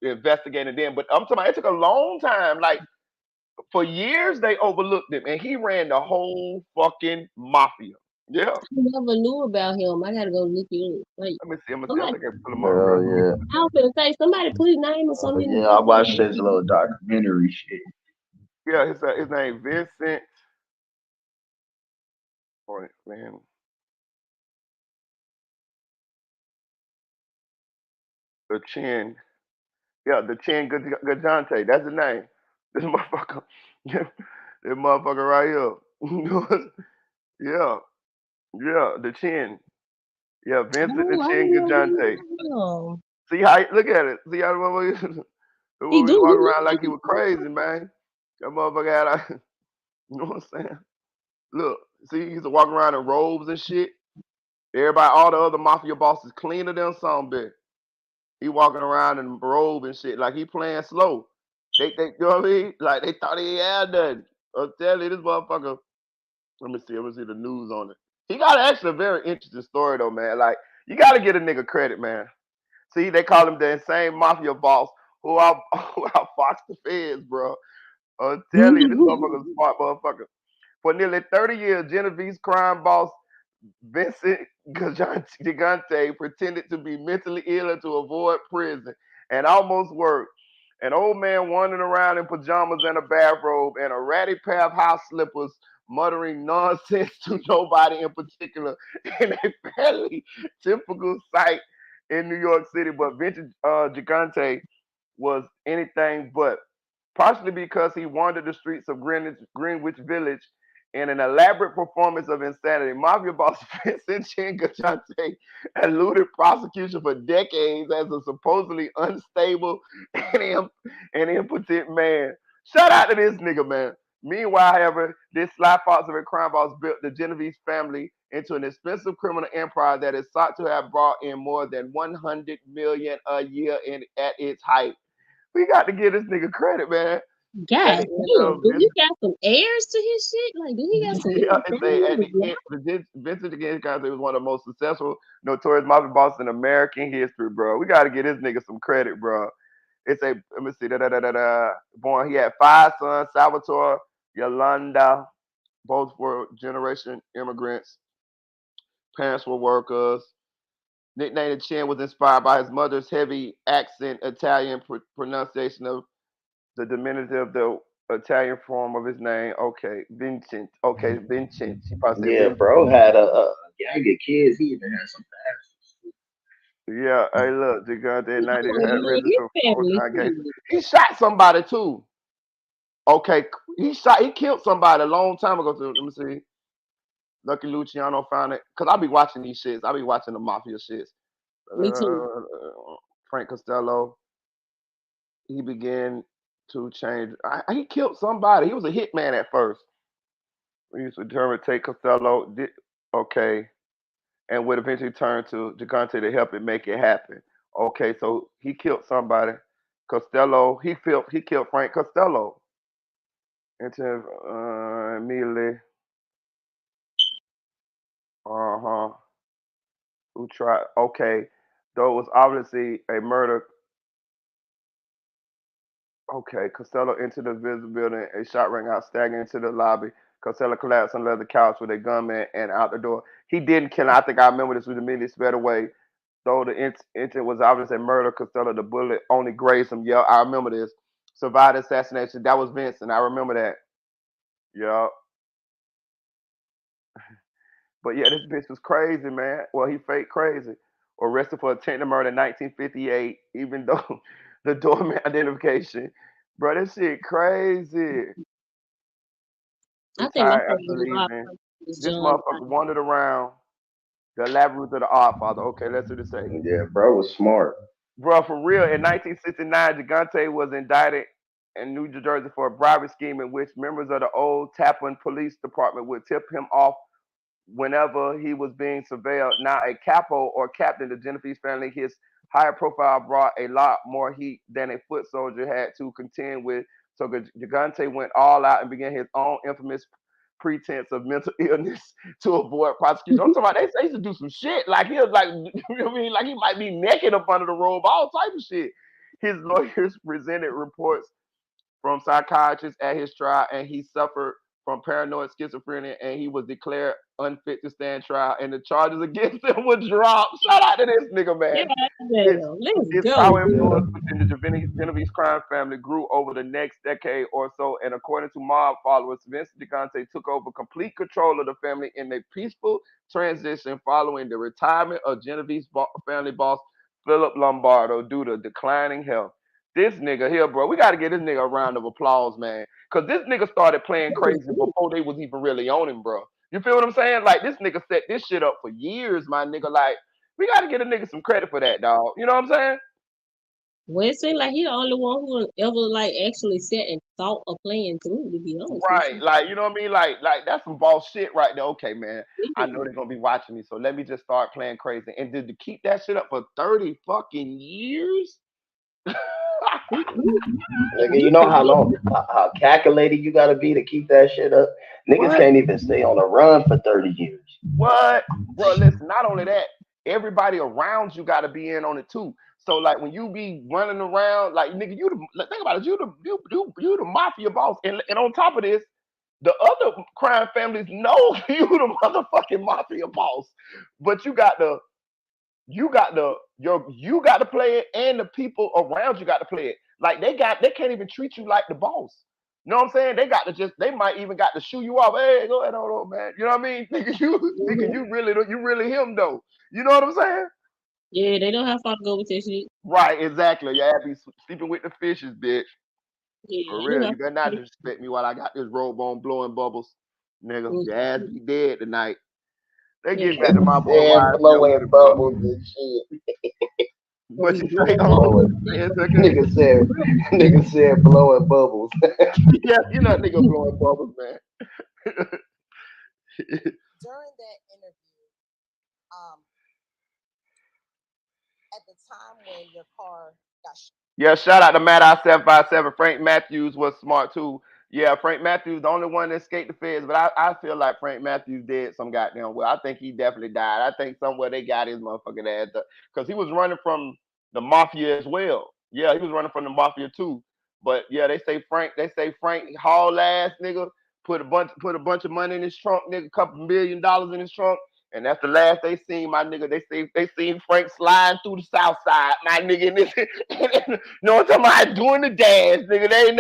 investigating them. But I'm talking about it took a long time. Like for years they overlooked him, and he ran the whole fucking mafia. Yeah. I never knew about him. I gotta go look it up. Like, let me see. I think I can pull him up. Bro. I was gonna say somebody put his name or something. Yeah, I watched this little documentary shit. Yeah, his name Vincent. Oh, man. The Chin. Yeah, the Chin Gigante. That's the name. This motherfucker. This motherfucker right here. Yeah. Yeah, the Chin. Yeah, Vincent the Chin Gigante. See how look at it. See how the motherfucker walk around like he was crazy, man. That motherfucker had you know what I'm saying? Look, see, he used to walk around in robes and shit. Everybody, all the other mafia bosses cleaner than some bitch. He walking around in a robe and shit, like he playing slow. They you know what I mean? Like they thought he had nothing. I'm telling you, this motherfucker. Let me see the news on it. He got actually a very interesting story though, man. Like you got to get a nigga credit, man. See, they call him the insane mafia boss who out who out fox the feds, bro. I'm telling you, this motherfucker's a smart motherfucker. For nearly 30 years, Genevieve's crime boss Vincent Gigante pretended to be mentally ill and to avoid prison and almost worked. An old man wandering around in pajamas and a bathrobe and a ratty pair of house slippers, muttering nonsense to nobody in particular in a fairly typical sight in New York City. But Vincent Gigante was anything but, partially because he wandered the streets of Greenwich Village in an elaborate performance of insanity. Mafia boss Vincent Gigante eluded prosecution for decades as a supposedly unstable and impotent man. Shout out to this nigga, man. Meanwhile, however, this sly fox of a crime boss built the Genovese family into an expensive criminal empire that is sought to have brought in more than 100 million a year at its height. We got to give this nigga credit, man. God At damn, the end of do this, he got some heirs to his shit? Like, do he got some yeah, family? they say at the end, Vincent Gigante was one of the most successful, notorious mafia bosses in American history, bro. We got to give this nigga some credit, bro. It's a let me see, born. He had 5 sons, Salvatore, Yolanda, both were generation immigrants. Parents were workers. Nicknamed Chin was inspired by his mother's heavy accent, Italian pronunciation of the diminutive, the Italian form of his name. Okay, Vincent. Okay, Vincent. She probably said Yeah, Vincent. bro had a gang of kids. He even had some Yeah, hey, look, Gigante 90 Oh, had you know, risen his to family full-time gangster. too. He shot somebody too. Okay, he killed somebody a long time ago too. Let me see. Lucky Luciano found it. Cause I be watching these shits. I be watching the mafia shits. Me too. Frank Costello. He began to change. He killed somebody. He was a hitman at first. He used to determine to take Costello. Okay, and would eventually turn to Gigante to help it make it happen. Okay, so he killed somebody. Costello. He killed Frank Costello. Into immediately. Who tried? Okay, though it was obviously a murder. Okay, Costello entered the visitor building. A shot rang out, staggering into the lobby. Costello collapsed under the couch with a gunman and out the door. He didn't kill him. I think I remember this was immediately sped away. Though the intent was obviously murder, Costello, the bullet only grazed him. Yeah, I remember this. Survived assassination. That was Vincent. I remember that. Yeah. But yeah, this bitch was crazy, man. Well, he fake crazy. Arrested for attempted murder in 1958, even though the doorman identification. Bro, this shit crazy. I think my Retired after favorite law leaving. is This John. motherfucker wandered around the elaborate of the Odd Father. Okay, let's do the same. Yeah, bro was smart. Bro, for real, in 1969, Gigante was indicted in New Jersey for a bribery scheme in which members of the old Tappan Police Department would tip him off whenever he was being surveilled. Now, a capo or captain, the Genovese family, his higher profile brought a lot more heat than a foot soldier had to contend with. So Gigante went all out and began his own infamous pretense of mental illness to avoid prosecution. I'm talking about they used to do some shit. Like he was like, you know what I mean? Like he might be naked up under the robe, all type of shit. His lawyers presented reports from psychiatrists at his trial, and he suffered from paranoid schizophrenia, and he was declared unfit to stand trial, and the charges against him were dropped. Shout out to this nigga, man. His power influence within the Genovese crime family grew over the next decade or so, and according to mob followers, Vincent Gigante took over complete control of the family in a peaceful transition following the retirement of Genovese family boss Philip Lombardo due to declining health. This nigga here, bro, we got to give this nigga a round of applause, man. Because this nigga started playing crazy before they was even really on him, bro. You feel what I'm saying? Like, this nigga set this shit up for years, my nigga. Like, we got to give a nigga some credit for that, dog. You know what I'm saying? Well, it seems like he the only one who ever like actually sat and thought a plan through. To be honest with Right, like you know what I mean, like that's some boss shit right there. Okay, man, I know they're gonna be watching me, so let me just start playing crazy. And did to keep that shit up for 30 fucking years? Nigga, you know how long, how calculated you gotta be to keep that shit up? Niggas What? can't even stay on a run for 30 years. What, bro? Listen, not only that, everybody around you got to be in on it too. So like when you be running around, like nigga, think about it, you the mafia boss, and on top of this, the other crime families know you the motherfucking mafia boss, but you got to play it, and the people around you got to play it. Like they can't even treat you like the boss. You know what I'm saying? They might even got to shoo you off. Hey, go ahead, hold on, man. You know what I mean? Nigga, you really him though. You know what I'm saying? Yeah, they don't have far to go with that shit. Right, exactly. Yeah, I be sleeping with the fishes, bitch. Yeah, For they real. don't You have better not disrespect me while I got this robe on blowing bubbles. Nigga, your ass be dead tonight. They get back to my boy And YSL with blowing it, bro. bubbles and shit. What you say? Blowing. Nigga said blowing bubbles. Yeah, you know nigga blowing bubbles, man. During that interview, at the time when your car got shot. Yeah, shout out to Matt I-757. Frank Matthews was smart too. Yeah, Frank Matthews, the only one that escaped the feds, but I feel like Frank Matthews did some goddamn well. I think he definitely died. I think somewhere they got his motherfucking ass because he was running from the mafia as well. Yeah, he was running from the mafia too. But yeah, they say Frank haul ass nigga put a bunch of money in his trunk, nigga, $2 million in his trunk. And that's the last they seen my nigga. They seen Frank sliding through the south side, my nigga. And you know what I'm talking about? Doing the dance, nigga. Ain't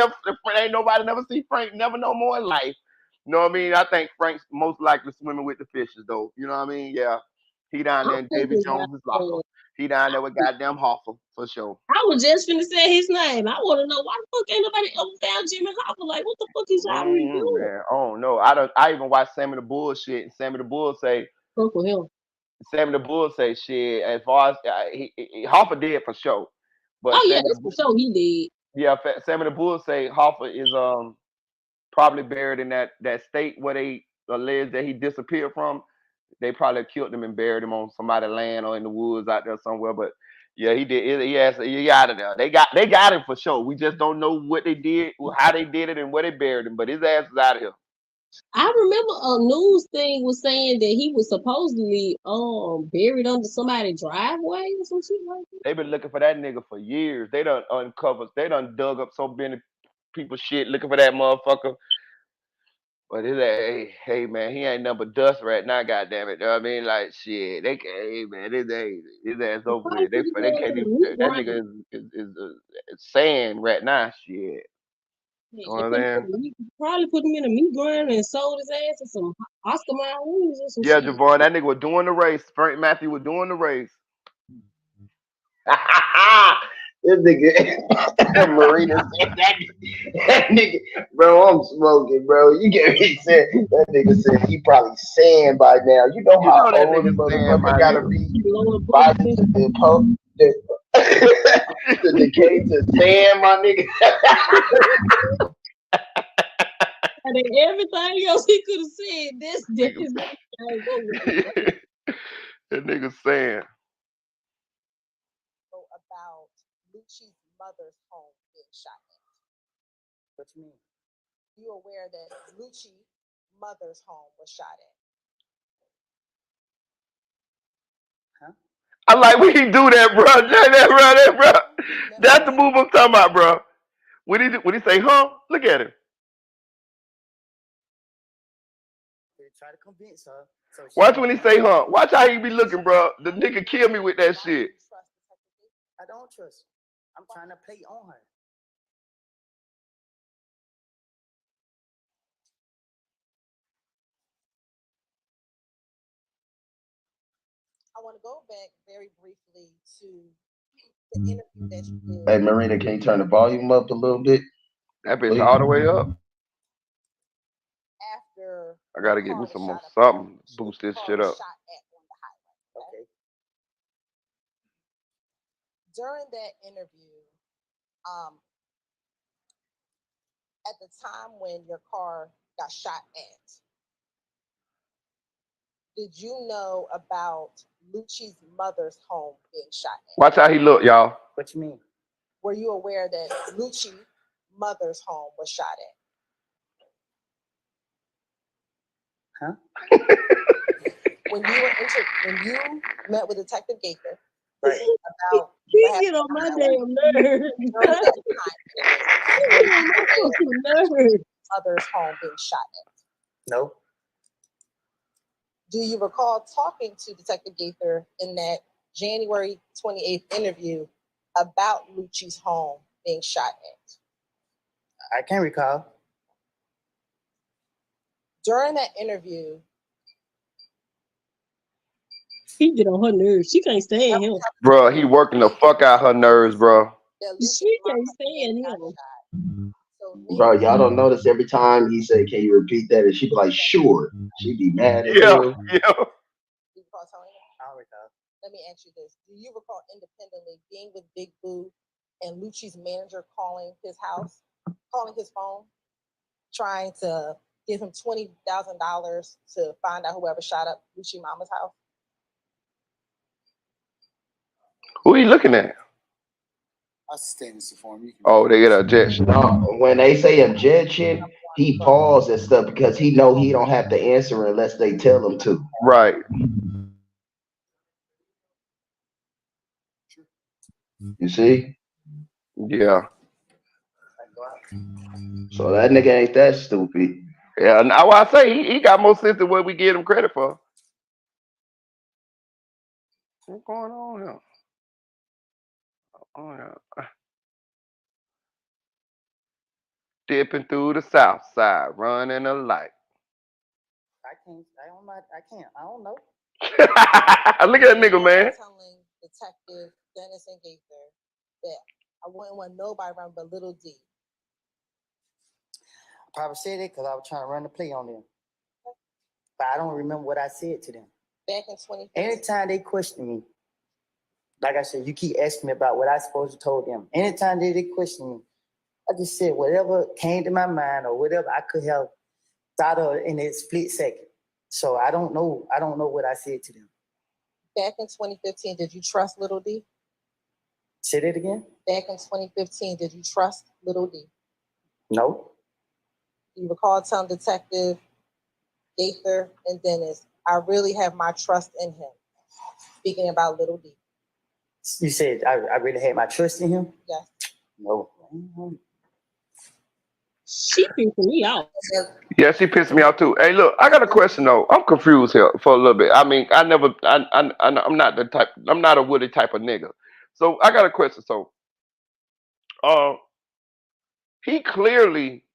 nobody never see Frank never no more in life. You know what I mean? I think Frank's most likely swimming with the fishes, though. You know what I mean? Yeah. He down there in Davy Jones's locker. He down there with goddamn Hoffa, for sure. I was just finna say his name. I want to know why the fuck ain't nobody ever found Jimmy Hopper. Like, what the fuck is y'all really doing? Man, I don't know. I even watched Sammy the Bull shit, and Sammy the Bull say, fuck with him. Sammy the Bull say shit. As far as Hoffa did for sure, but Oh yeah, Sammy that's for sure he did. Yeah, Sammy the Bull say Hoffa is probably buried in that state where they allege that he disappeared from. They probably killed him and buried him on somebody's land or in the woods out there somewhere. But yeah, he did. He out of there. They got him for sure. We just don't know what they did, how they did it, and where they buried him. But his ass is out of here. I remember a news thing was saying that he was supposedly buried under somebody's driveway or some shit like that. They've been looking for that nigga for years. They done dug up so many people's shit looking for that motherfucker. But hey man, he ain't nothing but dust right now, goddamn it. You know what I mean? Like shit, hey man, his ass over with. They can't even. That nigga is sand right now. Shit. You know what I'm saying? Probably put him in a meat grinder and sold his ass to some Oscar Mayer wings or some Yeah, shit. Javon, that nigga was doing the race. Frank Matthew was doing the race. This nigga Marina said that nigga, bro, I'm smoking, bro. You get me said that nigga said he probably sand by now. You know how that old the motherfucker gotta be by to decay to sand, my nigga. And then everything else he could have said, this is that nigga saying. About Lucci's mother's home being shot at. What you mean? You aware that Lucci's mother's home was shot at? Huh? I'm like, we can do that, bro. Bro. That's the move I'm talking about, bro. When he say, huh? Look at him. They try to convince her. So Watch when he say, huh? Watch how he be looking, bro. The nigga kill me with that shit. I don't trust her. I'm trying to play on her. I want to go back very briefly to the interview that you did. Hey Marina, can you turn the volume up a little bit? That bitch all the way up. After I gotta get me some more something. Boost this shit up. Okay. During that interview, At the time when your car got shot at, did you know about Lucci's mother's home being shot at? Watch how he look, y'all. What you mean? Were you aware that Lucci's mother's home was shot at? Huh? When you met with Detective Gaither Right. about He get on my damn nerves. He get on my fucking nerves. mother's home being shot at. No. Do you recall talking to Detective Gaither in that January 28th interview about Lucci's home being shot at? I can't recall. During that interview, He get on her nerves. She can't stand him. Bro, he working the fuck out her nerves, bro. She can't stand him. Bro, y'all don't notice every time he say, "Can you repeat that?" and she be like, "Sure." She be mad as hell. Yeah. do you recall telling him? I don't recall. Let me ask you this. Do you recall independently being with Big Boo and Lucci's manager calling his house, calling his phone, trying to give him $20,000 to find out whoever shot up Lucci mama's house? Who he looking at? I sustain this form. Oh, they get a objection. No, when they say objection, he paused and stuff because he know he don't have to answer unless they tell him to. Right. You see? Yeah. So that nigga ain't that stupid. Yeah. Now I say he got more sense than what we give him credit for. What's going on here? Oh, yeah. Dipping through the south side, running a light. I don't know. Look at that nigga, man. Telling Detective Dennis and Gaither that I wouldn't want nobody around but Little D. I probably said it because I was trying to run the play on them. But I don't remember what I said to them. Back in 2015. Anytime they question me, like I said, you keep asking me about what I supposed to told them. Anytime they question me, I just said whatever came to my mind or whatever I could have thought of in a split second. So I don't know what I said to them. Back in 2015, did you trust Little D? Say that again? Back in 2015, did you trust Little D? No. You recall telling Detective Gaither and Dennis, I really have my trust in him. Speaking about Little D. You said I really had my trust in him? Yes. No. She pissing me off. Yeah, she pissed me off too. Hey, look, I got a question though. I'm confused here for a little bit. I mean, I'm not the type. I'm not a Woody type of nigga. So I got a question. So, he clearly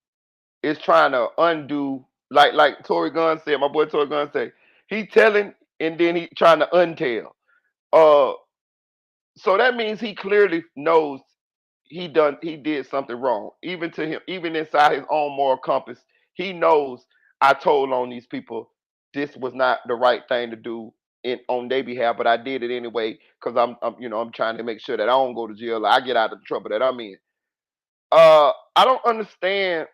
is trying to undo, like Tory Gunn said. My boy Tory Gunn said he telling and then he trying to untell. So that means he clearly knows he did something wrong, even to him, even inside his own moral compass. He knows I told on these people this was not the right thing to do on their behalf, but I did it anyway because I'm trying to make sure that I don't go to jail. I get out of the trouble that I'm in. I don't understand.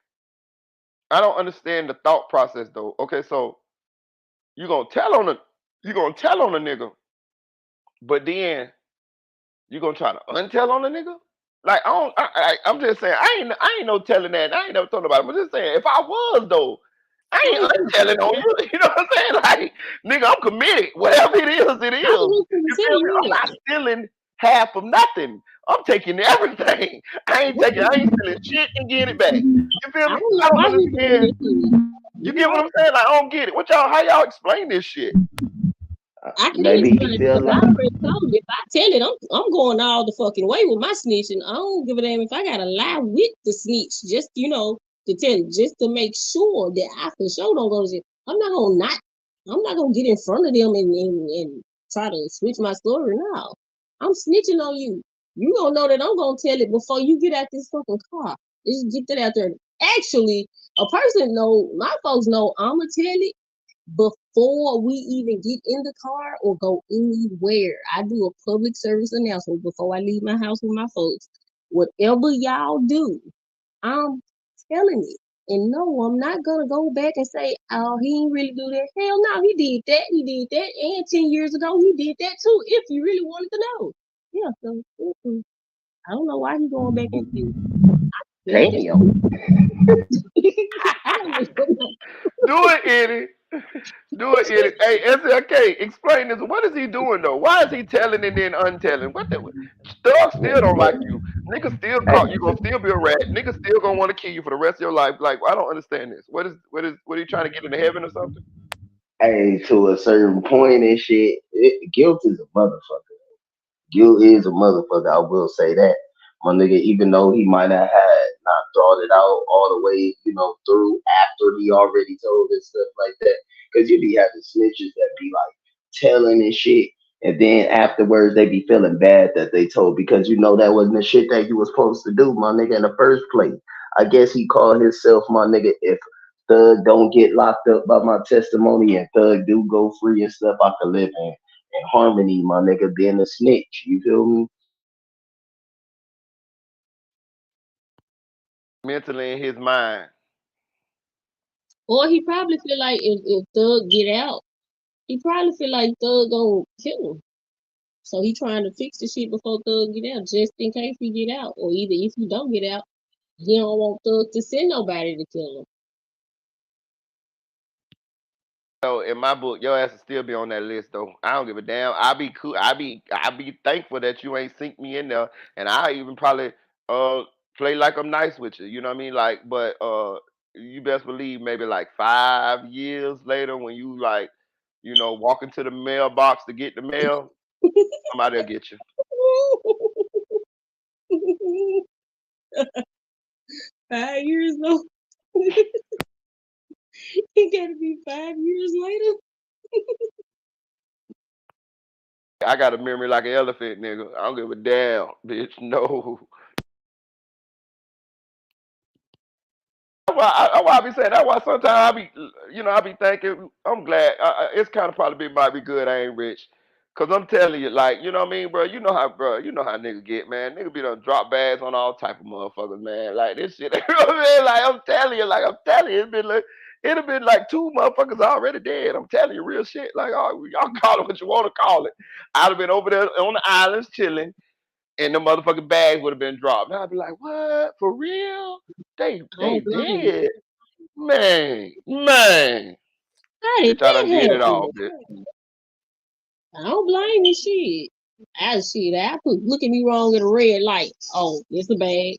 I don't understand the thought process though. Okay, so you're gonna tell on a nigga, but then you're gonna try to untell on a nigga? Like I'm just saying I ain't no telling that. I ain't never thought about it. I'm just saying if I was though, I ain't untelling on you. You know what I'm saying? Like nigga, I'm committed. Whatever it is, it is. You feel me? I'm not stealing half of nothing. I'm taking everything. I ain't stealing shit and getting it back. You feel me? I don't understand. You get what I'm saying? Like, I don't get it. How y'all explain this shit? I can't Maybe explain he it feel because like I already told you. If I tell it, I'm going all the fucking way with my snitching. I don't give a damn if I gotta lie with the snitch, just to tell it, just to make sure that I for sure don't go to jail. I'm not gonna get in front of them and try to switch my story now. I'm snitching on you. You gonna know that I'm gonna tell it before you get out this fucking car. Just get that out there. Actually, my folks know I'ma tell it before we even get in the car or go anywhere. I do a public service announcement before I leave my house with my folks. whatever y'all do, I'm telling it. And no, I'm not gonna go back and say, oh, he didn't really do that. Hell no, he did that, and 10 years ago he did that too. If you really wanted to know, yeah. So I don't know why he's going back into. Damn. I don't know. Do it, Eddie. Do it, Eddie. Hey, SLK, explain this. What is he doing though? Why is he telling and then untelling? What the? Stuff still don't like you. Niggas still caught you. Gonna still be a rat. Niggas still gonna want to kill you for the rest of your life. Like, I don't understand this. What are you trying to get into heaven or something? Hey, to a certain point and shit, guilt is a motherfucker. Guilt is a motherfucker. I will say that, my nigga. Even though he might not had not thought it out all the way, through after he already told and stuff like that. Because you be having snitches that be like telling and shit, and then afterwards they be feeling bad that they told because that wasn't the shit that you was supposed to do, my nigga, in the first place. I guess he called himself, my nigga, if Thug don't get locked up by my testimony and Thug do go free and stuff, I could live in harmony, my nigga, being a snitch. You feel me? Mentally in his mind. Or he probably feel like if Thug get out, he probably feel like Thug gonna kill him. So he trying to fix the shit before Thug get out, just in case he get out. Or either if he don't get out, he don't want Thug to send nobody to kill him. So in my book, your ass will still be on that list though. I don't give a damn. I be cool. I be thankful that you ain't sink me in there, and I even probably uh play like I'm nice with you. You know what I mean? Like, but you best believe maybe like 5 years later when you like, walk into the mailbox to get the mail, somebody'll get you. 5 years though. It gotta be 5 years later. I got a memory like an elephant, nigga. I don't give a damn, bitch. No. That's why I be saying. That's why sometimes I be thinking. I'm glad. It's kind of probably might be good. I ain't rich, cause I'm telling you, like, you know what I mean, bro. Bro. You know how niggas get, man. Niggas be done drop bags on all type of motherfuckers, man. Like this shit. You know what I mean? Like I'm telling you, it'd have been like two motherfuckers already dead. I'm telling you, real shit. Like, oh, y'all call it what you want to call it. I'd have been over there on the islands chilling, and the motherfucking bags would have been dropped. And I'd be like, what? For real? They did. Man. How did Bitch, I that done did it happen? all, bitch. I don't blame you, shit. I put look at me wrong at a red light. Oh, it's a bag.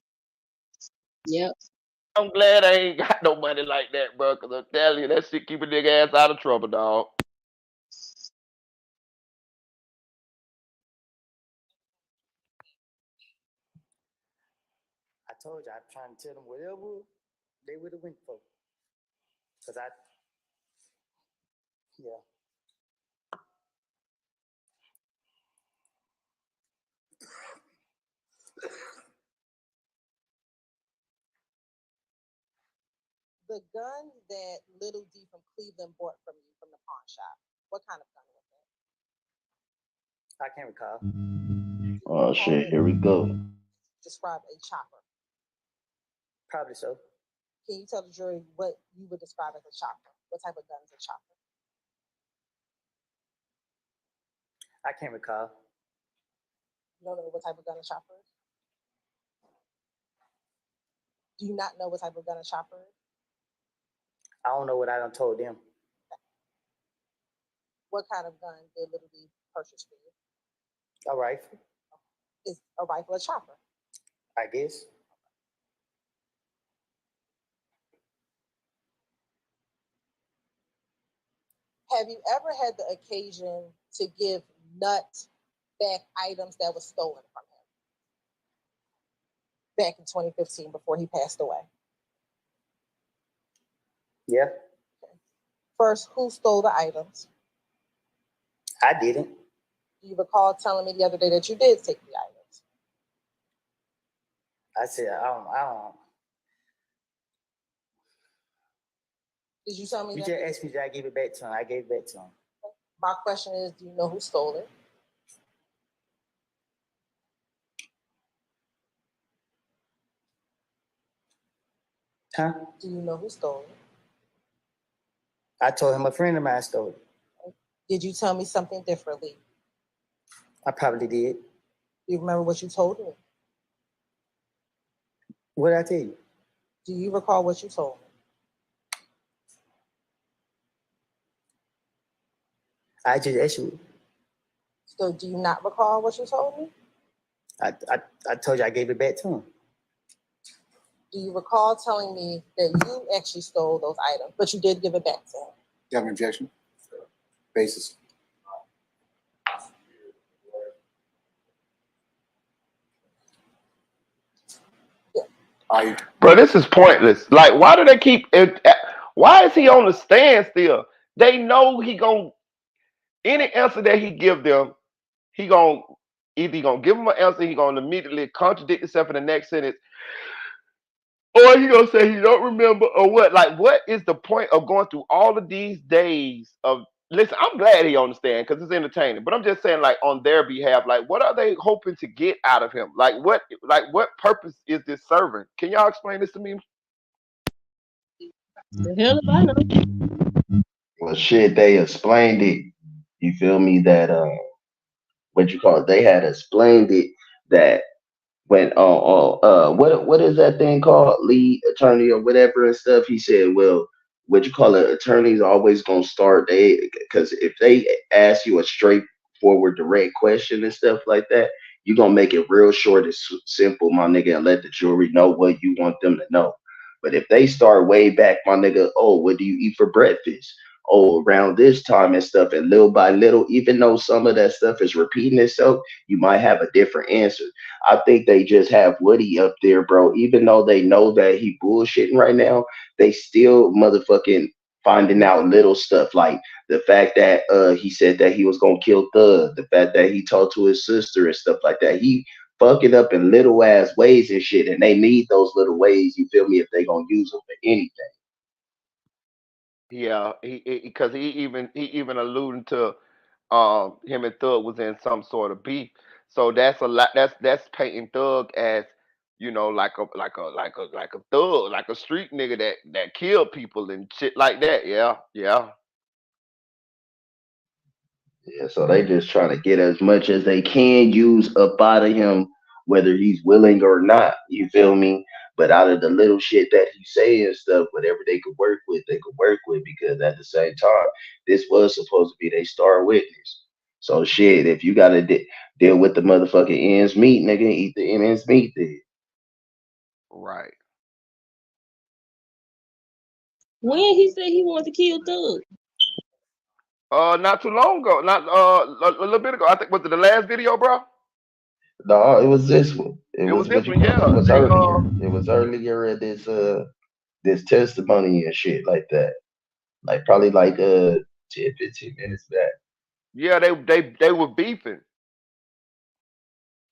Yep. I'm glad I ain't got no money like that, bro, because I'm telling you, that shit keep a nigga ass out of trouble, dog. I told you, I'm trying to tell them whatever they would have went for. Cause yeah. The gun that Little D from Cleveland bought from you from the pawn shop, what kind of gun was it? I can't recall. Oh shit, here we go. Describe a chopper. Probably so. Can you tell the jury what you would describe as a chopper? What type of gun is a chopper? I can't recall. You don't know what type of gun a chopper is? Do you not know what type of gun a chopper is? I don't know what I done told them. What kind of gun did Little D purchase for you? A rifle. Is a rifle a chopper? I guess. Have you ever had the occasion to give Nut back items that were stolen from him back in 2015 before he passed away? Yeah. First, who stole the items? I didn't. Do you recall telling me the other day that you did take the items? I said, I don't. Did you tell me You that? just asked me, did I give it back to him? I gave it back to him. My question is, do you know who stole it? Huh? Do you know who stole it? I told him a friend of mine stole it. Did you tell me something differently? I probably did. Do you remember what you told me? What did I tell you? Do you recall what you told me? I just asked you. So do you not recall what you told me? I told you I gave it back to him. Do you recall telling me that you actually stole those items, but you did give it back to him? You have an objection? Basis. Bro, this is pointless. Like, why do they keep it? Why is he on the stand still? They know he gonna any answer that he give them, he gonna either gonna give them an answer, he gonna immediately contradict himself in the next sentence, or he gonna say he don't remember or what. Like, what is the point of going through all of these days of? Listen, I'm glad he understand because it's entertaining, but I'm just saying, like, on their behalf, like, what are they hoping to get out of him? Like, what purpose is this serving? Can y'all explain this to me? The hell if I know. Well, shit, they explained it. You feel me? That what you call it? They had explained it that when what is that thing called, lead attorney or whatever and stuff. He said, well, what you call it? Attorneys always gonna start because if they ask you a straightforward, direct question and stuff like that, you gonna make it real short and simple, my nigga, and let the jury know what you want them to know. But if they start way back, my nigga, oh, what do you eat for breakfast? Oh, around this time and stuff, and little by little, even though some of that stuff is repeating itself, you might have a different answer. I think they just have Woody up there, bro. Even though they know that he bullshitting right now, they still motherfucking finding out little stuff like the fact that he said that he was gonna kill Thug, the fact that he talked to his sister and stuff like that. He fucking up in little ass ways and shit, and they need those little ways. You feel me? If they gonna use them for anything. Yeah, because he even alluding to him and Thug was in some sort of beef. So that's a lot. That's painting Thug as like a thug, like a street nigga that killed people and shit like that. Yeah, yeah. Yeah, so they just trying to get as much as they can use up out of him, whether he's willing or not. You feel me? But out of the little shit that he say and stuff, whatever they could work with, they could work with because at the same time, this was supposed to be their star witness. So shit, if you gotta deal with the motherfucking ends meet, nigga, eat the ends meet then. Right. When he said he wanted to kill Thug. Not too long ago, not a little bit ago. I think was it the last video, bro? No, it was this one. It was was this what you one, call yeah. it. It was They earlier. It was earlier in this testimony and shit like that. Like probably like 10, 15 minutes back. yeah, they were beefing.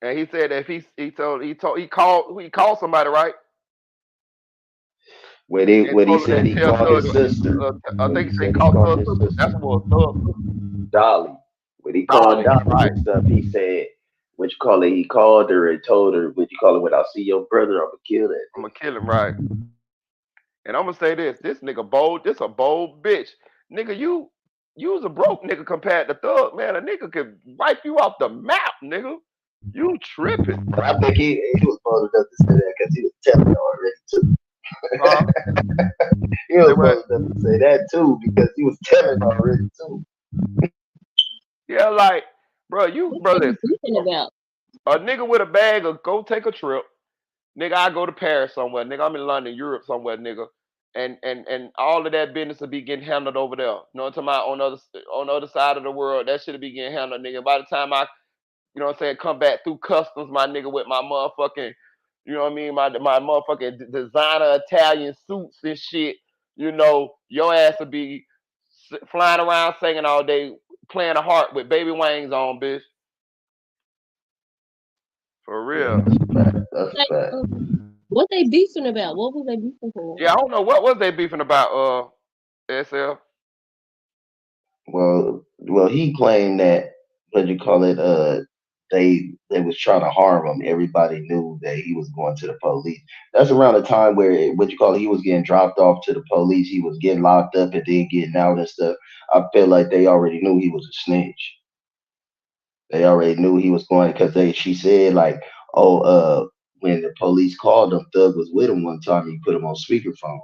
And he said that if he called somebody, right? When And he told her said that he tell called Thug, his sister. I When think he he said he said he called called Thug his sister. That's sister, what Thug. Dolly. When he called Dolly, Dolly right. and stuff, he said, what you call it? He called her and told her, what you call it? When I see your brother, I'm gonna kill that. I'm gonna kill him, right? And I'm gonna say this nigga bold, this a bold bitch. Nigga, you was a broke nigga compared to Thug, man. A nigga could wipe you off the map, nigga. You tripping. I think he was bold enough to say that because he was telling her already too. He was bold enough to say that too because he was telling her already too. Yeah, like, bro, listen. About? A nigga with a bag of go take a trip. Nigga, I go to Paris somewhere. Nigga, I'm in London, Europe somewhere, nigga. And all of that business will be getting handled over there. You know what I'm talking about? On the other side of the world, that shit will be getting handled, nigga. By the time I, you know what I'm saying, come back through customs, my nigga, with my motherfucking, you know what I mean, my motherfucking designer Italian suits and shit, you know, your ass will be flying around singing all day, playing a harp with baby wings on, bitch. For real. That's a fact. What they beefing about? What was they beefing for? Yeah, I don't know what was they beefing about, SL. Well, he claimed that what you call it, they was trying to harm him. Everybody knew that he was going to the police. That's around the time where what you call it, he was getting dropped off to the police. He was getting locked up and then getting out and stuff. I feel like they already knew he was a snitch. They already knew he was going because she said like, oh, when the police called him, Thug was with him one time. He put him on speakerphone.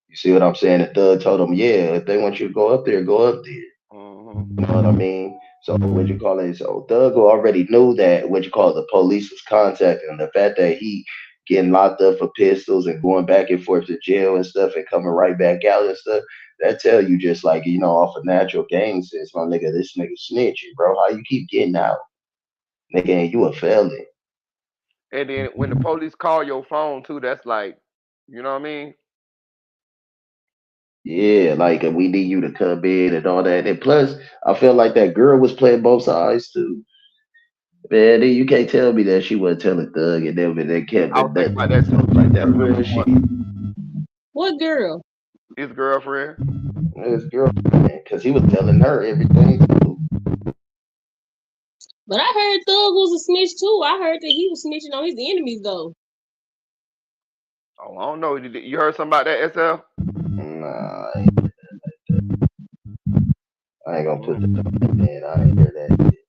You see what I'm saying? The Thug told him, yeah, if they want you to go up there, go up there. You know what I mean? So what you call it? So Thug already knew that what you call it, the police was contacting him. The fact that he getting locked up for pistols and going back and forth to jail and stuff and coming right back out and stuff, that tell you just like, off a natural gang sense, my nigga, this nigga snitching, bro. How you keep getting out? Nigga, ain't you a felon? And then when the police call your phone too, that's like, you know what I mean? Yeah, like we need you to come in and all that. And plus, I feel like that girl was playing both sides too. Man, you can't tell me that she wasn't telling Thug and them and they kept I was thinking about that too. like that That's a real good shit. point. What girl? His girlfriend. His girlfriend, because he was telling her everything too. But I heard Thug was a snitch too. I heard that he was snitching on his enemies though. Oh, I don't know. You heard something about that, SL? Nah, I ain't gonna put the man. I ain't hear that shit.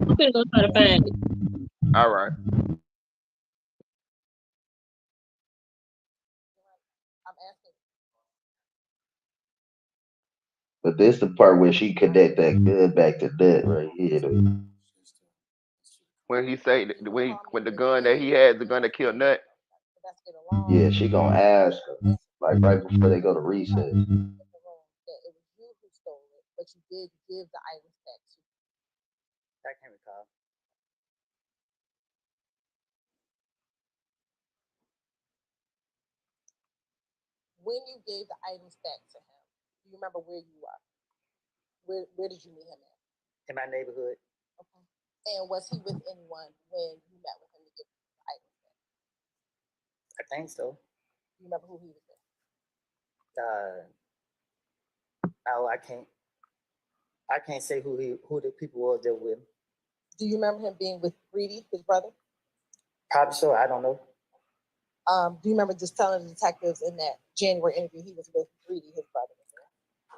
I'm gonna go try to find it. All right. But this the part where she connect that good back to that right here. Though. When he say when the gun that he had, the gun that killed Nut. Yeah, she gonna ask him like right before they go to recess. But you did give the items back to. I can't recall. When you gave the items back to him, do you remember where you were? Where did you meet him at? In my neighborhood. Okay. And was he with anyone when you met with him to give the items back? I think so. Do you remember who he was with? Oh, I can't say who the people were that with him. Do you remember him being with Greedy, his brother? Probably so. I don't know. Do you remember just telling the detectives in that January interview he was with Greedy, his brother?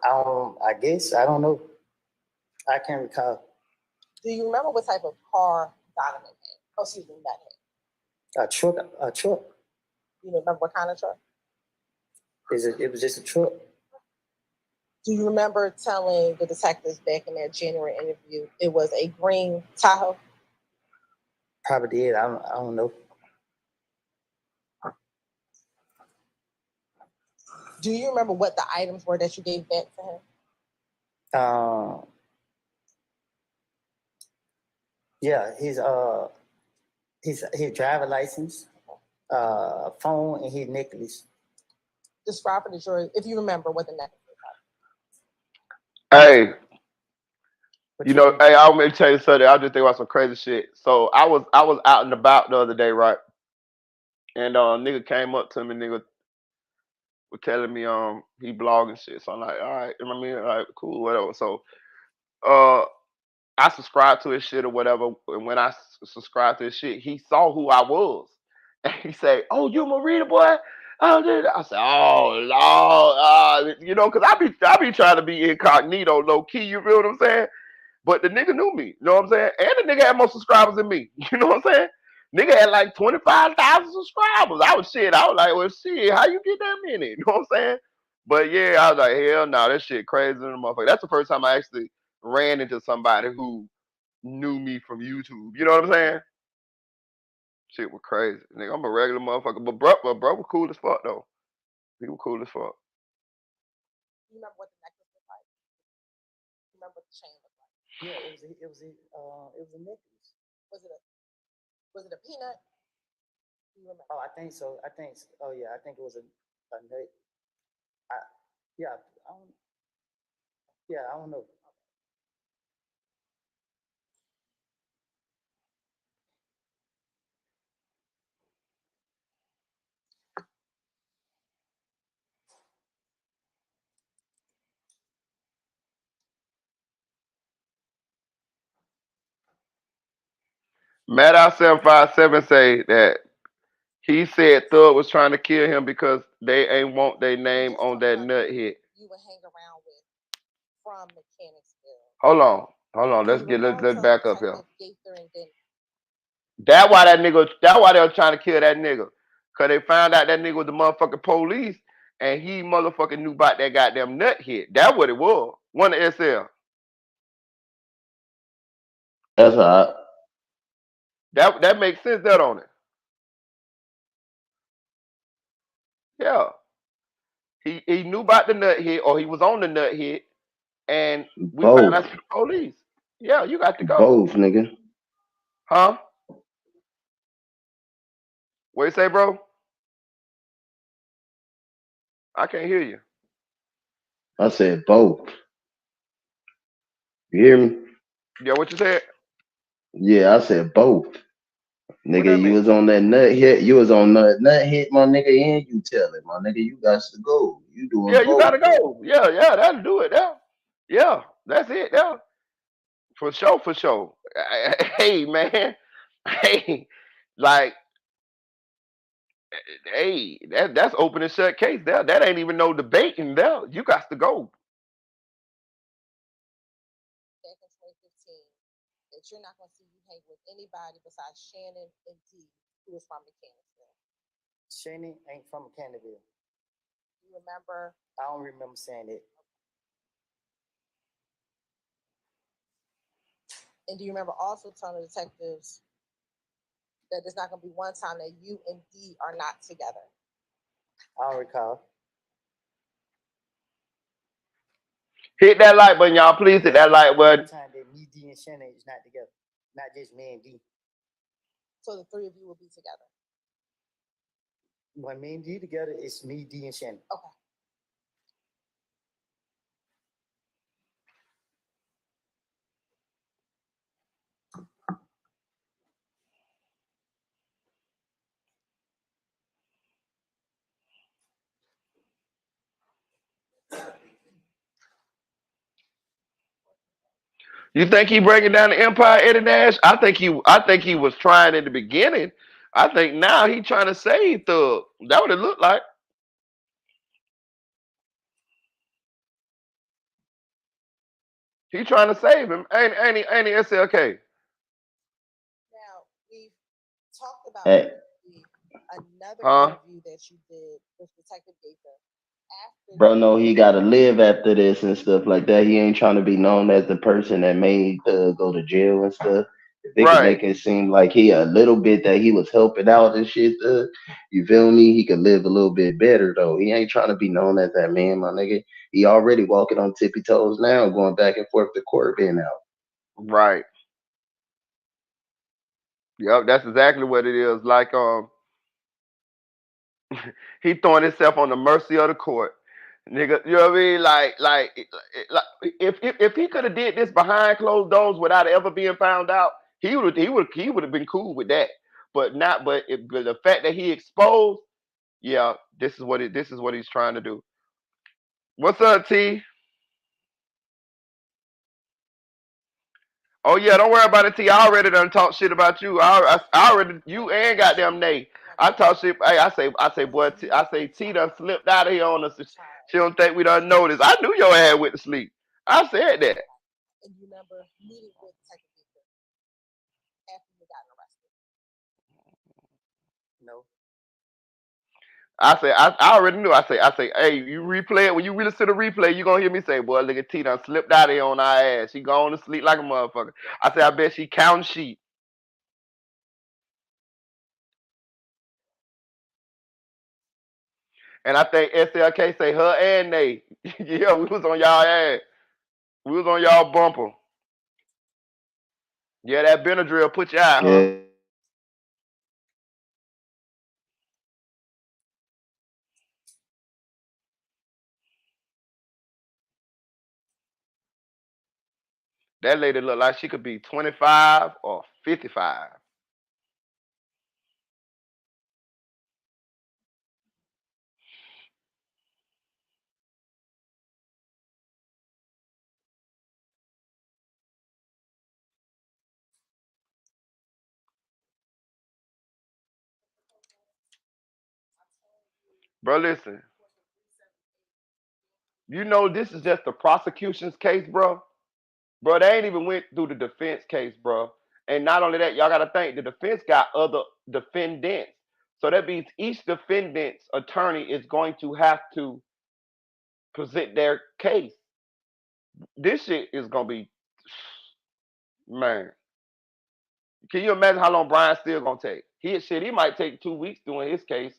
I guess I don't know. I can't recall. Do you remember what type of car Donovan had? Oh, excuse me, not had. A truck. You remember what kind of truck? It was just a truck. Do you remember telling the detectives back in that January interview it was a green Tahoe? Probably did. I don't know. Do you remember what the items were that you gave back to him? Yeah, his driver license, phone, and his necklace. Describe for the jury if you remember what the necklace was. Hey, hey, I'm gonna tell you something. I just think about some crazy shit. So I was out and about the other day, right? And nigga came up to me, nigga was telling me he blogging shit. So I'm like, all right, I mean, all right, cool, whatever. So I subscribed to his shit or whatever. And when I subscribed to his shit, he saw who I was. And he said, oh, you Marita boy? Oh, dude. I said, oh, Lord. Because I be trying to be incognito, low key, you feel what I'm saying? But the nigga knew me, you know what I'm saying? And the nigga had more subscribers than me, you know what I'm saying? Nigga had like 25,000 subscribers. I was like, well, shit, how you get that many? You know what I'm saying? But yeah, I was like, hell no, that shit crazy than a motherfucker. That's the first time I actually ran into somebody who knew me from YouTube. You know what I'm saying? Shit was crazy. Nigga, I'm a regular motherfucker. But bro was cool as fuck though. He was cool as fuck. You remember what the necklace was like? You remember what the chain was like? Yeah, it was a necklace. Was it a peanut? Do you remember? Oh, I think so. Oh yeah, I think it was a nut. I don't know. Matt out 757 say that he said Thug was trying to kill him because they ain't want their name on that nut hit. You would hang around with from Mechanicsville. Hold on. Do Let's you get recall let's telling back up here. Detective Gaither and then That's why they were trying to kill that nigga. Cause they found out that nigga was the motherfucking police and he motherfucking knew about that goddamn nut hit. That's what it was. One of SL. That's hot. That makes sense, that on it. Yeah. He knew about the nut hit or he was on the nut hit and we found Both. out the police. Yeah, you got to go. Both, nigga. Huh? What you say, bro? I can't hear you. I said both. You hear me? Yeah, what you said? Yeah, I said both. What Nigga, that you mean? was on that nut hit. You was on nut hit, my nigga, and you tell it, my nigga, you got to go. You doing Yeah, you both. gotta go. Yeah, that'll do it. Yeah, that's it. Yeah, for sure, for sure. Hey, man. Hey, like, hey, that's open and shut case there. That ain't even no debating there. You got to go. back in 2015 that you're not going to see you hang with anybody besides Shannon and D, who is from Mechanicsville. Shannon ain't from Canterville. You remember? I don't remember saying it. And do you remember also telling the detectives that there's not going to be one time that you and D are not together? I don't recall. Hit that like button, y'all. Please hit that like button. Time that me, D, and Shannon is not together. Not just me and D. So the three of you will be together. When me and D together, it's me, D, and Shannon. Okay. You think he breaking down the empire, Eddie Nash? I think he was trying in the beginning. I think now he trying to save Thug. That what it looked like. He trying to save him. Ain't he SLK? Now, we've talked about Hey, another Huh? interview that you did with Detective Gaither after bro, no, he gotta live after this and stuff like that. He ain't trying to be known as the person that made go to jail and stuff. If they could Right. make it seem like he a little bit that he was helping out and shit, you feel me? He could live a little bit better though. He ain't trying to be known as that man, my nigga. He already walking on tippy toes now, going back and forth to court being out. Right. Yep, that's exactly what it is. Like he throwing himself on the mercy of the court. Nigga, you know what I mean? Like if he could have did this behind closed doors without ever being found out, he would have been cool with that. But not but the fact that he exposed, yeah, this is what he's trying to do. What's up, T? Oh yeah, don't worry about it, T. I already done talk shit about you. I already you and goddamn Nate. I talk shit. Hey, I say, boy, I say T done slipped out of here on us. She don't think we done noticed. I knew your ass went to sleep. I said that. and you remember meeting with Detective Gaither after you got arrested. No. I already knew. I say, hey, you replay it. When you really see the replay, you gonna hear me say, boy, look at T done slipped out of here on our ass. She gone to sleep like a motherfucker. I say, I bet she counting sheep. And I think SLK say her and Nate. Yeah, we was on y'all ass. We was on y'all bumper. Yeah, that Benadryl put you out, huh? Yeah. That lady look like she could be 25 or 55. Bro, listen. You know this is just the prosecution's case, bro. Bro, they ain't even went through the defense case, bro. And not only that, y'all gotta think the defense got other defendants. So that means each defendant's attorney is going to have to present their case. This shit is gonna be, man. Can you imagine how long Brian's still gonna take? He might take 2 weeks doing his case.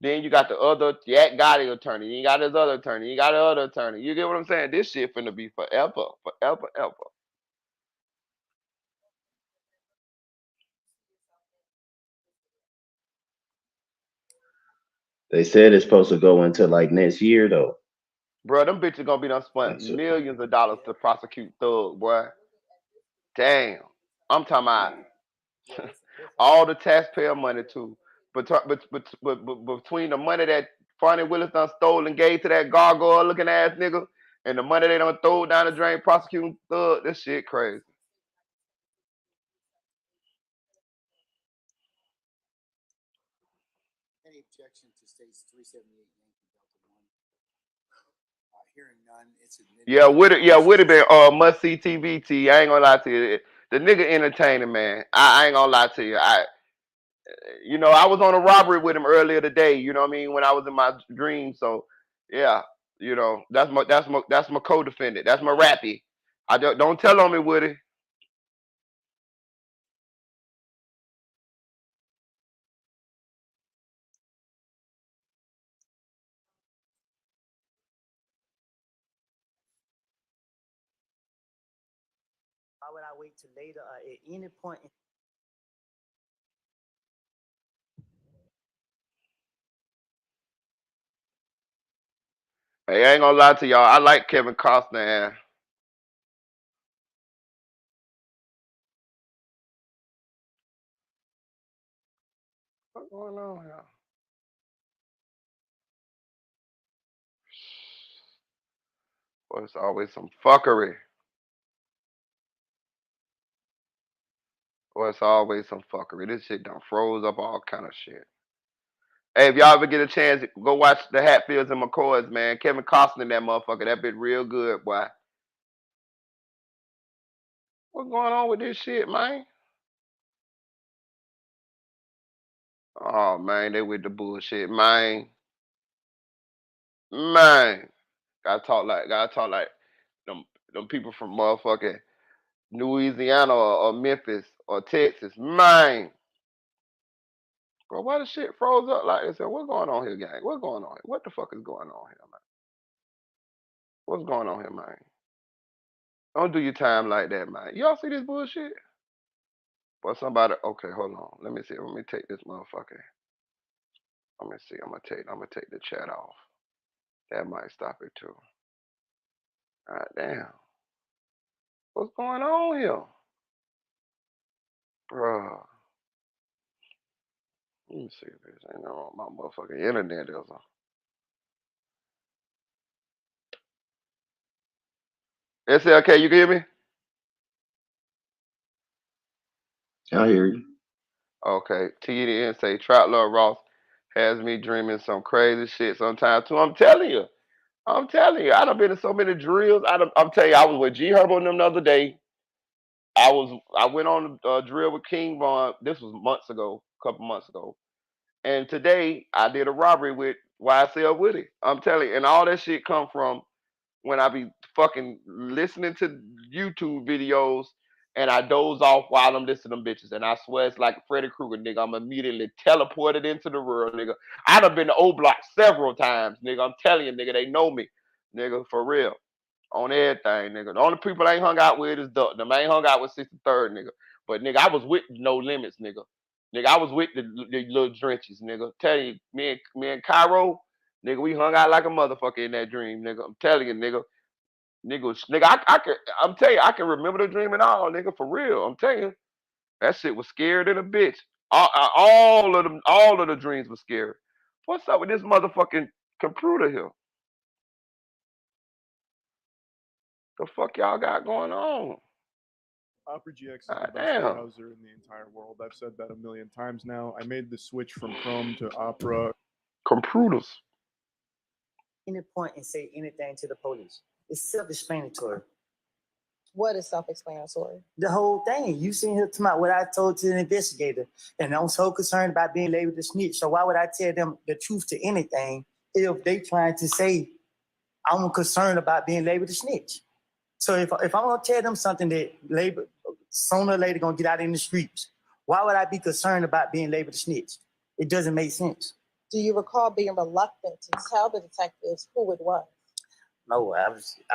Then you got the other Jack Gotti attorney. You got his other attorney. You got the other attorney. You get what I'm saying? This shit finna be forever, forever, ever. They said it's supposed to go into like next year though. Bro, them bitches gonna be done spent That's it. millions of dollars to prosecute Thug, boy. Damn. I'm talking about all the taxpayer money too. But between the money that Fonnie Willis done stole and gave to that gargoyle looking ass nigga and the money they done throw down the drain prosecuting Thug, this shit crazy. Any objection to states 378 Yankee Delta 1? Hearing none, it's admitted. Yeah, would have been must see TV. I ain't gonna lie to you. The nigga entertaining, man. I ain't gonna lie to you. I was on a robbery with him earlier today. You know what I mean? When I was in my dream. So yeah, that's my co-defendant. That's my rappy. I don't tell on me, Woody. Why would I wait till later at any point? Hey, I ain't gonna lie to y'all. I like Kevin Costner. What's going on here? Boy, it's always some fuckery. Boy, it's always some fuckery. This shit done froze up all kind of shit. Hey, if y'all ever get a chance, go watch the Hatfields and McCoys, man. Kevin Costner, that motherfucker, that bit real good, boy. What's going on with this shit, man? Oh man, they with the bullshit, man. Man, gotta talk like them people from motherfucking Louisiana or Memphis or Texas, man. Bro, why the shit froze up like this? What's going on here, gang? What's going on here? What the fuck is going on here, man? What's going on here, man? Don't do your time like that, man. Y'all see this bullshit? But somebody, okay, hold on. Let me see. Let me take this motherfucker. Let me see. I'm gonna take the chat off. That might stop it too. God damn. What's going on here? Bruh. Let me see if this ain't on my motherfucking internet. SLK, you can hear me? I hear you. Okay. TDN say Trout Love Ross has me dreaming some crazy shit sometimes too. I'm telling you. I done been in so many drills. I'm telling you, I was with G Herbo and them the other day. I went on a drill with King Von. This was months ago, a couple months ago. And today I did a robbery with YSL Woody. I'm telling you, and all that shit come from when I be fucking listening to YouTube videos and I doze off while I'm listening to them bitches. And I swear it's like Freddy Krueger, nigga. I'm immediately teleported into the world, nigga. I done been to O Block several times, nigga. I'm telling you, nigga, they know me, nigga, for real. On everything, nigga. The only people I ain't hung out with is Duck. Them I ain't hung out with 63rd, nigga. But nigga, I was with No Limits, nigga. Nigga, I was with the little drenches, nigga. Tell you, me and Cairo, nigga, we hung out like a motherfucker in that dream, nigga. I'm telling you, nigga. Nigga, I'm telling you, I can remember the dream and all, nigga, for real. I'm telling you. That shit was scared in a bitch. All of the dreams were scary. What's up with this motherfucking computer here? The fuck y'all got going on? Opera GX is the best Damn. browser in the entire world. I've said that a million times now. I made the switch from Chrome to Opera. Computers. any point and say anything to the police. It's self-explanatory. What is self-explanatory? The whole thing. You seen here tonight what I told to the investigator, and I'm so concerned about being labeled a snitch. So why would I tell them the truth to anything if they trying to say I'm concerned about being labeled a snitch? So if I'm gonna tell them something that label sooner or later gonna get out in the streets, why would I be concerned about being labeled a snitch? It doesn't make sense. Do you recall being reluctant to tell the detectives who it was? No, I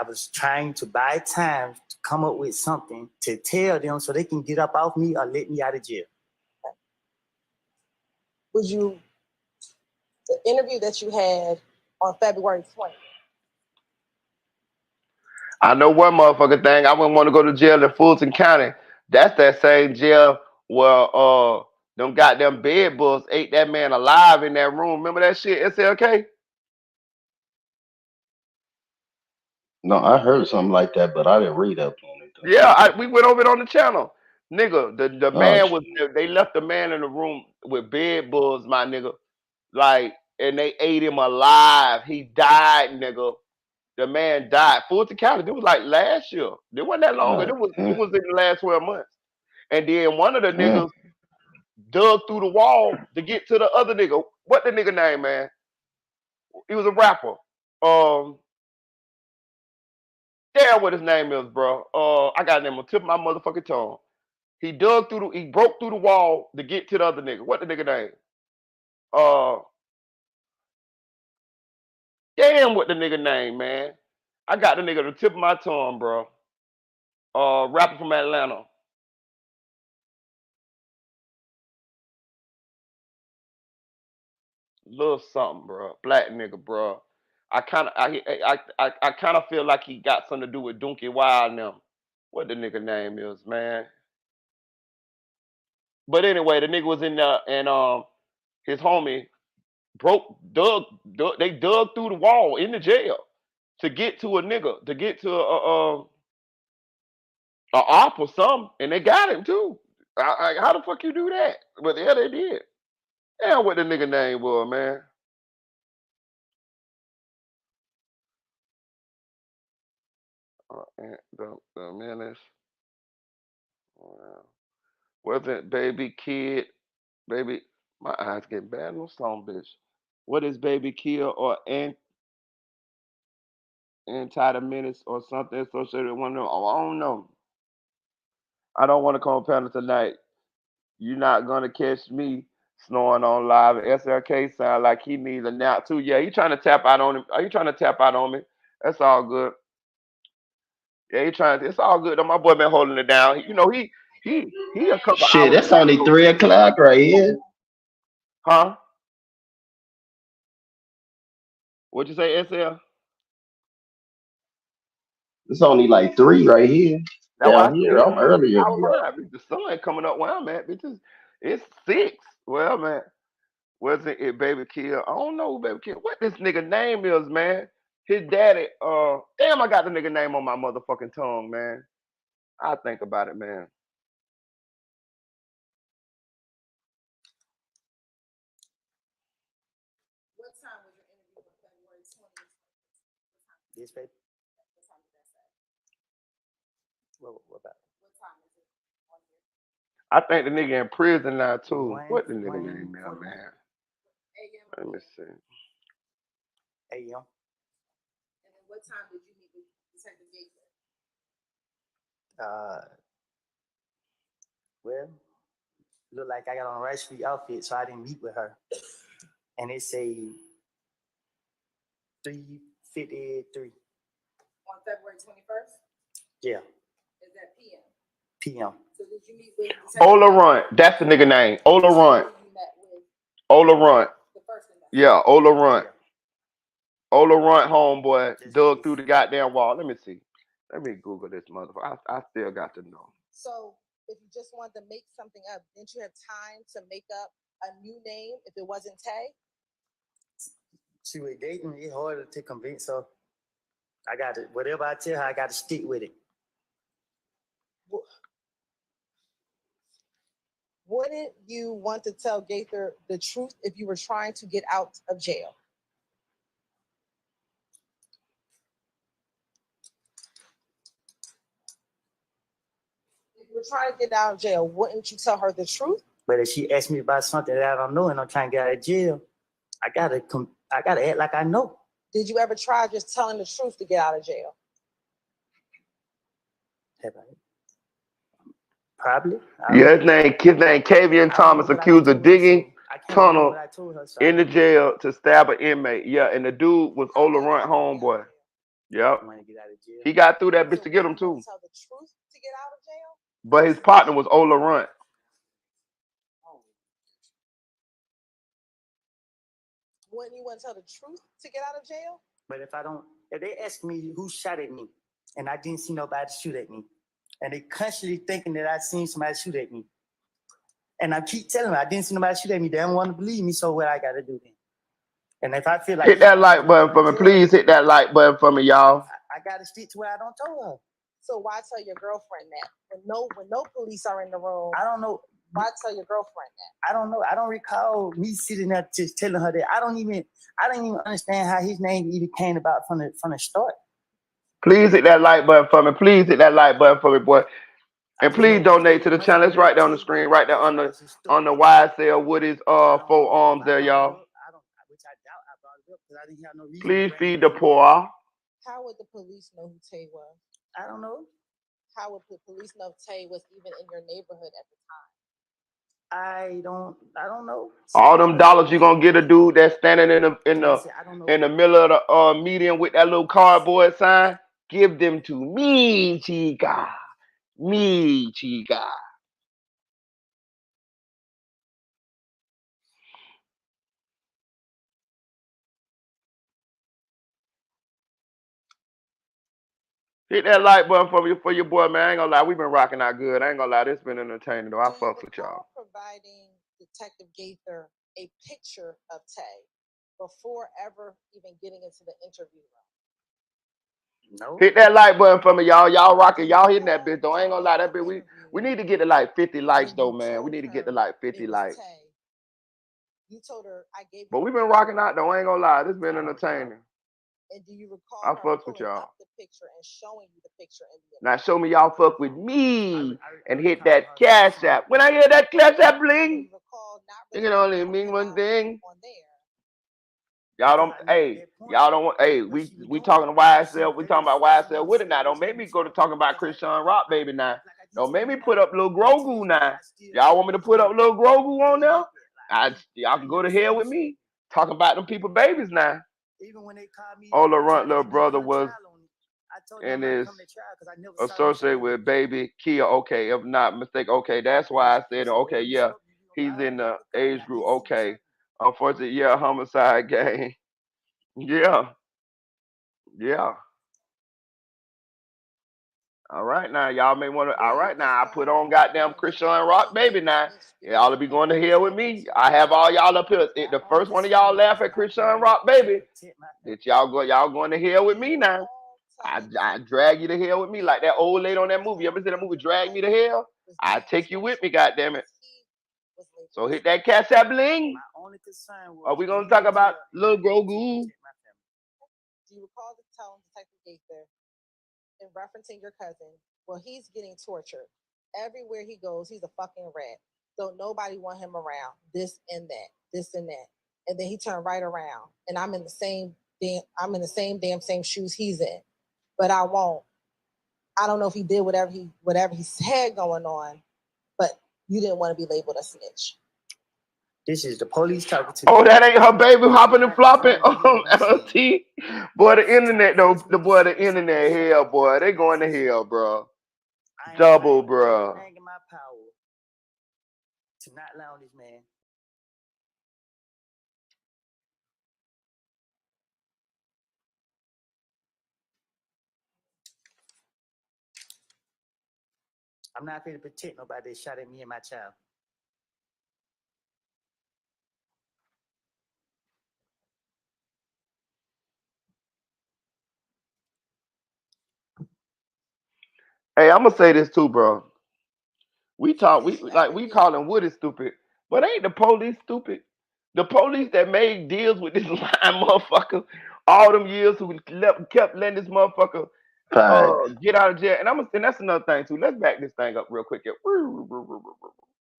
was trying to buy time to come up with something to tell them so they can get up off me or let me out of jail. The interview that you had on February 20th? I know one motherfucking thing. I wouldn't want to go to jail in Fulton County. That's that same jail where them goddamn bed bugs ate that man alive in that room. Remember that shit, SLK? No, I heard something like that, but I didn't read up on it though. Yeah, we went over it on the channel. Nigga, the Oh, man was, they left the man in the room with bed bugs, my nigga. Like, and they ate him alive. He died, nigga. The man died. Fulton County, it was like last year. It wasn't that long ago. It was in the last 12 months. And then one of the niggas dug through the wall to get to the other nigga. What the nigga name, man? He was a rapper. Damn, what his name is, bro. I got him on the tip of my motherfucking tongue. He broke through the wall to get to the other nigga. What the nigga name? Damn, what the nigga name, man? I got the nigga on the tip of my tongue, bro. Rapper from Atlanta. Little something, bro. Black nigga, bro. I kind of feel like he got something to do with Donkey Wild and them. What the nigga name is, man? But anyway, the nigga was in there, and his homie they dug through the wall in the jail to get to a nigga, to get to a op or something, and they got him too. How the fuck you do that? But yeah, they did. Damn, what the nigga name was, man. The menace. Wow. Wasn't baby kid, baby. My eyes getting bad. No song, bitch. What is baby kill or anti menace or something associated with one of them? Oh, I don't know. I don't want to come on panel tonight. You're not gonna catch me snoring on live. SLK sound like he needs a nap too. Yeah, he trying to tap out on him. Are you trying to tap out on me? That's all good. Yeah, he trying. It's all good. Though. My boy been holding it down. You know, he a couple Shit, hours. it's only 3 o'clock right here. Huh? What'd you say, SL? It's only like 3 right here. That's why I Down said here, it's I'm only earlier than 3 hours y'all. behind. The sun ain't coming up where I'm at, bitches. It's 6. Well, man, wasn't it Baby Kill? I don't know who Baby Kill. What this nigga name is, man? His daddy. Damn, I got the nigga name on my motherfucking tongue, man. I think about it, man. What time was your interview on February 20th? Yes, baby. What time did that say? What about? What time is it on here? I think the nigga in prison now too. What the nigga 1 name now, man? Let me see. a.m. And then what time did you meet with Detective Gator? Well, look like I got on a Rice Street outfit, so I didn't meet with her. And it say 3:53. On February 21st? Yeah, Is that PM? p.m. So did you meet with Ola Runt. That's the nigga name. Ola Runt. you met with Ola Runt. the first investor? Yeah, Ola Runt. Ola Runt, homeboy, dug through the goddamn wall. Let me see. Let me Google this motherfucker. I still got to know. So if you just wanted to make something up, didn't you have time to make up a new name if it wasn't Tay? She was dating. It's harder to convince her. I got to, whatever I tell her, I got to stick with it. Wouldn't you want to tell Gaither the truth if you were trying to get out of jail? You were trying to get out of jail. Wouldn't you tell her the truth? But if she asks me about something that I don't know and I'm trying to get out of jail, I gotta act like I know. Did you ever try just telling the truth to get out of jail? Have I? Probably. Yeah, his name Kavian Thomas, accused of digging tunnel in the jail to stab an inmate. Yeah, and the dude was Ola Runt homeboy. Yep. He got through that bitch to get him too. Tell the truth to get out of jail? But his partner was Ola Runt. Wouldn't you want to tell the truth to get out of jail? But if they ask me who shot at me and I didn't see nobody shoot at me, and they constantly thinking that I seen somebody shoot at me, and I keep telling them I didn't see nobody shoot at me, they don't want to believe me, so what I gotta do then? And if I feel like hit that like button for me, please hit that like button for me, y'all. I gotta stick to what I don't tell her. So why tell your girlfriend that? When no police are in the room. I don't know. Why tell your girlfriend that? I don't know. I don't recall me sitting there just telling her that. I don't even understand how his name even came about from the start. Please hit that like button for me. Please hit that like button for me, boy. And please donate to the channel. It's right there on the screen, right there on the YSL Woody's 4 arms there, y'all. Please feed the poor. How would the police know who Tay was? I don't know. How would the police know Tay was even in your neighborhood at the time? I don't know. All them dollars you gonna get a dude that's standing in the middle of the median with that little cardboard sign, give them to me, chica. Me, chica. Hit that like button for your boy, man. I ain't gonna lie, we've been rocking out good. I ain't gonna lie, this been entertaining though. I fucks with y'all. Providing Detective Gaither a picture of Tay before ever even getting into the interview room. No. Hit that like button for me, y'all. Y'all rocking, y'all hitting that bitch though. I ain't gonna lie, that bitch we need to get to like 50 likes though, man. We need to get to like 50 likes. You told her I gave. But we've been rocking out though. I ain't gonna lie, this been entertaining. And do you recall I her fucks with pulling y'all. up the picture and showing you the picture in the Now show me y'all fuck with me and hit that cash app. When I hear that cash app bling, it can only mean one thing. Y'all don't, hey, we talking to YSL, we talking about YSL with it now. Don't make me go to talking about Christian Rock, baby, now. Don't make me put up little Grogu now. Y'all want me to put up little Grogu on there? Y'all can go to hell with me. Talking about them people babies now. Ola Runt little brother was and is associated with baby Kia. Okay, if not mistaken, okay, that's why I said okay, yeah, he's in the age group. Okay, unfortunately, yeah, homicide gang. Yeah. All right now, y'all may want to. All right now, I put on goddamn Christian Rock, baby. Now y'all will be going to hell with me. I have all y'all up here. The first one of y'all laugh at Christian Rock, baby. That y'all going to hell with me now. I drag you to hell with me like that old lady on that movie. You ever see that movie Drag Me to Hell? I take you with me, goddammit. So hit that cash app bling. Are we gonna talk about Lil Grogu? Do you recall telling Detective Gaither in referencing your cousin? Well, he's getting tortured. Everywhere he goes, he's a fucking rat. Don't nobody want him around. This and that. And then he turned right around. And I'm in the same damn shoes he's in. But I won't. I don't know if he did whatever he had going on, but you didn't want to be labeled a snitch. This is the police talking to. Oh, that ain't her baby hopping and flopping on LT. Boy, the internet though. The internet hell, boy. They going to hell, bro. Double, bro. In my power to not allow this man. I'm not here to protect nobody that shot at me and my child. Hey, I'm gonna say this too, bro. We calling Woody stupid, but ain't the police stupid? The police that made deals with this lying motherfucker all them years who kept letting this motherfucker Get out of jail. And that's another thing too. Let's back this thing up real quick here.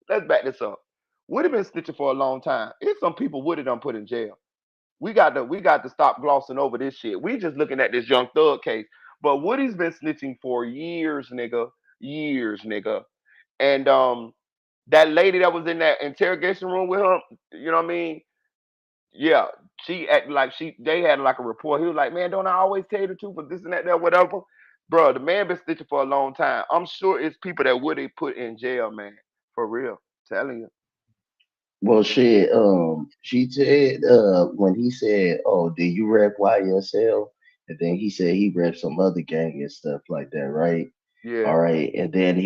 Let's back this up. Would have been snitching for a long time. If some people would have done put in jail. We got to stop glossing over this shit. We just looking at this young thug case. But Woody's been snitching for years, nigga. Years, nigga. And that lady that was in that interrogation room with him, you know what I mean? Yeah, she acted like they had like a report. He was like, man, don't I always tell you the truth for this and that, whatever? Bro, the man been snitching for a long time. I'm sure it's people that Woody put in jail, man. For real. Telling you. Well, shit. She said when he said, "Oh, do you rep YSL?" and then he said he repped some other gang and stuff like that, right? Yeah. All right, and then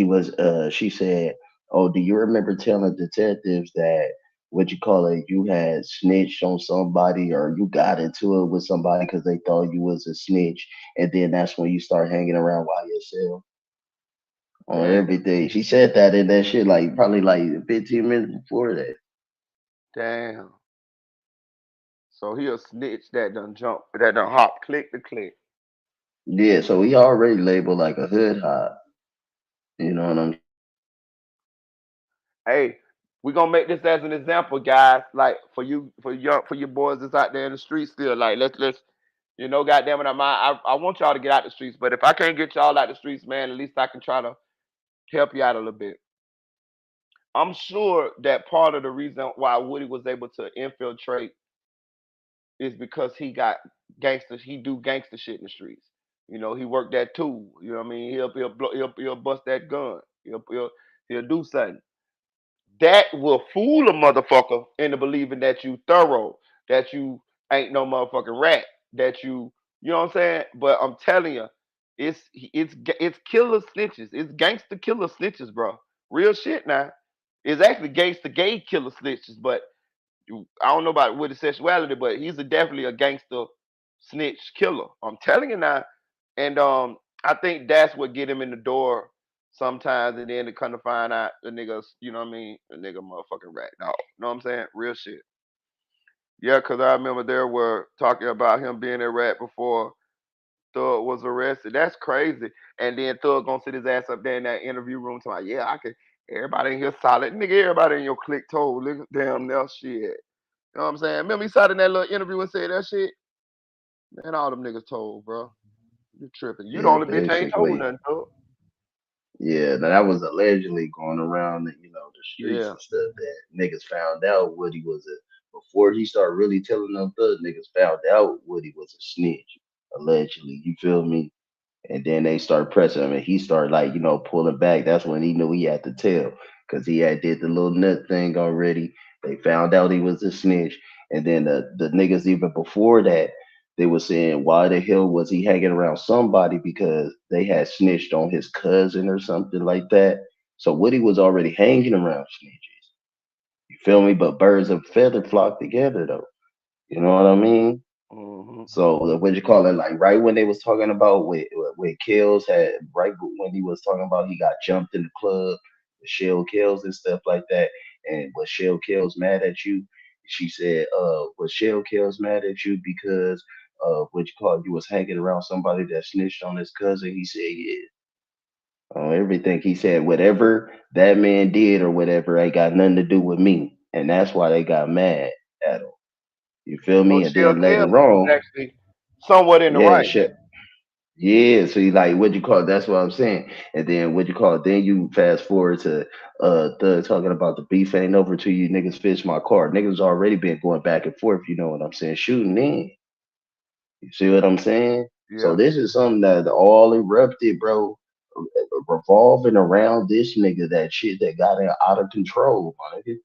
she said, "Oh, do you remember telling detectives that what you call it, you had snitched on somebody or you got into it with somebody because they thought you was a snitch, and then that's when you start hanging around YSL on Damn. everything." She said that in that shit like probably like 15 minutes before that. Damn. So he a snitch that done hop click to click. Yeah, so he already labeled like a hood hop. You know what I'm Hey, we gonna make this as an example, guys. Like for your boys that's out there in the streets still. Like let's goddamn it, I want y'all to get out the streets. But if I can't get y'all out the streets, man, at least I can try to help you out a little bit. I'm sure that part of the reason why Woody was able to infiltrate is because he got gangsters. He do gangster shit in the streets. He worked that tool. You know what I mean? He'll bust that gun. He'll do something. That will fool a motherfucker into believing that you thorough, that you ain't no motherfucking rat, that you know what I'm saying? But I'm telling you, it's killer snitches. It's gangster killer snitches, bro. Real shit now. It's actually gangster gay killer snitches, but I don't know about with his sexuality, but he's definitely a gangster snitch killer. I'm telling you now. And I think that's what get him in the door sometimes, and then to kind of find out the niggas, you know what I mean, the nigga motherfucking rat. No, you know what I'm saying? Real shit. Yeah, cause I remember they were talking about him being a rat before Thug was arrested. That's crazy. And then Thug gonna sit his ass up there in that interview room talking, yeah, I can. Everybody in here solid, nigga. Everybody in your clique told, nigga, damn, that shit. You know what I'm saying? Remember he sat in that little interview and said that shit? Man, all them niggas told, bro. You tripping. You the Yeah, only bitch ain't told basically. nothing, though. Yeah, that was allegedly going around, the streets Yeah. and stuff that niggas found out Woody was a before he started really telling them thug niggas found out Woody was a snitch, allegedly. You feel me? And then they start pressing him, and he started like pulling back. That's when he knew he had to tell, because he had did the little nut thing already. They found out he was a snitch, and then the niggas even before that, they were saying why the hell was he hanging around somebody because they had snitched on his cousin or something like that. So Woody was already hanging around snitches. You feel me? But birds of feather flock together though. You know what I mean? Mm-hmm. So what you call it? Like right when they was talking about with Kills had right when he was talking about he got jumped in the club with Shell Kills and stuff like that. And was Shell Kills mad at you? She said, was Shell Kills mad at you because what you call it, you was hanging around somebody that snitched on his cousin? He said, yeah. On everything. He said, whatever that man did or whatever ain't got nothing to do with me. And that's why they got mad at him. You feel So me? And Shell then Kells later was on, actually somewhat in the yeah, right. shit. Yeah, so you like what you call it, that's what I'm saying. And then what you call it, then you fast forward to Thug talking about the beef ain't over till you niggas fix my car. Niggas already been going back and forth, you know what I'm saying? Shooting in. You see what I'm saying? So Yeah. this is something that all erupted, bro, revolving around this nigga, that shit that got it out of control, my nigga.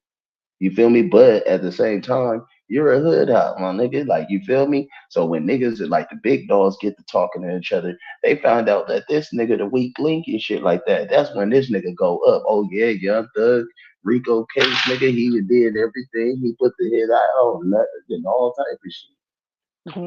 You feel me? But at the same time, you're a hood hop, my nigga. Like, you feel me? So when niggas like the big dogs get to talking to each other, they found out that this nigga the weak link and shit like that. That's when this nigga go up. Oh yeah, Young Thug, Rico case, nigga. He did everything. He put the hit out on nothing and all type of shit.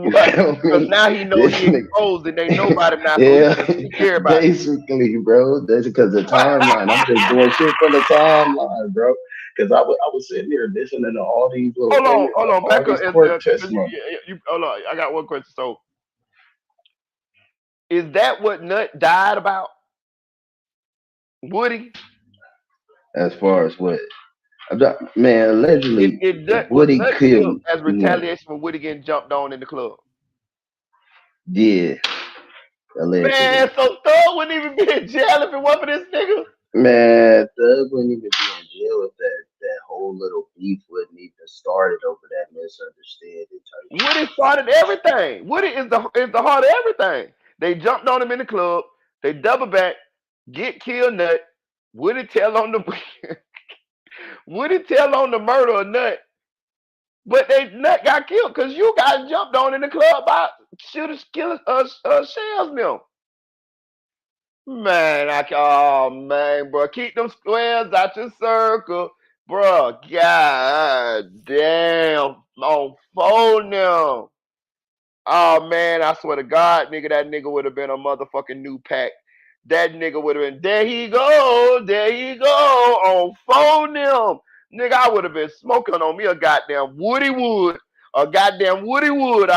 You What? feel Because me? now he know This he nigga. exposed and they know about it now, so he Yeah, he care about it. basically, bro. That's because the timeline. I'm just doing shit for the timeline, bro. Because I was sitting here listening to all these little Hold on, all back up. these court 'Cause testimonies. hold on. I got one question. So Is that what Nut died about? Woody? As far as what, man, allegedly Was Woody Nut killed killed as Nut. retaliation for Woody getting jumped on in the club? Yeah, allegedly. Man, so Thug wouldn't even be in jail if it wasn't for this nigga. Man, Thug wouldn't even be in jail if that whole little beef wouldn't even started over that misunderstanding type. Woody started everything. Woody is the heart of everything. They jumped on him in the club. They double back, get killed Nut. Woody tell on the Woody tell on the murder of Nut. But Nut got killed because you guys jumped on in the club by shooters, killers, salesmen. Man, oh man, bro, keep them squares out your circle, bro. God damn, on phone now. Oh man, I swear to God, nigga, that nigga would have been a motherfucking new pack. That nigga would have been there. He go, on phone them, nigga. I would have been smoking on me a goddamn Woody Wood, I'd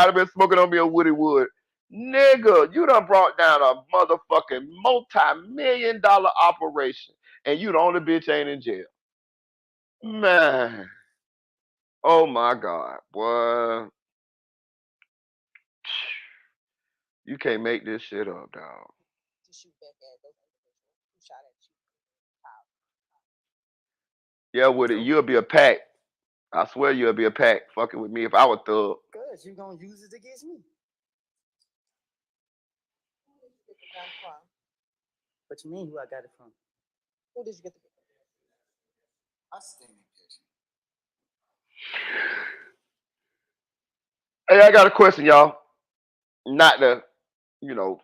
have been smoking on me a Woody Wood. Nigga, you done brought down a motherfucking multi-million-dollar operation, and you the only bitch ain't in jail. Man, oh my God, boy. You can't make this shit up, dog. Yeah, Woody, you'll be a pack. I swear you'll be a pack fucking with me if I was Thug. Cause you gonna use it against me. What you mean? Who I got it from? Who did you get the gun from? I stand objection. Hey, I got a question, y'all. Not to, you know,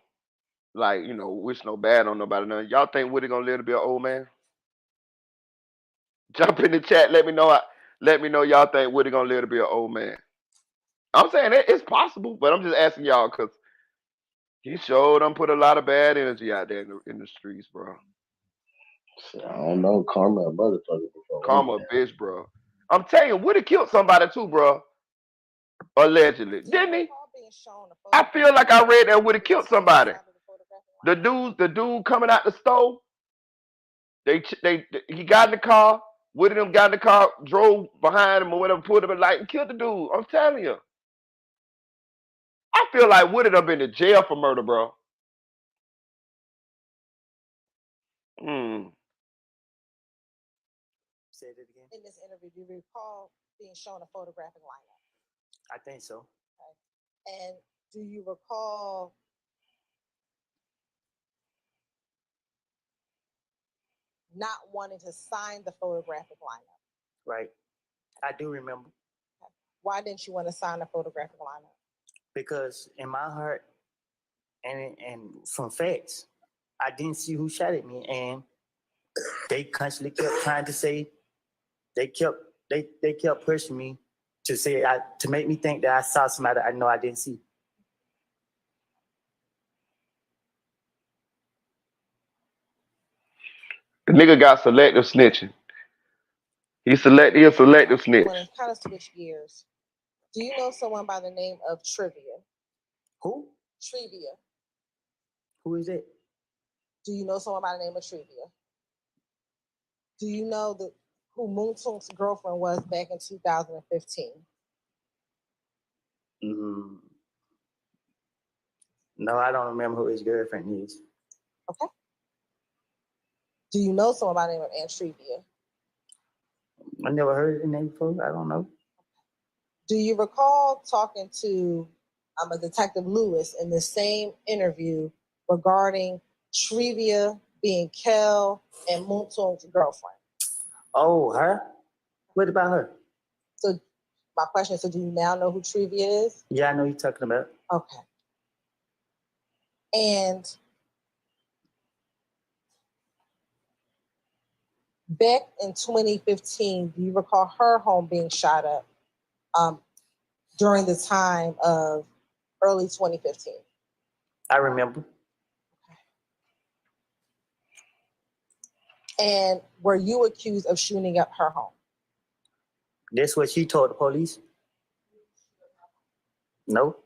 wish no bad on nobody. None. Y'all think Woody gonna live to be an old man? Jump in the chat. Let me know. Let me know y'all think Woody gonna live to be an old man. I'm saying it's possible, but I'm just asking y'all because he sure done put a lot of bad energy out there in the streets, bro. I don't know, karma a motherfucker before. Karma a bitch, bro. I'm telling you, Woody killed somebody too, bro. Allegedly, didn't he? I feel like I read that Woody killed somebody. The dude coming out the store. He got in the car. Woody them got in the car, drove behind him or whatever, pulled him in light and killed the dude. I'm telling you. I feel like Woody done been to jail for murder, bro. Say it again. In this interview, do you recall being shown a photographic lineup? I think so. Okay. And do you recall not wanting to sign the photographic lineup? Right. I do remember. Okay. Why didn't you want to sign the photographic lineup? Because in my heart and from facts, I didn't see who shot at me, and they constantly kept trying to say they kept pushing me to say to make me think that I saw somebody I know I didn't see. The nigga got selective snitching. He a selective snitch. I want to kind of switch gears. Do you know someone by the name of Trivia? Who? Trivia. Who is it? Do you know someone by the name of Trivia? Do you know who Moon Tung's girlfriend was back in 2015? No, I don't remember who his girlfriend is. Okay. Do you know someone by the name of Aunt Trivia? I never heard the name before. I don't know. Do you recall talking to a Detective Lewis in the same interview regarding Trivia being Kel and Moon Tung's girlfriend? Oh, her? What about her? So my question is, so do you now know who Trivia is? Yeah, I know you're talking about. Okay. And back in 2015, do you recall her home being shot up during the time of early 2015? I remember. And were you accused of shooting up her home? That's what she told the police? No.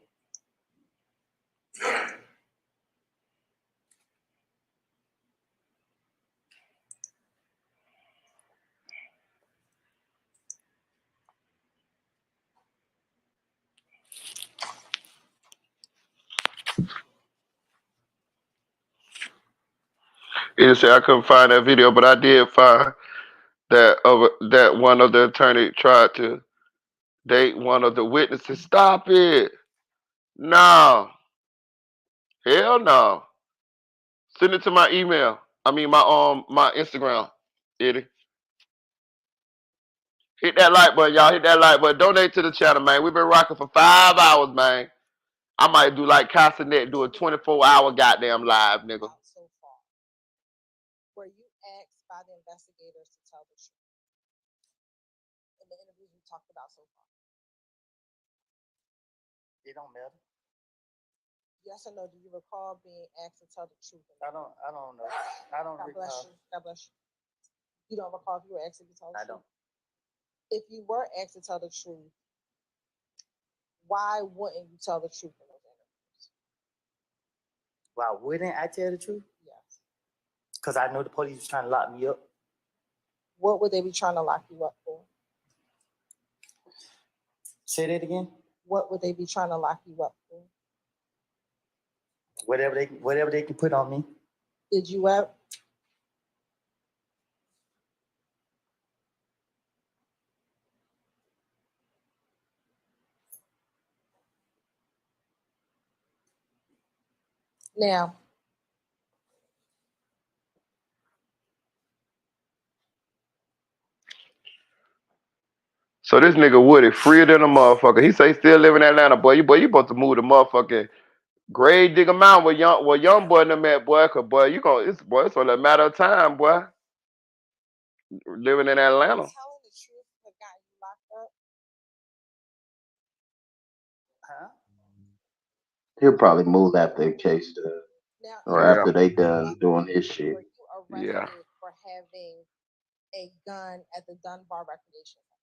It said I couldn't find that video, but I did find that one of the attorney tried to date one of the witnesses. Stop it! No, hell no. Send it to my email. I mean my Instagram. Eddie. Hit that like button, y'all. Hit that like button. Donate to the channel, man. We've been rocking for 5 hours, man. I might do like Castanet, do a 24-hour goddamn live, nigga. So far, were you asked by the investigators to tell the truth in the interviews we talked about so far? It don't matter. Yes or no? Do you recall being asked to tell the truth? I don't know. I don't God bless recall. you. God bless you. You don't recall if you were asked to tell the I truth? don't. If you were asked to tell the truth, why wouldn't you tell the truth in those interviews? Why wouldn't I tell the truth? Yes. Because I know the police was trying to lock me up. What would they be trying to lock you up for? Say that again. What would they be trying to lock you up for? Whatever they can put on me. Did you ever? Now, So this nigga Woody freer than a motherfucker. He say he still live in Atlanta, boy. You supposed to move to motherfucking Grave Digger Mountain where young boy and them at, boy. Cause boy, it's only a matter of time, boy. Living in Atlanta. telling the truth have gotten you locked up? Huh? He'll probably move after the case done, Now, or Yeah. after they done doing his shit. were you arrested Yeah. for having a gun at the Dunbar Recreation Center?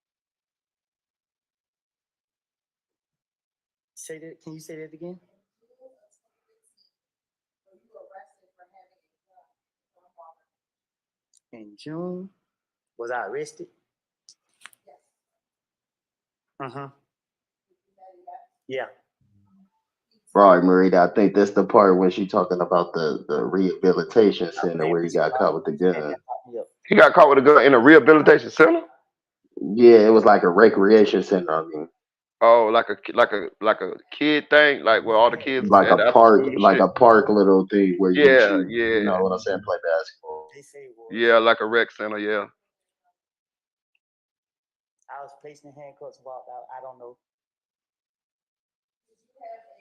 Say that. Can you say that again? Were you arrested for having a gun at the Dunbar Recreation In June, was I arrested? Yes. Uh-huh. Yeah. Right, Marita. I think that's the part when she talking about the rehabilitation I center played where he got basketball, caught with the and gun. that locked me up. He got caught with a gun in a rehabilitation center. Yeah, it was like a recreation center. I mean, Oh, like a kid thing, like where all the kids like at a after park, school and like shit. a park little thing where you Yeah, shoot. You yeah, know what I'm saying? Play basketball. They say it was. yeah, like a rec center. Yeah. I was placed in handcuffs, walked out. I don't know. Did you have a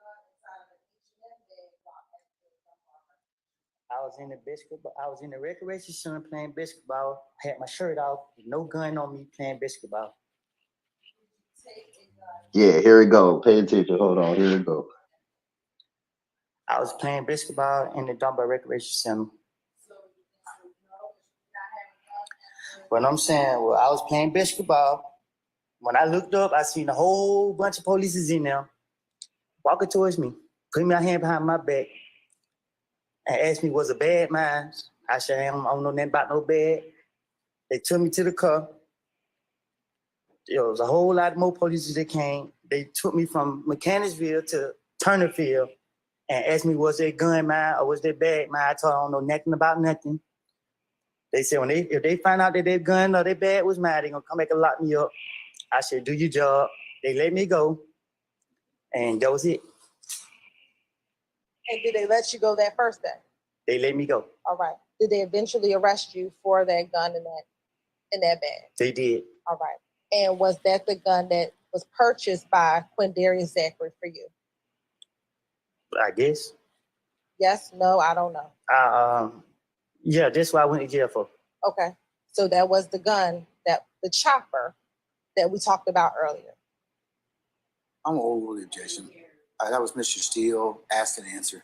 gun inside of an H&M bag while at the Dunbar Recreation? I was in the basketball. I was in the recreation center playing basketball. I had my shirt off, no gun on me, playing basketball. Take a gun. Yeah, here we go. Pay attention. Hold on. Here we go. I was playing basketball in the Dunbar Recreation Center. So you no, you did not have a gun. But I'm saying, well, I was playing basketball. When I looked up, I seen a whole bunch of police in there walking towards me, putting my hand behind my back, and asked me, was a bad man? I said, I don't know nothing about no bad. They took me to the car. There was a whole lot more police that came. They took me from Mechanicsville to Turnerfield and asked me, was there a gun mine or was there bad mine? I told them I don't know nothing about nothing. They said if they find out that their gun or their bag was mine, they're gonna come back and lock me up. I said, do your job. They let me go. And that was it. And did they let you go that first day? They let me go. All right. Did they eventually arrest you for that gun in that bag? They did. All right. And was that the gun that was purchased by Quindarius Zachary for you? I guess. Yes, no, I don't know. Yeah, that's what I went to jail for. Okay. So that was the gun, the chopper that we talked about earlier. I'm over with Jason. That was Mr. Steele, asked and answered.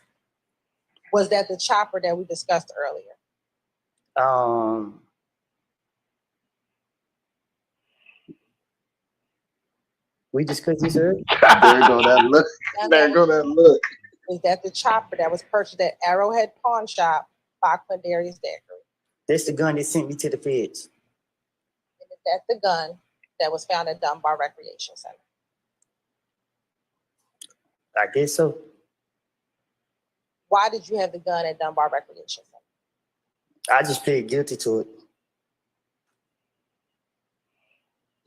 Was that the chopper that we discussed earlier? We discussed this earlier. There go that look. There go that look. Was that the chopper that was purchased at Arrowhead Pawn Shop by Quindarius Zachary? That's the gun that sent me to the feds. And is that the gun that was found at Dunbar Recreation Center? I guess so. Why did you have the gun at Dunbar Recreation Center? I just plead guilty to it.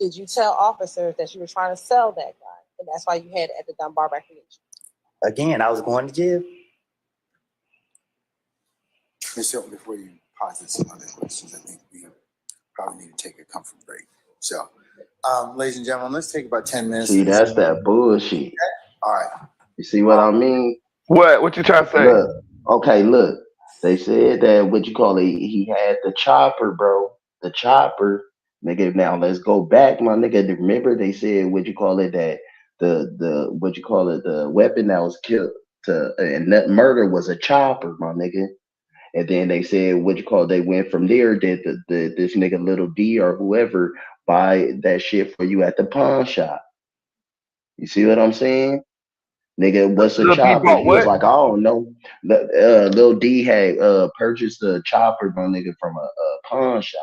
Did you tell officers that you were trying to sell that gun, and that's why you had it at the Dunbar Recreation? Again, I was going to jail. Ms. Hilton, before you posit some other questions, I think we probably need to take a comfort break. So, ladies and gentlemen, let's take about 10 minutes. See, that's that bullshit. All right. You see what I mean? What you trying to say? Look, okay, look. They said that what you call it, he had the chopper, bro. The chopper. Nigga, now let's go back, my nigga. Remember they said what you call it, that the what you call it, the weapon that was killed to and that murder was a chopper, my nigga. And then they said what you call it, they went from there that this nigga Little D or whoever buy that shit for you at the pawn shop. You see what I'm saying? Nigga, what's a Lil D chopper? bought He was what? like, I don't know. Lil D had purchased a chopper, my nigga, from a pawn shop.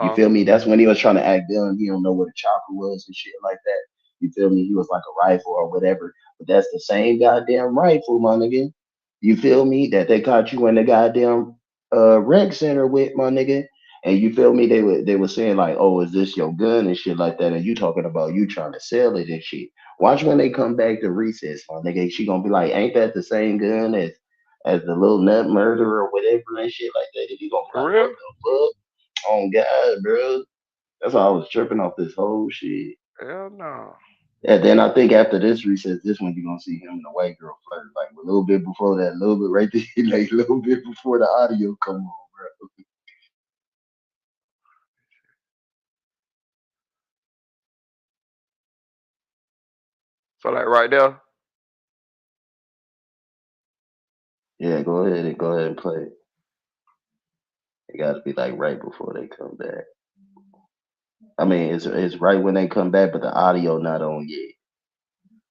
You feel me? That's when he was trying to act dumb. He don't know what a chopper was and shit like that. You feel me? He was like a rifle or whatever. But that's the same goddamn rifle, my nigga. You feel me? That they caught you in the goddamn rec center with, my nigga. And you feel me? They were saying like, oh, is this your gun and shit like that? And you talking about you trying to sell it and shit. Watch when they come back to recess, my nigga. She gonna be like, ain't that the same gun as the little nut murderer or whatever and shit like that? And he gonna be For like, real? what the fuck? Oh God, bro. That's why I was tripping off this whole shit. Hell no. And then I think after this recess, this one you're gonna see him and the white girl flirt. Like a little bit before that, a little bit right there, like a little bit before the audio come on, bro. So like right there. Yeah, go ahead and play it. It gotta be like right before they come back. I mean, it's right when they come back, but the audio not on yet.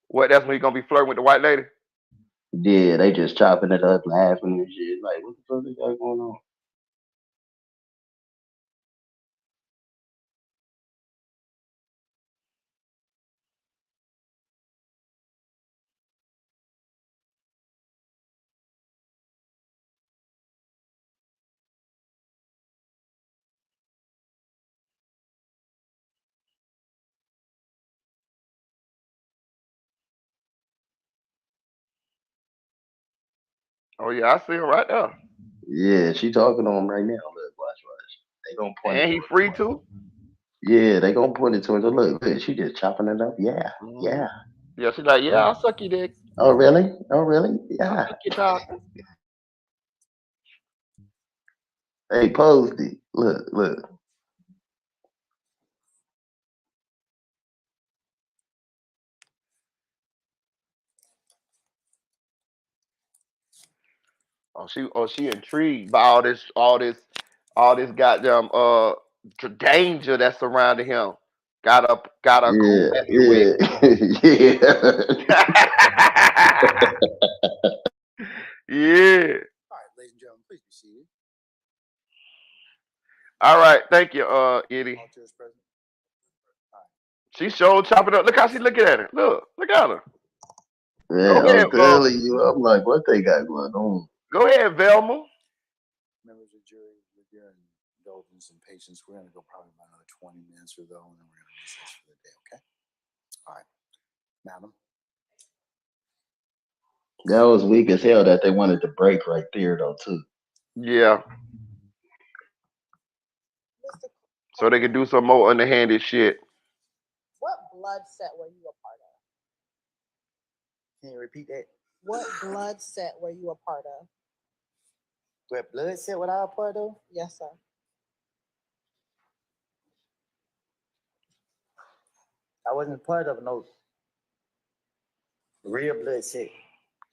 What? That's when he gonna be flirting with the white lady? Yeah, they just chopping it up, laughing and shit. Like, what the fuck is that going on? Oh yeah, I see him right there. Yeah, she talking to him right now. Look, watch. They gonna point it And he towards free the white. too? Yeah, they gonna point it towards her. Look, she just chopping it up. Yeah, Mm-hmm. yeah. Yeah, she's like, yeah, I'll suck your dick. Oh really? Oh really? I'll Yeah. suck your cock. Hey, Posty. Look. She intrigued by all this goddamn danger that's surrounding him. Gotta go Yeah, messing with. yeah, yeah. Yeah. All right, ladies and gentlemen, please be seated. All right, thank you, Eddie. All chairs present. She showed chopping up. Look how she looking at it. Look at her. Man, Go ahead, I'm telling you, I'm like, what they got going on? go ahead, Velma. Members of the jury, with your indulgence and patience, we're going to go probably about another 20 minutes or so, and then we're going to recess for the day, okay? All right. Madam? That was weak as hell that they wanted to break right there though too. Yeah. So they can do some more underhanded shit. What blood set were you a part of? Can you repeat that? What blood set were you a part of? What blood set what I was part of? Yes, sir. I wasn't part of no real blood set.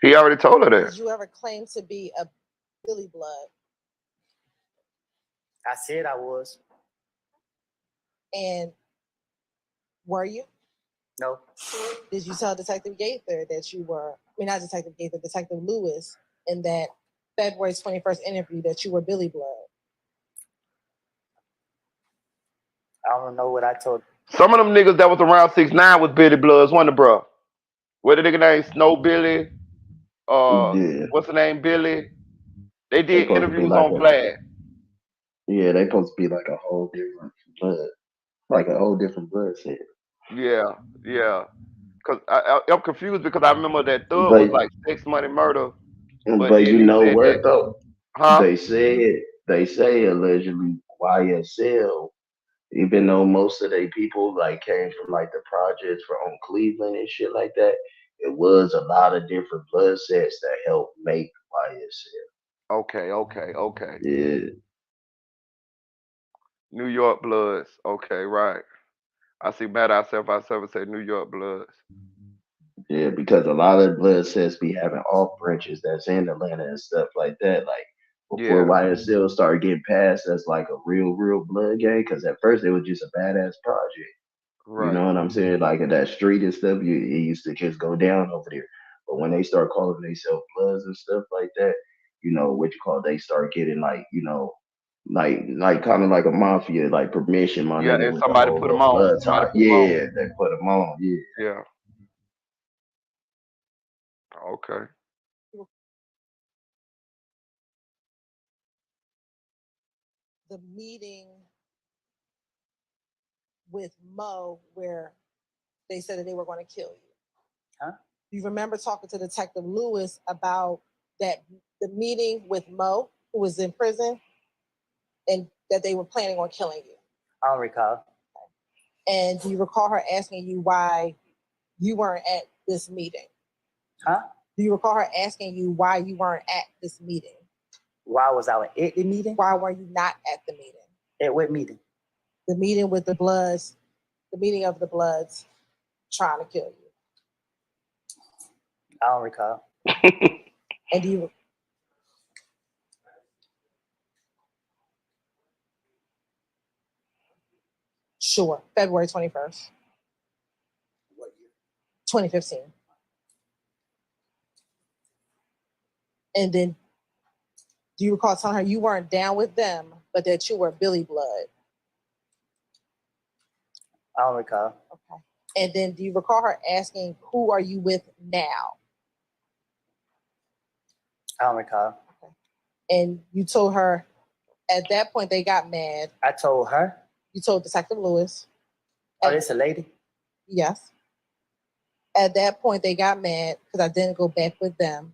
He already told her Did that. you ever claim to be a Billy Blood? I said I was. And were you? No. Did you tell Detective Gaither that you were, not Detective Gaither, Detective Lewis, in that February 21st interview that you were Billy Blood? I don't know what I told. Some of them niggas that was around 6'9" was Billy Bloods, one of the bruh. What the nigga name? Snow Billy. Yeah, What's the name? Billy. They they did supposed to be interviews like on a Vlad. Yeah, they supposed to be like a whole different blood, like a whole different blood set. Yeah, yeah. Cause I'm confused because I remember that Thug was But like sex, money, murder, but but then you he know said that, what though? huh? They say allegedly YSL, even though most of they people like came from like the projects from Cleveland and shit like that, it was a lot of different blood sets that helped make YSL. Okay, okay, okay. Yeah, New York Bloods. Okay, right. I see Mad I Seven say New York Bloods. yeah, because a lot of blood sets be having off branches that's in Atlanta and stuff like that. Like before Yeah, YSL started getting passed as like a real blood gang, because at first it was just a badass project. You right. know what I'm saying? Like in that street and stuff, it used to just go down over there. But when they start calling themselves Bloods and stuff like that, what you call, they start getting like, like kind of like a mafia, like permission, my Yeah, nigga, and with the somebody whole put them little on. blood Somebody tie. put them on. Yeah, they put them on. Yeah. Yeah. Okay. The meeting with Mo where they said that they were going to kill you. Huh? You remember talking to Detective Lewis about the meeting with Mo, who was in prison, and that they were planning on killing you. I don't recall. And do you recall her asking you why you weren't at this meeting? Huh? Do you recall her asking you why you weren't at this meeting? Why was I at the meeting? Why were you not at the meeting? At what meeting? The meeting with the Bloods, the meeting of the Bloods trying to kill you. I don't recall. And do you? Sure, February 21st. What year? 2015. And then do you recall telling her you weren't down with them, but that you were Billy Blood? I don't recall. Okay. And then do you recall her asking, who are you with now? I don't recall. Okay. And you told her at that point they got mad. I told her. You told Detective Lewis. Oh, this a lady? Yes. At that point they got mad because I didn't go back with them.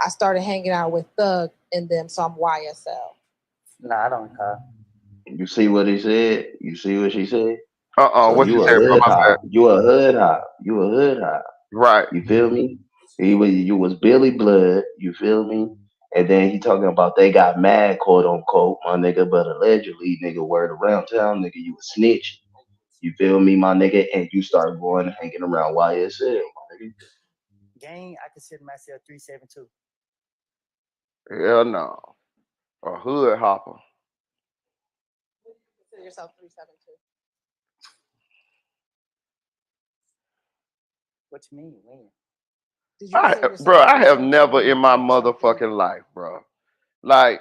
I started hanging out with Thug and them, so I'm YSL. No, I don't recall. You see what he said? You see what she said? So What you you a said, bro? hood My bad. hop. You a hood hop. You a hood hop. Right. You feel me? You was Billy Blood. You feel me? And then he talking about they got mad, quote unquote, my nigga, but allegedly, nigga, word around town, nigga, you a snitch. You feel me, my nigga? And you start going and hanging around YSL, my nigga. Gang, I consider myself 372. Hell no. A hood hopper. Consider yourself 372. What you mean? When? Did you consider yourself Bro, I have 372 never when you in my called yourself Billy? motherfucking life, bro. Like,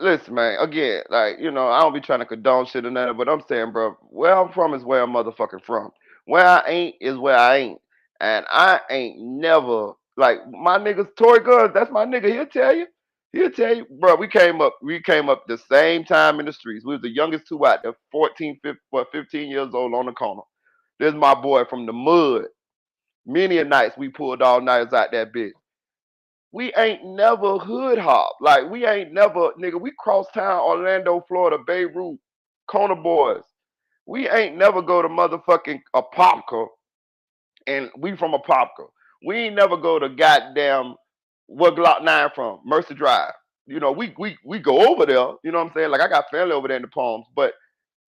listen, man. Again, like, I don't be trying to condone shit or nothing, but I'm saying, bro, where I'm from is where I'm motherfucking from. Where I ain't is where I ain't, and I ain't never like my niggas. Tory Guns, that's my nigga. He'll tell you. He'll tell you, bro. We came up the same time in the streets. We was the youngest two out there, 14, 15 years old on the corner. This is my boy from the mud. Many a nights we pulled all nighters out that bitch. We ain't never hood hop. Like we ain't never, nigga. We cross town, Orlando, Florida, Beirut, Kona boys. We ain't never go to motherfucking Apopka, and we from Apopka. We ain't never go to goddamn where Glock 9 from, Mercer Drive. We go over there. You know what I'm saying? Like I got family over there in the Palms, but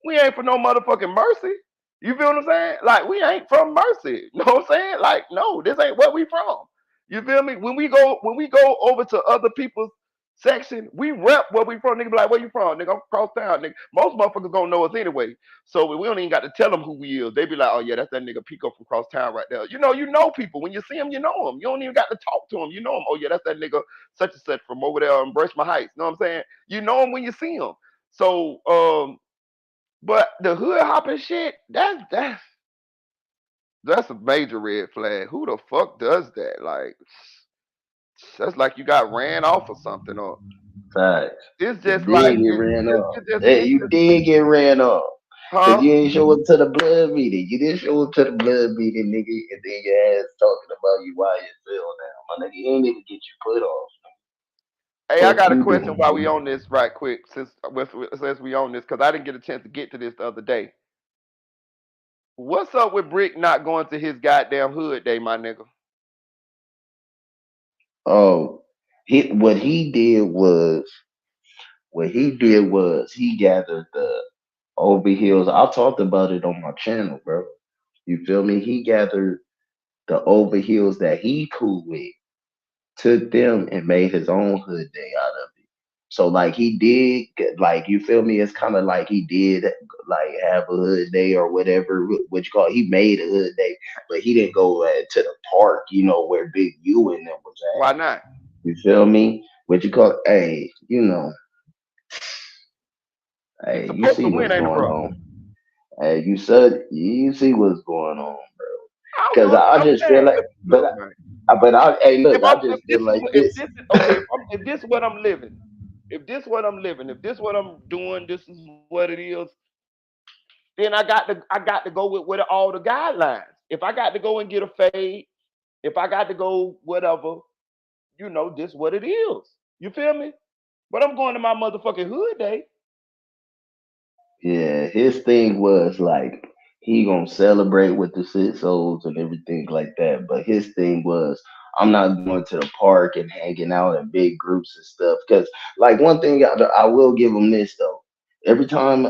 we ain't for no motherfucking mercy. You feel what I'm saying? Like we ain't from mercy. You know what I'm saying? Like no, this ain't where we from. You feel me? When we go over to other people's section, we rep where we from. Nigga be like, where you from? Nigga, I'm cross town. Nigga, most motherfuckers gonna know us anyway. So we don't even got to tell them who we is. They be like, oh yeah, that's that nigga Pico from cross town right there. You know people. When you see them, you know them. You don't even got to talk to them. You know them. Oh yeah, that's that nigga such and such from over there in Birchmont Heights. You know what I'm saying? You know them when you see them. So but the hood hopping shit, that's a major red flag. Who the fuck does that? Like, that's like you got ran off or something. Or Facts. It's You just like did get ran off. just Hey, it's you just did get ran off. Cause huh? you ain't show up to the blood meeting. You didn't show up to the blood meeting, nigga, and then your ass talking about you YSL now. My nigga, you ain't even get you put off. Hey, I Fuck got a you question doing, while we nigga. on this right quick, since we on this, because I didn't get a chance to get to this the other day. What's up with Brick not going to his goddamn hood day, my nigga? Oh, what he did was he gathered the overheels. I talked about it on my channel, bro. You feel me? He gathered the overheels that he cool with, took them and made his own hood day out of it. So like he did like you feel me? It's kind of like he did like have a hood day or whatever what you call it. He made a hood day, but he didn't go to the park, where Big U and them was Why at. not? You feel me? What you call hey, He's hey, you supposed to see win, what's ain't it, going bro? on. Hey, you see what's going on, bro. I don't Cause know. I I'm just feel saying, like, look, man. hey, look, If I I'm, just feel like if this. this is okay, if this is what I'm living, if this what I'm living, if this what I'm doing, this is what it is. Then I got to go with all the guidelines. If I got to go and get a fade, if I got to go whatever, this what it is. You feel me? But I'm going to my motherfucking hood day. Yeah, his thing was like he gonna celebrate with the six souls and everything like that. But his thing was I'm not going to the park and hanging out in big groups and stuff. Cause like one thing I will give him this though. Every time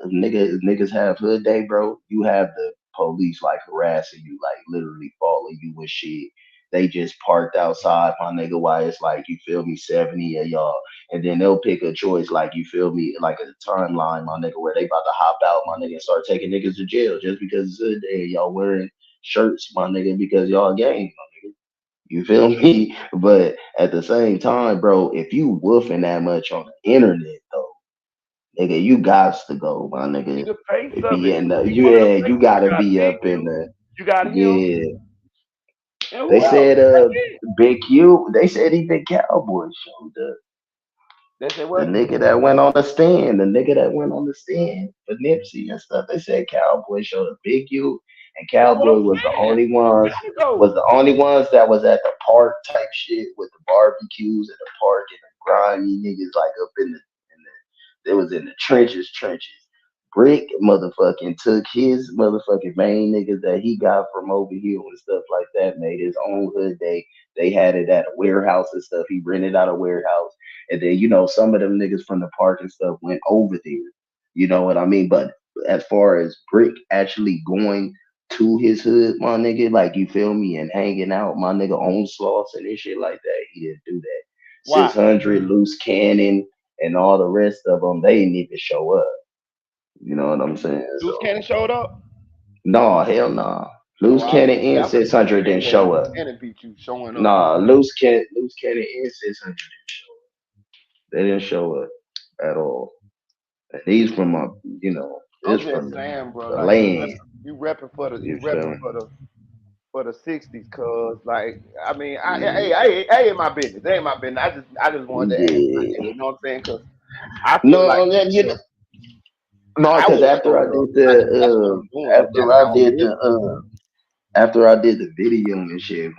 niggas have hood day, bro, you have the police like harassing you, like literally following you with shit. They just parked outside, my nigga. Why it's like you feel me, 70 of y'all, and then they'll pick a choice, like you feel me, like a timeline, my nigga, where they about to hop out, my nigga, and start taking niggas to jail just because it's a day y'all wearing shirts, my nigga, because y'all gang, my nigga. You feel me? But at the same time, bro, if you woofing that much on the internet, though, nigga, you got to go, my He nigga. the face of Be it. in the He one of the you faces. You gotta got be Big up in U. the You got him. yeah. And They who else? said That's it. Big U. They said even Cowboy showed up. They said The what? nigga that went on the stand, the nigga that went on the stand for Nipsey and stuff. They said Cowboy showed a big you, and That's what Cowboy I'm was the saying. only You ones got to go. that was at the park type shit with the barbecues at the park and the grimy niggas like up in they was in the trenches. Brick motherfucking took his motherfucking main niggas that he got from over here and stuff like that, made his own hood day. They had it at a warehouse and stuff. He rented out a warehouse. And then, some of them niggas from the park and stuff went over there. You know what I mean? But as far as Brick actually going to his hood, my nigga, like you feel me, and hanging out, my nigga on slots and this shit like that, he didn't do that. Why? 600, Loose Cannon, and all the rest of them, they didn't even show up. You know what I'm saying? Loose So, Cannon showed up. no, hell nah. Oh, Loose I was Cannon gonna say and I thought you were 600 saying didn't that show Loose up. Cannon beat you showing up. Nah, Loose Cannon and 600 didn't show up. They didn't show up at all. And these from I'm it's just from saying, bro. the Like land. you repping for the You feel me? for the '60s, cause like I mean, Yeah. I ain't my business. It ain't my business. I just wanted to ask my Yeah. nigga. You know what I'm saying? Cause I feel like No, then no, I because would have showed up. That's what I'm doing. That's after I how I'm did living. after I did the video and shit,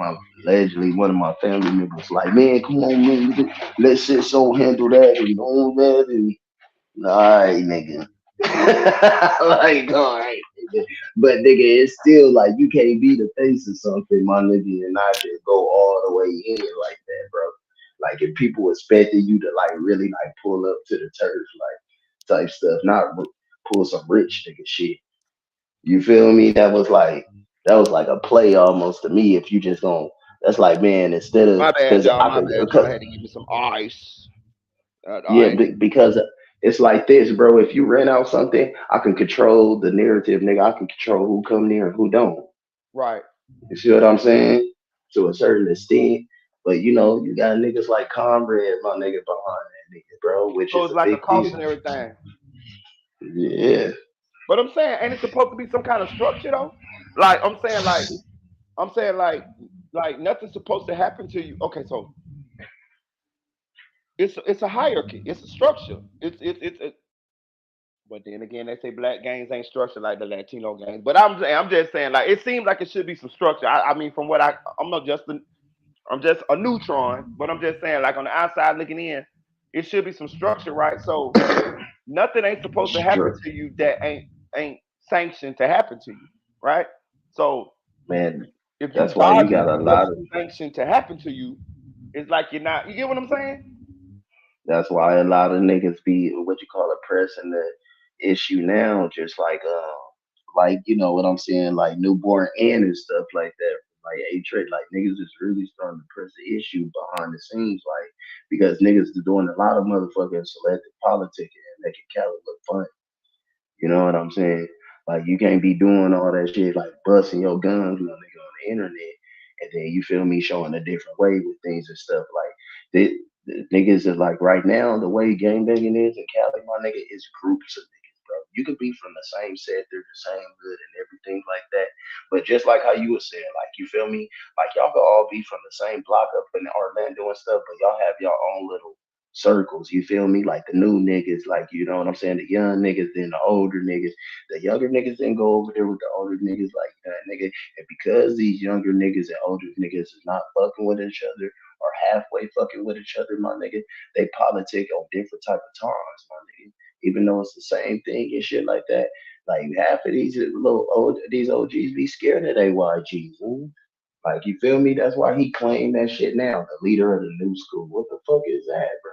allegedly one of my family members like, man, come on, man, let's sit so handle that and all that and all right, nigga. Like, all right, nigga. But nigga, it's still like you can't be the face of something, my nigga, and not just go all the way in like that, bro. Like if people expected you to like really like pull up to the turf, like type stuff, not pull some rich nigga shit. You feel me? That was like a play almost to me. If you just going that's like man, instead of My bad, because y'all. I My could, bad. Y'all had to give me some ice. All yeah, right. because it's like this, bro. If you rent out something, I can control the narrative, nigga. I can control who come near and who don't. Right. You see what I'm saying? To a certain extent. But you got niggas like Conrad, my nigga, behind that nigga, bro, which So is it's a like a big deal. cautionary thing. Yeah. But I'm saying, ain't it supposed to be some kind of structure though? Like I'm saying like nothing's supposed to happen to you. Okay, so it's a hierarchy. It's a structure. It's but then again, they say black gangs ain't structured like the Latino gangs. But I'm just saying, like it seems like it should be some structure. I mean, from what I'm not just I'm just a neutron, but I'm just saying, like on the outside looking in, it should be some structure, right? So nothing ain't supposed to happen Sure, to you that ain't sanctioned to happen to you, right? So man. if you That's why you dodging got a what's lot of. sanctioned to happen to you, it's like you're not. You get what I'm saying? That's why a lot of niggas be what you call it pressing the issue now, just like you know what I'm saying, like newborn and stuff like that. Like a trick, like niggas is really starting to press the issue behind the scenes, like because niggas is doing a lot of motherfucking selective politicking and making Cali look fun. You know what I'm saying? Like you can't be doing all that shit like busting your guns with a nigga on the internet, and then you feel me showing a different way with things and stuff. Like the niggas is like right now the way gang banging is in Cali, my nigga, is groups of niggas, bro. You could be from the same sector, the same hood, and everything like that. But just like how you were saying, like you feel me, like y'all could all be from the same block up in Orlando and stuff, but y'all have your own little circles. You feel me? Like the new niggas, like you know what I'm saying, the young niggas, then the older niggas. The younger niggas didn't go over there with the older niggas like that, nigga. And because these younger niggas and older niggas is not fucking with each other or halfway fucking with each other, my nigga, they politic on different type of times, my nigga. Even though it's the same thing and shit like that. Like half of these little old these OGs be scared of they YGs. Ooh. Like you feel me? That's why he claimed that shit now. The leader of the new school. What the fuck is that, bro?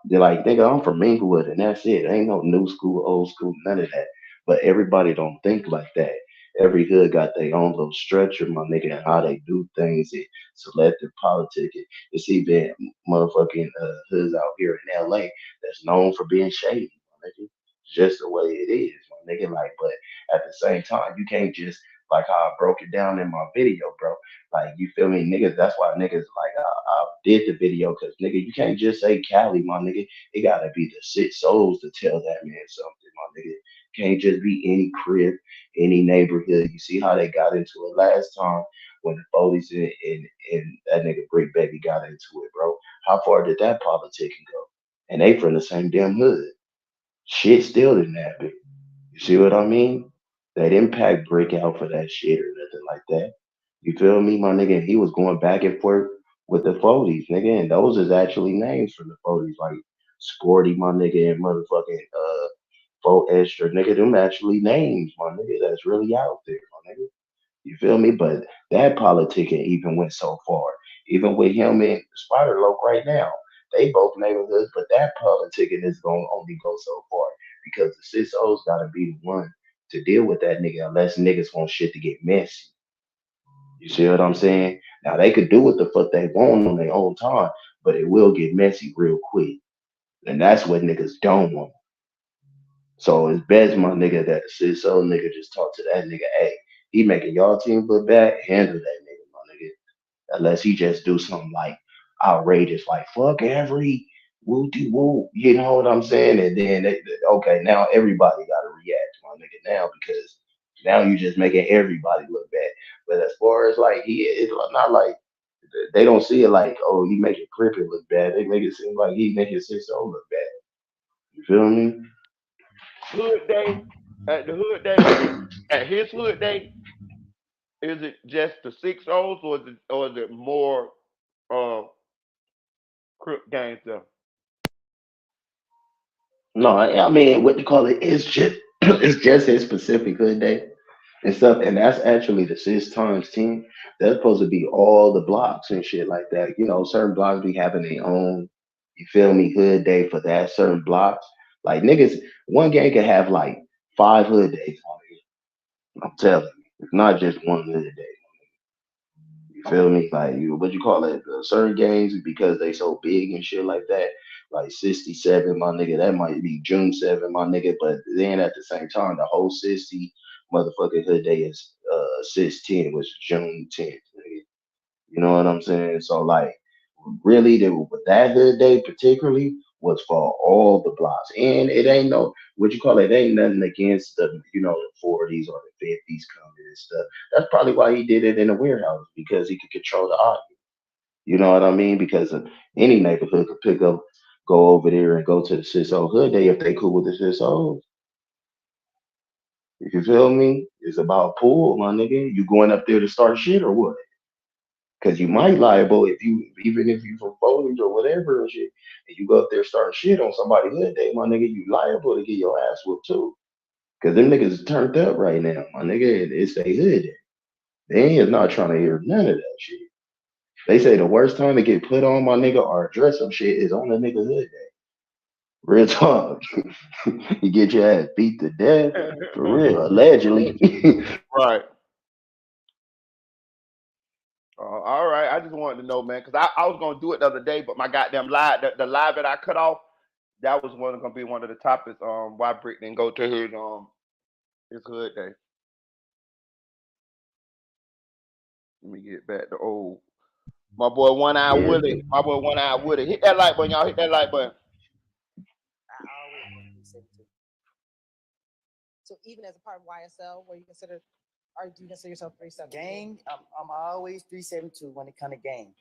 They're like, nigga, I'm from Inglewood and that's it. Ain't no new school, old school, none of that. But everybody don't think like that. Every hood got their own little structure, my nigga, and how they do things and selective politics. It's even motherfucking hoods out here in LA that's known for being shady, my nigga. Just the way it is, my nigga. Like, but at the same time, you can't just like how I broke it down in my video, bro. Like, you feel me, niggas? That's why niggas like I did the video because nigga, you can't just say Cali, my nigga. It gotta be the six souls to tell that man something, my nigga. Can't just be any crib, any neighborhood. You see how they got into it last time when the police and that nigga Brick Baby got into it, bro. How far did that politicking go? And they from the same damn hood. Shit still didn't happen. You see what I mean? They didn't pack Brick out for that shit or nothing like that. You feel me, my nigga? He was going back and forth with the 40s, nigga, and those is actually names from the 40s, like Sporty, my nigga, and motherfucking Fo Extra, nigga. Them actually names, my nigga. That's really out there, my nigga. You feel me? But that politicking even went so far. Even with him and Spider Loc right now, they both neighborhoods, but that politicking is gonna only go so far because the sis O's gotta be the one to deal with that nigga unless niggas want shit to get messy. You see what I'm saying? Now they could do what the fuck they want on their own time, but it will get messy real quick. And that's what niggas don't want. So it's best, my nigga, that the sis O nigga just talk to that nigga. Hey, he making y'all team look bad. Handle that nigga, my nigga. Unless he just do something like outrageous, like fuck every woo de woo. You know what I'm saying? And then okay, now everybody got to react, my nigga, now because now you just making everybody look bad. But as far as like it's not like they don't see it like oh he making Crippin look bad. They make it seem like he making Sis O look bad. You feel me? Hood day at the hood day at his hood day. Is it just the six O's or is it more uh crook gangster? No, I mean what you call it? It's just it's just his specific hood day and stuff, and that's actually the six times team. That's supposed to be all the blocks and shit like that. You know, certain blocks be having their own. You feel me? Hood day for that certain blocks. Like niggas, one gang can have like five hood days on it. I'm telling you, it's not just one hood day. You feel me? Like you, what you call it? Certain gangs because they so big and shit like that. Like 67, my nigga, that might be June 7, my nigga. But then at the same time, the whole 60 motherfucking hood day is 610, which is June 10th. Nigga. You know what I'm saying? So like really with that hood day particularly was for all the blocks. And it ain't no what you call it, ain't nothing against the the 40s or the 50s coming and stuff. That's probably why he did it in the warehouse, because he could control the audience. You know what I mean? Because any neighborhood could pick up go over there and go to the Cisco Hood Day if they cool with the Cisco. You feel me? It's about pool, my nigga. You going up there to start shit or what? Because you might liable even if you from foliage or whatever and shit, and you go up there starting shit on somebody's hood day, my nigga, you liable to get your ass whooped too. Because them niggas is turned up right now, my nigga. It's they hood day. They is not trying to hear none of that shit. They say the worst time to get put on, my nigga, or dress some shit is on the nigga hood day. Real talk. You get your ass beat to death. For real, allegedly. Right. All right. I just wanted to know, man, because I was gonna do it the other day, but my goddamn live, the live that I cut off, that was gonna be one of the topics. Why Brick didn't go to his hood day. Let me get back to old my boy One Eye Woody. My boy One Eye Woody. Hit that like button, y'all. Hit that like button. So even as a part of YSL, where you consider, or do you consider yourself 372? Gang, I'm always 372 when it comes to gang.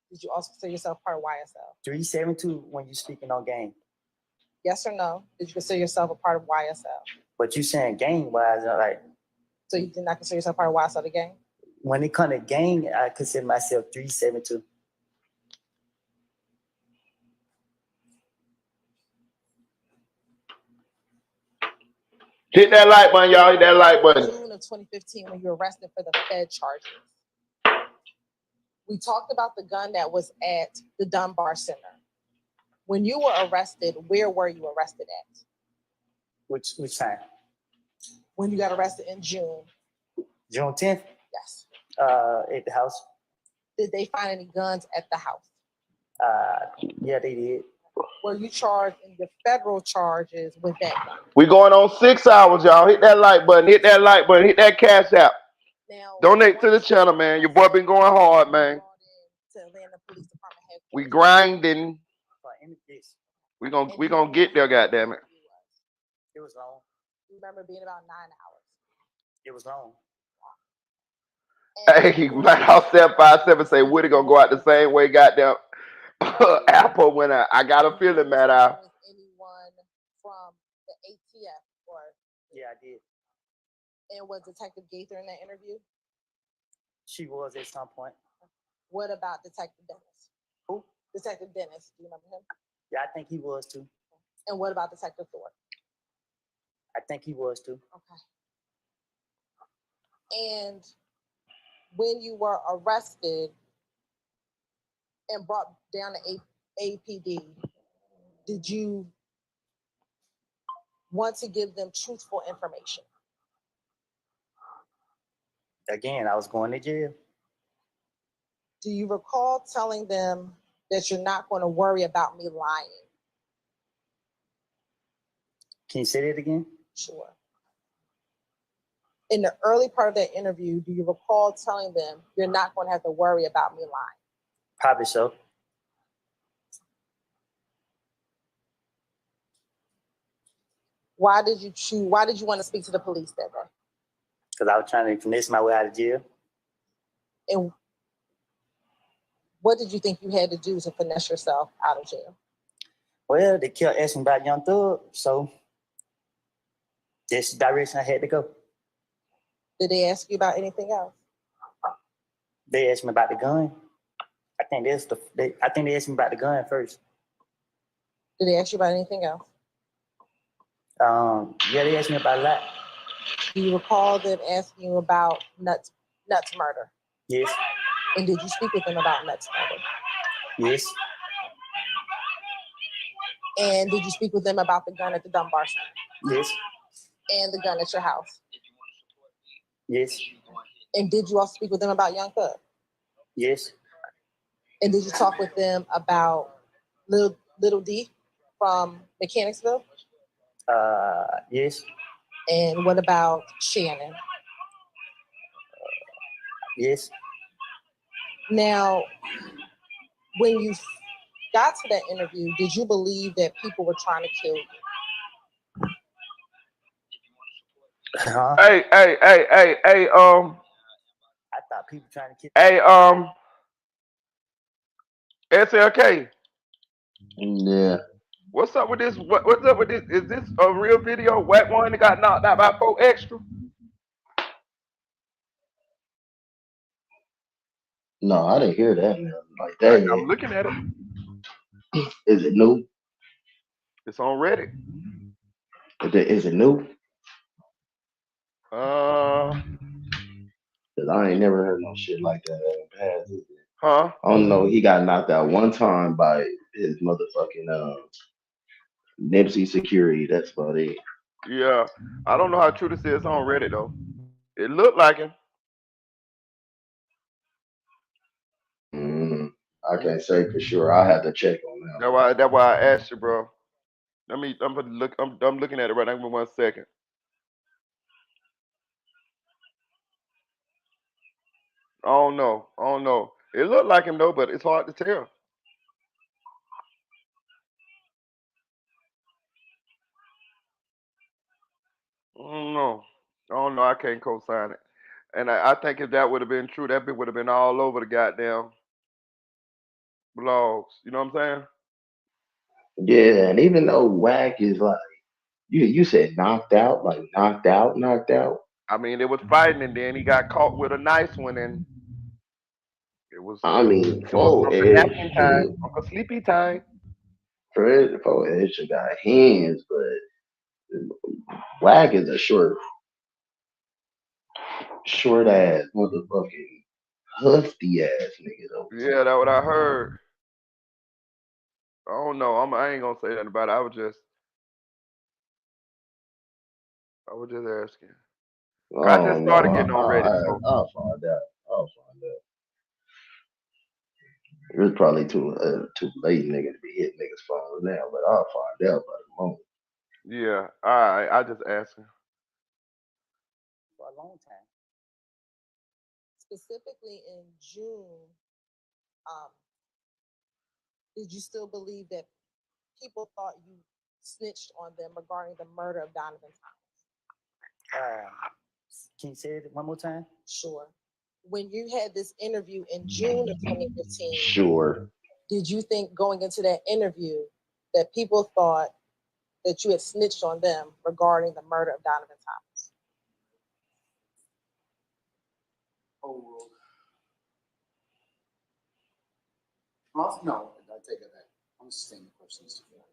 Did you also consider yourself part of YSL? 372 when you speaking on gang. Yes or no? Did you consider yourself a part of YSL? But you saying gang wise, like. So you did not consider yourself part of YSL, the gang? When it comes to gang, I consider myself 372. Hit that like button, y'all. Hit that like button. June of 2015, when you were arrested for the Fed charges. We talked about the gun that was at the Dunbar Center. When you were arrested, where were you arrested at? Which time? When you got arrested in June. June 10th? Yes. At the house. Did they find any guns at the house? Yeah, they did. Were you charged in the federal charges with that gun? We going on 6 hours, y'all. Hit that like button. Hit that like button. Hit that cash app. Now, donate to the channel, man. Your boy been going hard, man. We grinding. We gonna get there, goddammit. It was long. You remember being about 9 hours. It was long. Hey, Matt House 757 say Woody gonna go out the same way, goddamn. Apple when I got a feeling, Matt House. Anyone from the ATF or? Yeah, I did. And was Detective Gaither in that interview? She was at some point. What about Detective Dennis? Who? Detective Dennis. Do you remember him? Yeah, I think he was too. And what about Detective Thorpe? I think he was too. Okay. And when you were arrested and brought down to APD, did you want to give them truthful information? Again, I was going to jail. Do you recall telling them that you're not going to worry about me lying? Can you say that again? Sure. In the early part of that interview, do you recall telling them you're not going to have to worry about me lying? Probably so. Why did you choose? Why did you want to speak to the police that day? Because I was trying to finesse my way out of jail. And what did you think you had to do to finesse yourself out of jail? Well, they kept asking about Young Thug, so that's the direction I had to go. Did they ask you about anything else? They asked me about the gun. I think they asked me about the gun first. Did they ask you about anything else? Yeah, they asked me about a lot. Do you recall them asking you about Nuts murder? Yes. And did you speak with them about Nuts murder? Yes. And did you speak with them about the gun at the Dunbar Center? Yes. And the gun at your house? Yes. And did you also speak with them about Young Thug? Yes. And did you talk with them about Little D from Mechanicsville? Yes. And what about Shannon? Yes. Now, when you got to that interview, did you believe that people were trying to kill you? Hey, I thought people trying to kill. Hey, SLK. Yeah. What's up with this? What's up with this? Is this a real video? Whack one that got knocked out by 4 extra? No, I didn't hear that, man. Like that I'm yet. looking at it. Is it new? It's on Reddit. Is it new? Uh, Cause I ain't never heard no shit like that in the past. huh? I don't know. He got knocked out one time by his motherfucking Nipsey security. That's about it. Yeah. I don't know how true this is. It's on Reddit though. It looked like him. I can't say for sure. I have to check on that. That's why I asked you, bro. I'm gonna look. I'm looking at it right now. Give me 1 second. I don't know. I don't know. It looked like him though, but it's hard to tell. I don't know. I don't know. I can't co-sign it. And I think if that would have been true, that bit would have been all over the goddamn blogs. You know what I'm saying? Yeah, and even though Whack is like you said knocked out, like knocked out. I mean, it was fighting, and then he got caught with a nice one, and it was I mean, it was 4 Uncle Edge napping time, shit. Uncle sleepy time. 4 Edge got hands, but Whack is a short ass motherfucking husky ass nigga though. Yeah, that's what I heard. I don't know. I ain't gonna say nothing about it. I was just asking. I just Oh started no, getting on Reddit, so I'll find out. I'll find out. It's probably too late, nigga, to be hitting niggas' phones now, but I'll find out by the moment. yeah. All right. I just asking. For a long time. Specifically in June, um, did you still believe that people thought you snitched on them regarding the murder of Donovan Thomas? Can you say it one more time? Sure. When you had this interview in June of 2015, Sure. did you think going into that interview that people thought that you had snitched on them regarding the murder of Donovan Thomas? Oh, well, no, I take it back. I'm saying the questions together.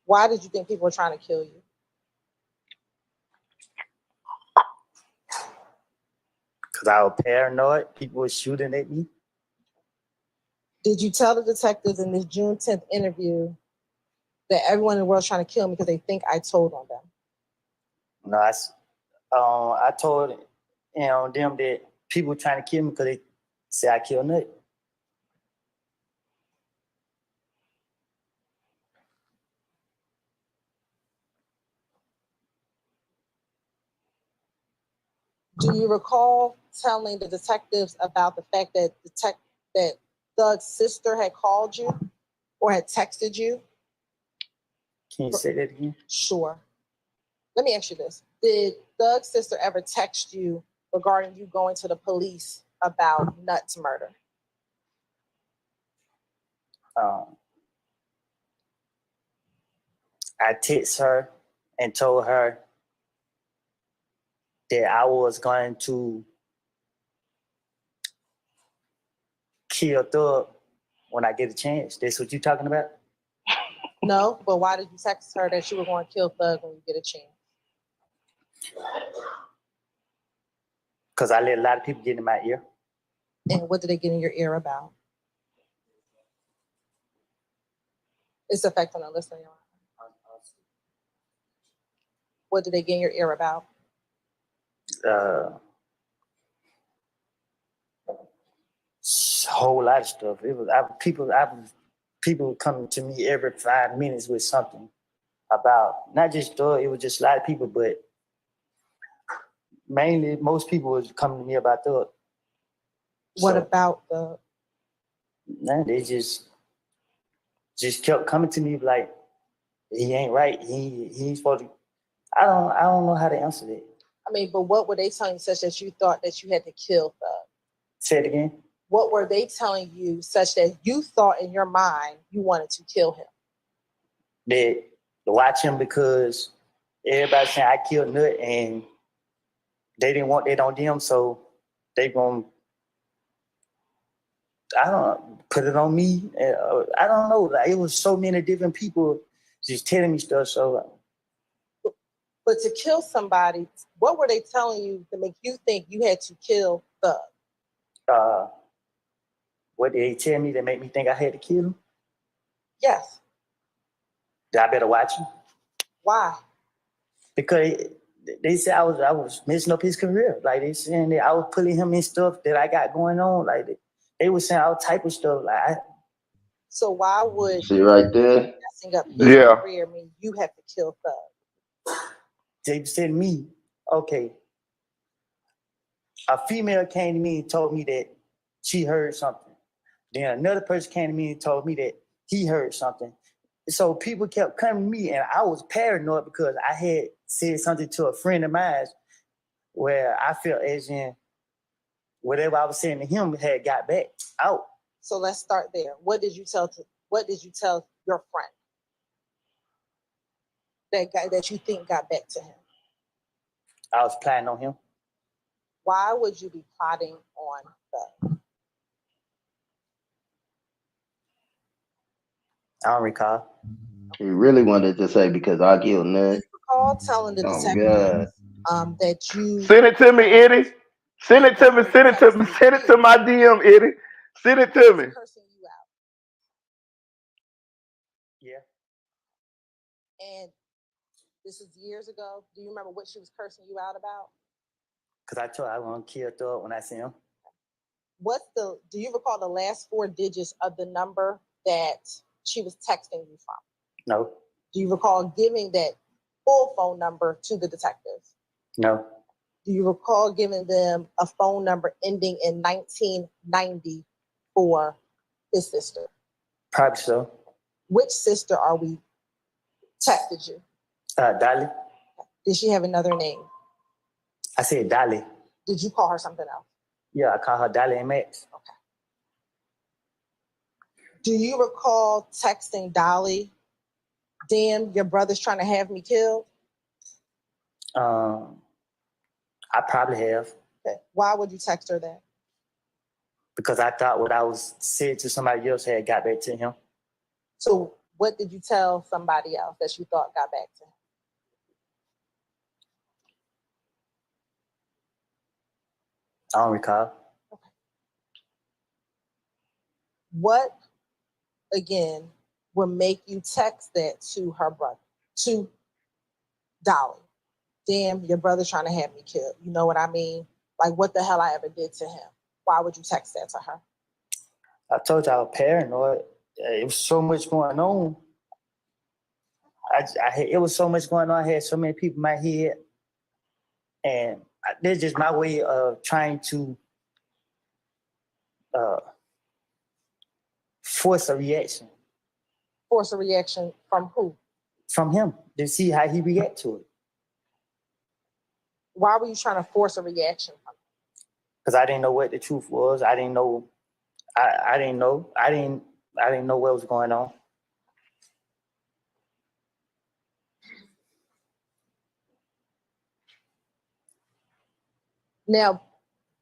Why did you think people were trying to kill you? Because I was paranoid. People were shooting at me. Did you tell the detectives in this June 10th interview that everyone in the world is trying to kill me because they think I told on them? No, I told them that people were trying to kill me because they say I killed Nut. Do you recall telling the detectives about the fact that that Thug's sister had called you or had texted you? Can you say that again? Sure. Let me ask you this. Did Thug's sister ever text you regarding you going to the police about Nut's murder? I text her and told her that I was going to kill Thug when I get a chance. That's what you're talking about? No, but why did you text her that you were going to kill Thug when you get a chance? Because I let a lot of people get in my ear. And what did they get in your ear about? It's affecting the listener. What did they get in your ear about? A whole lot of stuff. It was people coming to me every 5 minutes with something about not just Thug. It was just a lot of people, but mainly most people was coming to me about Thug. What about the? Man, they just kept coming to me like he ain't right. He ain't supposed to. I don't know how to answer that. I mean, but what were they telling you such that you thought that you had to kill Thug? Say it again. What were they telling you such that you thought in your mind you wanted to kill him? That to watch him because everybody saying I killed Nut and they didn't want that on them, so they gonna, I don't know, put it on me. I don't know. Like, it was so many different people just telling me stuff. So, But to kill somebody, what were they telling you to make you think you had to kill Thug? What did they tell me that made me think I had to kill him? Yes. That I better watch him? Why? Because they said I was messing up his career. Like, they saying that I was putting him in stuff that I got going on. Like, they were saying all type of stuff. Like, So why would See right there? messing up his career mean you have to kill Thug? they said me, okay. A female came to me and told me that she heard something. Then another person came to me and told me that he heard something. So people kept coming to me, and I was paranoid because I had said something to a friend of mine where I felt as in whatever I was saying to him had got back out. So let's start there. What did you tell your friend that you think got back to him? I was planning on him. Why would you be plotting on Thug? I don't recall. He really wanted to say because I killed Nut. Recall telling the Oh detective God. that you Send it to me, Eddie. Send it to me. Send it to me. Send it to my DM, Eddie. Send it to me. cursing you out. Yeah. And this is years ago. Do you remember what she was cursing you out about? Because I told her I want to kill Thug when I see him. Do you recall the last 4 digits of the number that she was texting you from? No. Do you recall giving that full phone number to the detectives? No. Do you recall giving them a phone number ending in 1990 for his sister? Probably so. Which sister are we texted you? Dolly. Did she have another name? I said Dolly. Did you call her something else? Yeah, I call her Dolly and Max. Okay. Do you recall texting Dolly, damn, your brother's trying to have me killed? I probably have. Okay. Why would you text her that? Because I thought what I was said to somebody else had got back to him. So what did you tell somebody else that you thought got back to him? I don't recall. Okay. What, again, would make you text that to her brother, to Dolly? Damn, your brother's trying to have me killed. You know what I mean? Like, what the hell I ever did to him? Why would you text that to her? I told you I was paranoid. It was so much going on. It was so much going on. I had so many people in my head. And this is just my way of trying to force a reaction. Force a reaction from who? From him, to see how he react to it. Why were you trying to force a reaction from him? Because I didn't know what the truth was. I didn't know. I didn't know. I didn't know what was going on. Now,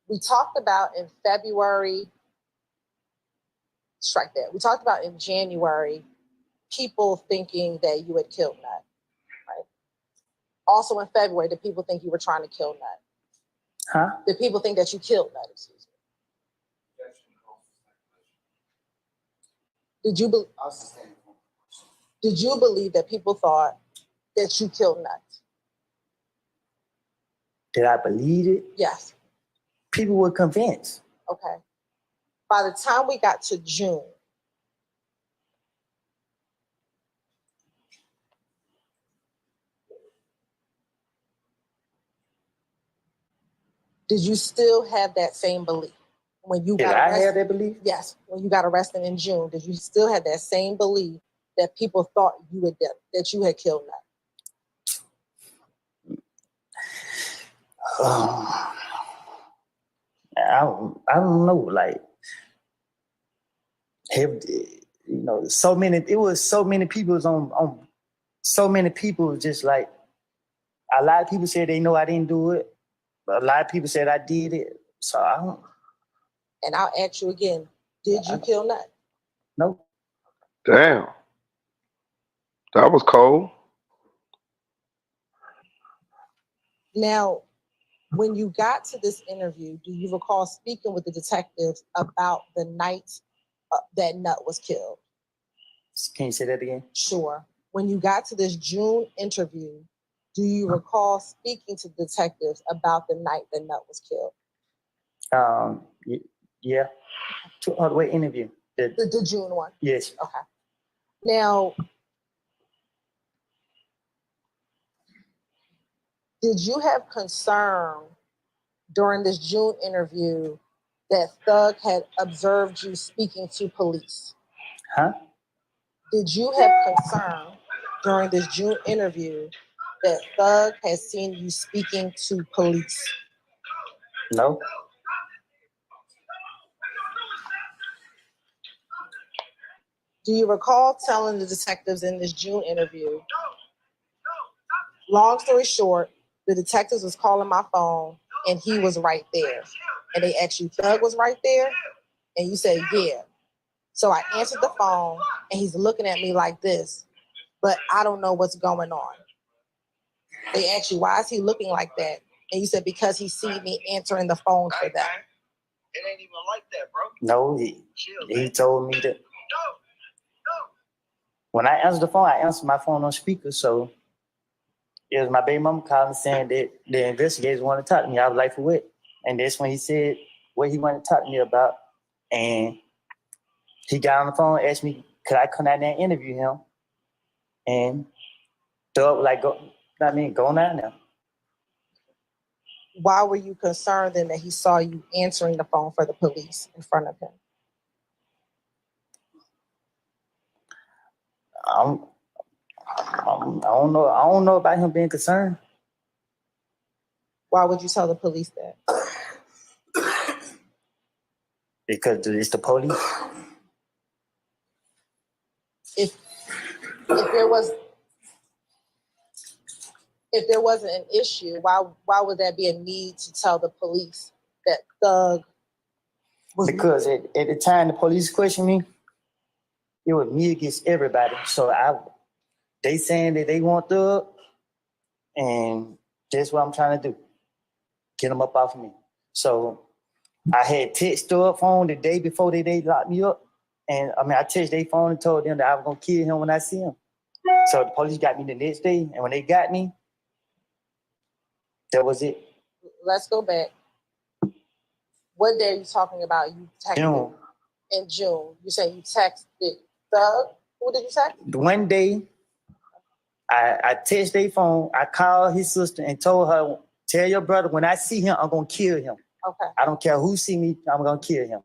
we talked about in February, strike that. We talked about in January, people thinking that you had killed Nut, right? Also in February, did people think you were trying to kill Nut? Huh? Did people think that you killed Nut? Excuse me. Did you believe that people thought that you killed Nut? Did I believe it? Yes. People were convinced. Okay. By the time we got to June, did you still have that same belief? When you got arrested? Did I have that belief? Yes. When you got arrested in June, did you still have that same belief that people thought you had done, that you had killed Nut? I don't know. Like, so many. It was so many people on. So many people just like. A lot of people said they know I didn't do it, but a lot of people said I did it. So I don't. And I'll ask you again: did you kill Nut? No. Damn. That was cold. Now, when you got to this interview, do you recall speaking with the detectives about the night that Nut was killed? Can you say that again? Sure. When you got to this June interview, do you recall speaking to detectives about the night that Nut was killed? Yeah. What interview? The June one. Yes. Okay. Now, did you have concern during this June interview that Thug had observed you speaking to police? Huh? Did you have concern during this June interview that Thug has seen you speaking to police? No. Do you recall telling the detectives in this June interview? Long story short, the detectives was calling my phone and he was right there. And they asked you, Thug was right there? And you said, yeah. So I answered the phone and he's looking at me like this, but I don't know what's going on. They asked you, why is he looking like that? And you said, because he see me answering the phone for them. It ain't even like that, bro. No, he told me that. When I answered the phone, I answered my phone on speaker. So it was my baby mama calling saying that the investigators want to talk to me. I was like, for what? And that's when he said what he wanted to talk to me about. And he got on the phone and asked me, could I come out there and interview him? And Doug like, go on out now. Why were you concerned then that he saw you answering the phone for the police in front of him? I don't know. I don't know about him being concerned. Why would you tell the police that? Because it's the police. If there wasn't an issue, why would there be a need to tell the police that Thug was? Because at the time the police questioned me, it was me against everybody. So they saying that they want Thug, and that's what I'm trying to do. Get them up off of me. So I had text Thug phone the day before they locked me up. And I texted their phone and told them that I was gonna kill him when I see him. So the police got me the next day, and when they got me, that was it. Let's go back. What day are you talking about? You texted June. In June. You say you texted Thug. Who did you text? One day, I texted their phone. I called his sister and told her, tell your brother when I see him, I'm gonna kill him. Okay. I don't care who see me, I'm gonna kill him.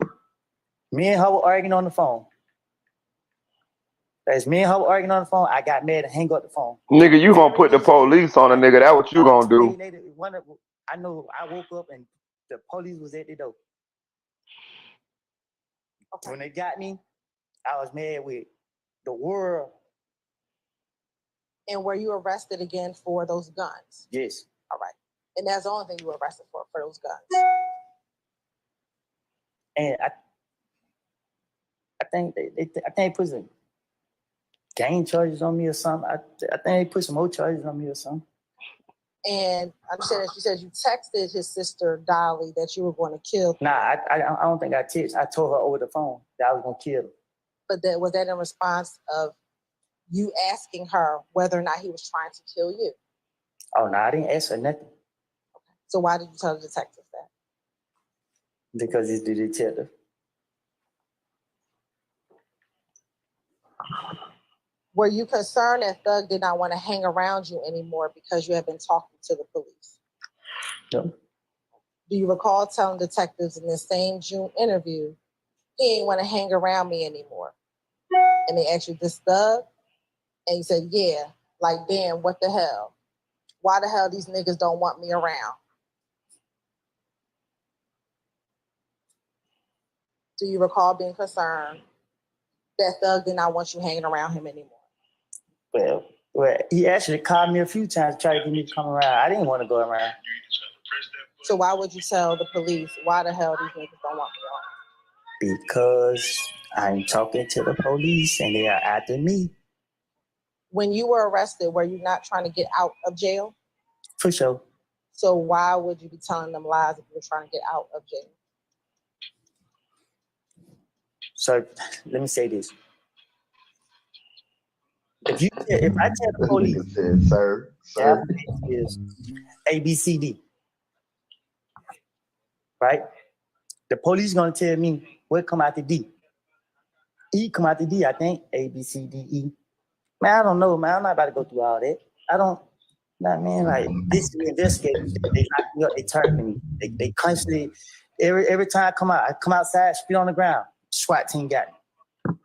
Me and her were arguing on the phone. As me and her were arguing on the phone, I got mad and hang up the phone. Nigga, you gonna put the police on a nigga. That's what you gonna do. I know I woke up and the police was at the door. Okay. When they got me, I was mad with the world. And were you arrested again for those guns? Yes. All right. And that's the only thing you were arrested for those guns. And I think they put some gang charges on me or something. I think they put some more charges on me or something. And I understand that you said you texted his sister Dolly that you were going to kill. Nah, I don't think I texted. I told her over the phone that I was gonna kill her. But was that in response of you asking her whether or not he was trying to kill you? Oh no, I didn't ask her nothing. Okay. So why did you tell the detective that? Because he's the detective. Were you concerned that Thug did not want to hang around you anymore because you had been talking to the police? No. Do you recall telling detectives in the same June interview, he ain't want to hang around me anymore? And they asked you, this Thug? And you said, yeah. Like, damn, what the hell? Why the hell these niggas don't want me around? Do you recall being concerned That thug did not want you hanging around him anymore. Well, he actually called me a few times, tried to get me to come around. I didn't want to go around. So why would you tell the police why the hell these niggas don't want me on? Because I'm talking to the police and they are after me. When you were arrested, were you not trying to get out of jail? For sure. So why would you be telling them lies if you were trying to get out of jail? So let me say this. If I tell the police, said, sir. is ABCD, right? The police gonna tell me what come out the D. E come out the D, I think. ABCDE. Man, I don't know, man. I'm not about to go through all that. I don't. Nah, man, like this is the investigators. They lock me up. They target me. They constantly. Every time I come outside, spit on the ground. SWAT team got me.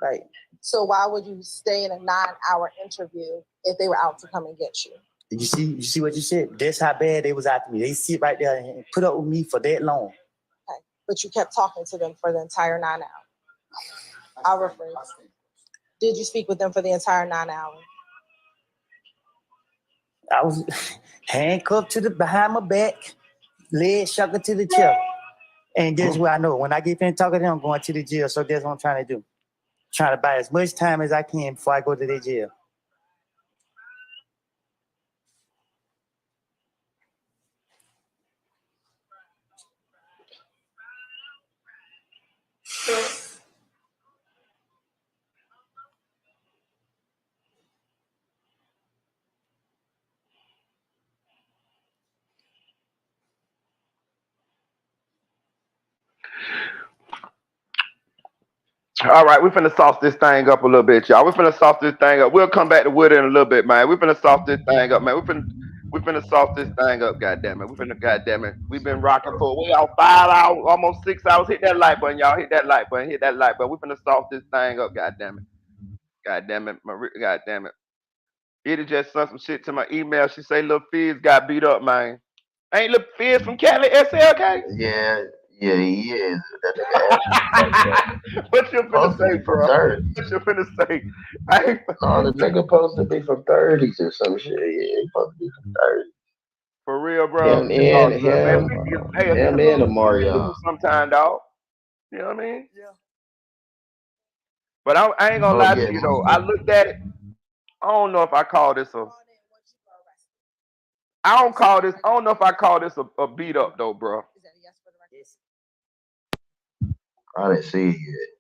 Right. So why would you stay in a 9-hour interview if they were out to come and get you? You see what you said? That's how bad they was after me. They sit right there and put up with me for that long. Okay. But you kept talking to them for the entire 9 hours. I'll rephrase. Did you speak with them for the entire 9 hours? I was handcuffed to behind my back, legs shackled to the chair. And guess what? I know when I get finished talking to them, I'm going to the jail. So that's what I'm trying to do. Trying to buy as much time as I can before I go to the jail. All right, we finna sauce this thing up a little bit, y'all. We finna sauce this thing up. We'll come back to Wood in a little bit, man. We finna sauce this thing up, man. We finna sauce this thing up, goddamn it. We finna, goddamn it. We've been rocking for way out 5 hours, almost 6 hours. Hit that like button, y'all. Hit that like button. Hit that like button. We finna sauce this thing up, goddamn it. Goddamn it, goddamn it. It just sent some shit to my email. She say Lil Fizz got beat up, man. Ain't Lil Fizz from Cali, SLK? Yeah, he is. That nigga What you finna supposed to say, be from bro? 30. What you finna say? I ain't No, the nigga supposed to be from 30s or some shit. Yeah, he supposed to be from 30. For real, bro. Him It's all and good, man. him, Hey, him and we can Omarion. lose sometime, dog. You know what I mean? Yeah. But I ain't gonna Oh lie yeah, to you though. I looked at it. I don't know if I call this a. I don't call this. I don't know if I call this a beat up though, bro. I didn't see it yet.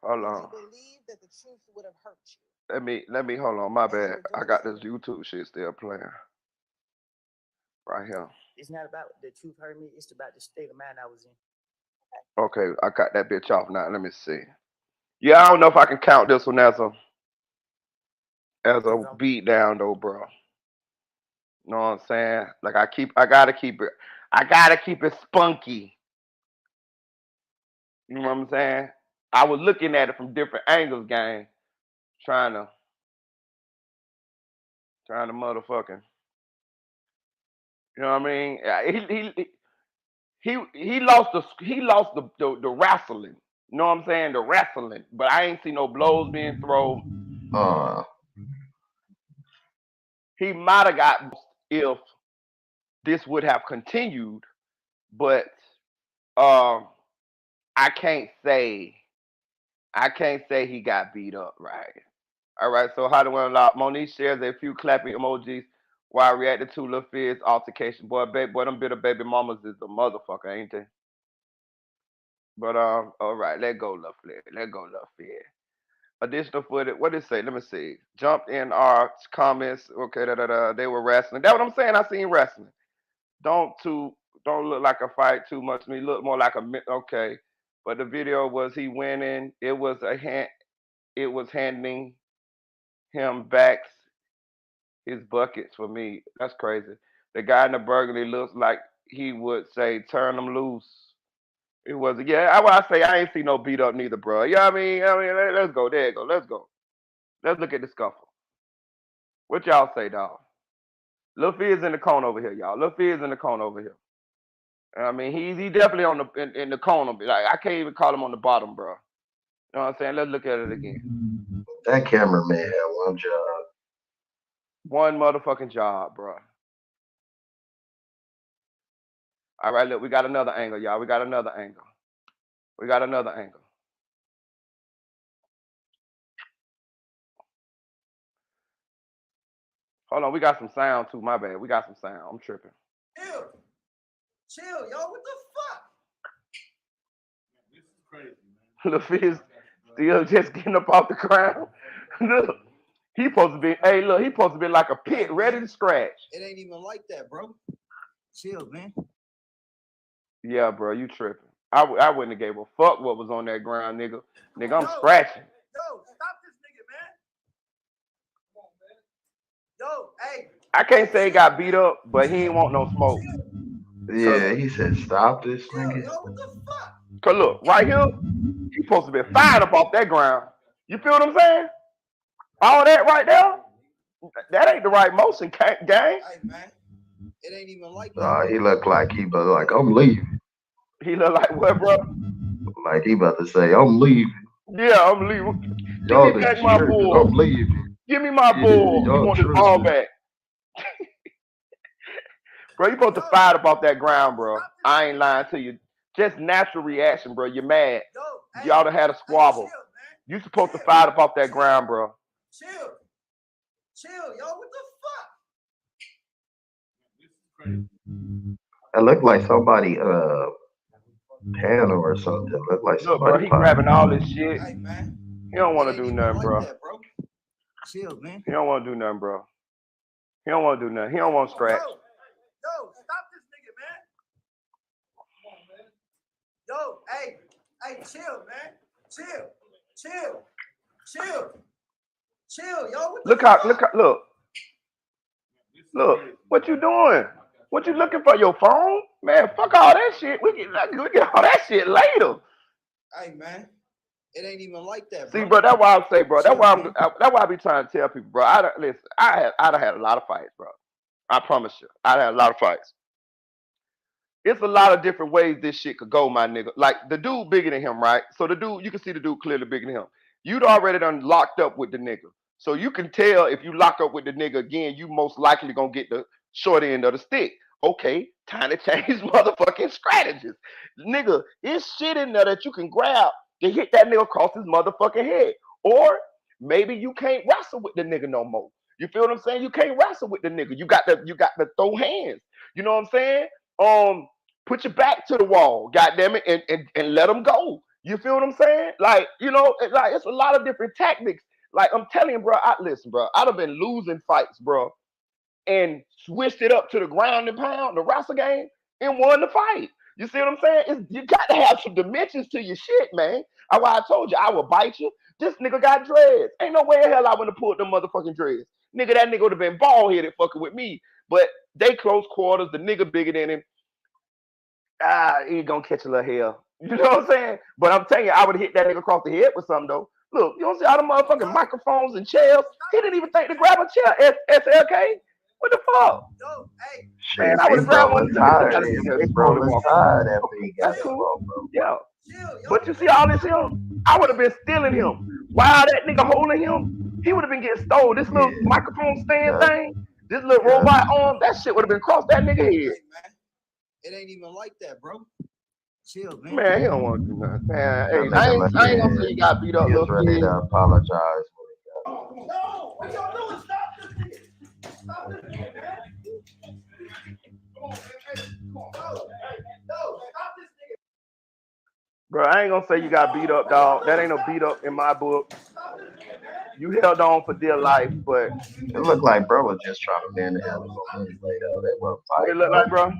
Hold on. Let me hold on. My bad. I got this YouTube shit still playing. Right here. It's not about the truth hurt me. It's about the state of mind I was in. Okay, I got that bitch off now. Let me see. Yeah, I don't know if I can count this one as a beat down though, bro. You know what I'm saying? Like I gotta keep it spunky. You know what I'm saying? I was looking at it from different angles, gang. Trying to motherfucking. You know what I mean? He lost the wrestling. You know what I'm saying? The wrestling. But I ain't see no blows being thrown. He might have got if this would have continued, but I can't say he got beat up, right? All right, so how do we unlock? Monique shares a few clapping emojis while reacting to Lil Fizz altercation. Boy, them bitter baby mamas is a motherfucker, ain't they? But all right, let go, Lil Fizz. Let go, Lil Fizz. Additional footage. What did it say? Let me see. Jumped in our comments. Okay, they were wrestling. That's what I'm saying. I seen wrestling. Don't look like a fight too much to me. Look more like okay. But the video was he winning. It was handing him back his buckets for me. That's crazy. The guy in the burgundy looks like he would say, "Turn them loose." It was I say I ain't see no beat up neither, bro. Yeah, let's go. There you go. Let's go. Let's look at the scuffle. What y'all say, dog? Lil Fizz in the cone over here, y'all. Lil Fizz in the cone over here. I mean, he definitely on the in the corner. Like I can't even call him on the bottom, bro. You know what I'm saying? Let's look at it again. That cameraman had one job. One motherfucking job, bro. All right, look, we got another angle, y'all. We got another angle. We got another angle. Hold on, we got some sound too. My bad. We got some sound. I'm tripping. Chill, yo. What the fuck? This is crazy, Look, Fizz still just getting up off the ground. Look, he supposed to be. Hey, look, he supposed to be like a pit, ready to scratch. It ain't even like that, bro. Chill, man. Yeah, bro, you tripping. I wouldn't have gave a fuck what was on that ground, nigga. Nigga, I'm scratching. Yo, stop this nigga, man. Come on, man. Yo, hey. I can't say he got beat up, but he ain't want no smoke. Yeah, he said, "Stop this nigga." Yo, what the fuck? Cause look, right here, he supposed to be fired up off that ground. You feel what I'm saying? All that right there, that ain't the right motion, gang. Hey, man. It ain't even like that. He looked like he was like, "I'm leaving." He look like what, bro? Like he about to say, "I'm leaving." Yeah, I'm leaving. Give Y'all me back my ball. I'm leaving. Give me my ball. You want the ball back? Bro, you supposed to fire up off that ground, bro. I ain't lying to you. Just natural reaction, bro. You're mad. Y'all done had a squabble. You supposed to fire up off that ground, bro. Chill, yo. What the fuck? It looked like somebody panel or something. It looked like Look, somebody. bro, he grabbing all this shit. Hey, man. He don't want to do nothing, bro. Chill, man. He don't want to do nothing, bro. He don't want to do nothing. He don't want to scratch. Yo, stop this nigga, man. Yo, hey, chill, man. Chill, yo. Look, what you doing? What you looking for? Your phone? Man, fuck all that shit. We get all that shit later. Hey, man. It ain't even like that, bro. See, bro, that's why I say, bro. That's why I be trying to tell people, bro. I'd have had a lot of fights, bro. I promise you, I'd had a lot of fights. It's a lot of different ways this shit could go, my nigga. Like the dude bigger than him, right? So the dude, you can see the dude clearly bigger than him. You'd already done locked up with the nigga. So you can tell if you lock up with the nigga again, you most likely gonna get the short end of the stick. Okay, time to change motherfucking strategies. Nigga, it's shit in there that you can grab to hit that nigga across his motherfucking head. Or maybe you can't wrestle with the nigga no more. You feel what I'm saying? You can't wrestle with the nigga. You got to throw hands. You know what I'm saying? Put your back to the wall, goddamn it, and let them go. You feel what I'm saying? Like, you know, like it's a lot of different tactics. Like I'm telling you, bro, listen, bro, I'd have been losing fights, bro, and switched it up to the ground and pound, the wrestle game, and won the fight. You see what I'm saying? You got to have some dimensions to your shit, man. That's why I told you I would bite you. This nigga got dreads. Ain't no way in hell I would have pulled them motherfucking dreads. Nigga, that nigga would have been bald-headed fucking with me. But they close quarters, the nigga bigger than him. He ain't gonna catch a little hell. You know what I'm saying? But I'm telling you, I would have hit that nigga across the head with something, though. Look, you don't see all the motherfucking microphones and chairs? He didn't even think to grab a chair, SLK. What the fuck? Yo, hey. Man, I would have grabbed one. That's cool. Yeah. But you see all this him? I would have been stealing him. While that nigga holding him, he would have been getting stole. This little microphone stand thing, this little robot arm, that shit would have been across that nigga head. It ain't even like that, bro. Chill, man. Man, he don't want to do nothing. Man, hey, I ain't gonna say you got beat up, He was little ready kid. to apologize. No, what y'all doing? Stop this nigga. Stop this nigga, man. Come on, man. Hey, come on. No, stop this nigga. Bro, I ain't gonna say you got beat up, dog. That ain't no beat up in my book. You held on for dear life, but it looked like bro was just trying to manhandle him anyway, though. They weren't fighting. It looked like, bro.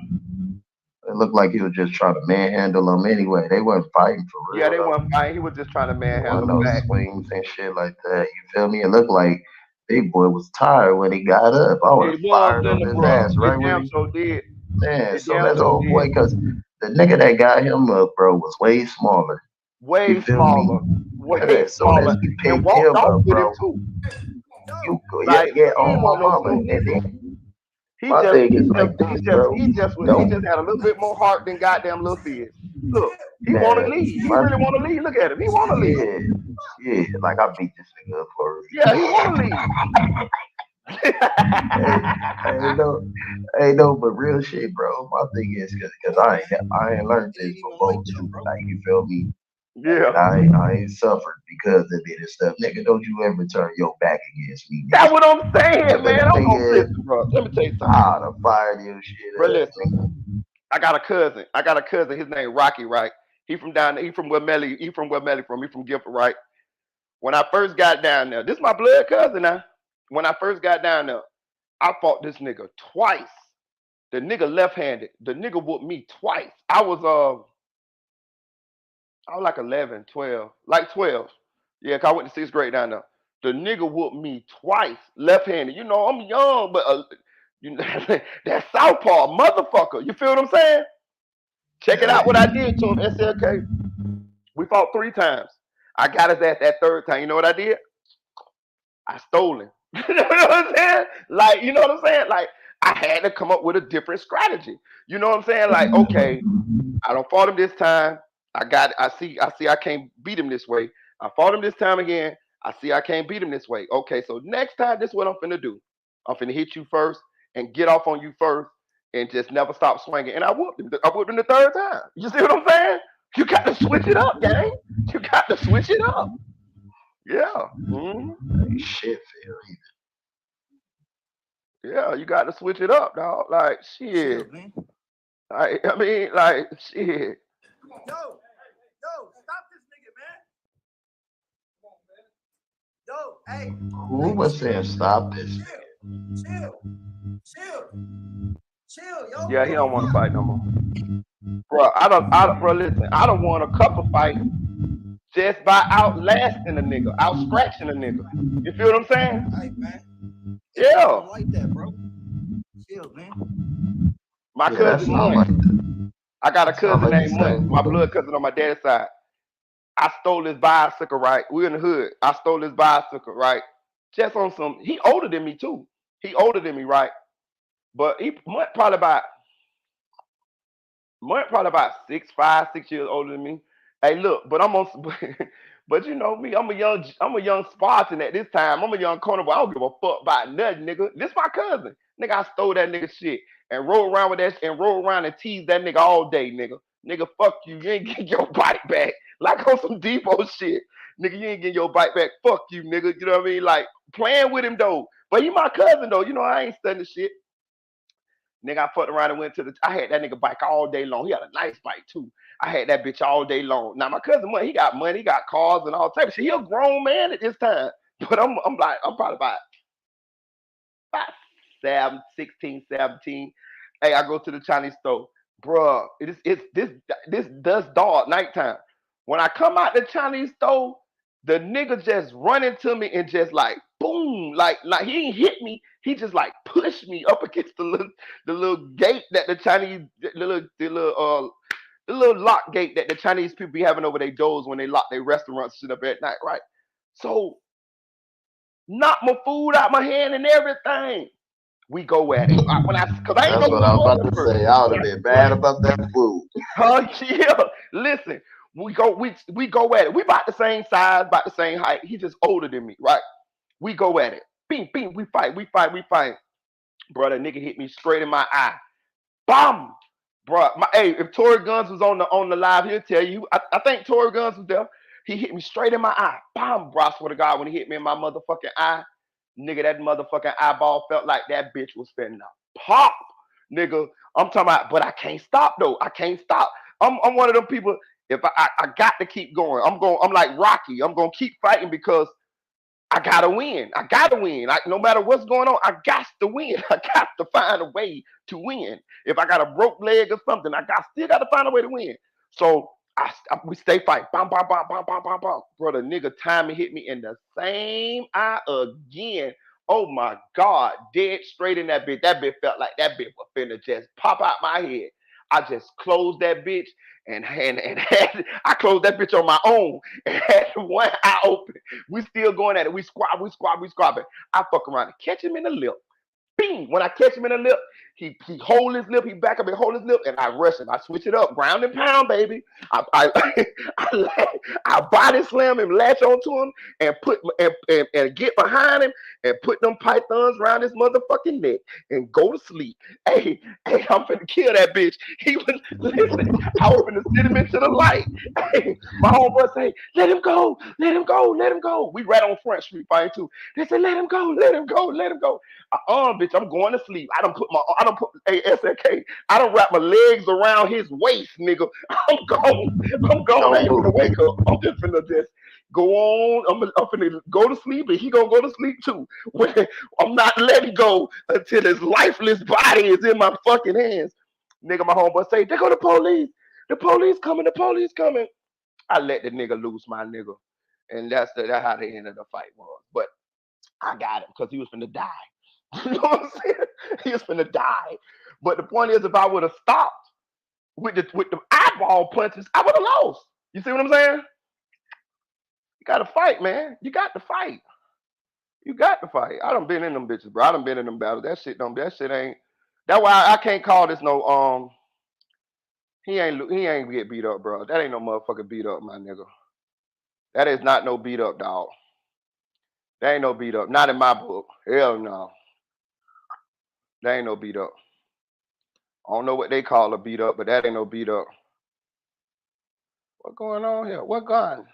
It looked like he was just trying to manhandle him anyway. They weren't fighting for real. Yeah, they weren't fighting. He was just trying to manhandle him back. Swings and shit like that. You feel me? It looked like Big Boy was tired when he got up. I would have fired on his ass right when he did. Man, so that's old boy, because the nigga that got him up, bro, was way smaller. Way smaller. Way smaller. And walked off with him too. Yeah, on my mama. And then My thing is like this, bro. he just had a little bit more heart than goddamn little Fizz. Look, he want to Man, leave. He really want to leave. Look at him. He want to leave. yeah, like I beat this nigga up for a reason. Yeah, he want to leave. Hey, no, but real shit, bro. My thing is, cause I ain't learned this before too. Like, you feel me? Yeah. And I ain't suffered because of it and stuff. Nigga, don't you ever turn your back against me. That's what I'm saying, man. I'm gonna Nigga, listen, bro. Let me tell you something. I'd have fired your shit Bro, up. listen. I got a cousin. His name Rocky, right? He from where Melly. He from Guilford, right? When I first got down there, this is my blood cousin now. When I first got down there, I fought this nigga twice. The nigga left-handed. The nigga whooped me twice. I was like 11, 12, like 12. Yeah, 'cause I went to 6th grade down there. The nigga whooped me twice, left-handed. You know, I'm young, but you know, that southpaw motherfucker. You feel what I'm saying? Check it out what I did to him. SLK. We fought 3 times. I got his ass that 3rd time. You know what I did? I stole him. You know what I'm saying? Like, you know what I'm saying? Like, I had to come up with a different strategy. You know what I'm saying? Like, okay, I don't fought him this time. I see I can't beat him this way. I fought him this time again. I see I can't beat him this way. Okay, so next time, this is what I'm finna do. I'm finna hit you first and get off on you first and just never stop swinging. And I whooped him. I whooped him the 3rd time. You see what I'm saying? You got to switch it up, gang. You got to switch it up. Yeah. Mm-hmm. Shit, Phil. Yeah, you got to switch it up, dog. Like, shit. I mean, like, shit. Yo, stop this nigga, man. Yo, hey. Who was saying stop this? Chill, yo. Yeah, he don't want to fight no more. Bro, listen, I don't want a couple fights just by outlasting a nigga, out scratching a nigga. You feel what I'm saying? Hey, man. Yeah. I don't like that, bro. Chill, man. My cousin Monk. I got a cousin named Monk, my blood cousin on my dad's side. I stole his bicycle, right? We in the hood. I stole his bicycle, right? Just on some, he older than me too. He older than me, right? But Monk probably about 5, 6 years older than me. Hey, look, but I'm on, but you know me, I'm a young Spartan at this time. I'm a young corner, but I don't give a fuck about nothing, nigga. This my cousin. Nigga, I stole that nigga shit and roll around with that and roll around and tease that nigga all day, nigga. Nigga, fuck you. You ain't getting your bike back. Like on some depot shit. Nigga, you ain't getting your bike back. Fuck you, nigga. You know what I mean? Like playing with him though. But he my cousin though. You know, I ain't studying shit. Nigga, I fucked around and went to I had that nigga bike all day long. He had a nice bike too. I had that bitch all day long. Now my cousin, he got money, he got cars and all type of shit. He a grown man at this time. But I'm probably about 16, 17. Hey, I go to the Chinese store. Bruh, this does dark nighttime. When I come out the Chinese store, the nigga just run into me and just like boom, like he ain't hit me. He just like pushed me up against the little gate that the Chinese the little lock gate that the Chinese people be having over their doors when they lock their restaurants shit up at night, right? So knock my food out my hand and everything. We go at it. Cause I ain't That's what I was about to say. I would have been bad about that food. Yeah. Listen, we go at it. We about the same size, about the same height. He just older than me, right? We go at it. Bing, bing, we fight. Bro, that nigga hit me straight in my eye. Bam! Bro, if Tory Guns was on the live, he'll tell you. I think Tory Guns was there. He hit me straight in my eye. Bam! Bro, I swear to God, when he hit me in my motherfucking eye, nigga, that motherfucking eyeball felt like that bitch was finna pop. Nigga, I'm talking about, but I can't stop though. I can't stop. I'm one of them people, if I got to keep going. I'm like Rocky. I'm gonna keep fighting because I gotta win. Like no matter what's going on, I got to win. I got to find a way to win. If I got a broke leg or something, still got to find a way to win. So we stay fighting. Bam, bam, bam, bam, bam, bam, bam. Bro, the nigga timing hit me in the same eye again. Oh my God, dead straight in that bitch. That bitch felt like that bitch was finna just pop out my head. I just closed that bitch and I closed that bitch on my own and had one eye open. We still going at it. We squab it. I fuck around and catch him in the lip. Bing! When I catch him in the lip, he hold his lip, he back up and hold his lip, and I rush him. I switch it up, ground and pound, baby. I body slam him, latch onto him, and and get behind him and put them pythons around his motherfucking neck and go to sleep. Hey, I'm finna kill that bitch. He was listen. I was finna send him into the light. Hey, my homeboy say, let him go, let him go, let him go. We right on Front Street fighting too. They said, let him go, let him go, let him go. Bitch, I'm going to sleep. I don't put SNK. I don't wrap my legs around his waist, nigga. I'm gone. I ain't gonna wake up. I'm just finna just go on. I'm finna go to sleep, and he gonna go to sleep too. I'm not letting go until his lifeless body is in my fucking hands. Nigga, my homeboy say, there go the police. The police coming. The police coming. I let the nigga loose, my nigga, and that's how the end of the fight was. But I got him because he was finna die. You know what I'm saying? He was finna die. But the point is, if I would have stopped with the eyeball punches, I would have lost. You see what I'm saying? You got to fight, man. You got to fight. You got to fight. I done been in them bitches, bro. I done been in them battles. That shit ain't. That's why I can't call this no He ain't get beat up, bro. That ain't no motherfucking beat up, my nigga. That is not no beat up, dog. That ain't no beat up. Not in my book. Hell no. That ain't no beat up. I don't know what they call a beat up, but that ain't no beat up. What going on here? What gun?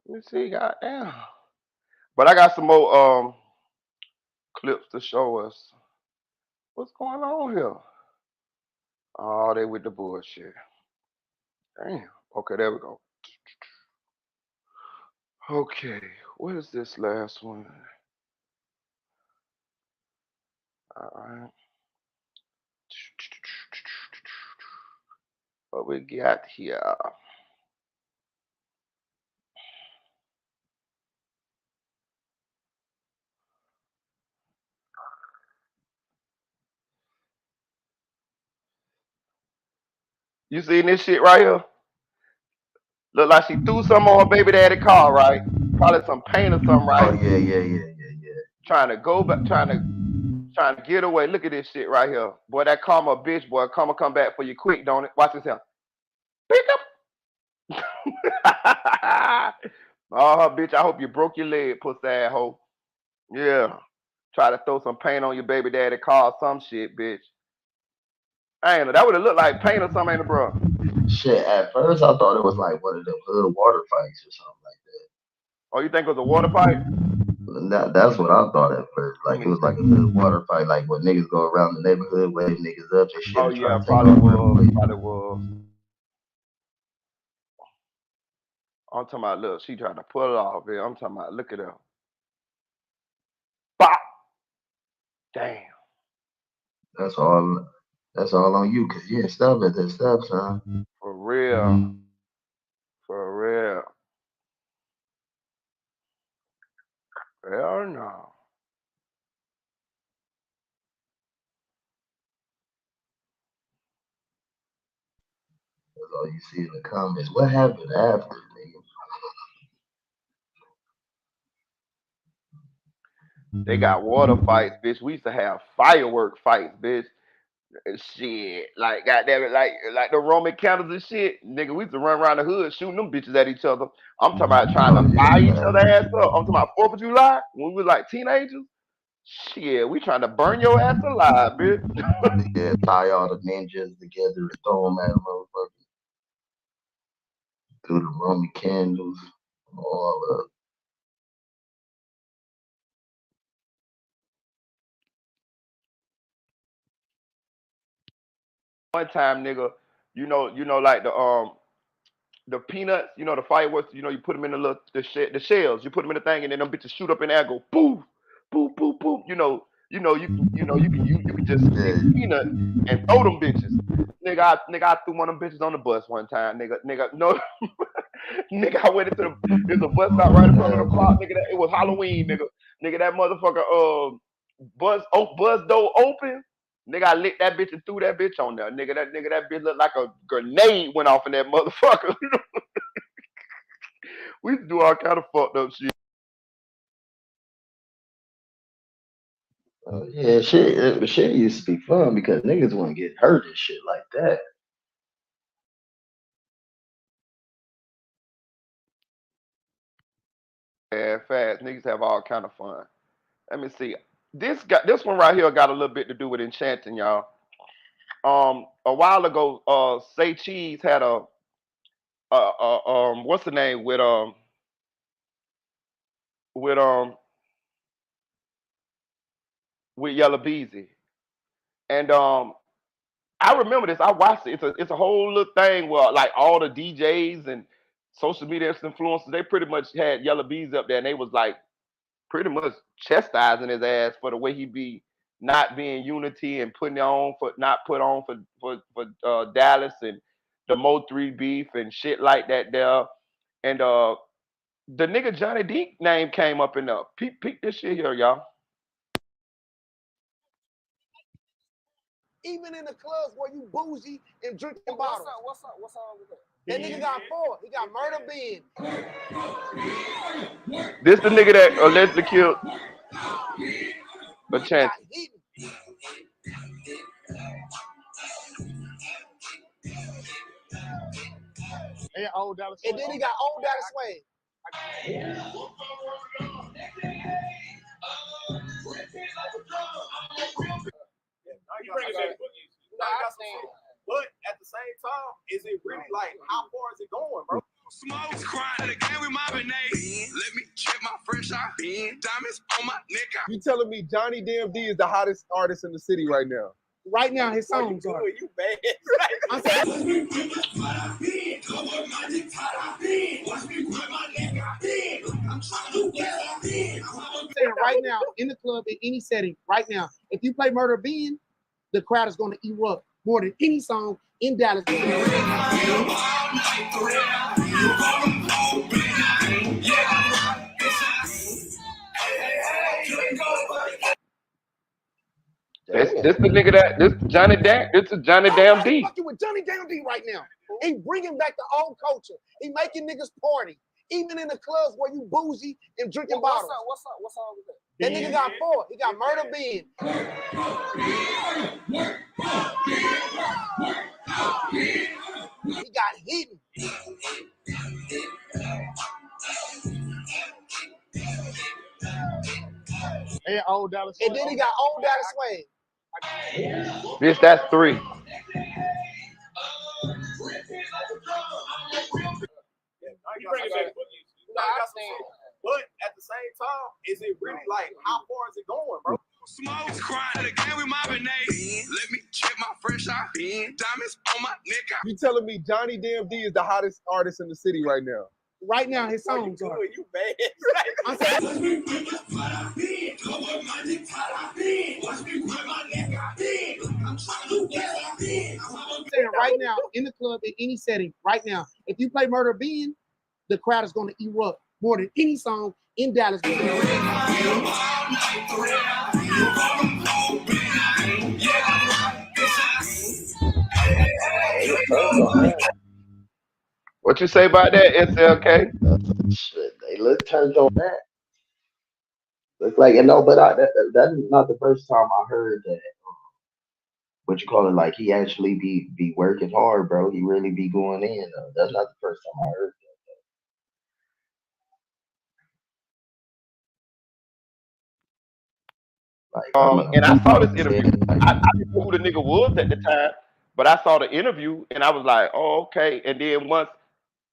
Let me see, goddamn. But I got some more clips to show us. What's going on here? Oh, they with the bullshit. Damn. Okay, there we go. Okay, what is this last one? All right. What we got here? You seen this shit right here? Look like she threw something on her baby daddy car, right? Probably some paint or something, right? Oh yeah. Trying to go back, trying to get away. Look at this shit right here. Boy, that karma a bitch, boy. Karma come back for you quick, don't it? Watch this here. Pick up. Oh, bitch, I hope you broke your leg, pussy ass hoe. Yeah. Try to throw some paint on your baby daddy car or some shit, bitch. I ain't know. That would have looked like paint or something, ain't it, bro? Shit, at first I thought it was like one of them hood water fights or something like that. Oh, you think it was a water fight? That's what I thought at first. Let Like me it was like a see. hood water fight, like when niggas go around the neighborhood, wave niggas up and shit, Oh, and try yeah, to take probably over was. everybody. Probably was. I'm talking about, look, she tried to pull it off here. I'm talking about, look at her. Bop! Damn. That's all on you, cause you ain't stop at that stop sign. For real. For real. Hell no. That's all you see in the comments. What happened after, nigga? They got water fights, bitch. We used to have firework fights, bitch. Shit, like goddamn it, like the Roman candles and shit, nigga. We used to run around the hood shooting them bitches at each other. I'm talking about trying to fire each other ass up. I'm talking about 4th of July when we was like teenagers. Shit, we trying to burn your ass alive, bitch. Yeah, tie all the ninjas together and throw them at a motherfucker through the Roman candles, all of. One time, nigga, like the peanuts, the fireworks, you put them in the shells, you put them in the thing, and then them bitches shoot up in the air, go poof, poof, poof, poof. You can just stick peanut and throw them bitches. Nigga, I threw one of them bitches on the bus one time, nigga, no, nigga, I went there's a bus stop right in front of the block, nigga. It was Halloween, nigga, that motherfucker, bus door open. Nigga, I licked that bitch and threw that bitch on there. Nigga, that bitch looked like a grenade went off in that motherfucker. We used to do all kind of fucked up shit. Yeah, shit used to be fun because niggas wouldn't get hurt and shit like that. Yeah, fast. Niggas have all kind of fun. Let me see. This one right here got a little bit to do with enchanting, y'all. A while ago, Say Cheese had what's the name with with Yellow Beezy, and I remember this. I watched it. It's a whole little thing where like all the DJs and social media influencers they pretty much had Yellow Beezy up there, and they was like pretty much chastising his ass for the way he be not being unity and putting on for not put on for Dallas and the Mo 3 beef and shit like that there. And the nigga Johnny D name came up in the peep this shit here, y'all. Even in the clubs where you bougie and drinking bottles. What's up with that? That nigga got 4. He got murder Ben. This the nigga that allegedly killed Enchanting. And then he got old Dallas Wayne. But at the same time, is it really like how far is it going, bro? Smokes crying again with my grenade. Let me check my fresh eye. Diamonds on my neck. You telling me Jhonniedamnd'S is the hottest artist in the city right now? Right now, his songs are. You bad. I'm saying right now, in the club, in any setting, right now, if you play Murder Ben, the crowd is going to erupt more than any song in Dallas. This the nigga that this this is Jhonniedamnd'S. Fucking with Jhonniedamnd'S right now. He bringing back the old culture. He making niggas party. Even in the clubs where you bougie and drinking bottles. What's up with that? That nigga got 4. He got murder Ben. He got hidden. And then he got old Dallas Wayne. Bitch, that's 3. But at the same time, is it really like how far is it going, bro? Smokes crying again with my grenade. Let me check my fresh eye. Diamonds on my neck. You telling me Jhonniedamnd'S is the hottest artist in the city right now? Right now, his songs are. You bad. I'm saying right now, in the club, in any setting, right now, if you play Murder Ben, the crowd is going to erupt more than any song in Dallas. What you say about that, SLK? Shit, they look turned on that. Look like but that is not the first time I heard that. What you call it? Like he actually be working hard, bro. He really be going in. That's not the first time I heard that. Like, And I saw this interview. I didn't know who the nigga was at the time, but I saw the interview and I was like, oh, okay. And then once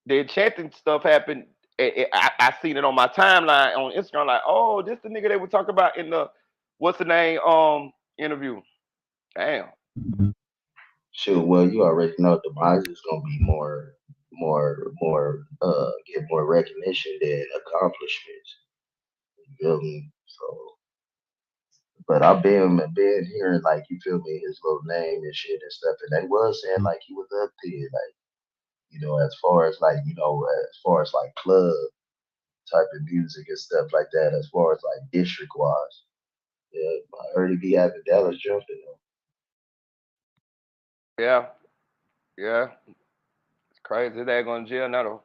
the enchanting stuff happened, I seen it on my timeline on Instagram, like, oh, this the nigga they were talking about in the what's the name interview. Damn. Sure. Well, you already know demise is gonna be get more recognition than accomplishments. You feel me? So, but I've been hearing like you feel me his little name and shit and stuff, and they was saying like he was up there, like as far as like as far as like club type of music and stuff like that, as far as like district wise. Yeah, I heard he be having Dallas jumping though. Yeah. Yeah. It's crazy. They going to jail now though.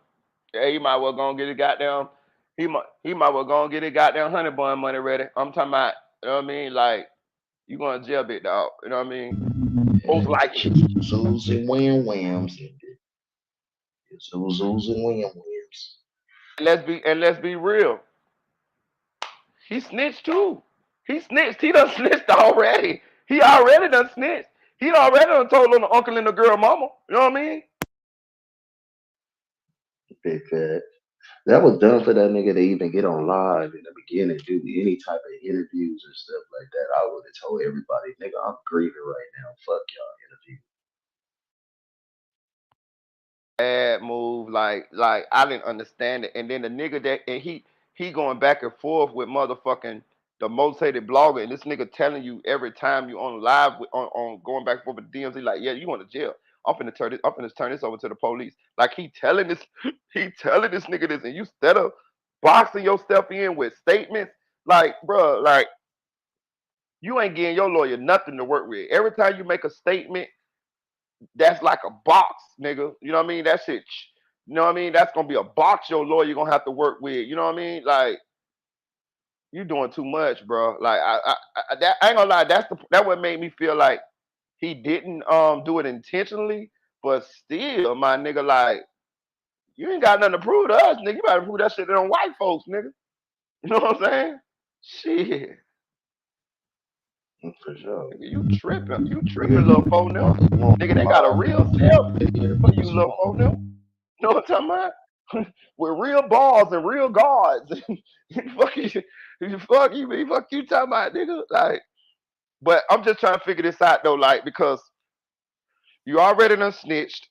Yeah, he might well go and get his goddamn he might well go and get his goddamn honey bun money ready. I'm talking about, you know what I mean? Like You going to jail, big dog. You know what I mean? Most likely. Zoos and wham whams. Zoos and wham whams. And let's be real. He snitched too. He snitched. He done snitched already. He already done snitched. He already done told on the uncle and the girl mama. You know what I mean? Big fat. That was dumb for that nigga to even get on live in the beginning, do any type of interviews or stuff like that. I would have told everybody, nigga, I'm grieving right now. Fuck y'all interview. Bad move. Like I didn't understand it. And then the nigga that and he going back and forth with motherfucking the most hated blogger, and this nigga telling you every time you on live on going back and forth with DMZ, like, yeah, you going to jail. I'm finna turn this over to the police. Like he telling this nigga this, and you instead of boxing yourself in with statements, like, bro, like you ain't getting your lawyer nothing to work with. Every time you make a statement, that's like a box, nigga. You know what I mean? That shit. You know what I mean? That's gonna be a box your lawyer gonna have to work with. You know what I mean? Like you doing too much, bro. Like I ain't gonna lie. That what made me feel like he didn't do it intentionally, but still, my nigga, like you ain't got nothing to prove to us, nigga. You better prove that shit to them white folks, nigga. You know what I'm saying? Shit. For sure. Nigga, you tripping, little phone now. Nigga, they got a real cell for you, little phone now. You know what I'm talking about? With real balls and real guards. fuck you talking about, nigga. Like, but I'm just trying to figure this out though, like, because you already done snitched.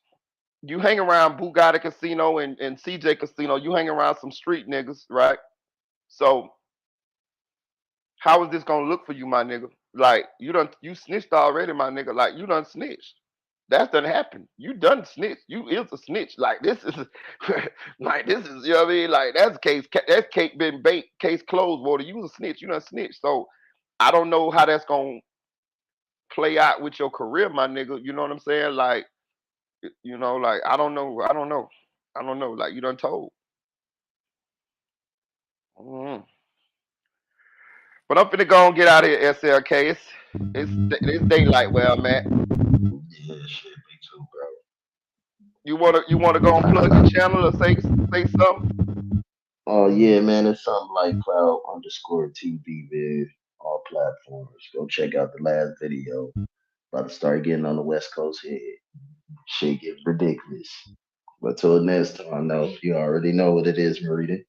You hang around Bugatti Casino and CJ Casino. You hang around some street niggas, right? So how is this gonna look for you, my nigga? Like you snitched already, my nigga. Like you done snitched. That's done happened. You done snitch. You is a snitch. Like this is like this is, you know what I mean? Like that's cake been baked, case closed, water. You was a snitch, you done snitch. So I don't know how that's gonna play out with your career, my nigga. You know what I'm saying? Like, you know, like I don't know. Like you done told. Mm. But I'm finna go and get out of here, SLK. It's daylight where I'm at. Yeah, shit, me too, bro. You wanna go and plug your channel or say something? Oh yeah, man, it's something like cloud_TV, man. All platforms. Go check out the last video. About to start getting on the West Coast head. Shit get ridiculous. But till next time, though, you already know what it is, Marita.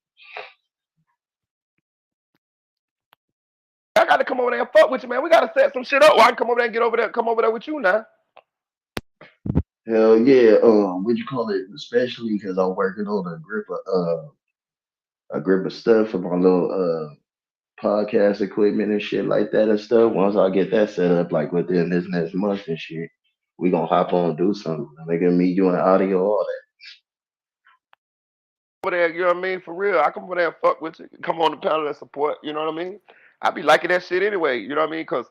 I gotta come over there and fuck with you, man. We gotta set some shit up. Well, I can come over there and come over there with you now. Hell yeah. What you call it? Especially because I'm working on a grip of stuff for my little podcast equipment and shit like that and stuff. Once I get that set up, like within this next month and shit, we gonna hop on and do something. Make it me, you, and audio, all that. Over there, you know what I mean? For real. I come over there and fuck with you. Come on the panel and support, you know what I mean? I be liking that shit anyway, you know what I mean? Cause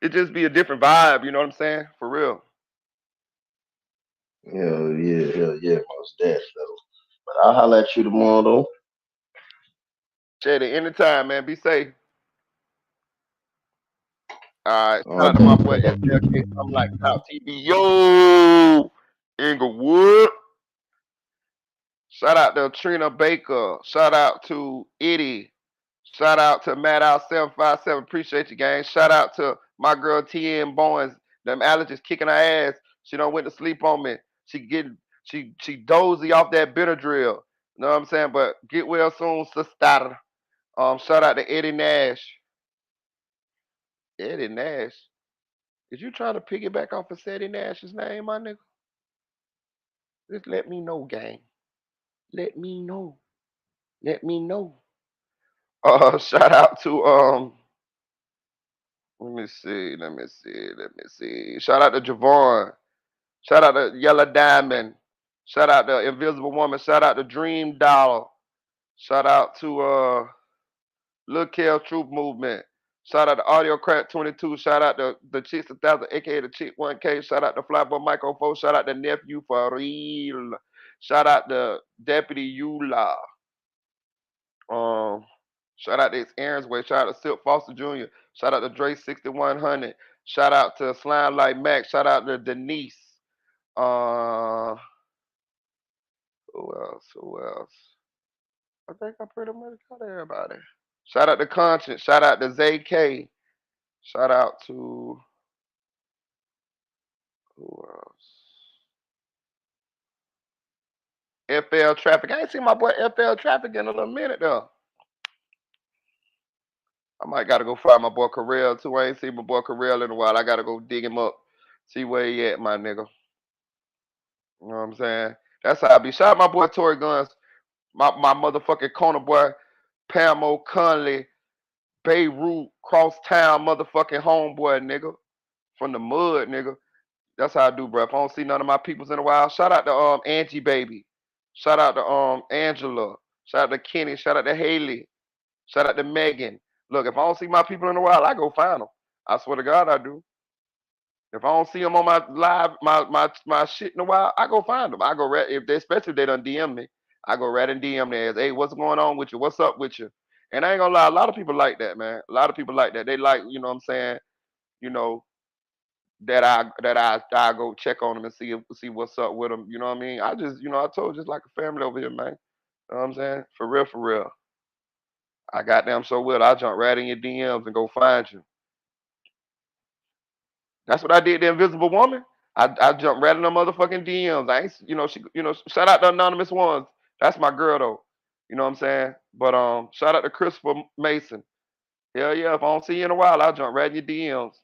it just be a different vibe, you know what I'm saying? For real. Hell yeah, most definitely. But I'll holler at you tomorrow though. Shit, at any time, man. Be safe. All right, All shout out to my boy SLK. I'm like Top TV. Yo, Inglewood. Shout out to Trina Baker. Shout out to Eddie. Shout out to Matt Out 757. Appreciate you, gang. Shout out to my girl TN Bowens. Them allergies kicking her ass. She don't went to sleep on me. She dozy off that bitter drill. You know what I'm saying? But get well soon, sister. Shout out to Eddie Nash. Eddie Nash. Is you trying to piggyback off of Eddie Nash's name, my nigga? Just let me know, gang. Let me know. Let me know. Shout out to let me see. Shout out to Javon. Shout out to Yellow Diamond. Shout out to Invisible Woman. Shout out to Dream Doll. Shout out to Lil Kel Troop Movement. Shout out to Audio Crack 22. Shout out to the Chicks 1000, aka the Chick 1K. Shout out to Flyboy Micro 4. Shout out to Nephew for real. Shout out to Deputy Eula. Shout out to It's Aaron's Way. Shout out to Silk Foster Jr. Shout out to Dre 6100. Shout out to Slime Like Max. Shout out to Denise. Who else? Who else? I think I pretty much got everybody. Shout out to Conscience. Shout out to ZK. Shout out to who else? FL Traffic. I ain't seen my boy FL Traffic in a little minute though. I might gotta go find my boy Carell too. I ain't seen my boy Carell in a while. I gotta go dig him up, see where he at, my nigga. You know what I'm saying? That's how I be. Shout out my boy Tory Guns, my motherfucking corner boy, Pamo Conley, Beirut, Crosstown motherfucking homeboy, nigga. From the mud, nigga. That's how I do, bro. If I don't see none of my peoples in a while, shout out to Angie Baby. Shout out to Angela. Shout out to Kenny. Shout out to Haley. Shout out to Megan. Look, if I don't see my people in a while, I go find them. I swear to God, I do. If I don't see them on my live, my shit in a while, I go find them. I go right if they, especially if they done DM me, I go right and DM them. Hey, what's going on with you? What's up with you? And I ain't gonna lie, a lot of people like that, man. A lot of people like that. They like, you know what I'm saying, you know, that I go check on them and see what's up with them. You know what I mean? I just, you know, I told you, just like a family over here, man. You know what I'm saying? For real, for real. I got them so well, I jump right in your DMs and go find you. That's what I did to Invisible Woman. I jumped right in them motherfucking DMs. I ain't, you know, shout out to Anonymous Ones. That's my girl though. You know what I'm saying? But shout out to Christopher Mason. Hell yeah, if I don't see you in a while, I'll jump right in your DMs.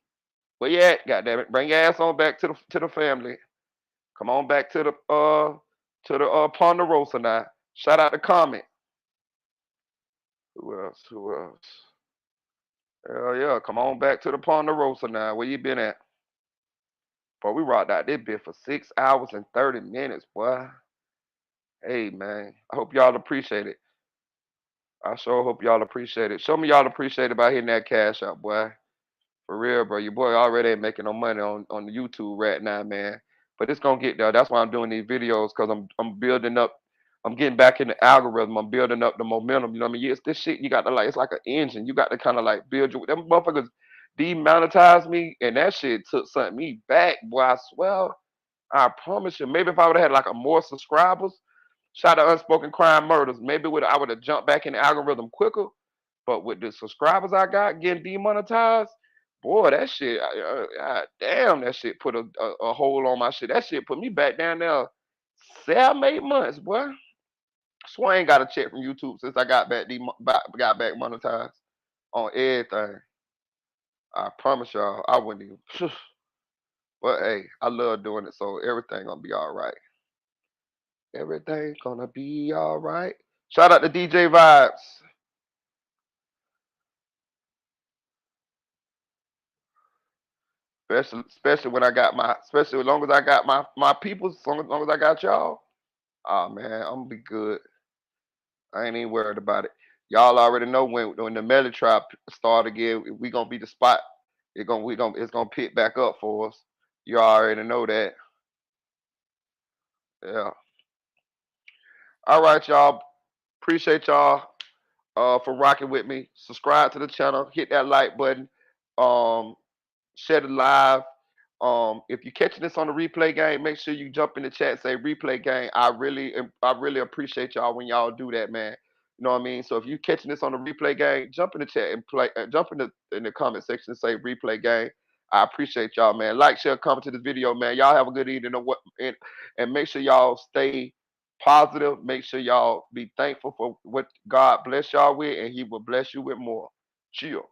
Where you at? Goddamn it. Bring your ass on back to the family. Come on back to the Ponderosa now. Shout out to Comment. Who else? Who else? Hell yeah, come on back to the Ponderosa now. Where you been at? Boy, we rocked out this bit for 6 hours and 30 minutes, boy. Hey, man. I hope y'all appreciate it. I sure hope y'all appreciate it. Show me y'all appreciate it by hitting that cash out, boy. For real, bro. Your boy already ain't making no money on the YouTube right now, man. But it's gonna get there. That's why I'm doing these videos, because I'm building up. I'm getting back in the algorithm. I'm building up the momentum. You know what I mean? Yes, this shit you got to like. It's like an engine. You got to kind of like build your. Them motherfuckers demonetized me, and that shit took something me back, boy. I swear. I promise you. Maybe if I would have had like a more subscribers, shout out Unspoken Crime Murders. Maybe I would have jumped back in the algorithm quicker. But with the subscribers I got getting demonetized, boy, that shit, God damn, that shit put a hold on my shit. That shit put me back down there 7, 8 months, boy. Swear I ain't got a check from YouTube since I got back monetized on everything. I promise y'all, I wouldn't even. But hey, I love doing it, so everything gonna be all right. Everything gonna be all right. Shout out to DJ Vibes. Especially when I got especially as long as I got my people, as long as I got y'all. Oh man, I'm gonna be good. I ain't even worried about it. Y'all already know when the Melly Tribe start again, we gonna be the spot. It's gonna pick back up for us. You already know that. Yeah. All right, y'all. Appreciate y'all for rocking with me. Subscribe to the channel. Hit that like button. Um, Share the live. If you're catching this on the replay game, make sure you jump in the chat and say replay game. I really appreciate y'all when y'all do that, man. You know what I mean? So if you're catching this on the replay game, jump in the chat and jump in the comment section and say replay game. I appreciate y'all, man. Like, share, comment to this video, man. Y'all have a good evening and make sure y'all stay positive. Make sure y'all be thankful for what God bless y'all with, and He will bless you with more. Chill.